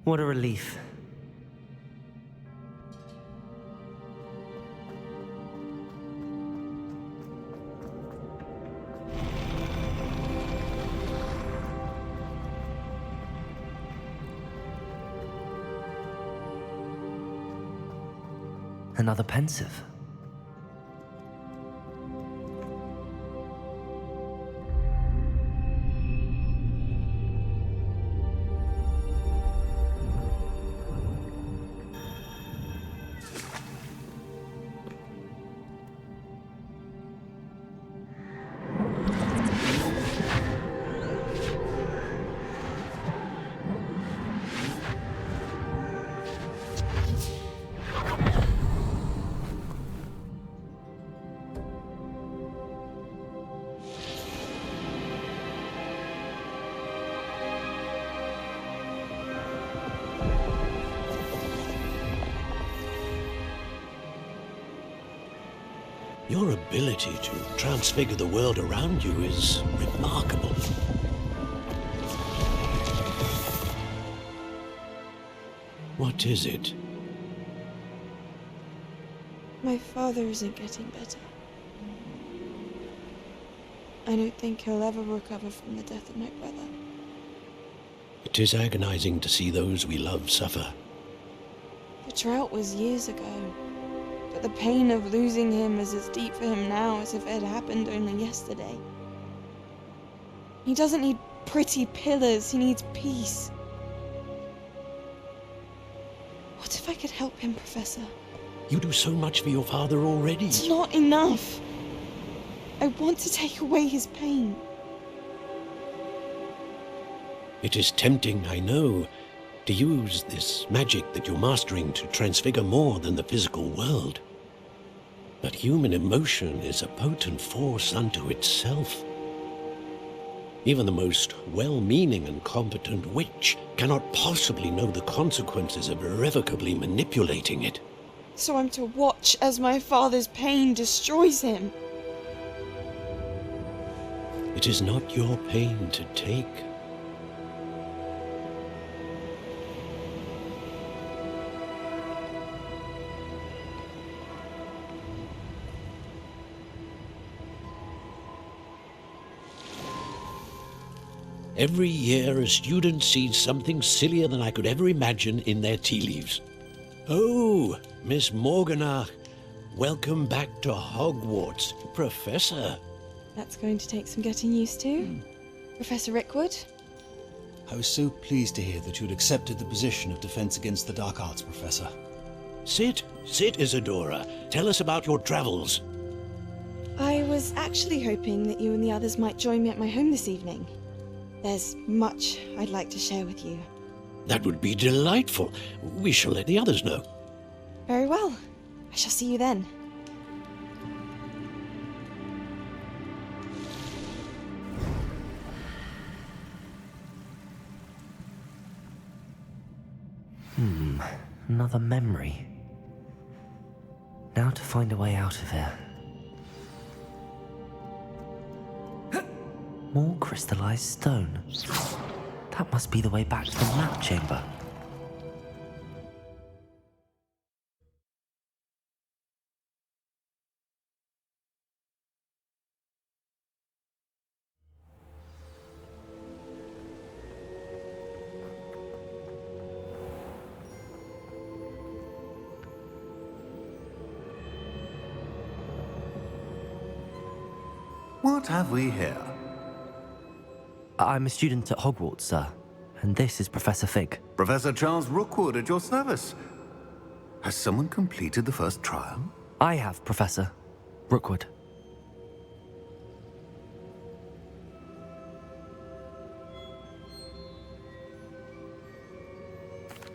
What a relief. Another pensive. Your ability to transfigure the world around you is remarkable. What is it? My father isn't getting better. I don't think he'll ever recover from the death of my brother. It is agonizing to see those we love suffer. The drought was years ago, but the pain of losing him is as deep for him now as if it had happened only yesterday. He doesn't need pretty pillars, he needs peace. What if I could help him, Professor? You do so much for your father already. It's not enough. I want to take away his pain. It is tempting, I know, To use this magic that you're mastering to transfigure more than the physical world. But human emotion is a potent force unto itself. Even the most well-meaning and competent witch cannot possibly know the consequences of irrevocably manipulating it. So I'm to watch as my father's pain destroys him. It is not your pain to take. Every year, a student sees something sillier than I could ever imagine in their tea leaves. Oh, Miss Morganach, welcome back to Hogwarts, Professor. That's going to take some getting used to. Professor Rickwood? I was so pleased to hear that you'd accepted the position of Defense Against the Dark Arts, Professor. Sit, Isadora. Tell us about your travels. I was actually hoping that you and the others might join me at my home this evening. There's much I'd like to share with you. That would be delightful. We shall let the others know. Very well. I shall see you then. Another memory. Now to find a way out of here. More crystallized stone. That must be the way back to the map chamber. What have we here? I'm a student at Hogwarts, sir. And this is Professor Fig. Professor Charles Rookwood at your service. Has someone completed the first trial? I have, Professor Rookwood.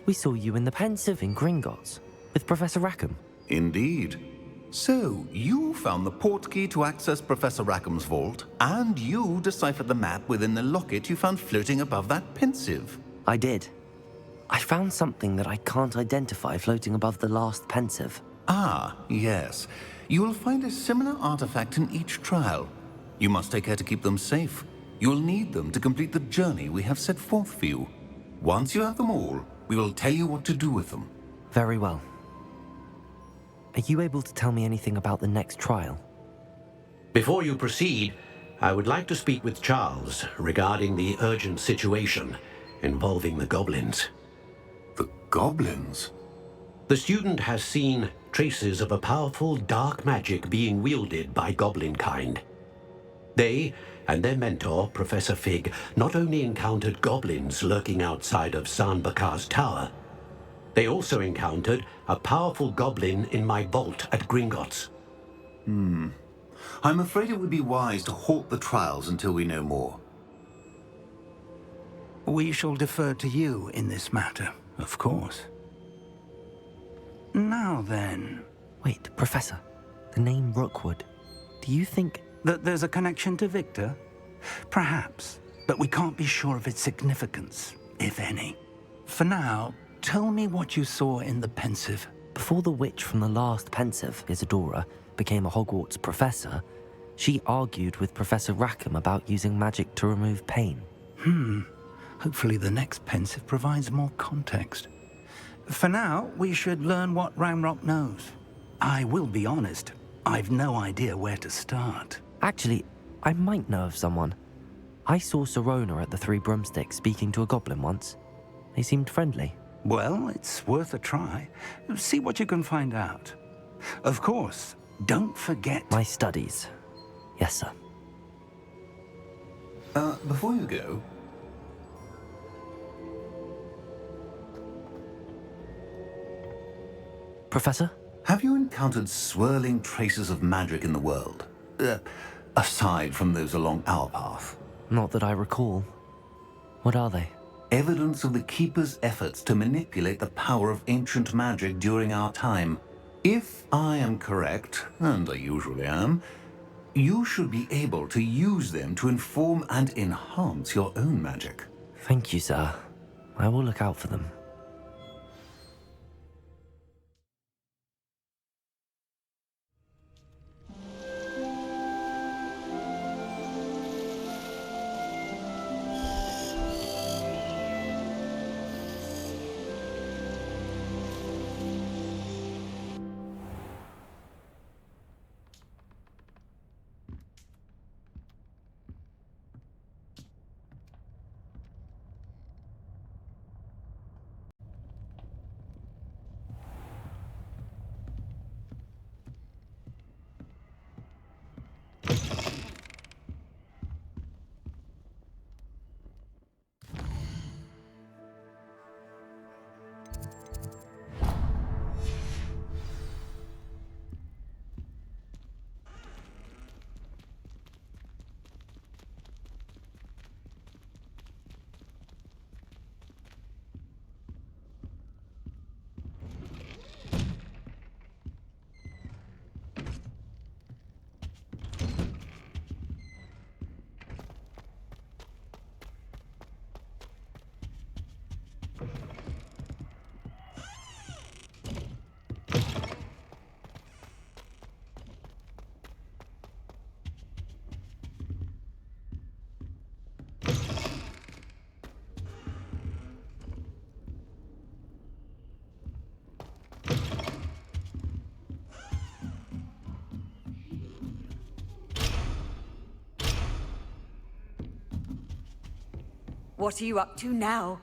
We saw you in the Pensive in Gringotts with Professor Rackham. Indeed. So, you found the portkey to access Professor Rackham's vault, and you deciphered the map within the locket you found floating above that Pensive. I did. I found something that I can't identify floating above the last Pensive. Ah, yes. You will find a similar artifact in each trial. You must take care to keep them safe. You will need them to complete the journey we have set forth for you. Once you have them all, we will tell you what to do with them. Very well. Are you able to tell me anything about the next trial? Before you proceed, I would like to speak with Charles regarding the urgent situation involving the goblins. The goblins? The student has seen traces of a powerful dark magic being wielded by goblin kind. They and their mentor, Professor Fig, not only encountered goblins lurking outside of San Bakar's tower, they also encountered a powerful goblin in my vault at Gringotts. I'm afraid it would be wise to halt the trials until we know more. We shall defer to you in this matter, of course. Now then... Wait, Professor. The name Rookwood. Do you think... that there's a connection to Victor? Perhaps, but we can't be sure of its significance, if any. For now, tell me what you saw in the Pensive. Before the witch from the last Pensive, Isadora, became a Hogwarts professor, she argued with Professor Rackham about using magic to remove pain. Hopefully the next Pensive provides more context. For now, we should learn what Ramrock knows. I will be honest, I've no idea where to start. Actually, I might know of someone. I saw Sirona at the Three Broomsticks speaking to a goblin once. They seemed friendly. Well, it's worth a try. See what you can find out. Of course, don't forget... My studies. Yes, sir. Before you go... Professor? Have you encountered swirling traces of magic in the world? Aside from those along our path? Not that I recall. What are they? evidence of the Keeper's efforts to manipulate the power of ancient magic during our time. If I am correct, and I usually am, you should be able to use them to inform and enhance your own magic. Thank you, sir. I will look out for them. What are you up to now?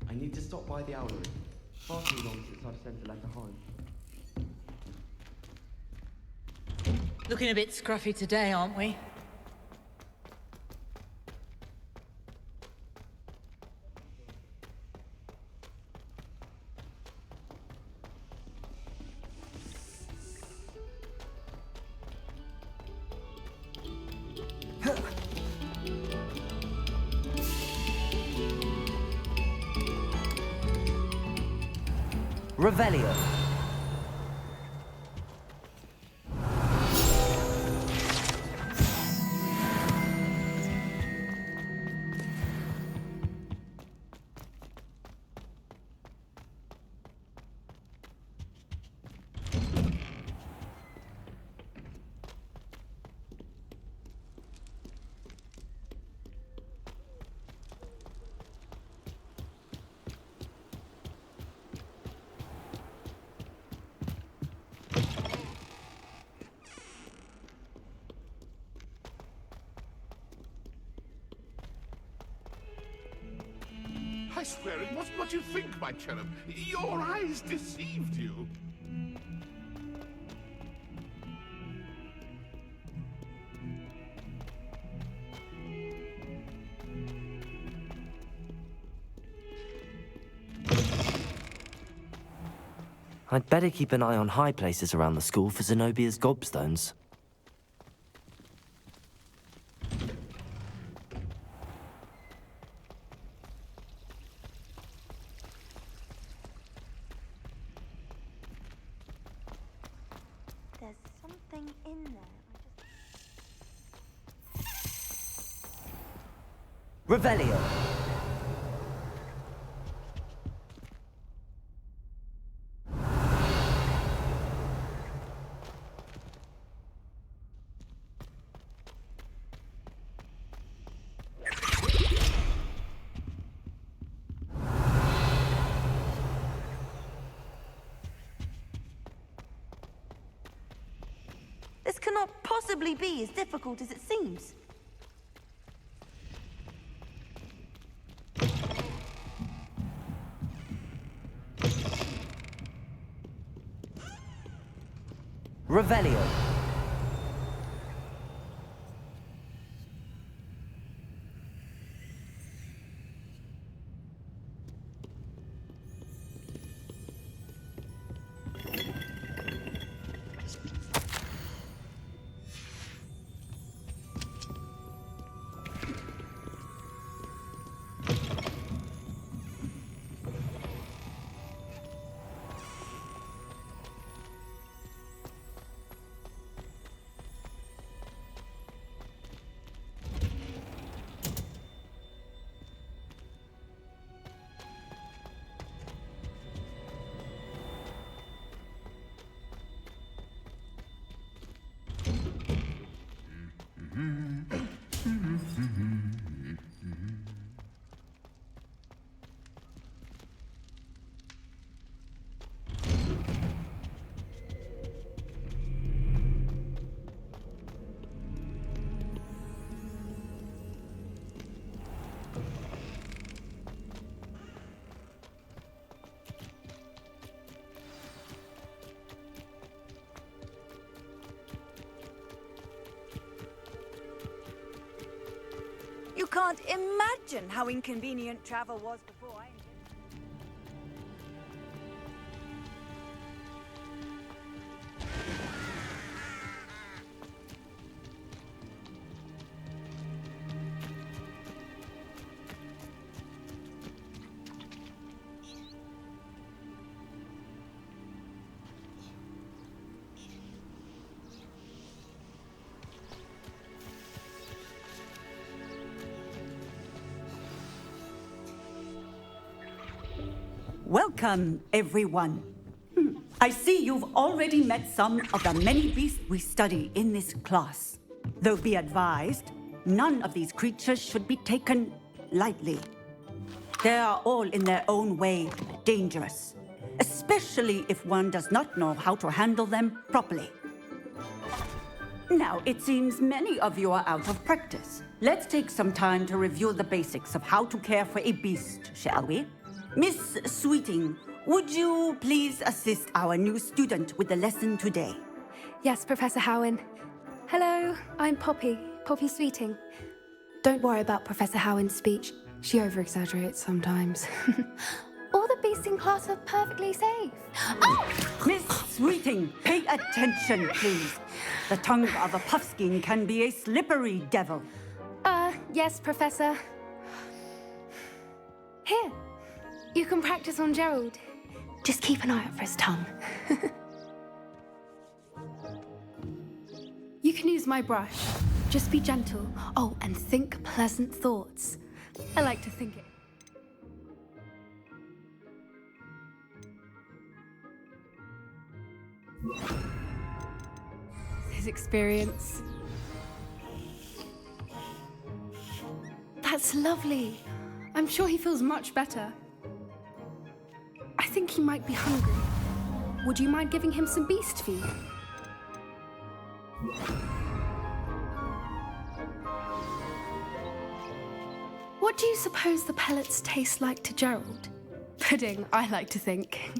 I need to stop by the owlery. Far too long since I've sent a letter home. Looking a bit scruffy today, aren't we? Revelio. I swear it wasn't what you think, my cherub. Your eyes deceived you. I'd better keep an eye on high places around the school for Zenobia's gobstones. There's something in there. Revelio. This cannot possibly be as difficult as it seems. Revelio. can't imagine how inconvenient travel was before I... Welcome, everyone. I see you've already met some of the many beasts we study in this class. Though be advised, none of these creatures should be taken lightly. They are all in their own way dangerous, especially if one does not know how to handle them properly. Now, it seems many of you are out of practice. Let's take some time to review the basics of how to care for a beast, shall we? Miss Sweeting, would you please assist our new student with the lesson today? Yes, Professor Howen. Hello, I'm Poppy Sweeting. Don't worry about Professor Howen's speech. She over-exaggerates sometimes. All the beasts in class are perfectly safe. Oh! Miss Sweeting, pay attention, please. The tongue of a puffskein can be a slippery devil. Yes, Professor. Here. You can practice on Gerald. Just keep an eye out for his tongue. You can use my brush. Just be gentle. Oh, and think pleasant thoughts. I like to think it. His experience. That's lovely. I'm sure he feels much better. I think he might be hungry. Would you mind giving him some beast feed? What do you suppose the pellets taste like to Gerald? Pudding, I like to think.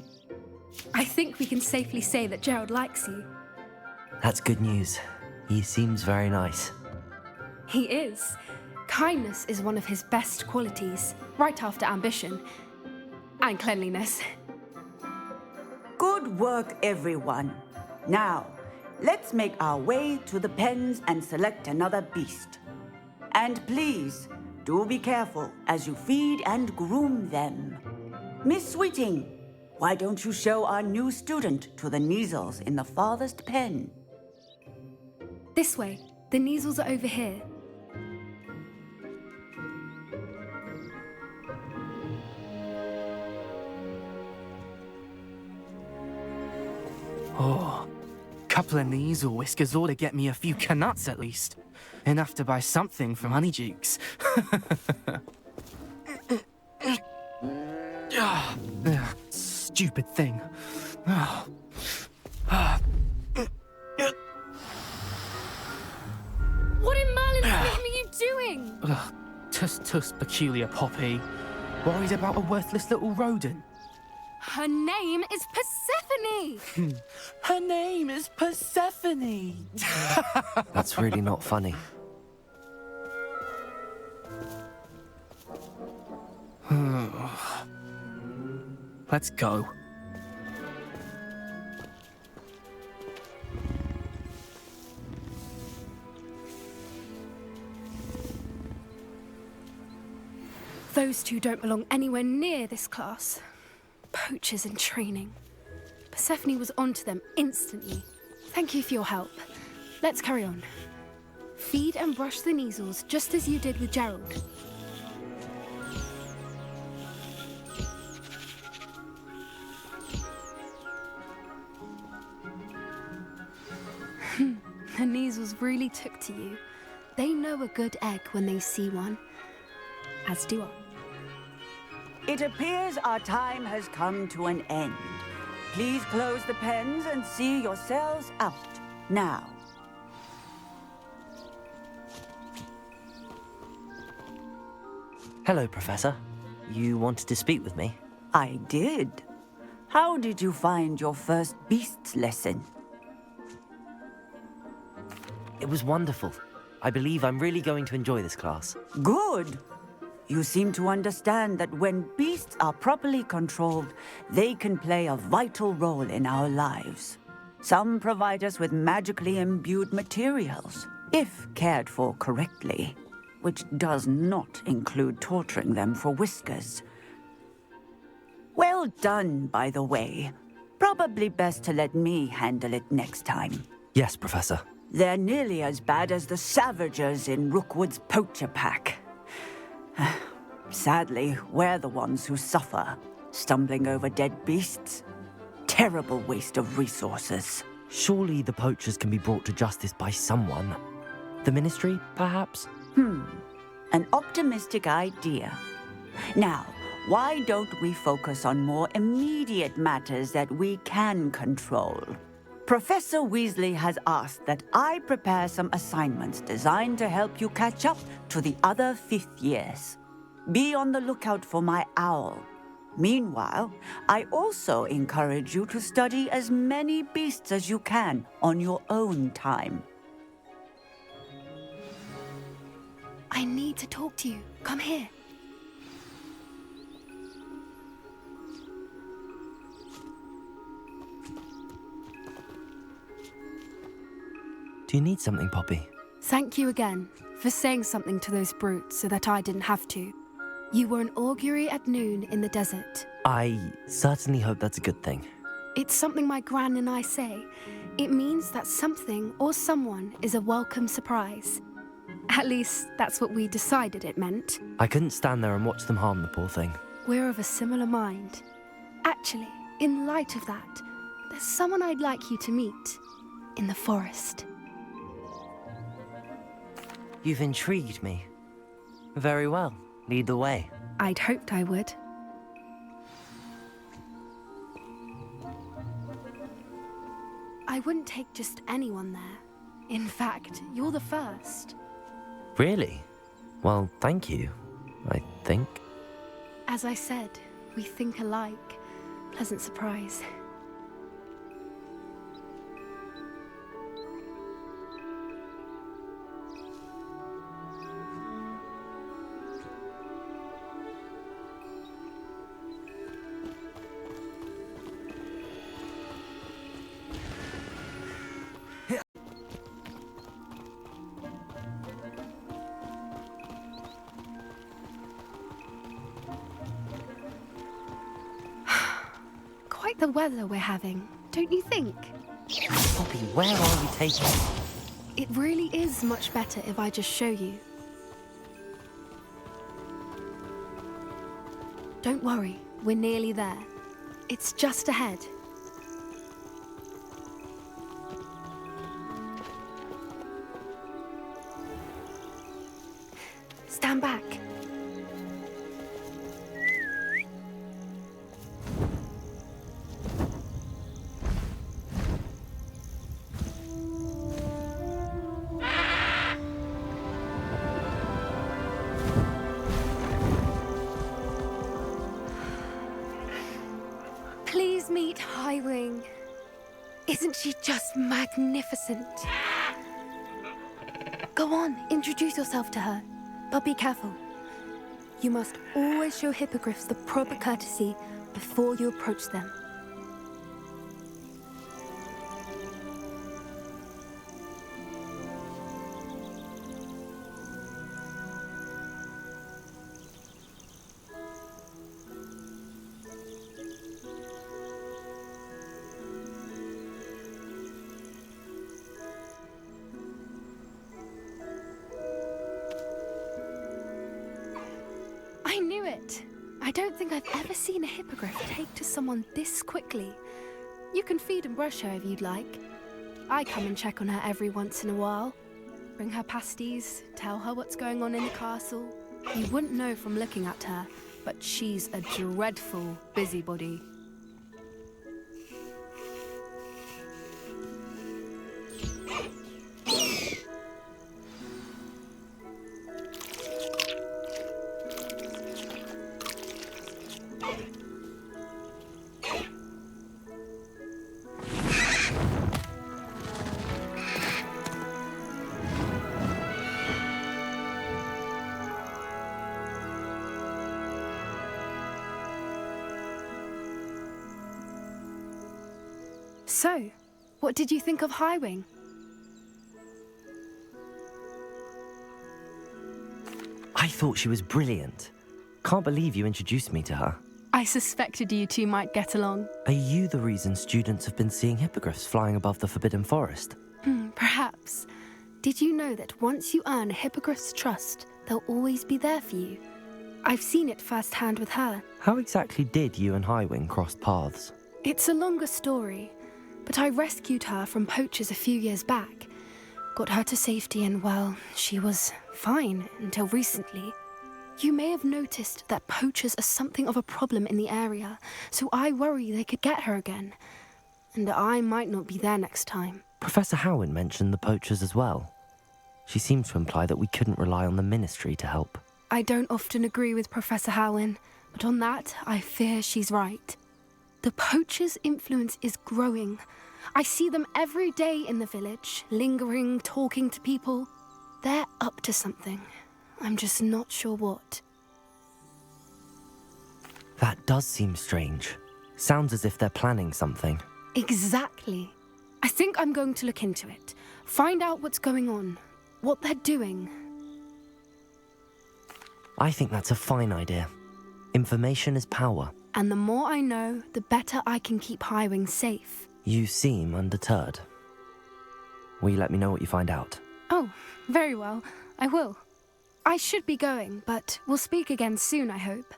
I think we can safely say that Gerald likes you. That's good news. He seems very nice. He is. Kindness is one of his best qualities, right after ambition. And cleanliness. Good work, everyone. Now, let's make our way to the pens and select another beast. And please, do be careful as you feed and groom them. Miss Sweeting, why don't you show our new student to the Neasels in the farthest pen? This way. The Neasels are over here. Oh, couple of Neasel whiskers ought to get me a few canuts at least. Enough to buy something from Honeydukes. Stupid thing. What in Merlin's name are you doing? Tuss, peculiar Poppy. Worried about a worthless little rodent. Her name is Persephone! Her name is Persephone! That's really not funny. Let's go. Those two don't belong anywhere near this class. Poachers in training. Persephone was onto them instantly. Thank you for your help. Let's carry on. Feed and brush the Neasels just as you did with Gerald. The Neasels really took to you. They know a good egg when they see one. As do I. It appears our time has come to an end. Please close the pens and see yourselves out now. Hello, Professor. You wanted to speak with me? I did. How did you find your first beasts lesson? It was wonderful. I believe I'm really going to enjoy this class. Good. You seem to understand that when beasts are properly controlled, they can play a vital role in our lives. Some provide us with magically imbued materials, if cared for correctly, which does not include torturing them for whiskers. Well done, by the way. Probably best to let me handle it next time. Yes, Professor. They're nearly as bad as the Savagers in Rookwood's poacher pack. Sadly, we're the ones who suffer, stumbling over dead beasts. Terrible waste of resources. Surely the poachers can be brought to justice by someone. The Ministry, perhaps? An optimistic idea. Now, why don't we focus on more immediate matters that we can control? Professor Weasley has asked that I prepare some assignments designed to help you catch up to the other 5th years. Be on the lookout for my owl. Meanwhile, I also encourage you to study as many beasts as you can on your own time. I need to talk to you. Come here. Do you need something, Poppy? Thank you again for saying something to those brutes so that I didn't have to. You were an augury at noon in the desert. I certainly hope that's a good thing. It's something my gran and I say. It means that something or someone is a welcome surprise. At least, that's what we decided it meant. I couldn't stand there and watch them harm the poor thing. We're of a similar mind. Actually, in light of that, there's someone I'd like you to meet in the forest. You've intrigued me. Very well. Lead the way. I'd hoped I would. I wouldn't take just anyone there. In fact, you're the first. Really? Well, thank you, I think. As I said, we think alike. Pleasant surprise. Quite the weather we're having, don't you think? Poppy, where are we taking? It really is much better if I just show you. Don't worry, we're nearly there. It's just ahead. Stand back. Please meet Highwing. Isn't she just magnificent? Go on, introduce yourself to her. But be careful. You must always show hippogriffs the proper courtesy before you approach them. I knew it. I don't think I've ever seen a hippogriff take to someone this quickly. You can feed and brush her if you'd like. I come and check on her every once in a while. Bring her pasties, tell her what's going on in the castle. You wouldn't know from looking at her, but she's a dreadful busybody. So, what did you think of Highwing? I thought she was brilliant. Can't believe you introduced me to her. I suspected you two might get along. Are you the reason students have been seeing hippogriffs flying above the Forbidden Forest? Perhaps. Did you know that once you earn a hippogriff's trust, they'll always be there for you? I've seen it firsthand with her. How exactly did you and Highwing cross paths? It's a longer story, but I rescued her from poachers a few years back. Got her to safety and, well, she was fine until recently. You may have noticed that poachers are something of a problem in the area, so I worry they could get her again. And I might not be there next time. Professor Howin mentioned the poachers as well. She seemed to imply that we couldn't rely on the Ministry to help. I don't often agree with Professor Howin, but on that, I fear she's right. The poachers' influence is growing. I see them every day in the village, lingering, talking to people. They're up to something. I'm just not sure what. That does seem strange. Sounds as if they're planning something. Exactly. I think I'm going to look into it. Find out what's going on. What they're doing. I think that's a fine idea. Information is power. And the more I know, the better I can keep Highwing safe. You seem undeterred. Will you let me know what you find out? Oh, very well. I will. I should be going, but we'll speak again soon, I hope.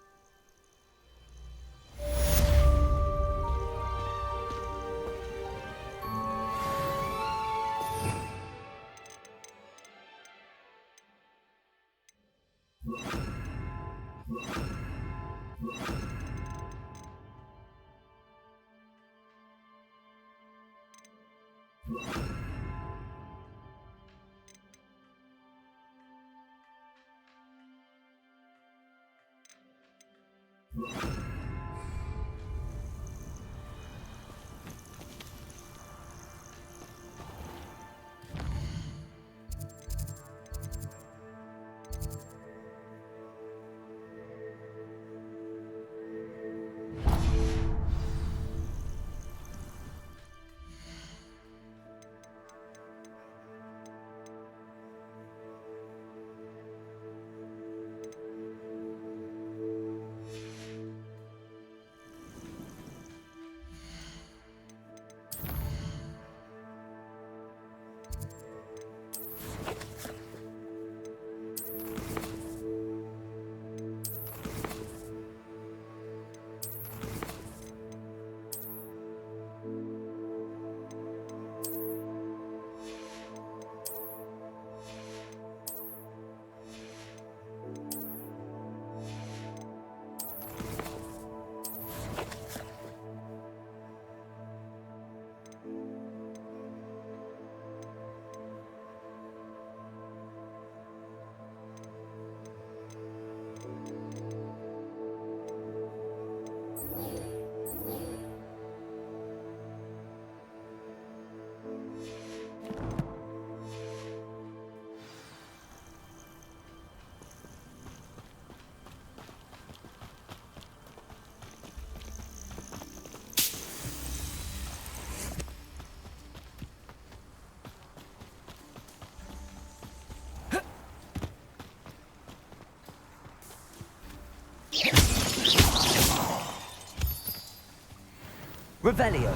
Revelio.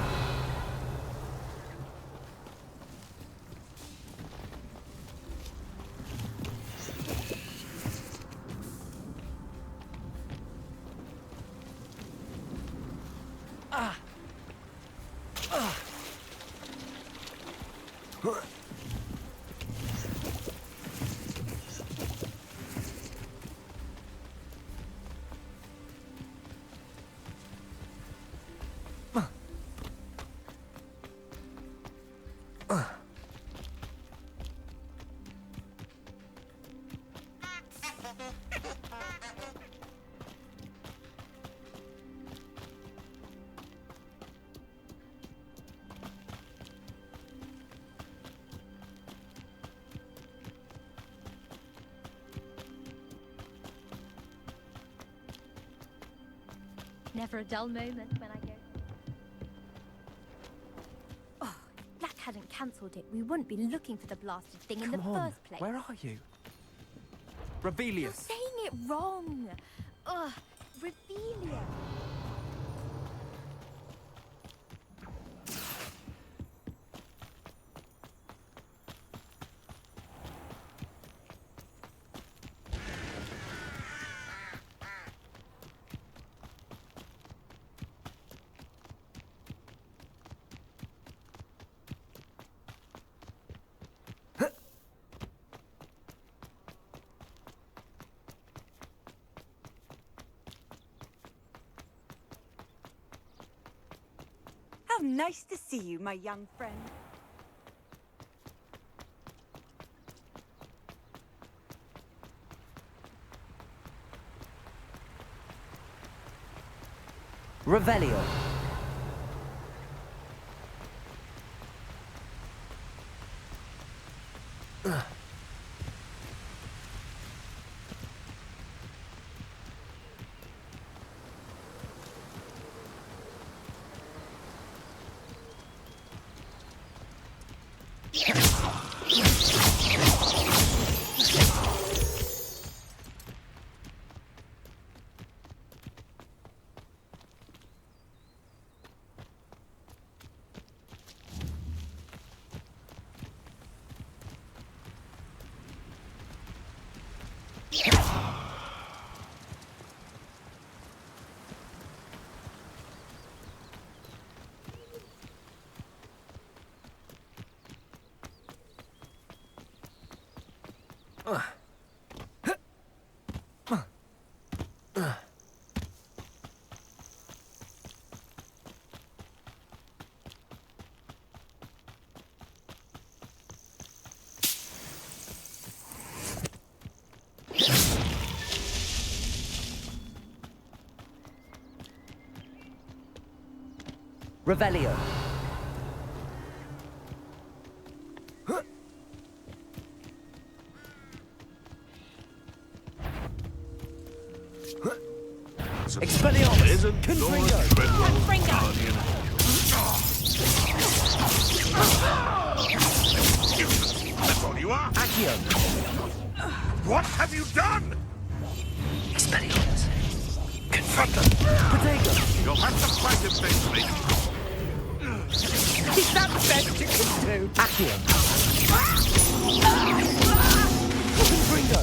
Never a dull moment when I go. cancelled it, we wouldn't be looking for the blasted thing in the Come on, first place. where are you? You're Revelius! saying it wrong. Ugh, Revelia. How nice to see you, my young friend. Revelio. Revelio. Expelliarmus! Confringo! That's all you are! Accio! What have you done? Expelliarmus! Confronto! Protego! You'll have to fight him faithfully. Is that the best you can do? Accio! Confringo!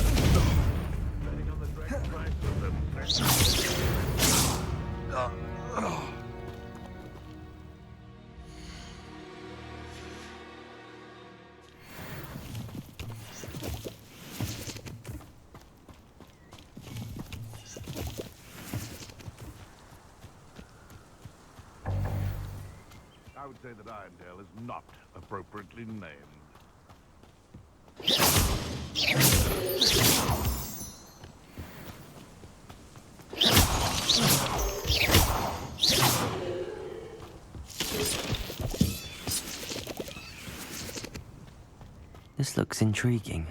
I would say that Irondale is not appropriately named. This looks intriguing.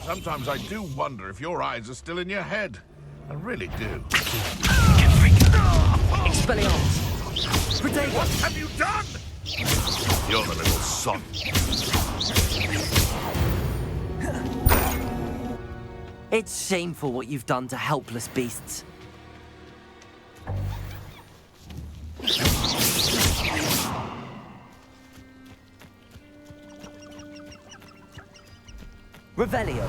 Sometimes I do wonder if your eyes are still in your head. I really do. Expelliarmus! Protego! What have you done? You're the little son. It's shameful what you've done to helpless beasts. Revelio.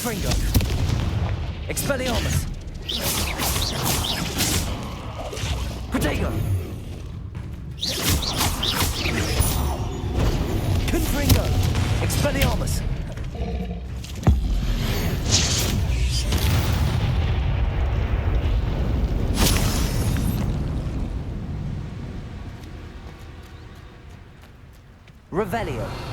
Confringo. Expelliarmus. Protego. Confringo. Expelliarmus. Revelio.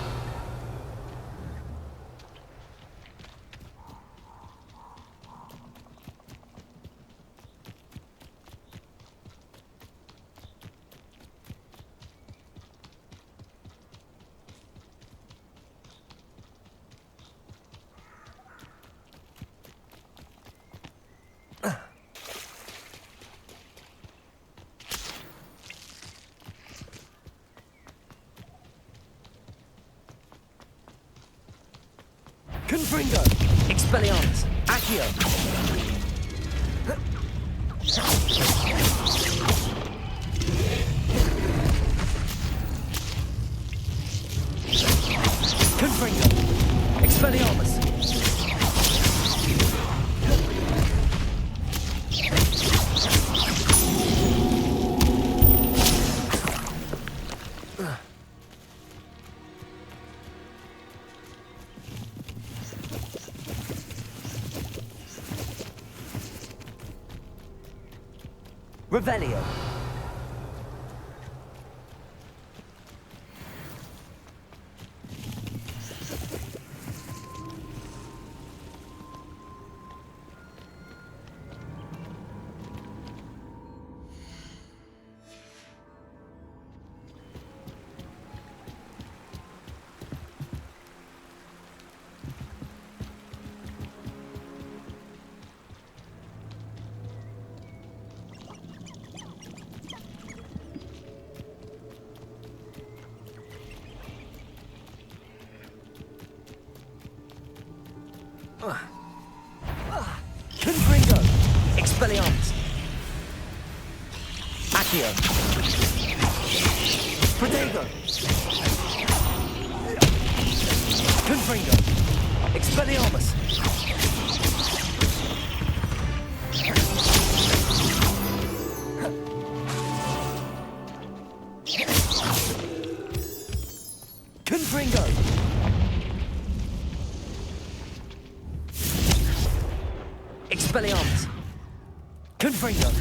Confringo. Expelliarmus. Accio. Confringo. Expelliarmus. Revelio. Confringo. Expelliarmus. Accio. Protego. Confringo. Expelliarmus. Confringo. Expelliarmus. Confringo.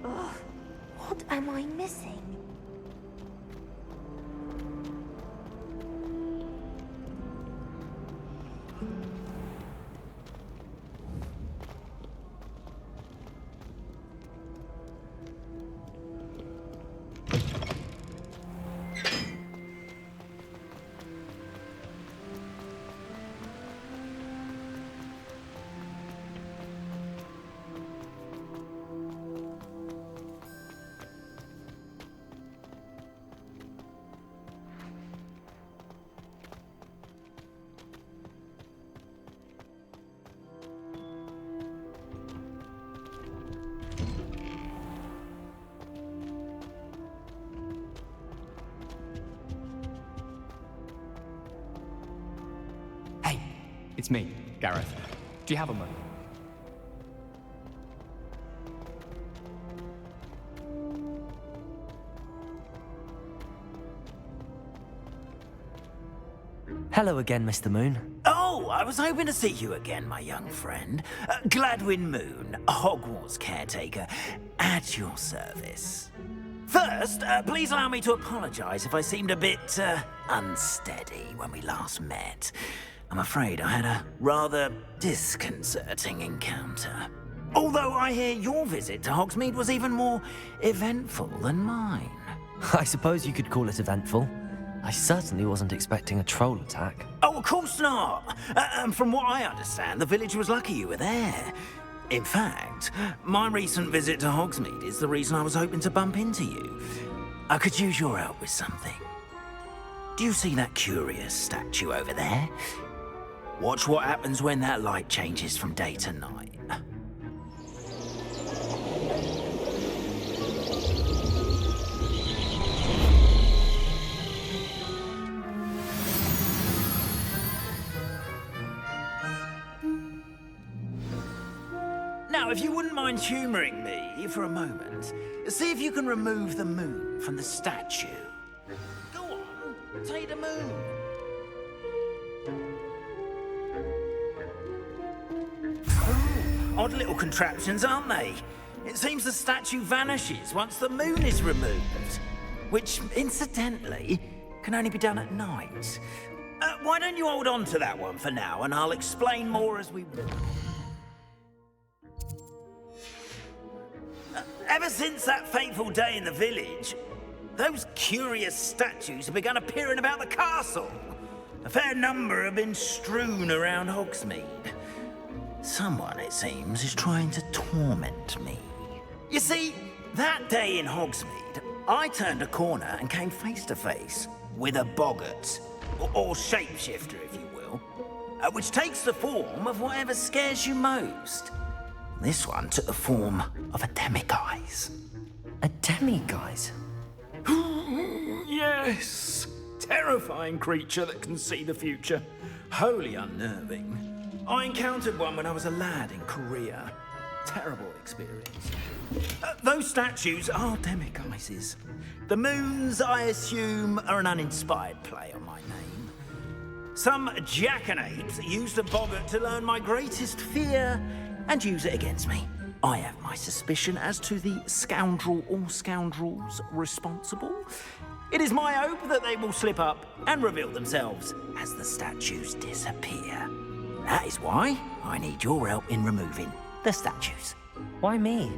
Ugh, what am I missing? It's me, Gareth. Do you have a moment? Hello again, Mr. Moon. Oh, I was hoping to see you again, my young friend. Gladwin Moon, Hogwarts caretaker, at your service. First, please allow me to apologize if I seemed a bit unsteady when we last met. I'm afraid I had a rather disconcerting encounter. Although I hear your visit to Hogsmeade was even more eventful than mine. I suppose you could call it eventful. I certainly wasn't expecting a troll attack. Oh, of course not. From what I understand, the village was lucky you were there. In fact, my recent visit to Hogsmeade is the reason I was hoping to bump into you. I could use your help with something. Do you see that curious statue over there? Watch what happens when that light changes from day to night. Now, if you wouldn't mind humouring me for a moment, see if you can remove the moon from the statue. Go on, take the moon. Odd little contraptions, aren't they? It seems the statue vanishes once the moon is removed. Which, incidentally, can only be done at night. Why don't you hold on to that one for now, and I'll explain more as we walk. Ever since that fateful day in the village, those curious statues have begun appearing about the castle. A fair number have been strewn around Hogsmeade. Someone, it seems, is trying to torment me. You see, that day in Hogsmeade, I turned a corner and came face to face with a boggart, or shapeshifter, if you will, which takes the form of whatever scares you most. This one took the form of a demiguise. A demiguise? Yes! Terrifying creature that can see the future. Wholly unnerving. I encountered one when I was a lad in Korea. Terrible experience. Those statues are demiguises. The moons, I assume, are an uninspired play on my name. Some jackanapes used a boggart to learn my greatest fear and use it against me. I have my suspicion as to the scoundrel or scoundrels responsible. It is my hope that they will slip up and reveal themselves as the statues disappear. That is why I need your help in removing the statues. Why me?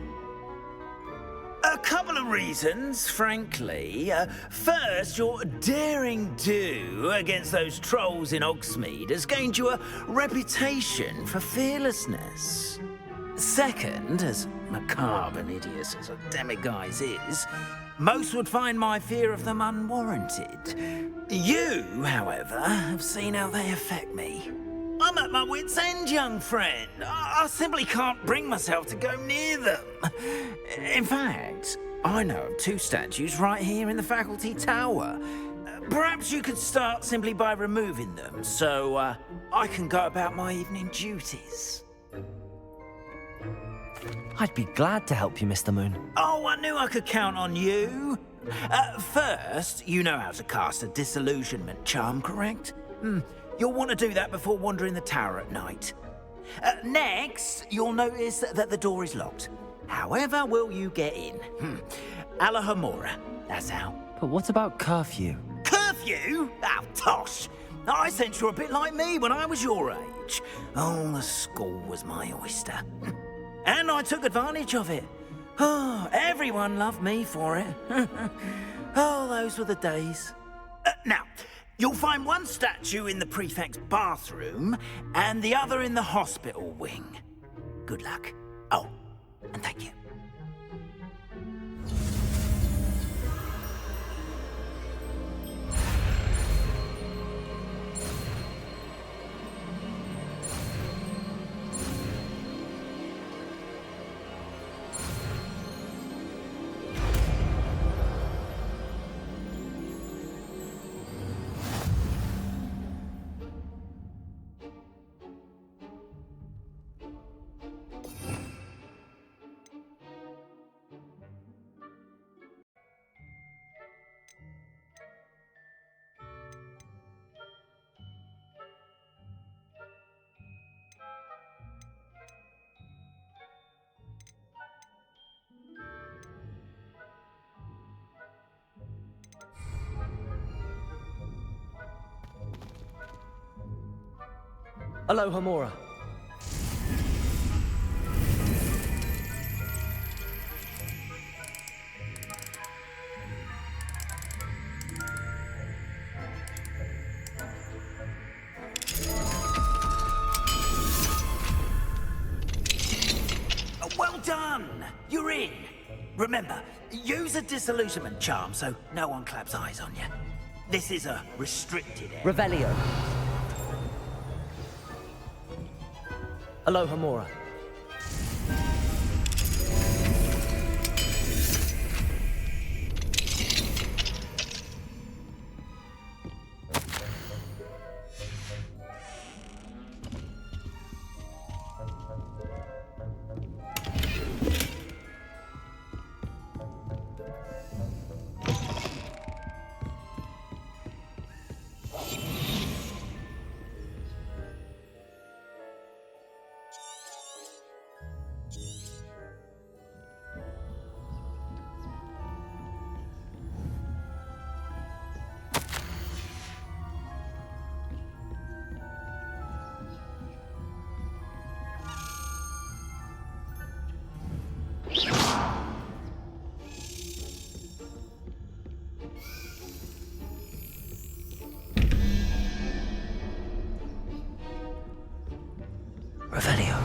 A couple of reasons, frankly. First, your daring do against those trolls in Hogsmeade has gained you a reputation for fearlessness. Second, as macabre and hideous as a demiguise is, most would find my fear of them unwarranted. You, however, have seen how they affect me. I'm at my wit's end, young friend. I simply can't bring myself to go near them. In fact, I know of two statues right here in the faculty tower. Perhaps you could start simply by removing them, so I can go about my evening duties. I'd be glad to help you, Mr. Moon. Oh, I knew I could count on you. First, you know how to cast a disillusionment charm, correct? You'll want to do that before wandering the tower at night. Next, you'll notice that the door is locked. However will you get in? Alahomora, that's how. But what about curfew? Curfew? Oh, tosh! I sense you're a bit like me when I was your age. Oh, the school was my oyster. And I took advantage of it. Oh, everyone loved me for it. Oh, those were the days. Now, you'll find one statue in the prefect's bathroom and the other in the hospital wing. Good luck. Oh, and thank you. Alohomora. Well done! You're in. Remember, use a disillusionment charm so no one claps eyes on you. This is a restricted area. Revelio. Alohomora. Revelio.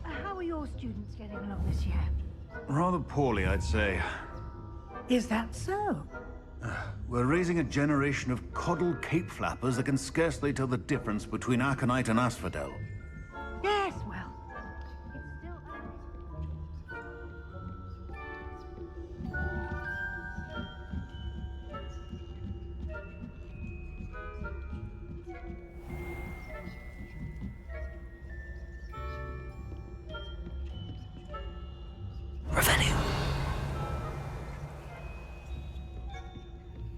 How are your students getting along this year? Rather poorly, I'd say. Is that so? We're raising a generation of coddled cape flappers that can scarcely tell the difference between aconite and asphodel. Yes, well, it's still Revelio.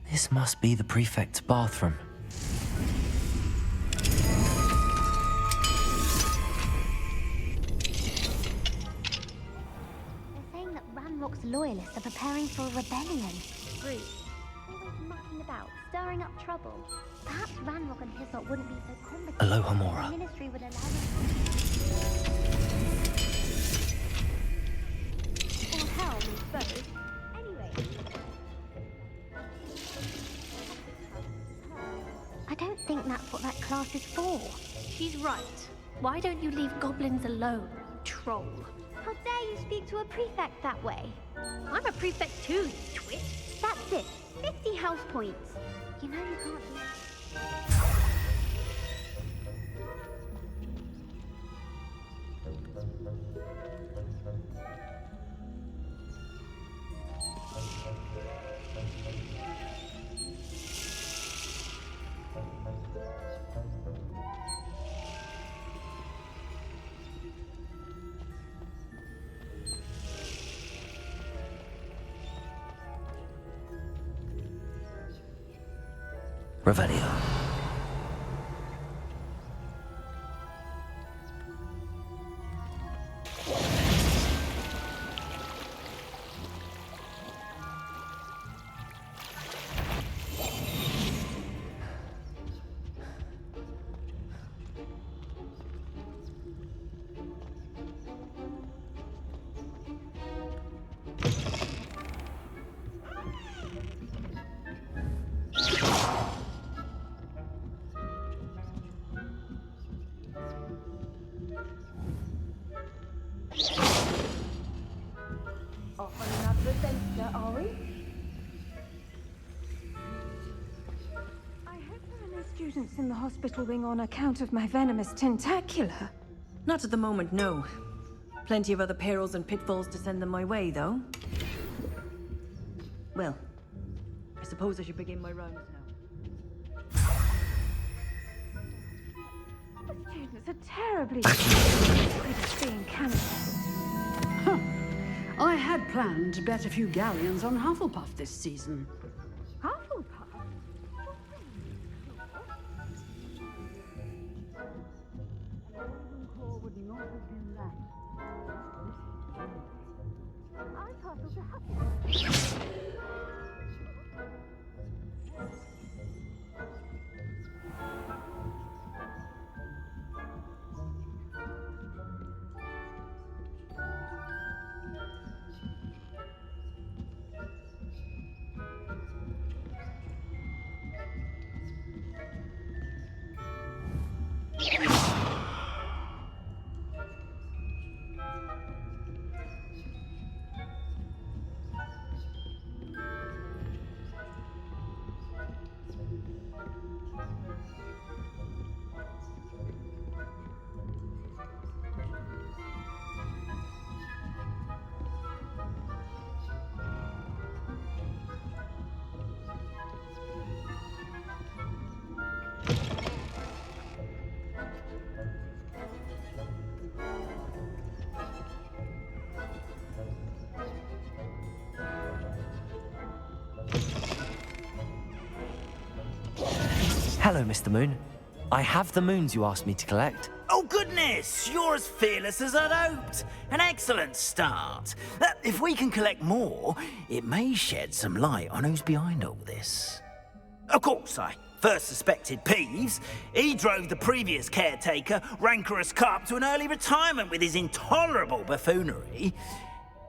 This must be the prefect's bathroom. They're saying that Ranrock's loyalists are preparing for a rebellion. Brew. Always mucking about, stirring up trouble. Perhaps Ranrock and his lot wouldn't be so competent. Alohomora. The ministry would allow them. Or hell means both. don't think that's what that class is for. She's right. Why don't you leave goblins alone, troll? How dare you speak to a prefect that way? I'm a prefect too, you twit. That's it. 50 house points. You know you can't do... Revelio. Off on another adventure, are we? I hope there are no students in the hospital wing on account of my venomous tentacular. Not at the moment, no. Plenty of other perils and pitfalls to send them my way, though. Well, I suppose I should begin my rounds now. The students are terribly afraid of being cannibals. I had planned to bet a few galleons on Hufflepuff this season. Hufflepuff? Would not have been that. I puzzled to Hufflepuff. Hello, Mr. Moon. I have the moons you asked me to collect. Oh, goodness! You're as fearless as I'd hoped. An excellent start. If we can collect more, it may shed some light on who's behind all this. Of course, I first suspected Peeves. He drove the previous caretaker, Rancorous Carp, to an early retirement with his intolerable buffoonery.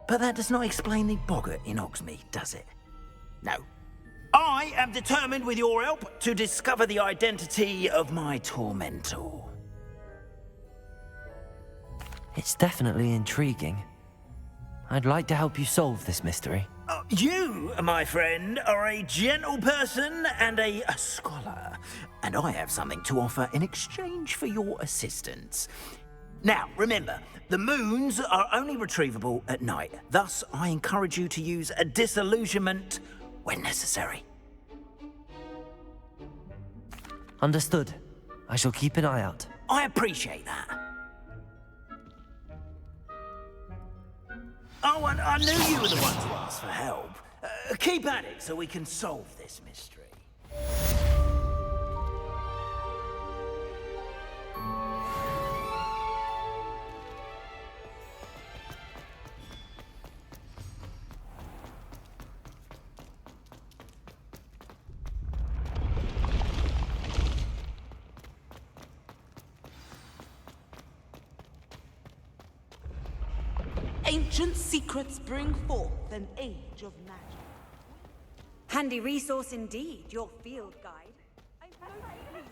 But that does not explain the boggart in Hogsmeade, does it? No. I am determined, with your help, to discover the identity of my tormentor. It's definitely intriguing. I'd like to help you solve this mystery. You, my friend, are a gentle person and a scholar, and I have something to offer in exchange for your assistance. Now, remember, the moons are only retrievable at night. Thus, I encourage you to use a disillusionment when necessary. Understood. I shall keep an eye out. I appreciate that. Oh, and I knew you were the one to ask for help. Keep at it so we can solve this mystery. Ancient secrets bring forth an age of magic. Handy resource indeed, your field guide. I'm so pleased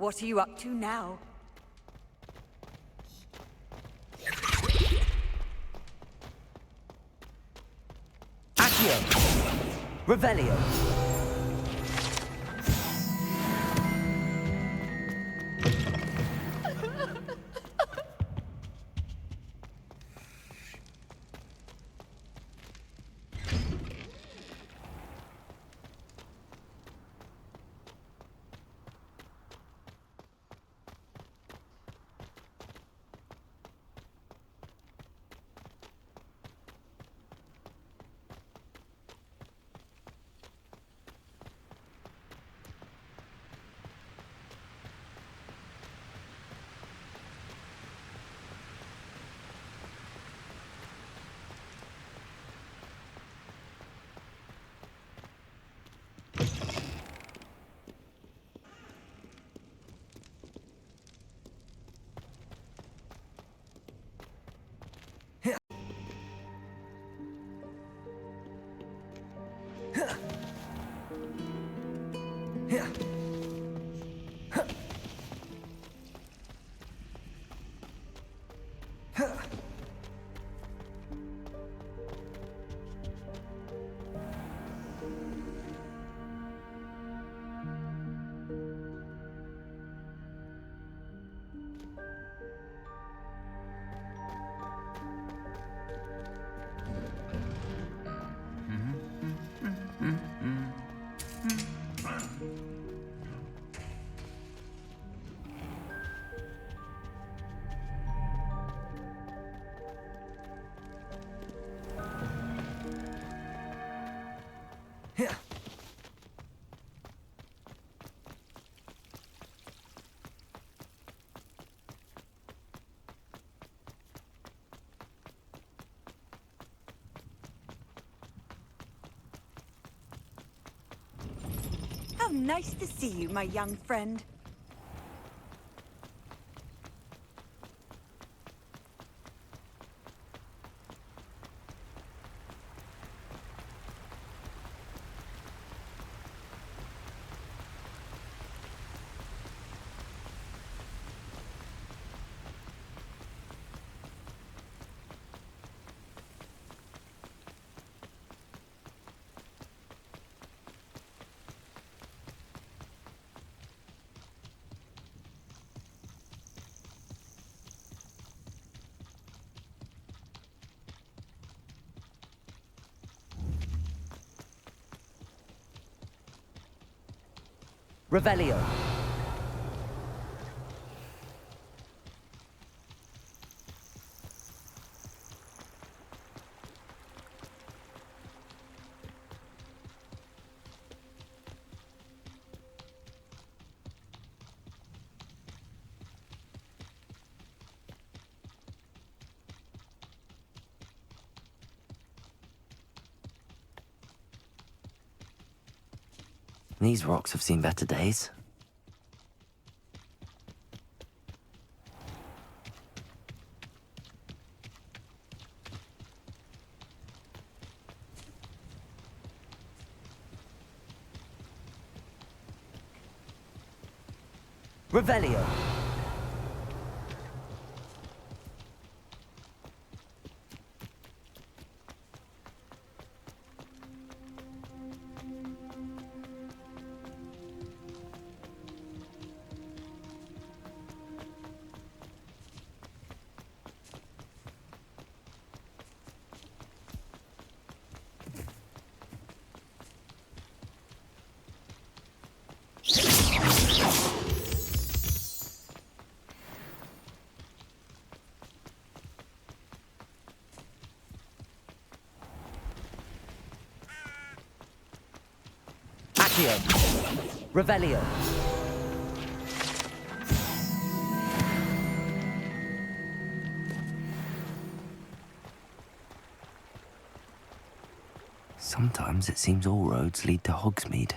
What are you up to now? Accio! Revelio! How nice to see you, my young friend. Revelio. These rocks have seen better days. Revelio. Revelio. Sometimes it seems all roads lead to Hogsmeade.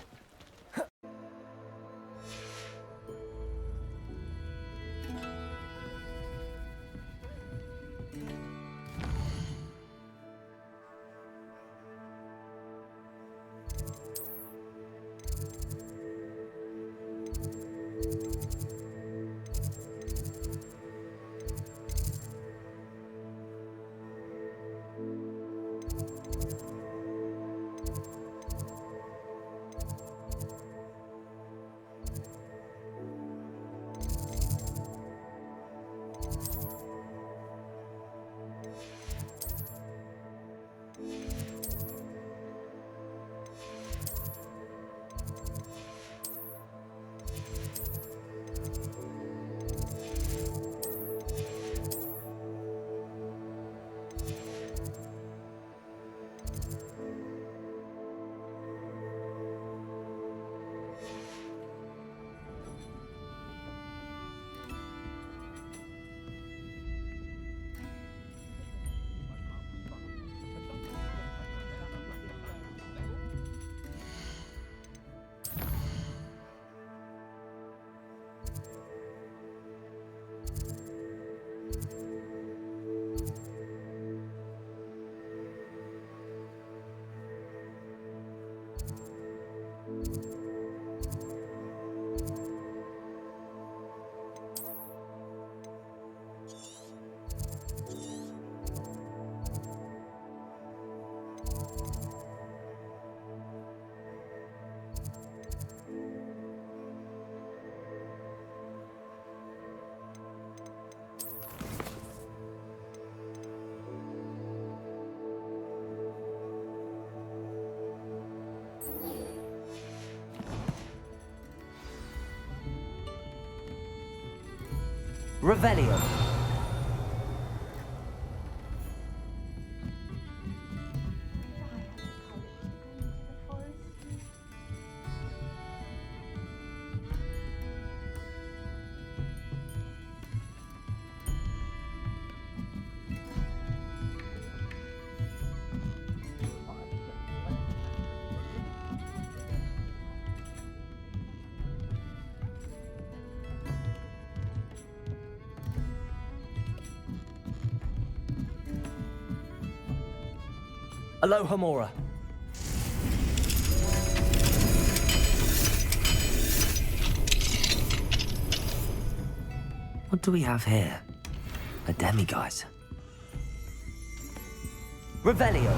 Revelio. Aloha Mora. What do we have here? A demiguise. Revelio.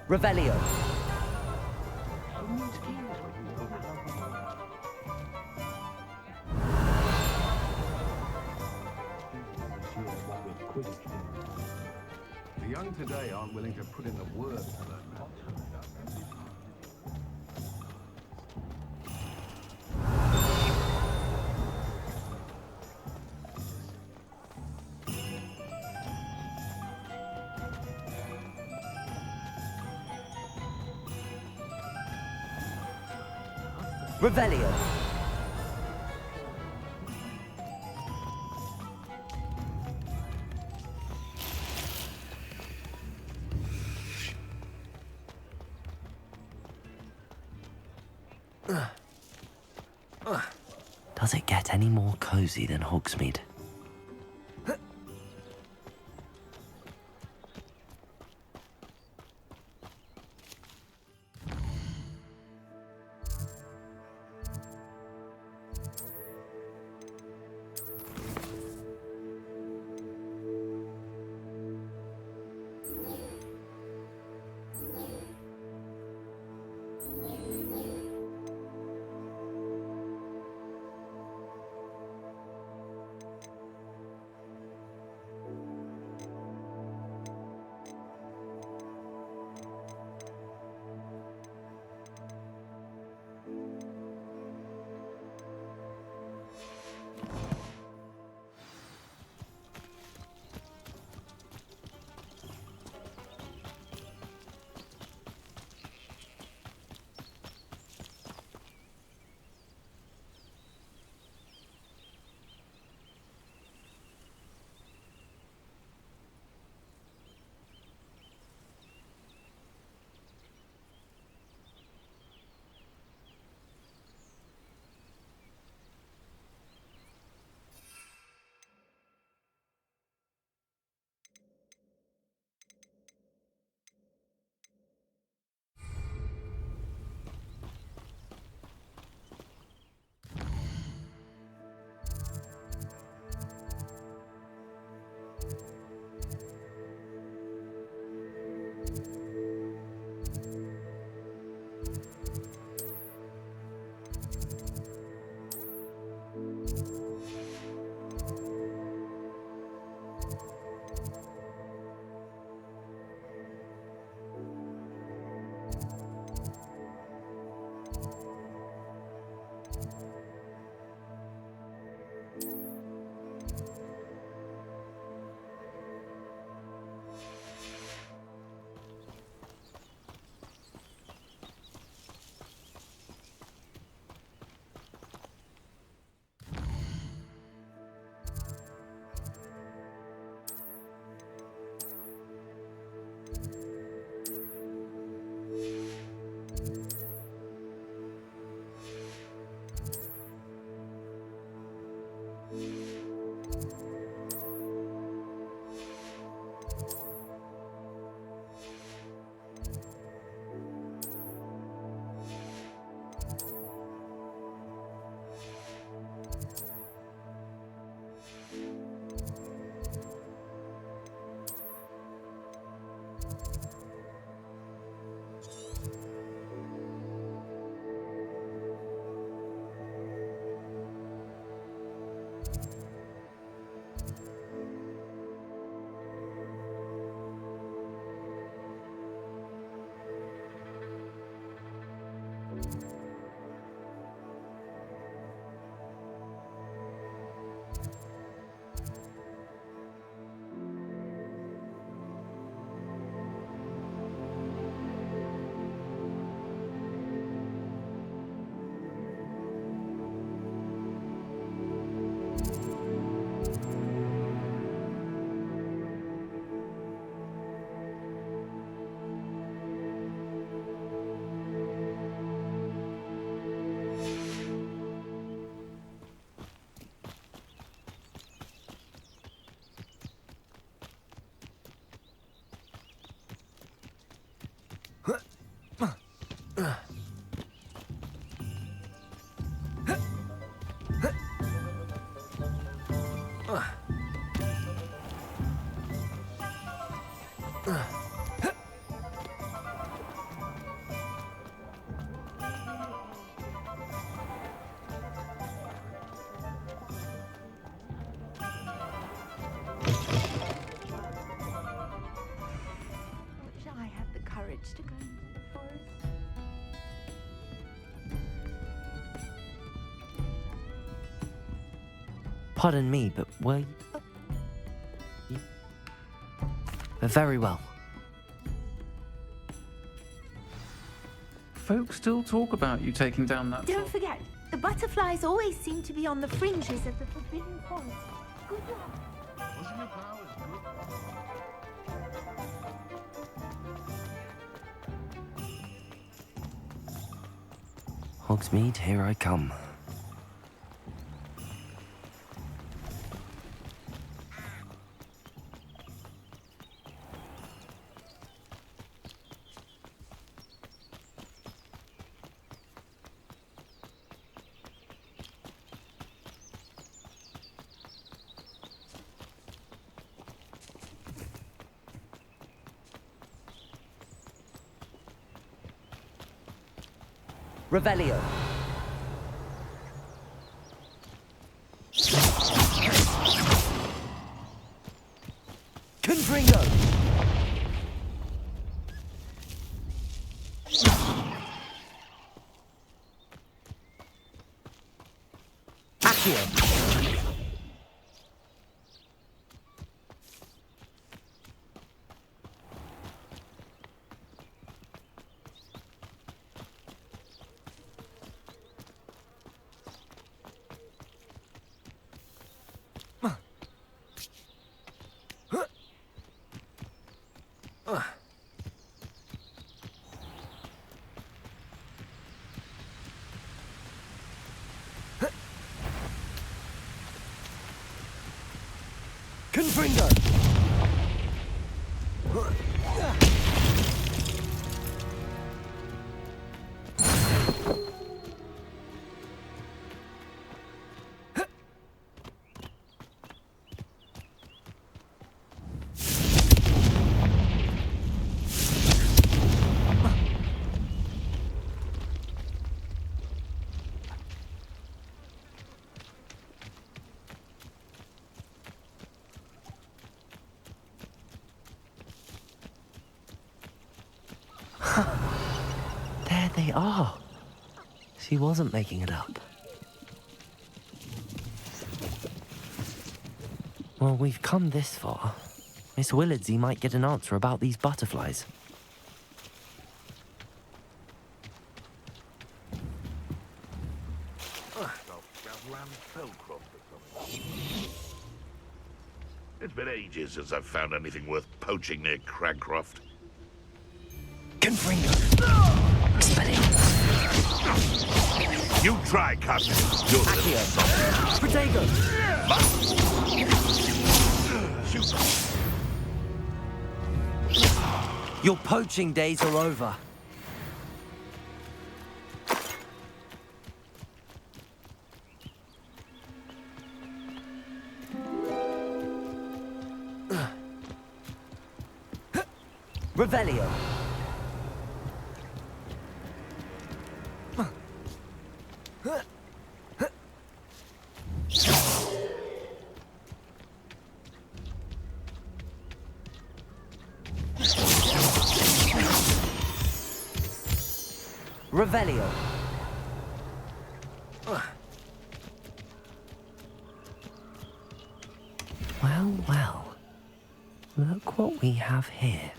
Revelio. The young today aren't willing to put in the work to learn that. Revelio. Does it get any more cozy than Hogsmeade? Wish I had the courage to go into the forest. Pardon me, but were you... Very well. Folks still talk about you taking down that... Don't forget, the butterflies always seem to be on the fringes of the forbidden forest. Good luck. Hogsmeade, here I come. Revelio. Confringo. Accio. Confringo. There they are. She wasn't making it up. Well, we've come this far. Miss Willardsey might get an answer about these butterflies. It's been ages since I've found anything worth poaching near Cragcroft. Confringo. You try, cousin. You're a little soft. Protego. Your poaching days are over. Revelio. Revelio. Well, well. Look what we have here.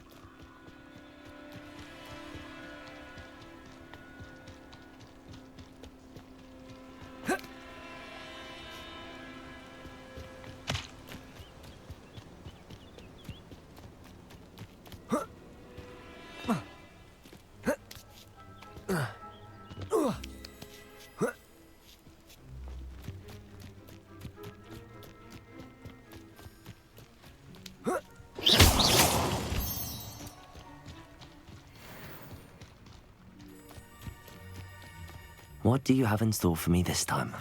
What do you have in store for me this time?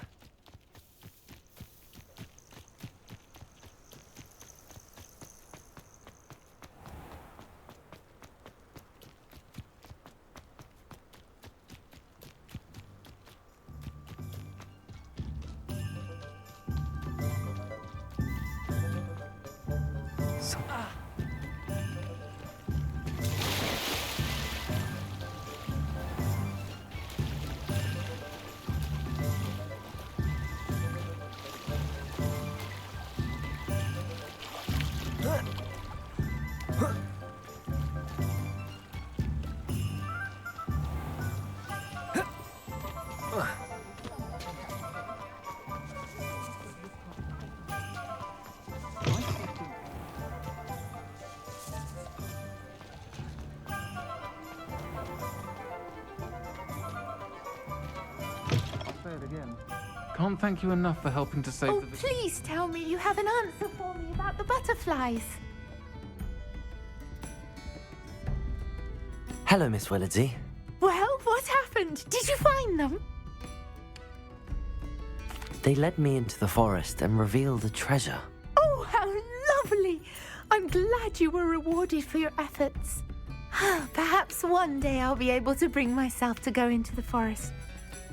Can't thank you enough for helping to save the... Please tell me you have an answer for me about the butterflies. Hello, Miss Willardsey. Well, what happened? Did you find them? They led me into the forest and revealed a treasure. Oh, how lovely! I'm glad you were rewarded for your efforts. Perhaps one day I'll be able to bring myself to go into the forest.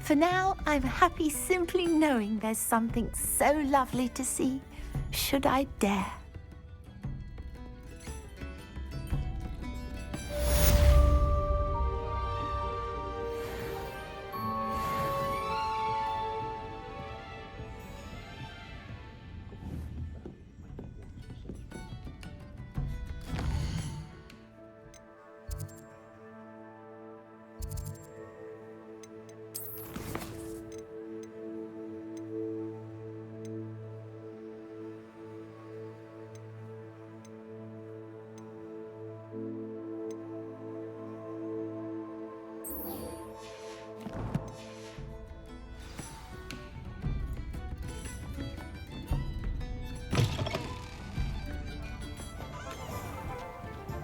For now, I'm happy simply knowing there's something so lovely to see, should I dare.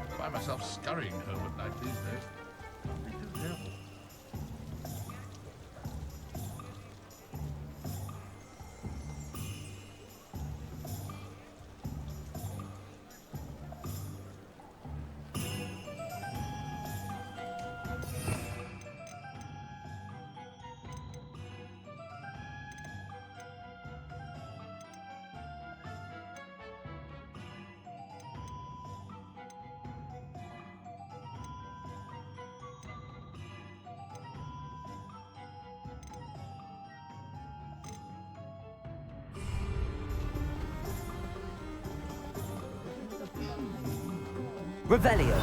I find myself scurrying home at night these days. Be too careful. Revelio.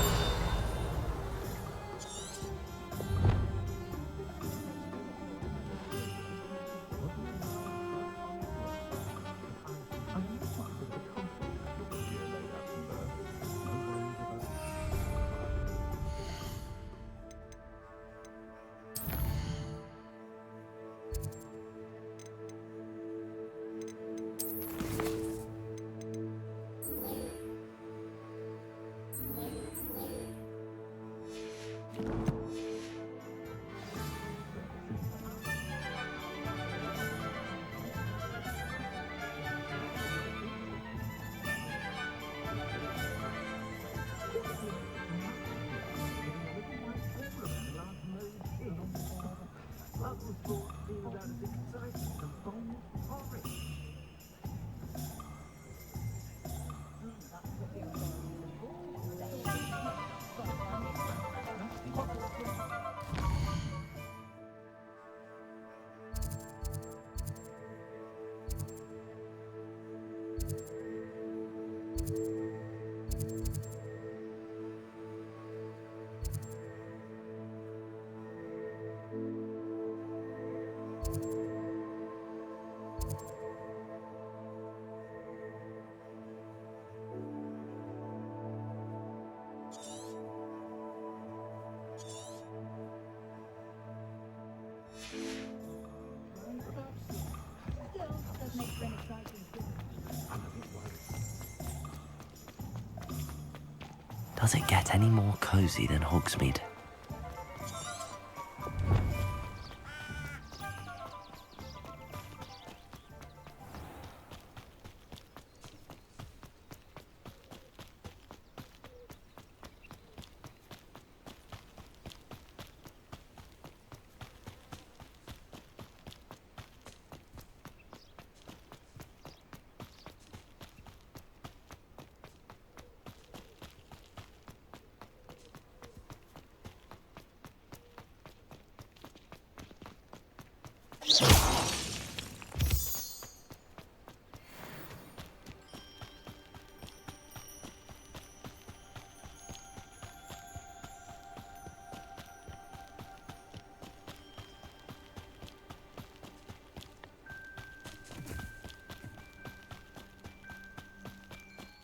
Does it get any more cozy than Hogsmeade?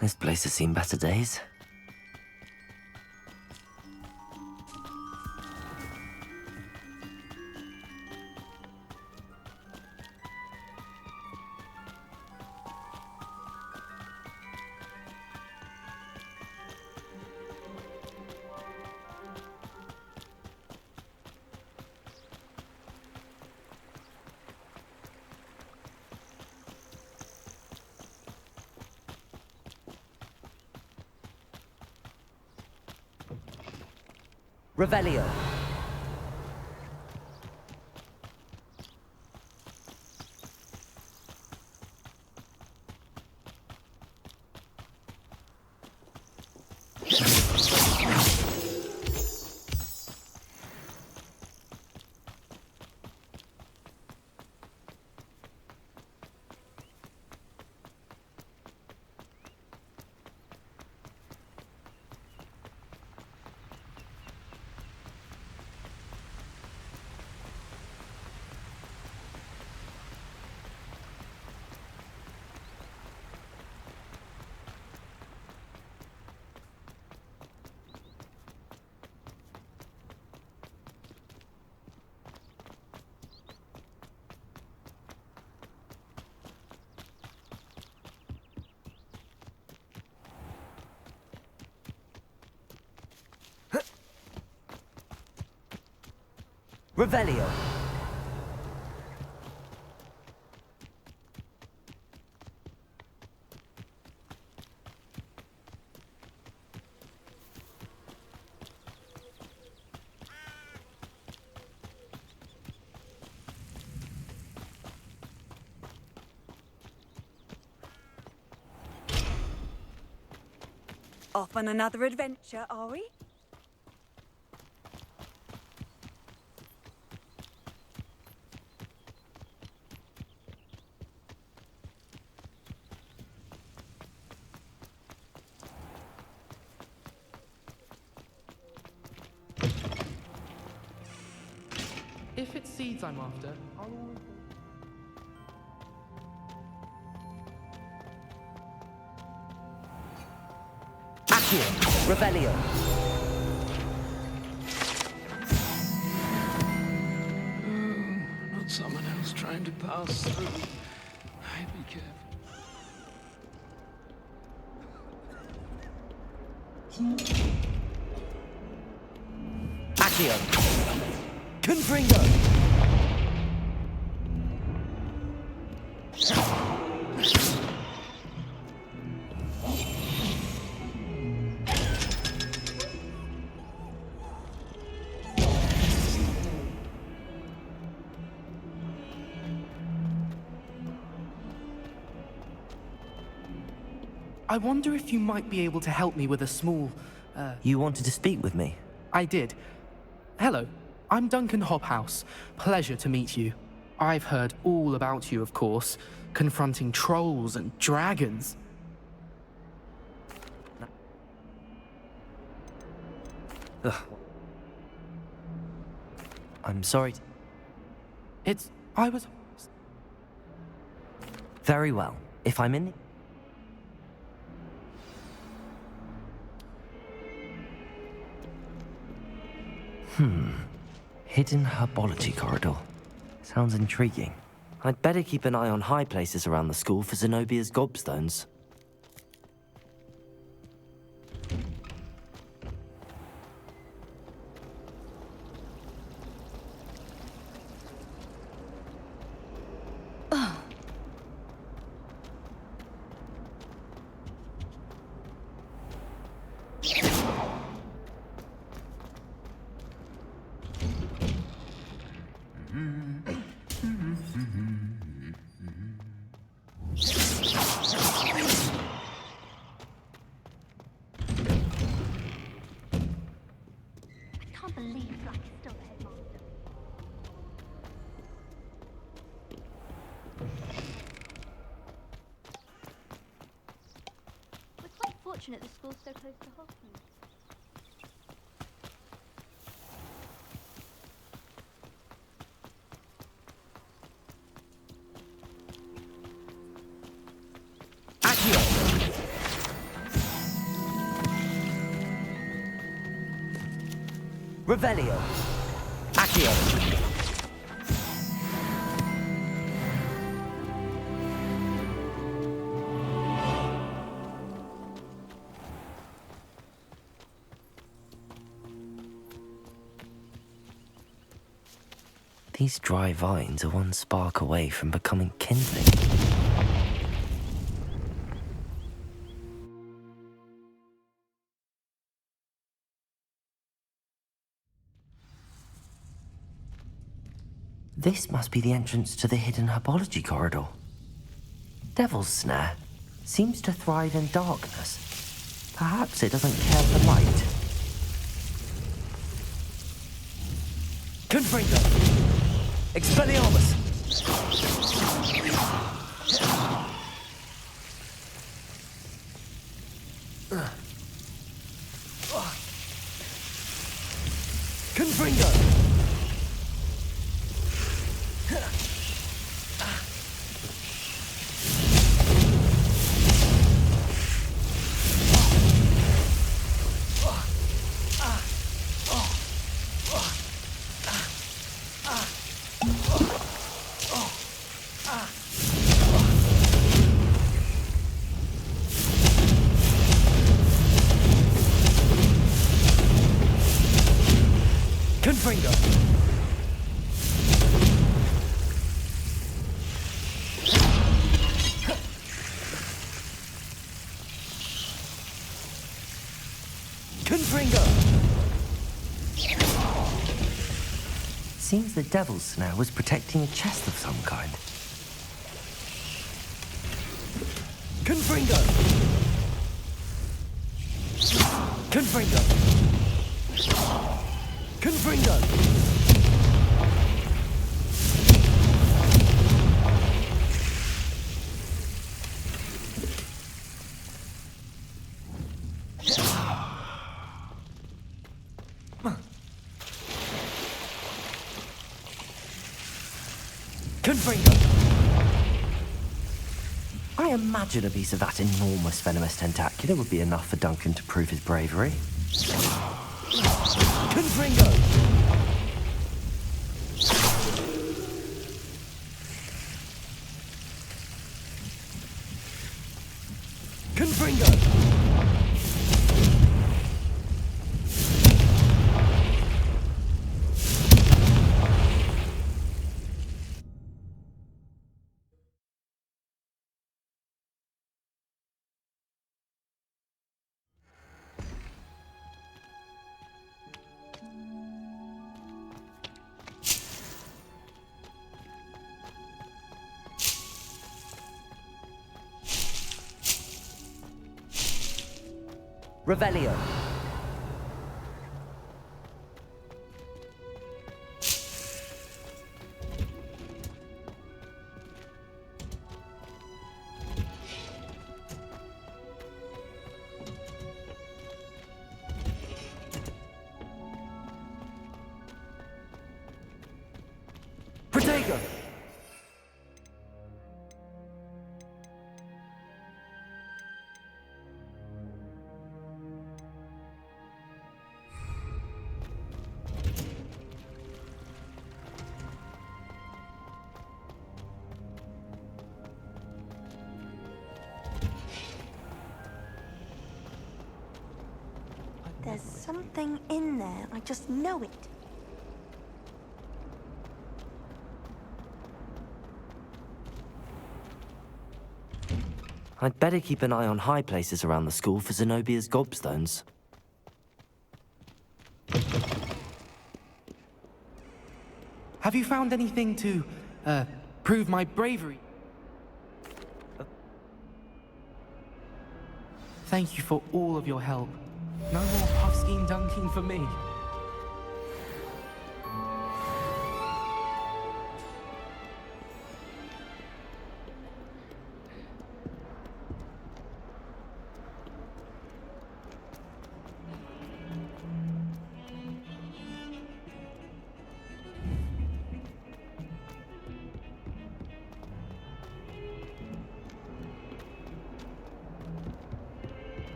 This place has seen better days. Revelio. Revelio. Off on another adventure, are we? If it's seeds I'm after, I'll always... Accio. Revelio. Not someone else trying to pass through. I'd be careful. Accio. Confringo. I wonder if you might be able to help me with a small, You wanted to speak with me? I did. Hello, I'm Duncan Hobhouse. Pleasure to meet you. I've heard all about you, of course, confronting trolls and dragons. Ugh. I'm sorry. I was... Very well. If I'm in... Hidden herbology corridor. Sounds intriguing. I'd better keep an eye on high places around the school for Zenobia's gobstones. unfortunate the school's so close to Hogwarts. Revelio. Accio. These dry vines are one spark away from becoming kindling. This must be the entrance to the hidden herbology corridor. Devil's Snare seems to thrive in darkness. Perhaps it doesn't care for light. Confringo. Expelliarmus. Confringo. Confringo. Confringo. Seems the Devil's Snare was protecting a chest of some kind. Confringo. Confringo. Confringo. I imagine a piece of that enormous venomous tentacular would be enough for Duncan to prove his bravery. Confringo. Confringo. Revelio. Protego. There's something in there. I just know it. I'd better keep an eye on high places around the school for Zenobia's gobstones. Have you found anything to, prove my bravery? Thank you for all of your help. No more puffskein dunking for me.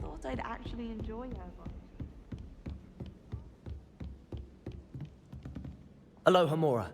never thought I'd actually enjoy her much. Aloha Mora.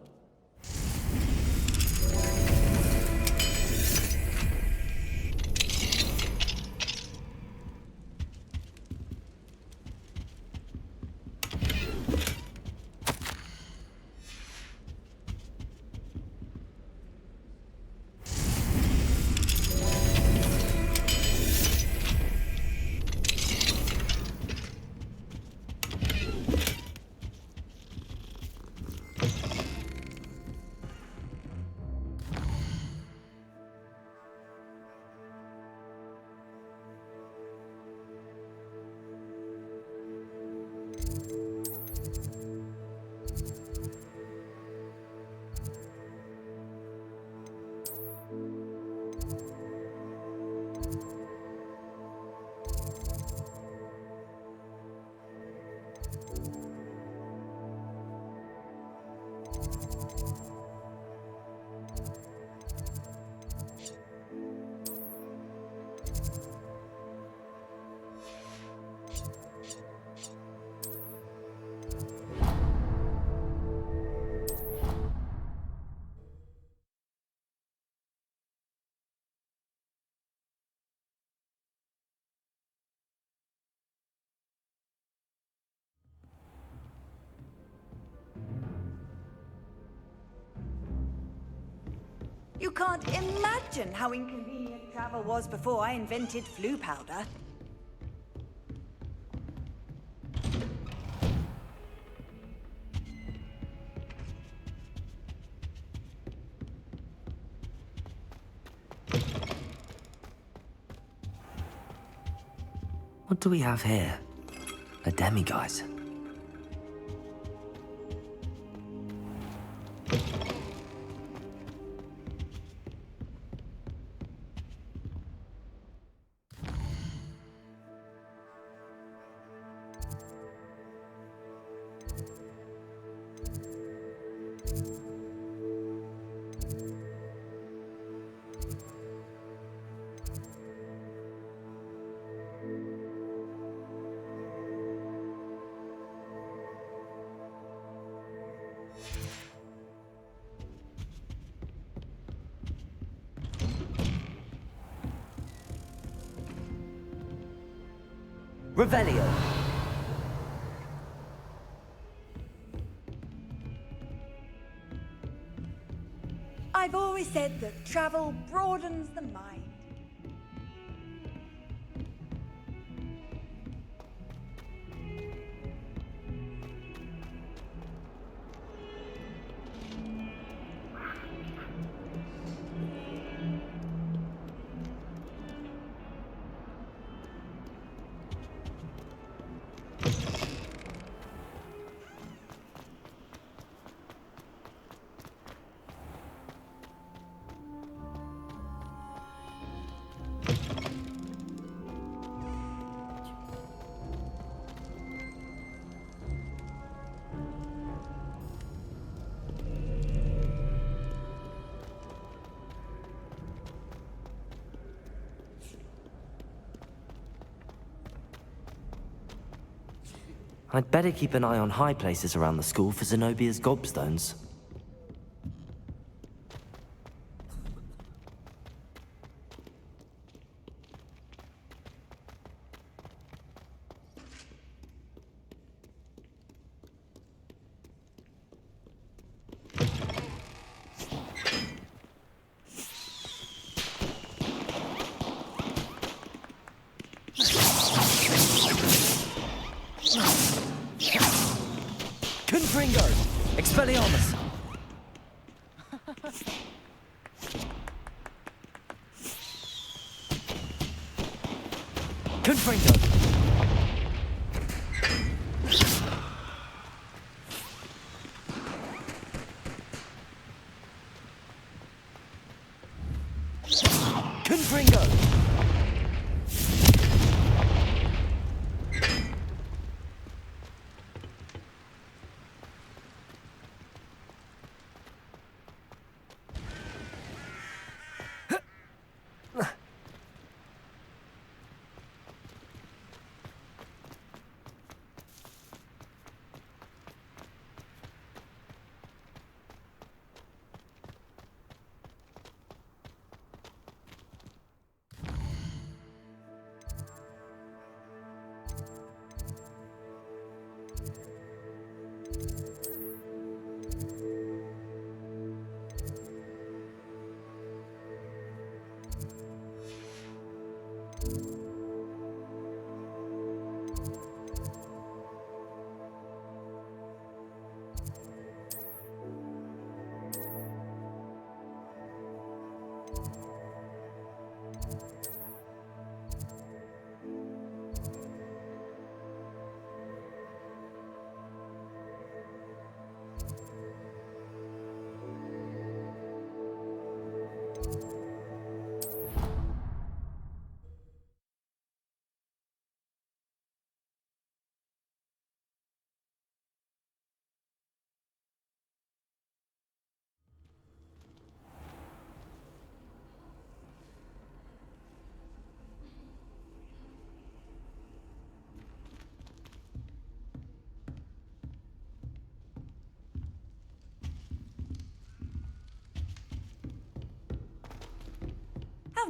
You can't imagine how inconvenient travel was before I invented flu powder. What do we have here? A demiguise. Revelio. I've always said that travel broadens the mind. I'd better keep an eye on high places around the school for Zenobia's gobstones. Confringo. Expelliarmus. Confringo. Confringo.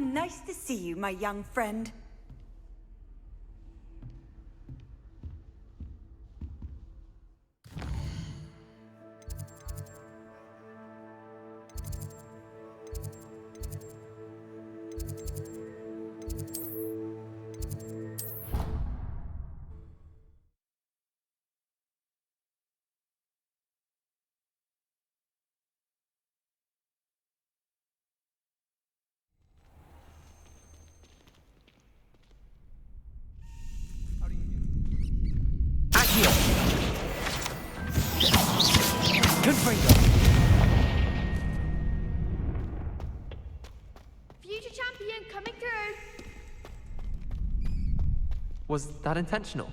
nice to see you, my young friend. Future champion coming through. Was that intentional?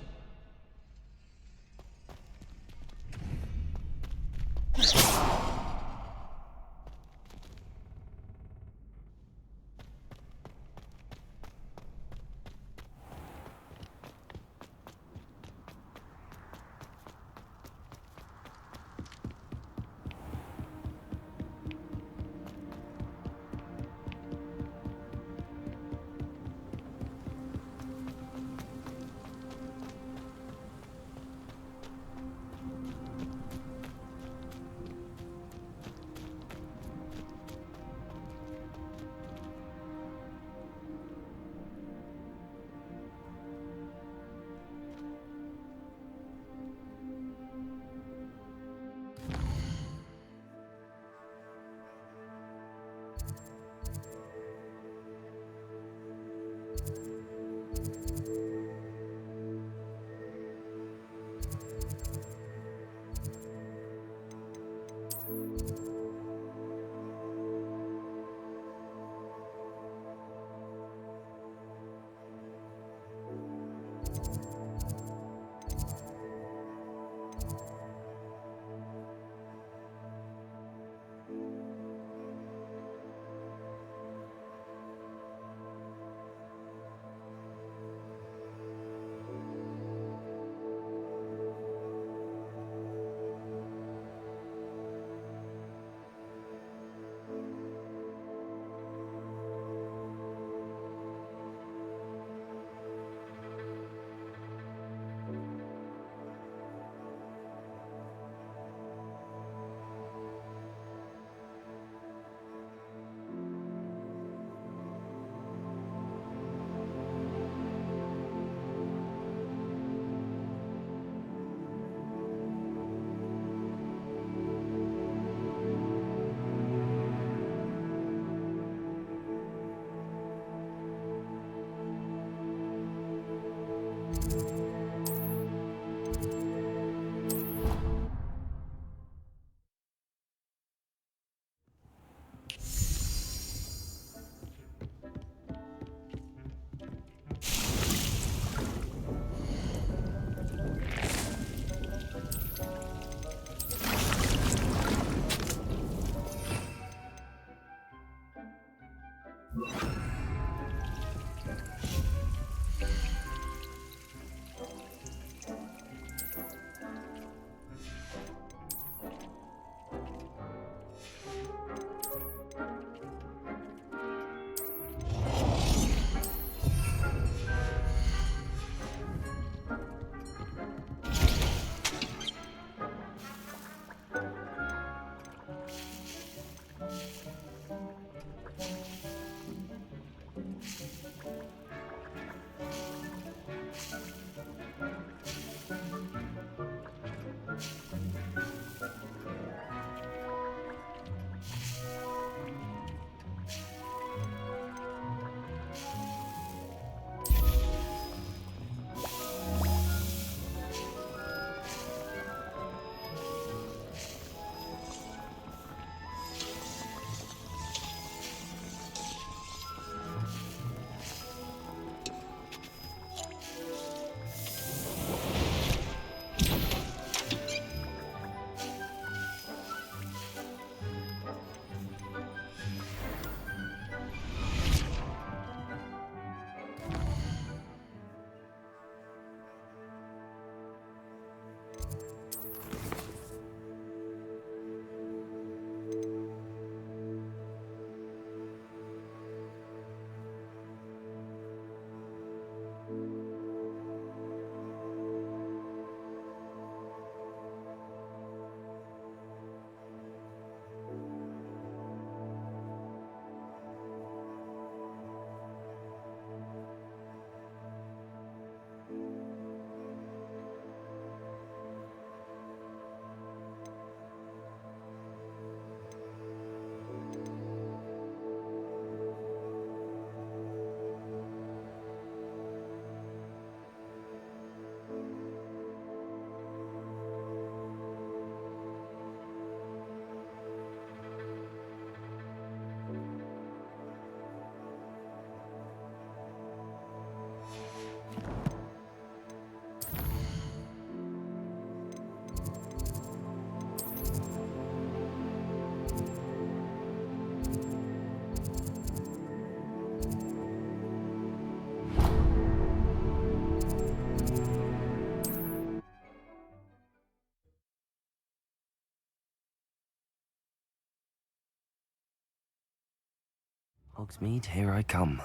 Hogsmeade, here I come.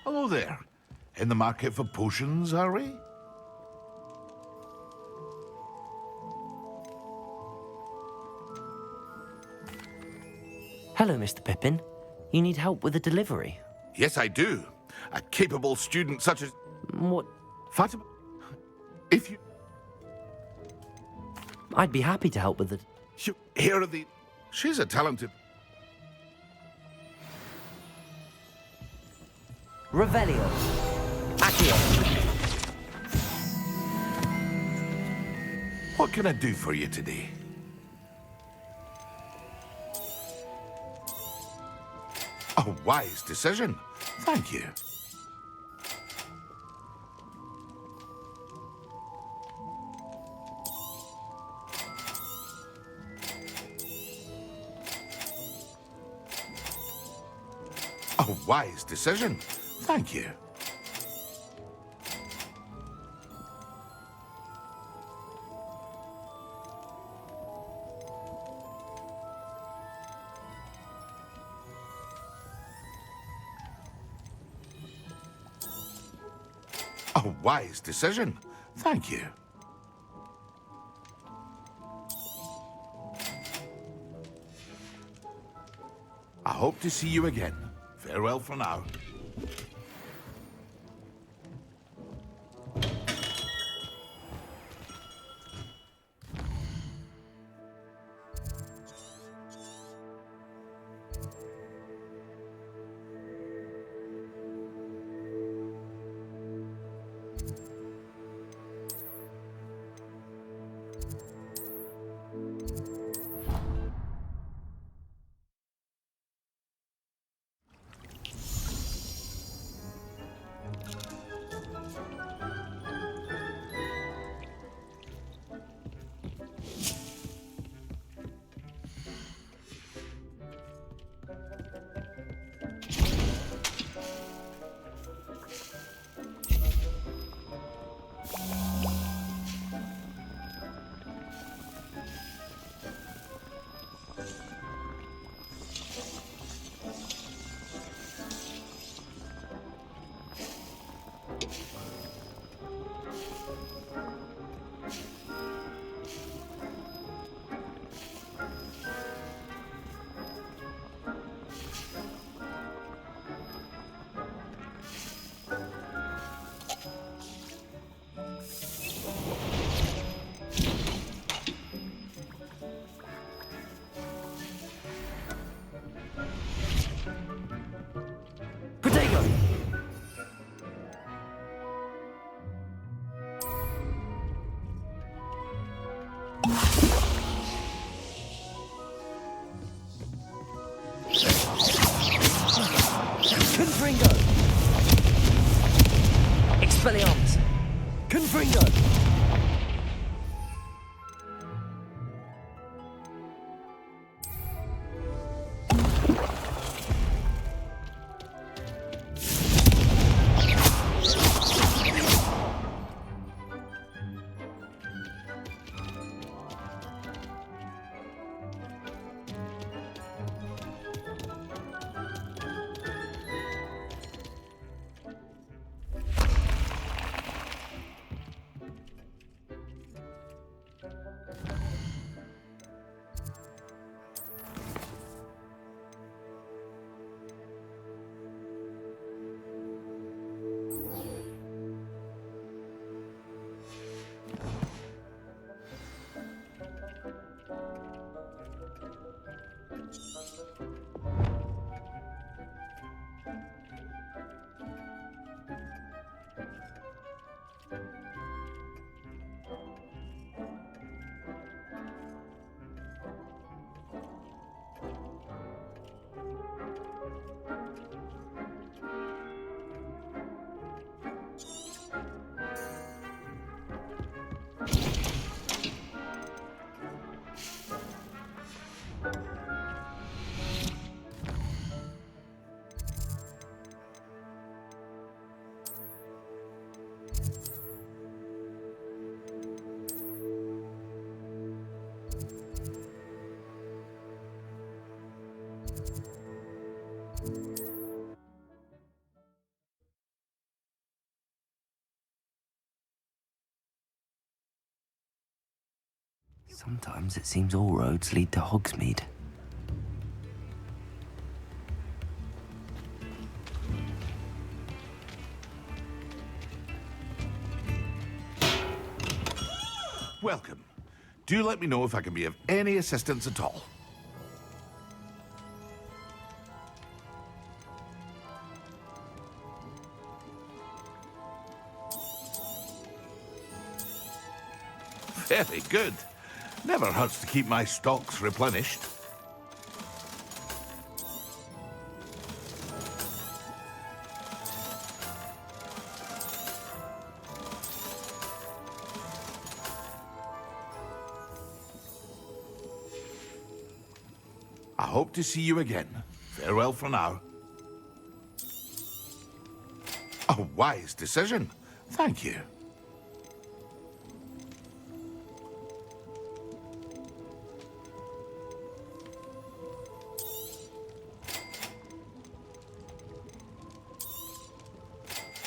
Hello there. In the market for potions, are we? Hello, Mr. Pippin. You need help with a delivery? Yes, I do. A capable student such as... What? Fatima... If you... I'd be happy to help with it. Here are the... She's a talented... Revelio. Accio. What can I do for you today? A wise decision. Thank you. A wise decision. Thank you. A wise decision. Thank you. I hope to see you again. Farewell for now. Sometimes it seems all roads lead to Hogsmeade. Welcome. Do let me know if I can be of any assistance at all. Very good. Never hurts to keep my stocks replenished. I hope to see you again. Farewell for now. A wise decision. Thank you.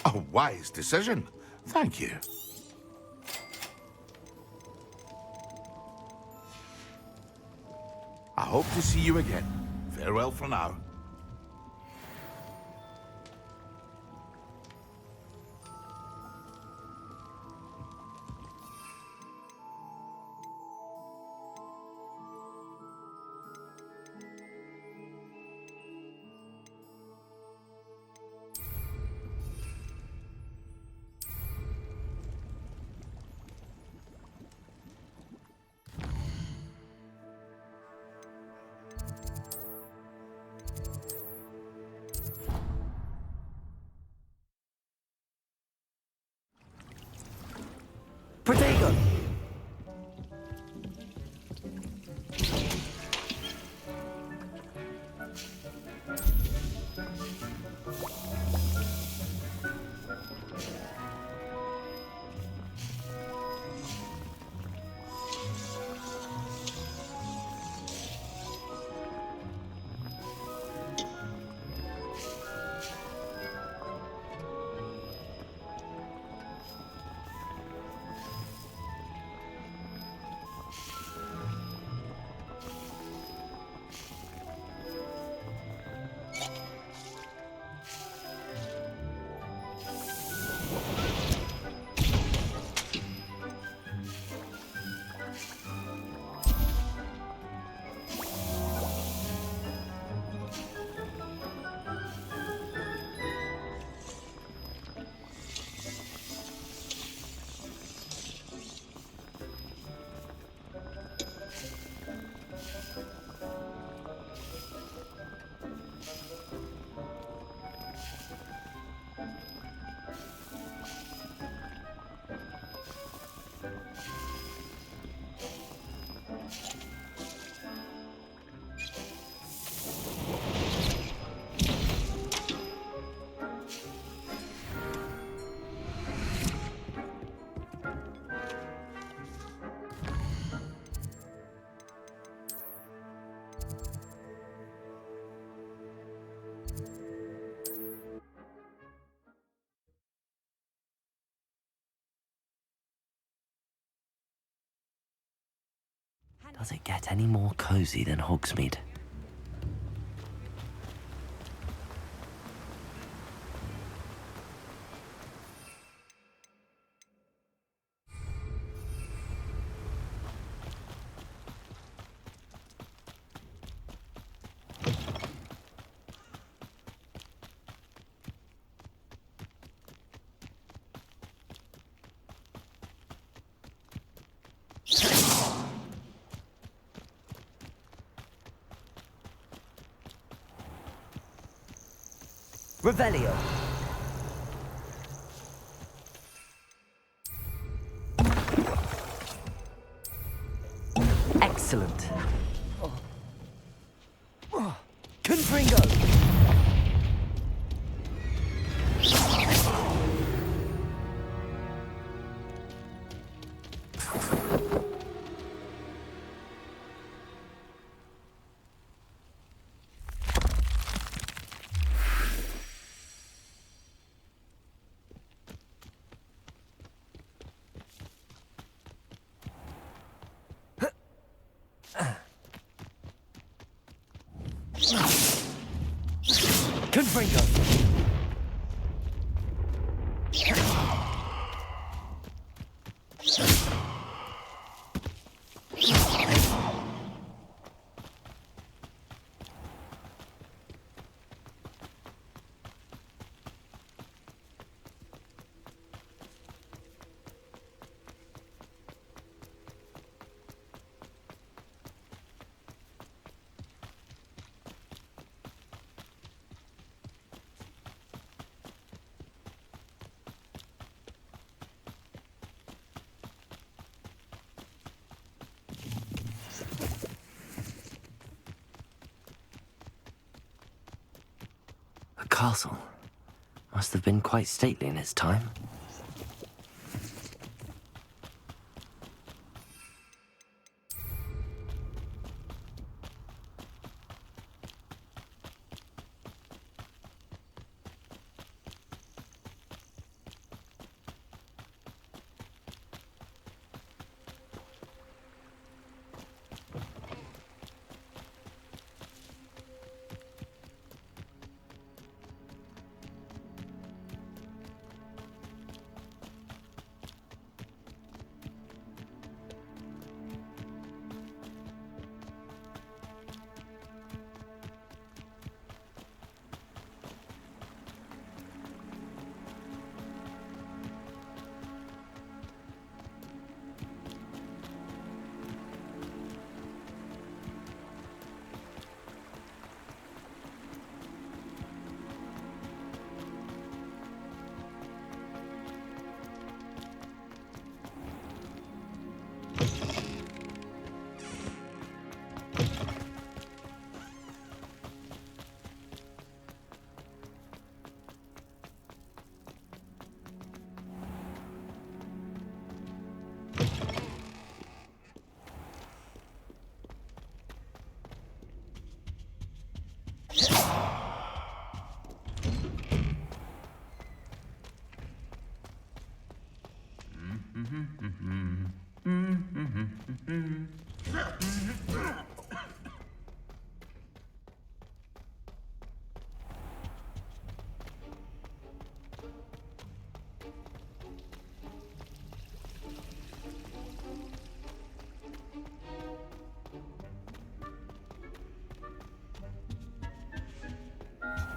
A wise decision. Thank you. I hope to see you again. Farewell for now. Protego! Does it get any more cozy than Hogsmeade? Revelio. Excellent. Confringo. Confringo! A castle. Must have been quite stately in its time.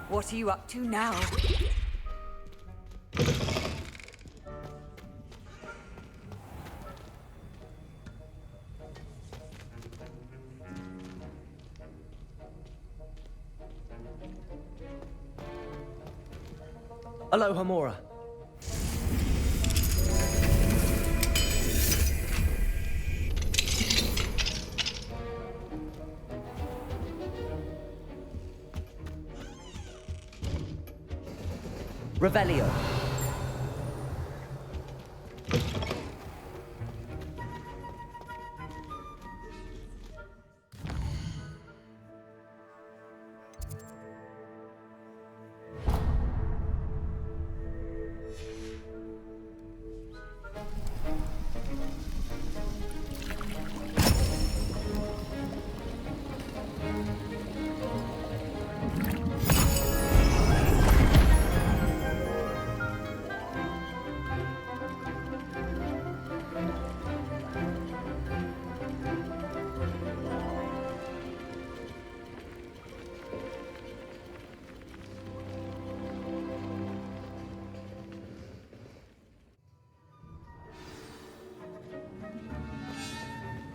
What are you up to now? Aloha, Mora. Revelio.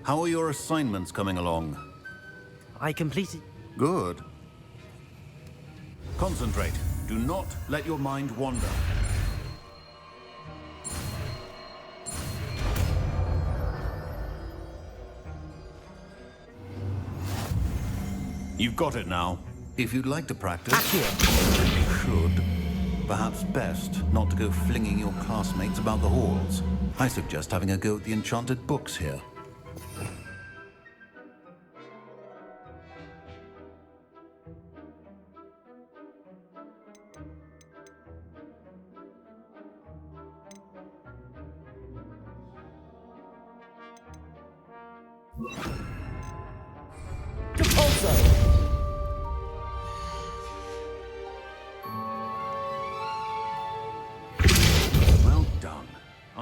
How are your assignments coming along? I completed... Good. Concentrate. Do not let your mind wander. You've got it now. If you'd like to practice, you should. Perhaps best not to go flinging your classmates about the halls. I suggest having a go at the enchanted books here.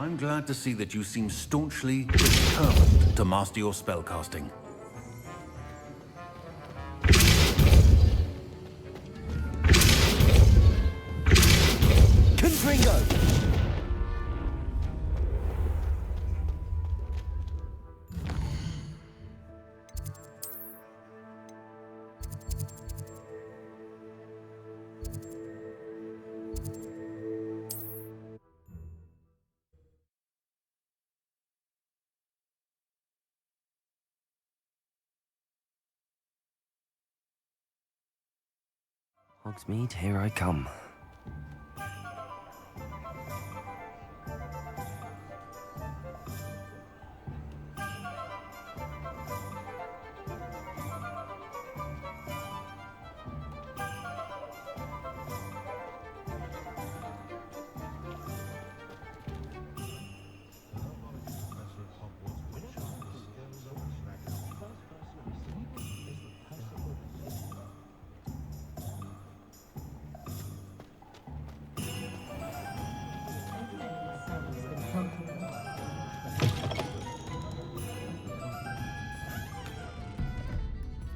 I'm glad to see that you seem staunchly determined to master your spellcasting. Confringo! Hogsmeade, here I come.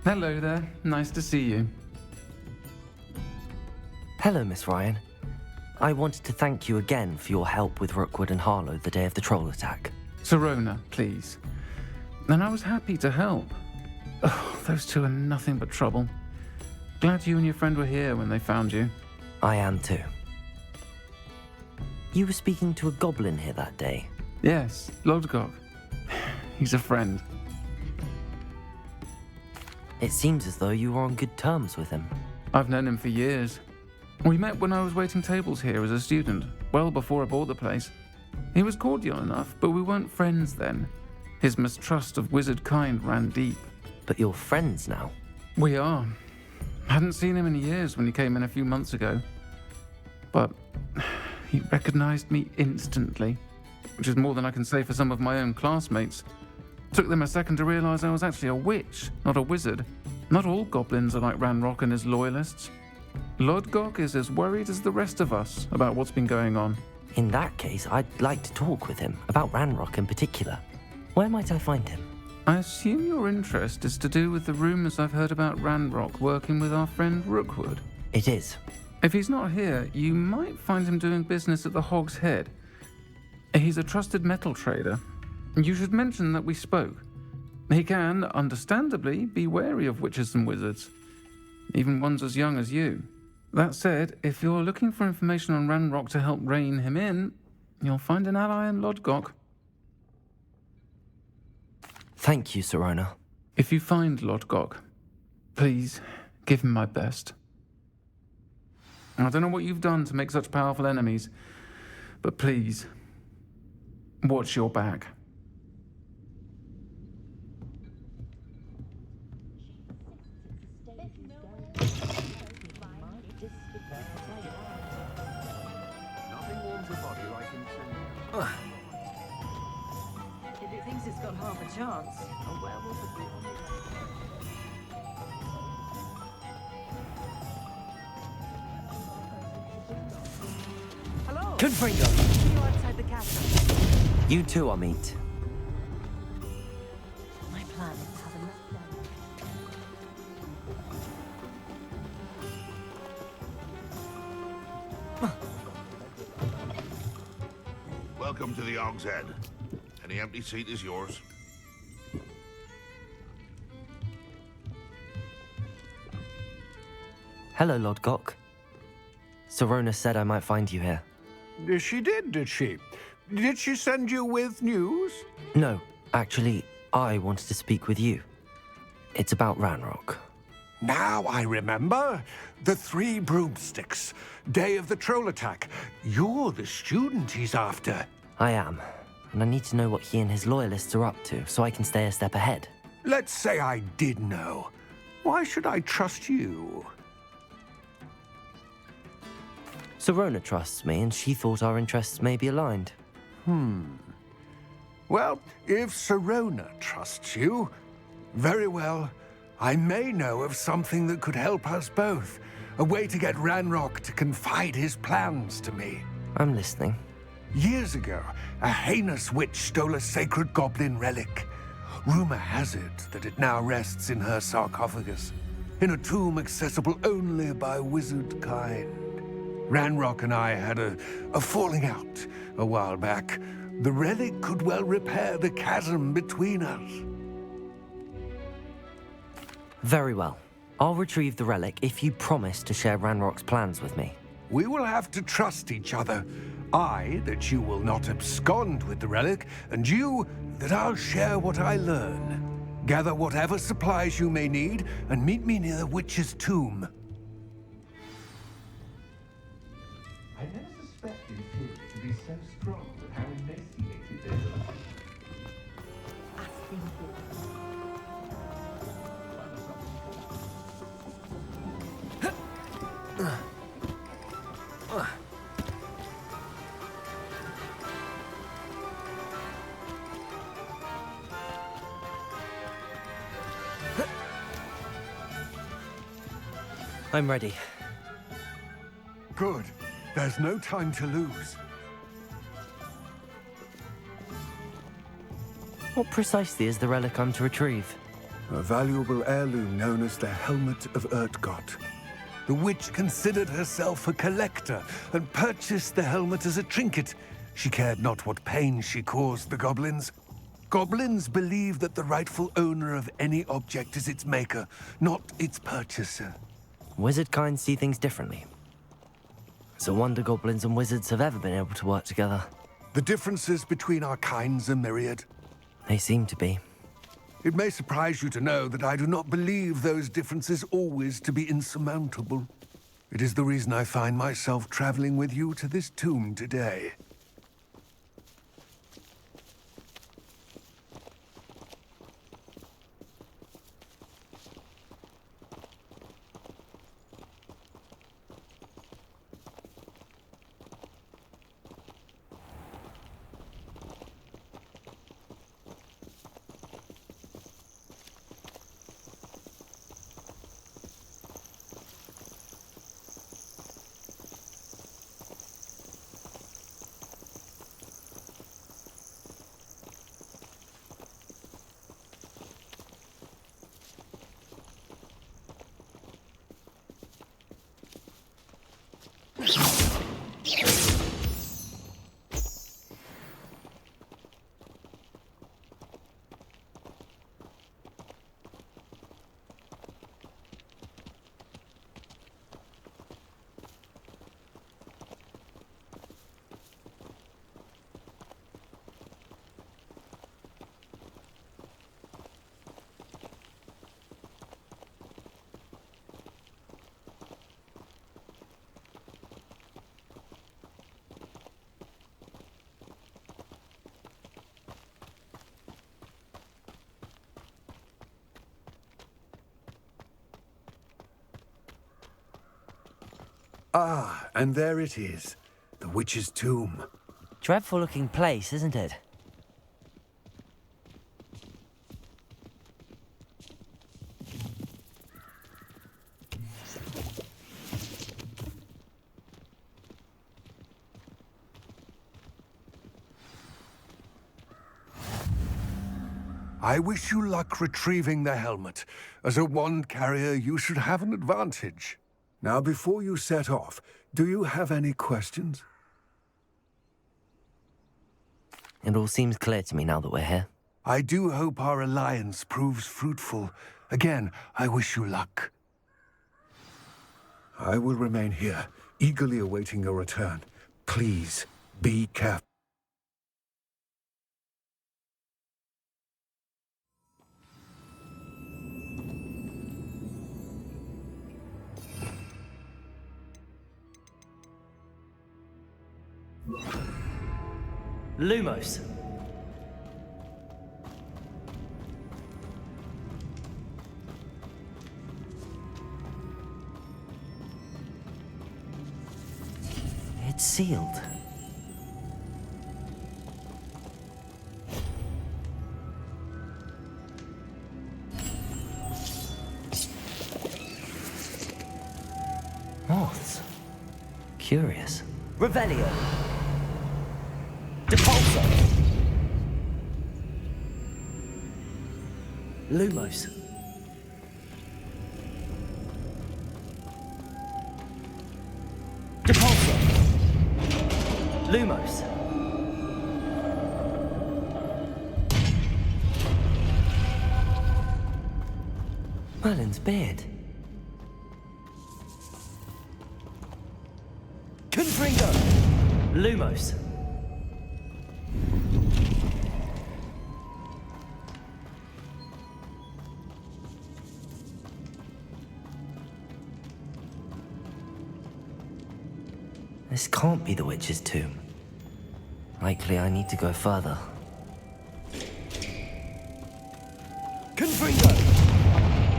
Hello there. Nice to see you. Hello, Miss Ryan. I wanted to thank you again for your help with Rookwood and Harlow the day of the troll attack. Sirona, please. And I was happy to help. Oh, those two are nothing but trouble. Glad you and your friend were here when they found you. I am too. You were speaking to a goblin here that day. Yes, Lodgok. He's a friend. It seems as though you were on good terms with him. I've known him for years. We met when I was waiting tables here as a student, well before I bought the place. He was cordial enough, but we weren't friends then. His mistrust of wizard kind ran deep. But you're friends now? We are. Hadn't seen him in years when he came in a few months ago. But he recognized me instantly, which is more than I can say for some of my own classmates. Took them a second to realize I was actually a witch, not a wizard. Not all goblins are like Ranrock and his loyalists. Lodgok is as worried as the rest of us about what's been going on. In that case, I'd like to talk with him, about Ranrock in particular. Where might I find him? I assume your interest is to do with the rumors I've heard about Ranrock working with our friend Rookwood. It is. If he's not here, you might find him doing business at the Hog's Head. He's a trusted metal trader. You should mention that we spoke. He can, understandably, be wary of witches and wizards, even ones as young as you. That said, if you're looking for information on Ranrock to help rein him in, you'll find an ally in Lodgok. Thank you, Sirona. If you find Lodgok, please give him my best. I don't know what you've done to make such powerful enemies, but please, watch your back. If it thinks it's got half a chance, a werewolf would be on it. Hello. Confringo. See you outside the castle. You too, Amit. My plan is to have enough done. Welcome to the Hog's Head. Any empty seat is yours. Hello, Lodgok. Sirona said I might find you here. She did she? Did she send you with news? No, actually, I wanted to speak with you. It's about Ranrock. Now I remember. The 3 broomsticks. Day of the troll attack. You're the student he's after. I am, and I need to know what he and his loyalists are up to so I can stay a step ahead. Let's say I did know. Why should I trust you? Sirona trusts me, and she thought our interests may be aligned. Well, if Sirona trusts you, very well. I may know of something that could help us both. A way to get Ranrock to confide his plans to me. I'm listening. Years ago, a heinous witch stole a sacred goblin relic. Rumor has it that it now rests in her sarcophagus, in a tomb accessible only by wizard kind. Ranrock and I had a falling out a while back. The relic could well repair the chasm between us. Very well. I'll retrieve the relic if you promise to share Ranrock's plans with me. We will have to trust each other. I, that you will not abscond with the relic, and you, that I'll share what I learn. Gather whatever supplies you may need, and meet me near the witch's tomb. I never suspected him to be so strong with how emaciated they look. I'm ready. Good. There's no time to lose. What precisely is the relic I'm to retrieve? A valuable heirloom known as the Helmet of Urtgott. The witch considered herself a collector and purchased the helmet as a trinket. She cared not what pain she caused the goblins. Goblins believe that the rightful owner of any object is its maker, not its purchaser. Wizard kind see things differently. It's a wonder goblins and wizards have ever been able to work together. The differences between our kinds are myriad. They seem to be. It may surprise you to know that I do not believe those differences always to be insurmountable. It is the reason I find myself traveling with you to this tomb today. Ah, and there it is. The witch's tomb. Dreadful looking place, isn't it? I wish you luck retrieving the helmet. As a wand carrier, you should have an advantage. Now, before you set off, do you have any questions? It all seems clear to me now that we're here. I do hope our alliance proves fruitful. Again, I wish you luck. I will remain here, eagerly awaiting your return. Please, be careful. Lumos. It's sealed. Moths. Curious. Revelio. Lumos. Depulso. Lumos. Merlin's beard. Confringo. Lumos. This can't be the witch's tomb. Likely I need to go further. Confringo!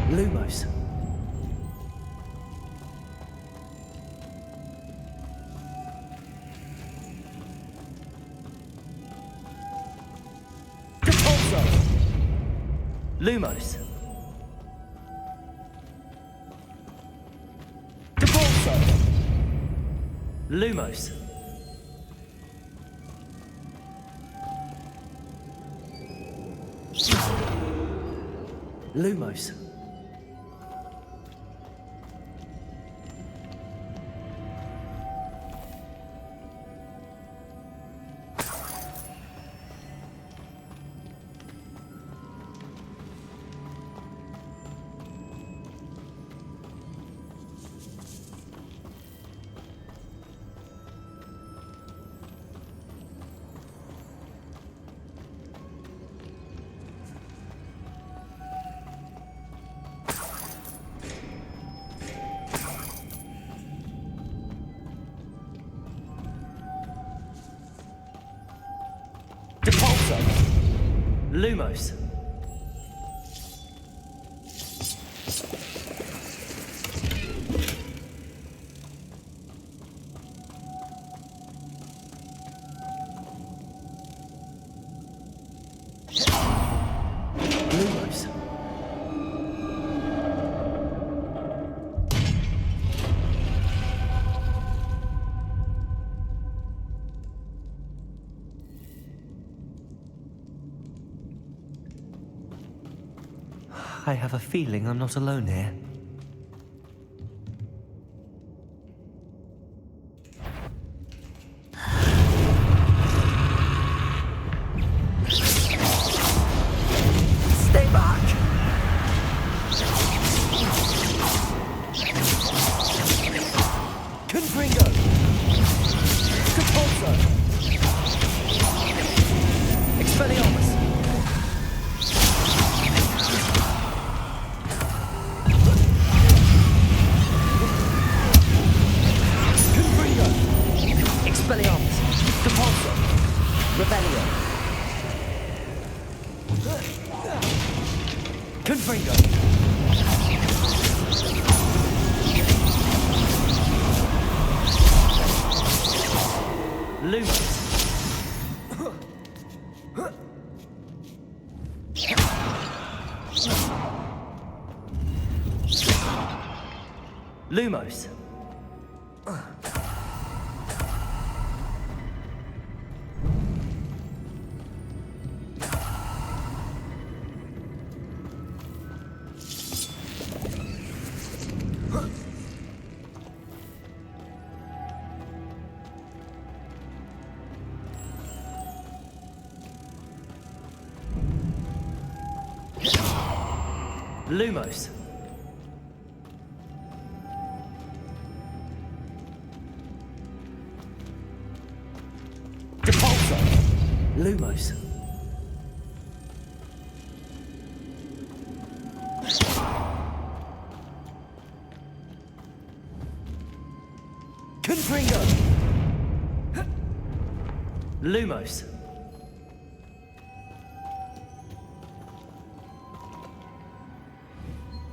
Lumos. Depulso! Lumos. Depulso! Lumos. Lumos. Depulso. Lumos. Lumos. I have a feeling I'm not alone here. Stay back! Confringo! Depulso! Expelliarmus! Expelliarmus, Depulso, Rebellion. Confringo. Lumos. Lumos. Lumos. Depulso. Lumos. Confringo. Lumos.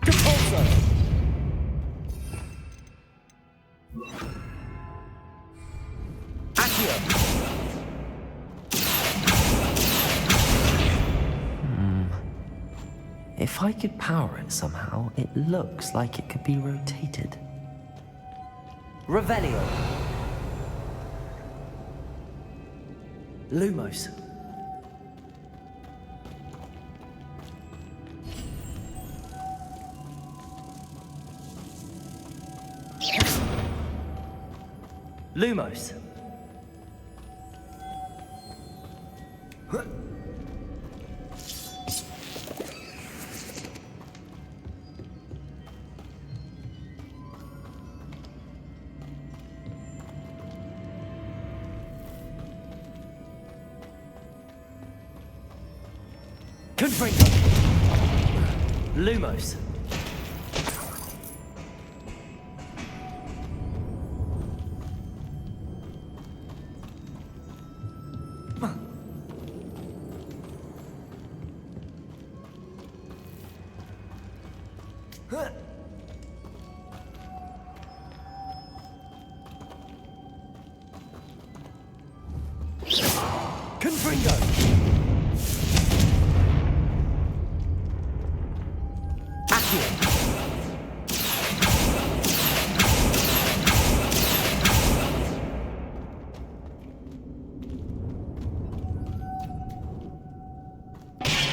Depulso. Accio. If I could power it somehow, it looks like it could be rotated. Revelio. Lumos. Lumos. Confringo. Lumos. Confringo.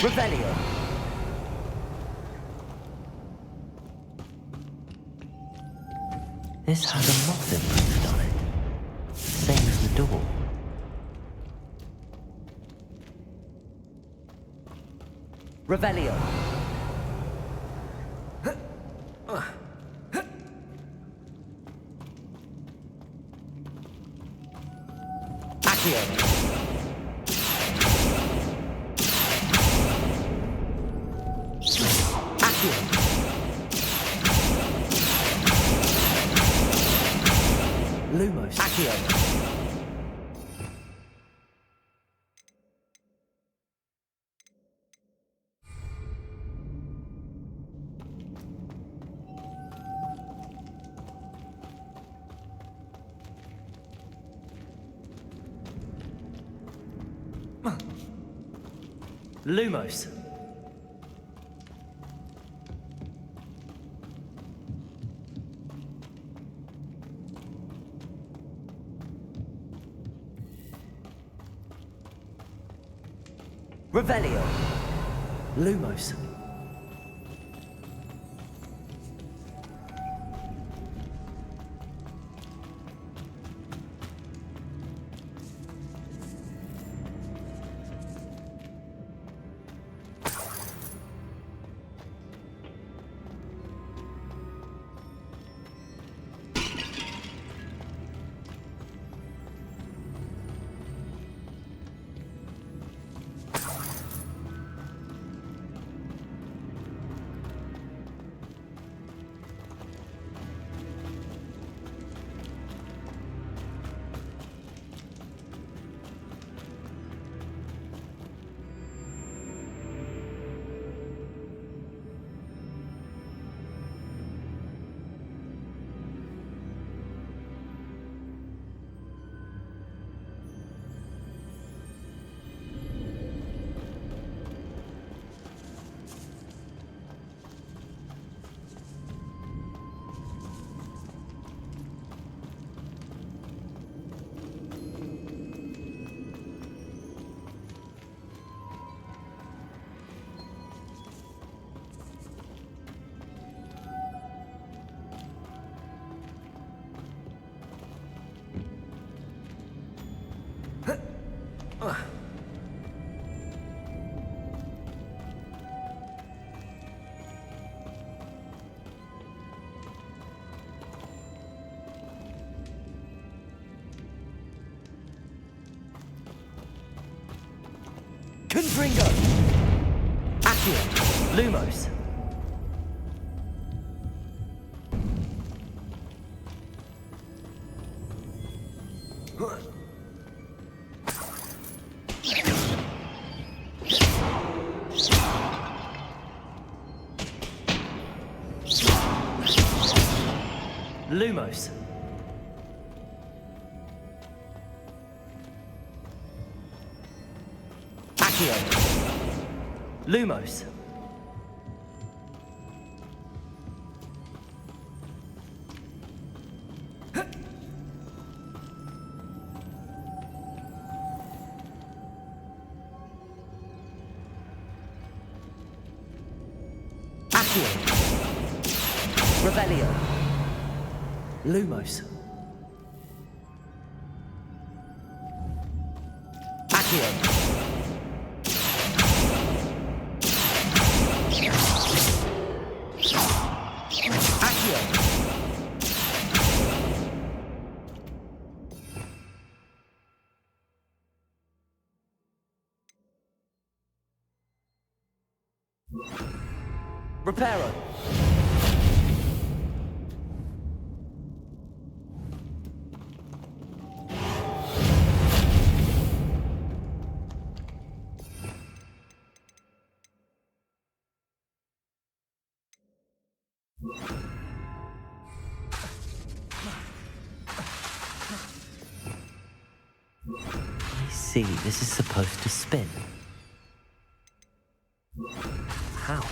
Revelio. This has a moth imprinted on it. Same as the door. Revelio. Accio. Lumos. Accio. Lumos. Revelio. Lumos. Confringo. Accio. Lumos. Lumos. Accio. Lumos. Accio. Revelio. Lumos. Accio. Accio. Reparo. I see, this is supposed to spin. How?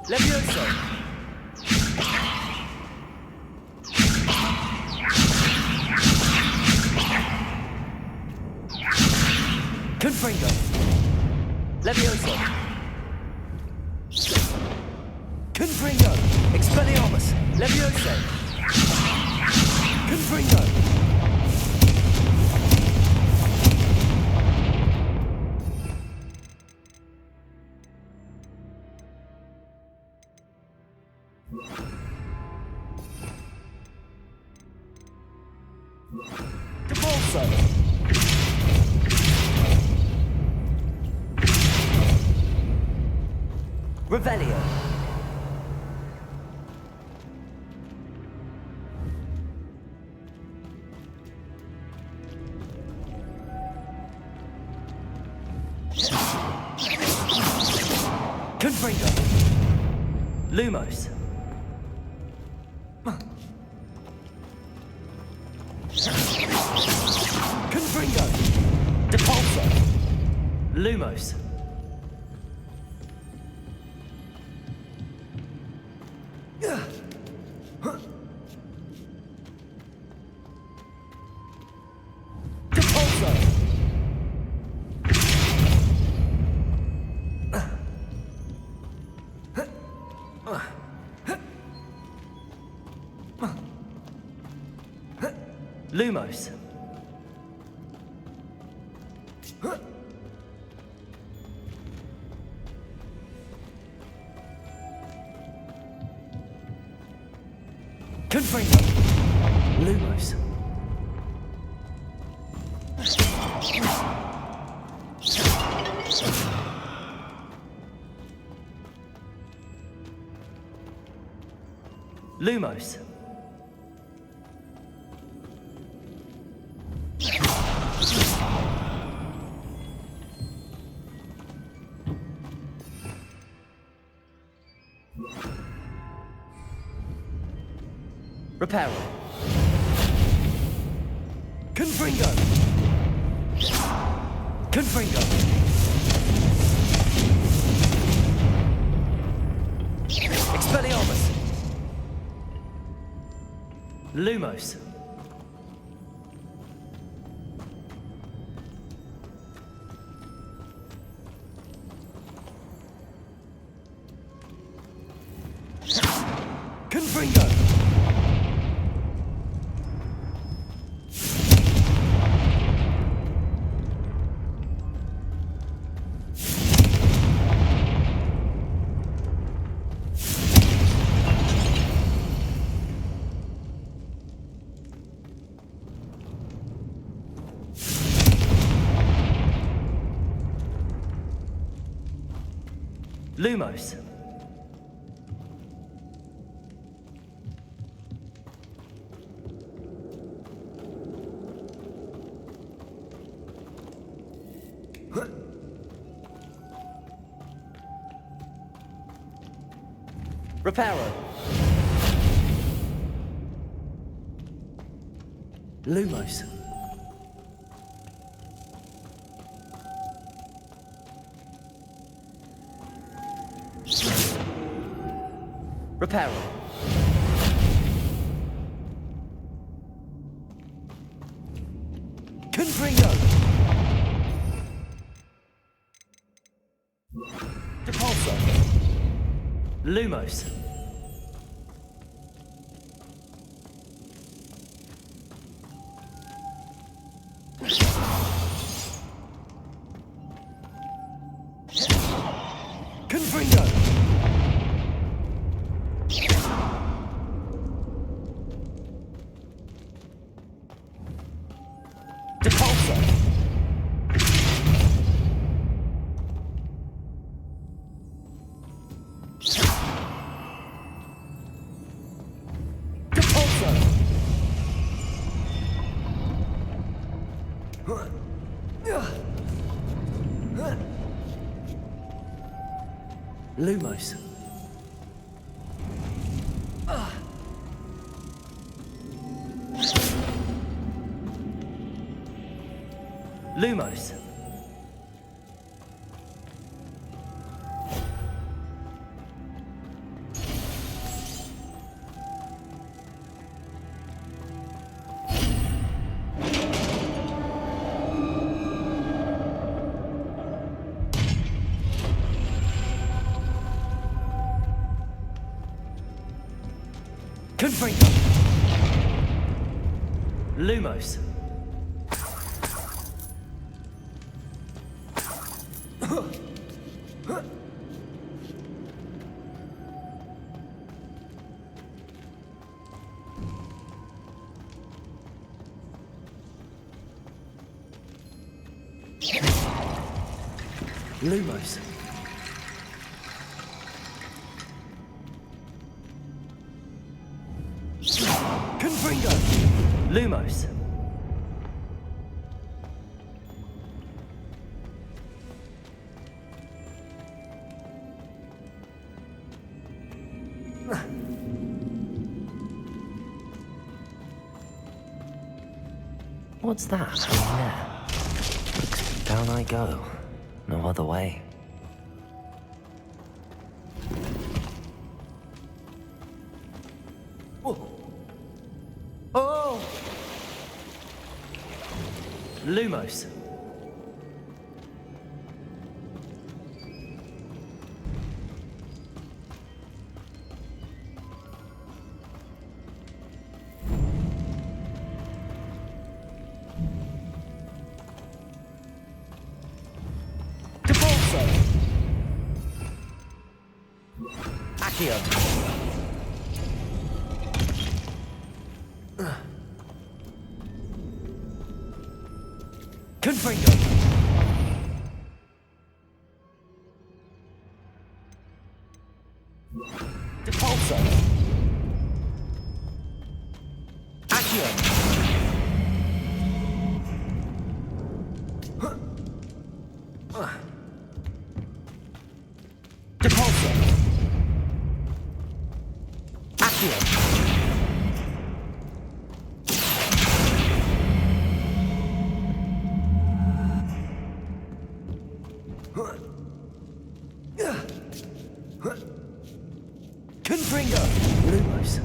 Levioso! Confringo! Levioso! Confringo! Expelliarmus! Levioso! Confringo! Debolso! Revelio! Confringo! Lumos! Confringo! Depulso! Lumos! Depulso! Lumos! Confringo! Lumos! Lumos! Reparo. Confringo. Confringo. Expelliarmus. Lumos. Confringo. Lumos. Reparo. Lumos. Reparo. Confringo. Depulso. Lumos. Confringo. Depulso. Depulso. Lumos. Lumos. Confringo. Lumos. Lumos. Confringo. Lumos. What's that hanging there? Down I go. No other way. Oh! Lumos. Depulso. Accio. Confringo. Depulso. Accio. Depulso. Accio. Confringo. Lumos.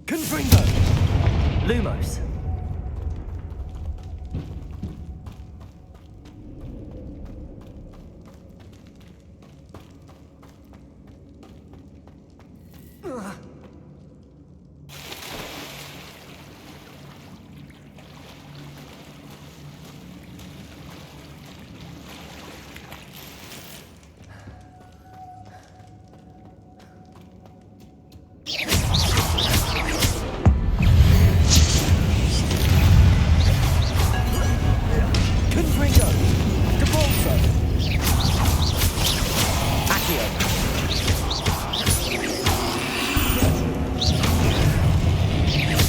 Confringo. Lumos. Confringo. Depulso. Accio.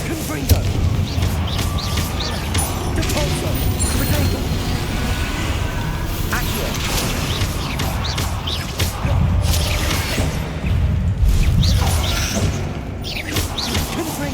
Confringo. Depulso. Protego. Accio. Confringo.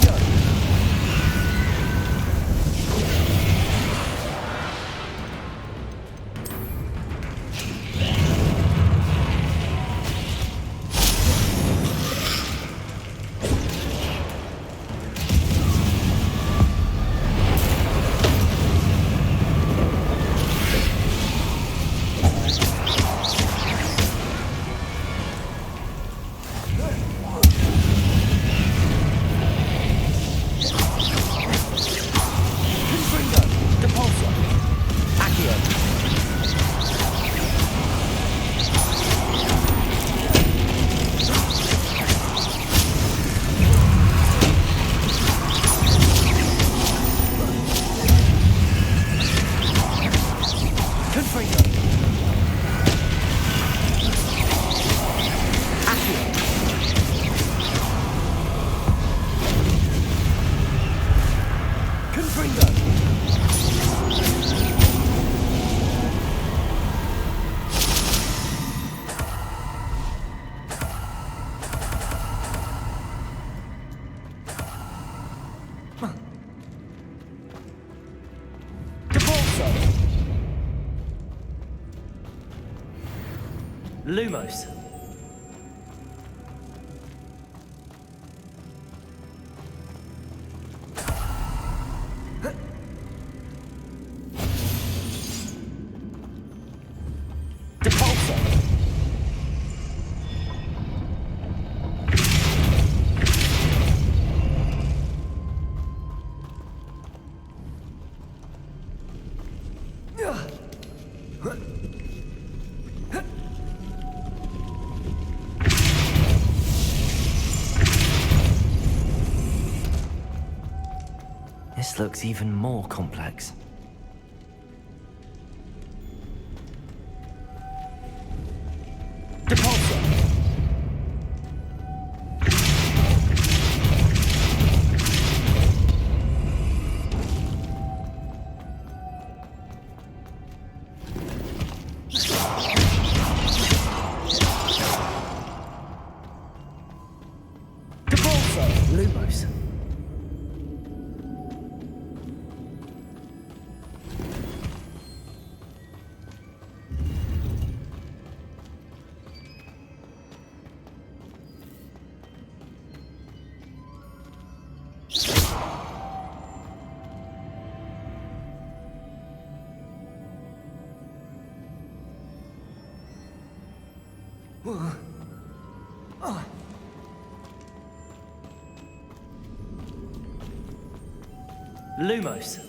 Lumos. This looks even more complex. Lumos. Lumos.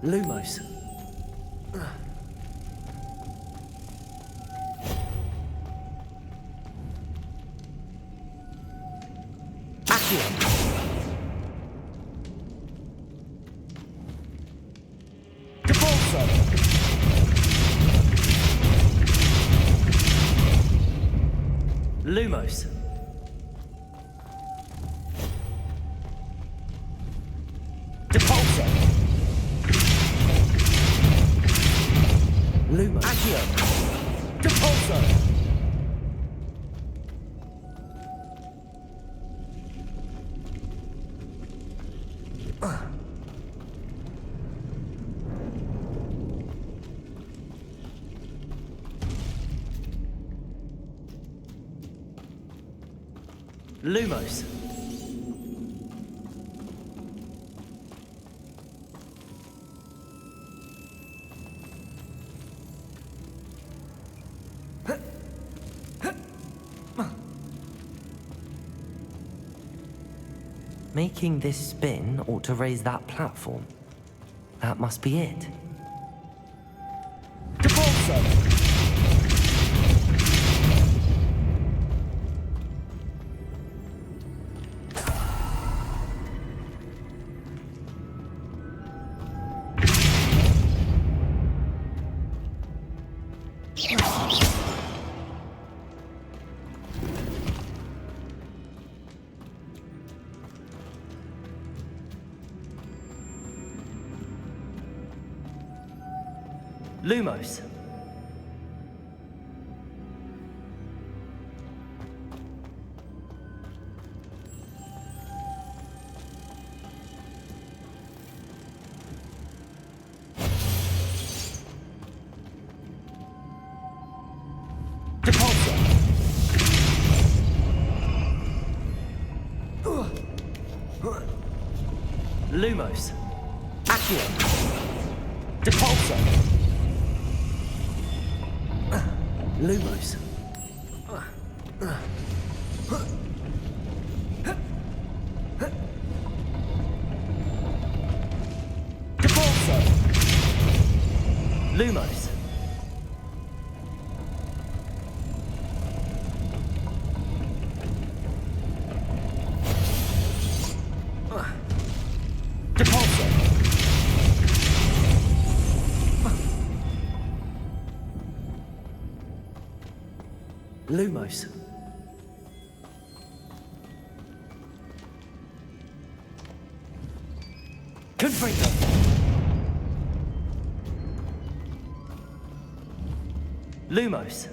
Lumos. Lumos. Lumos. Depulso. Lumos. Accio. Depulso. Lumos. Making this spin ought to raise that platform. That must be it. Lumos. Lumos. Accio. Depulso. Lumos. Depulso. Lumos. Depulso. Lumos. Confringo. Lumos.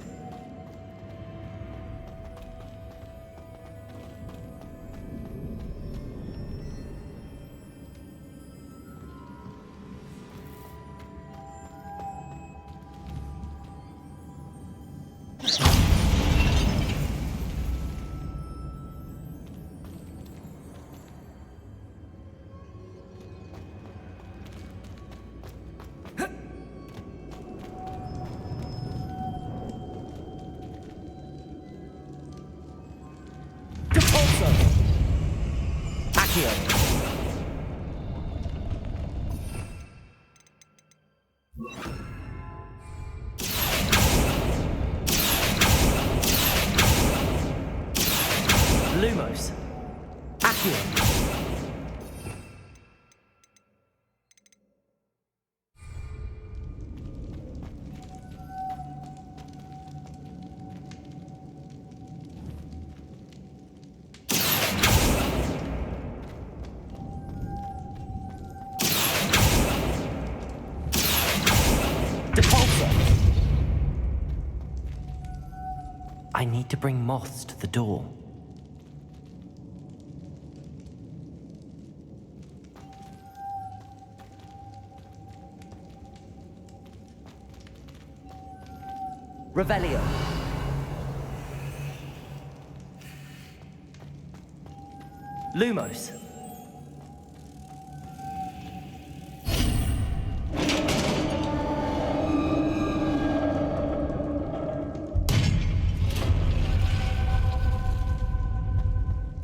Depulso. Accio. Lumos. Accio. Depulso. I need to bring moths to the door. Revelio. Lumos.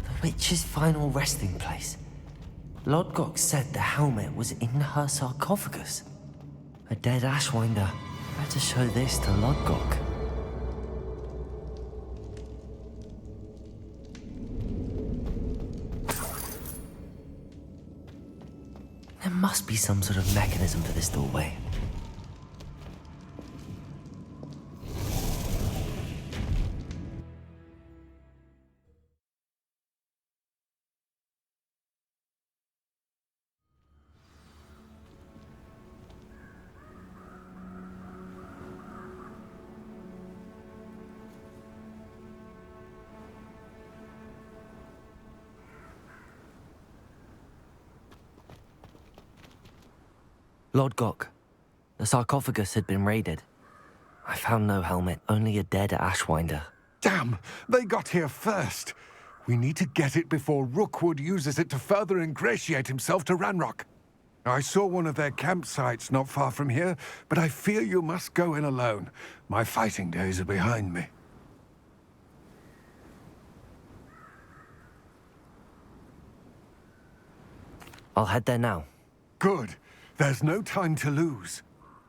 The witch's final resting place. Lodgok said the helmet was in her sarcophagus. A dead Ashwinder. Better show this to Lodgok. There must be some sort of mechanism for this doorway. Lodgok, the sarcophagus had been raided. I found no helmet, only a dead Ashwinder. Damn! They got here first. We need to get it before Rookwood uses it to further ingratiate himself to Ranrock. I saw one of their campsites not far from here, but I fear you must go in alone. My fighting days are behind me. I'll head there now. Good. There's no time to lose.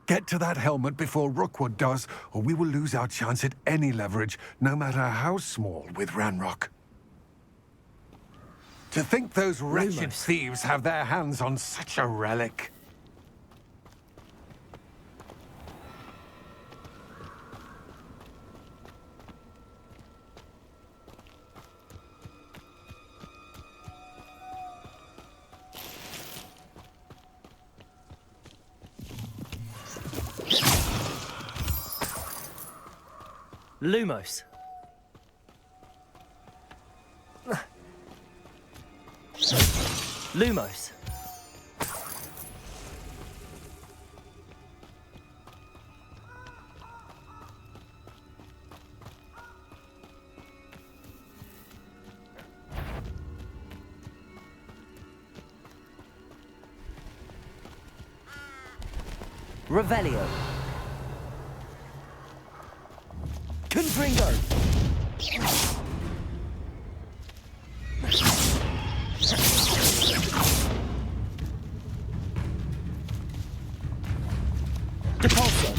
Get to that helmet before Rookwood does, or we will lose our chance at any leverage, no matter how small, with Ranrock. To think those wretched thieves have their hands on such a relic. Lumos. Lumos. Revelio. Confringo. Depulso.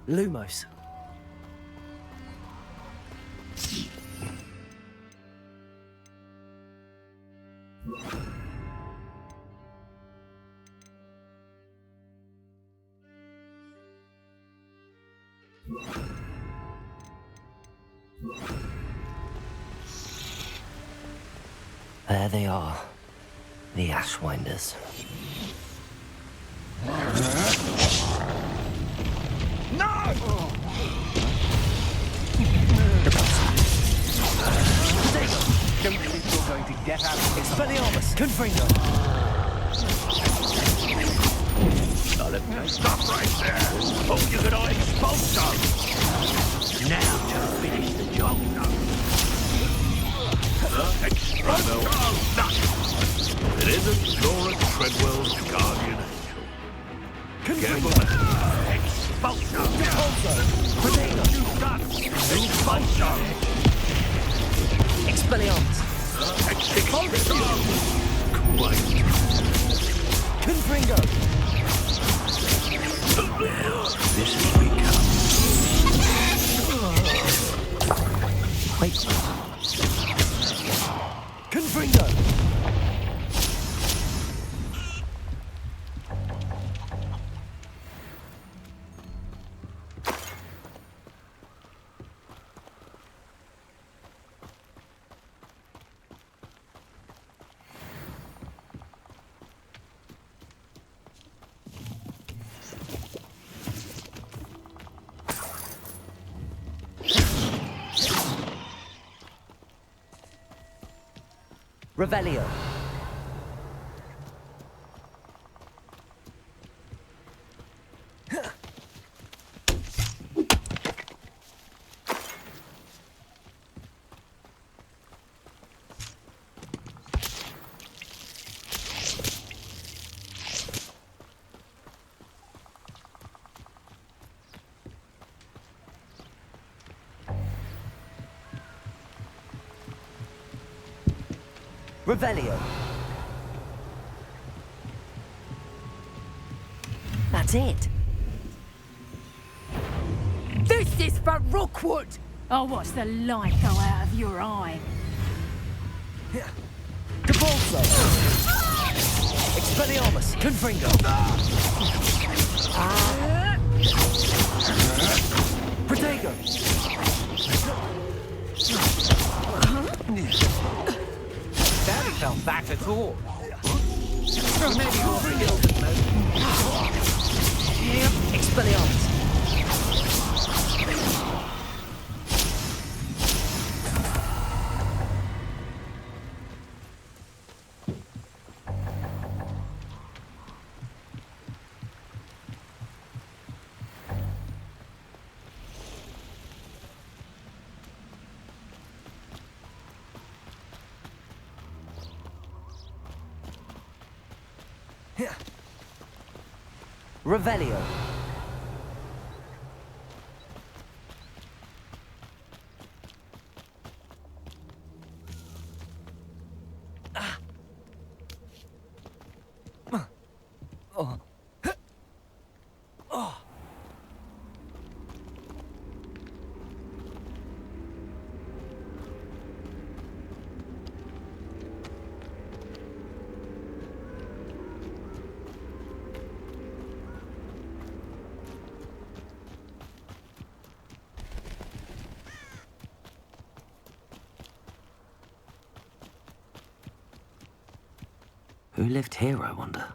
Lumos. There they are, the Ashwinders. No! Don't think you're going to get out of Expelliarmus! Confringo! Stop right there! Hope you could all expose them! Now to finish the job. It isn't Laura Treadwell's guardian angel. Careful. Expulso! Expelliarmus! Quite. Confringo! This is we come. Wait. Confringo! Revelio. Revelio. That's it. This is for Rookwood! I'll watch the light go out of your eye. Depulso. Expelliarmus. Confringo. Protego. Barely felt that at all. Maybe you're skilled at most. Expelliarmus. Revelio. Who lived here, I wonder?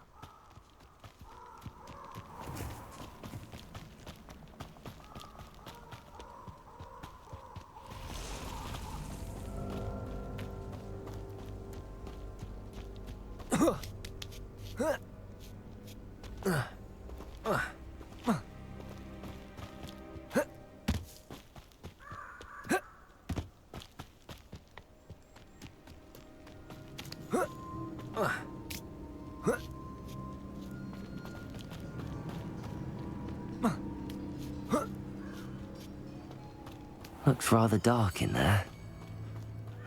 Looks rather dark in there.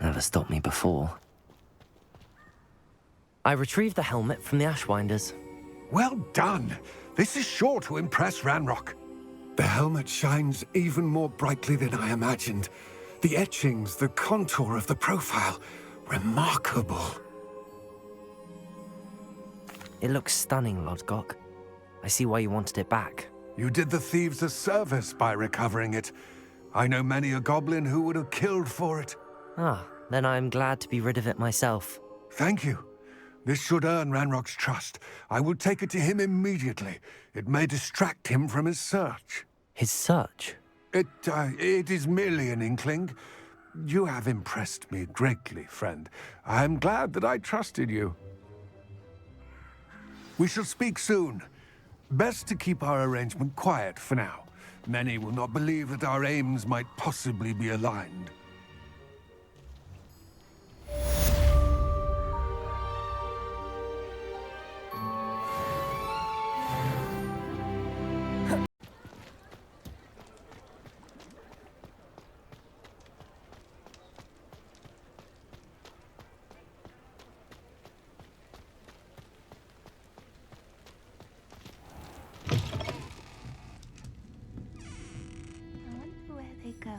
Never stopped me before. I retrieved the helmet from the Ashwinders. Well done. This is sure to impress Ranrock. The helmet shines even more brightly than I imagined. The etchings, the contour of the profile, remarkable. It looks stunning, Lodgok. I see why you wanted it back. You did the thieves a service by recovering it. I know many a goblin who would have killed for it. Ah, then I am glad to be rid of it myself. Thank you. This should earn Ranrock's trust. I will take it to him immediately. It may distract him from his search. His search? It is merely an inkling. You have impressed me greatly, friend. I am glad that I trusted you. We shall speak soon. Best to keep our arrangement quiet for now. Many will not believe that our aims might possibly be aligned. Where they go.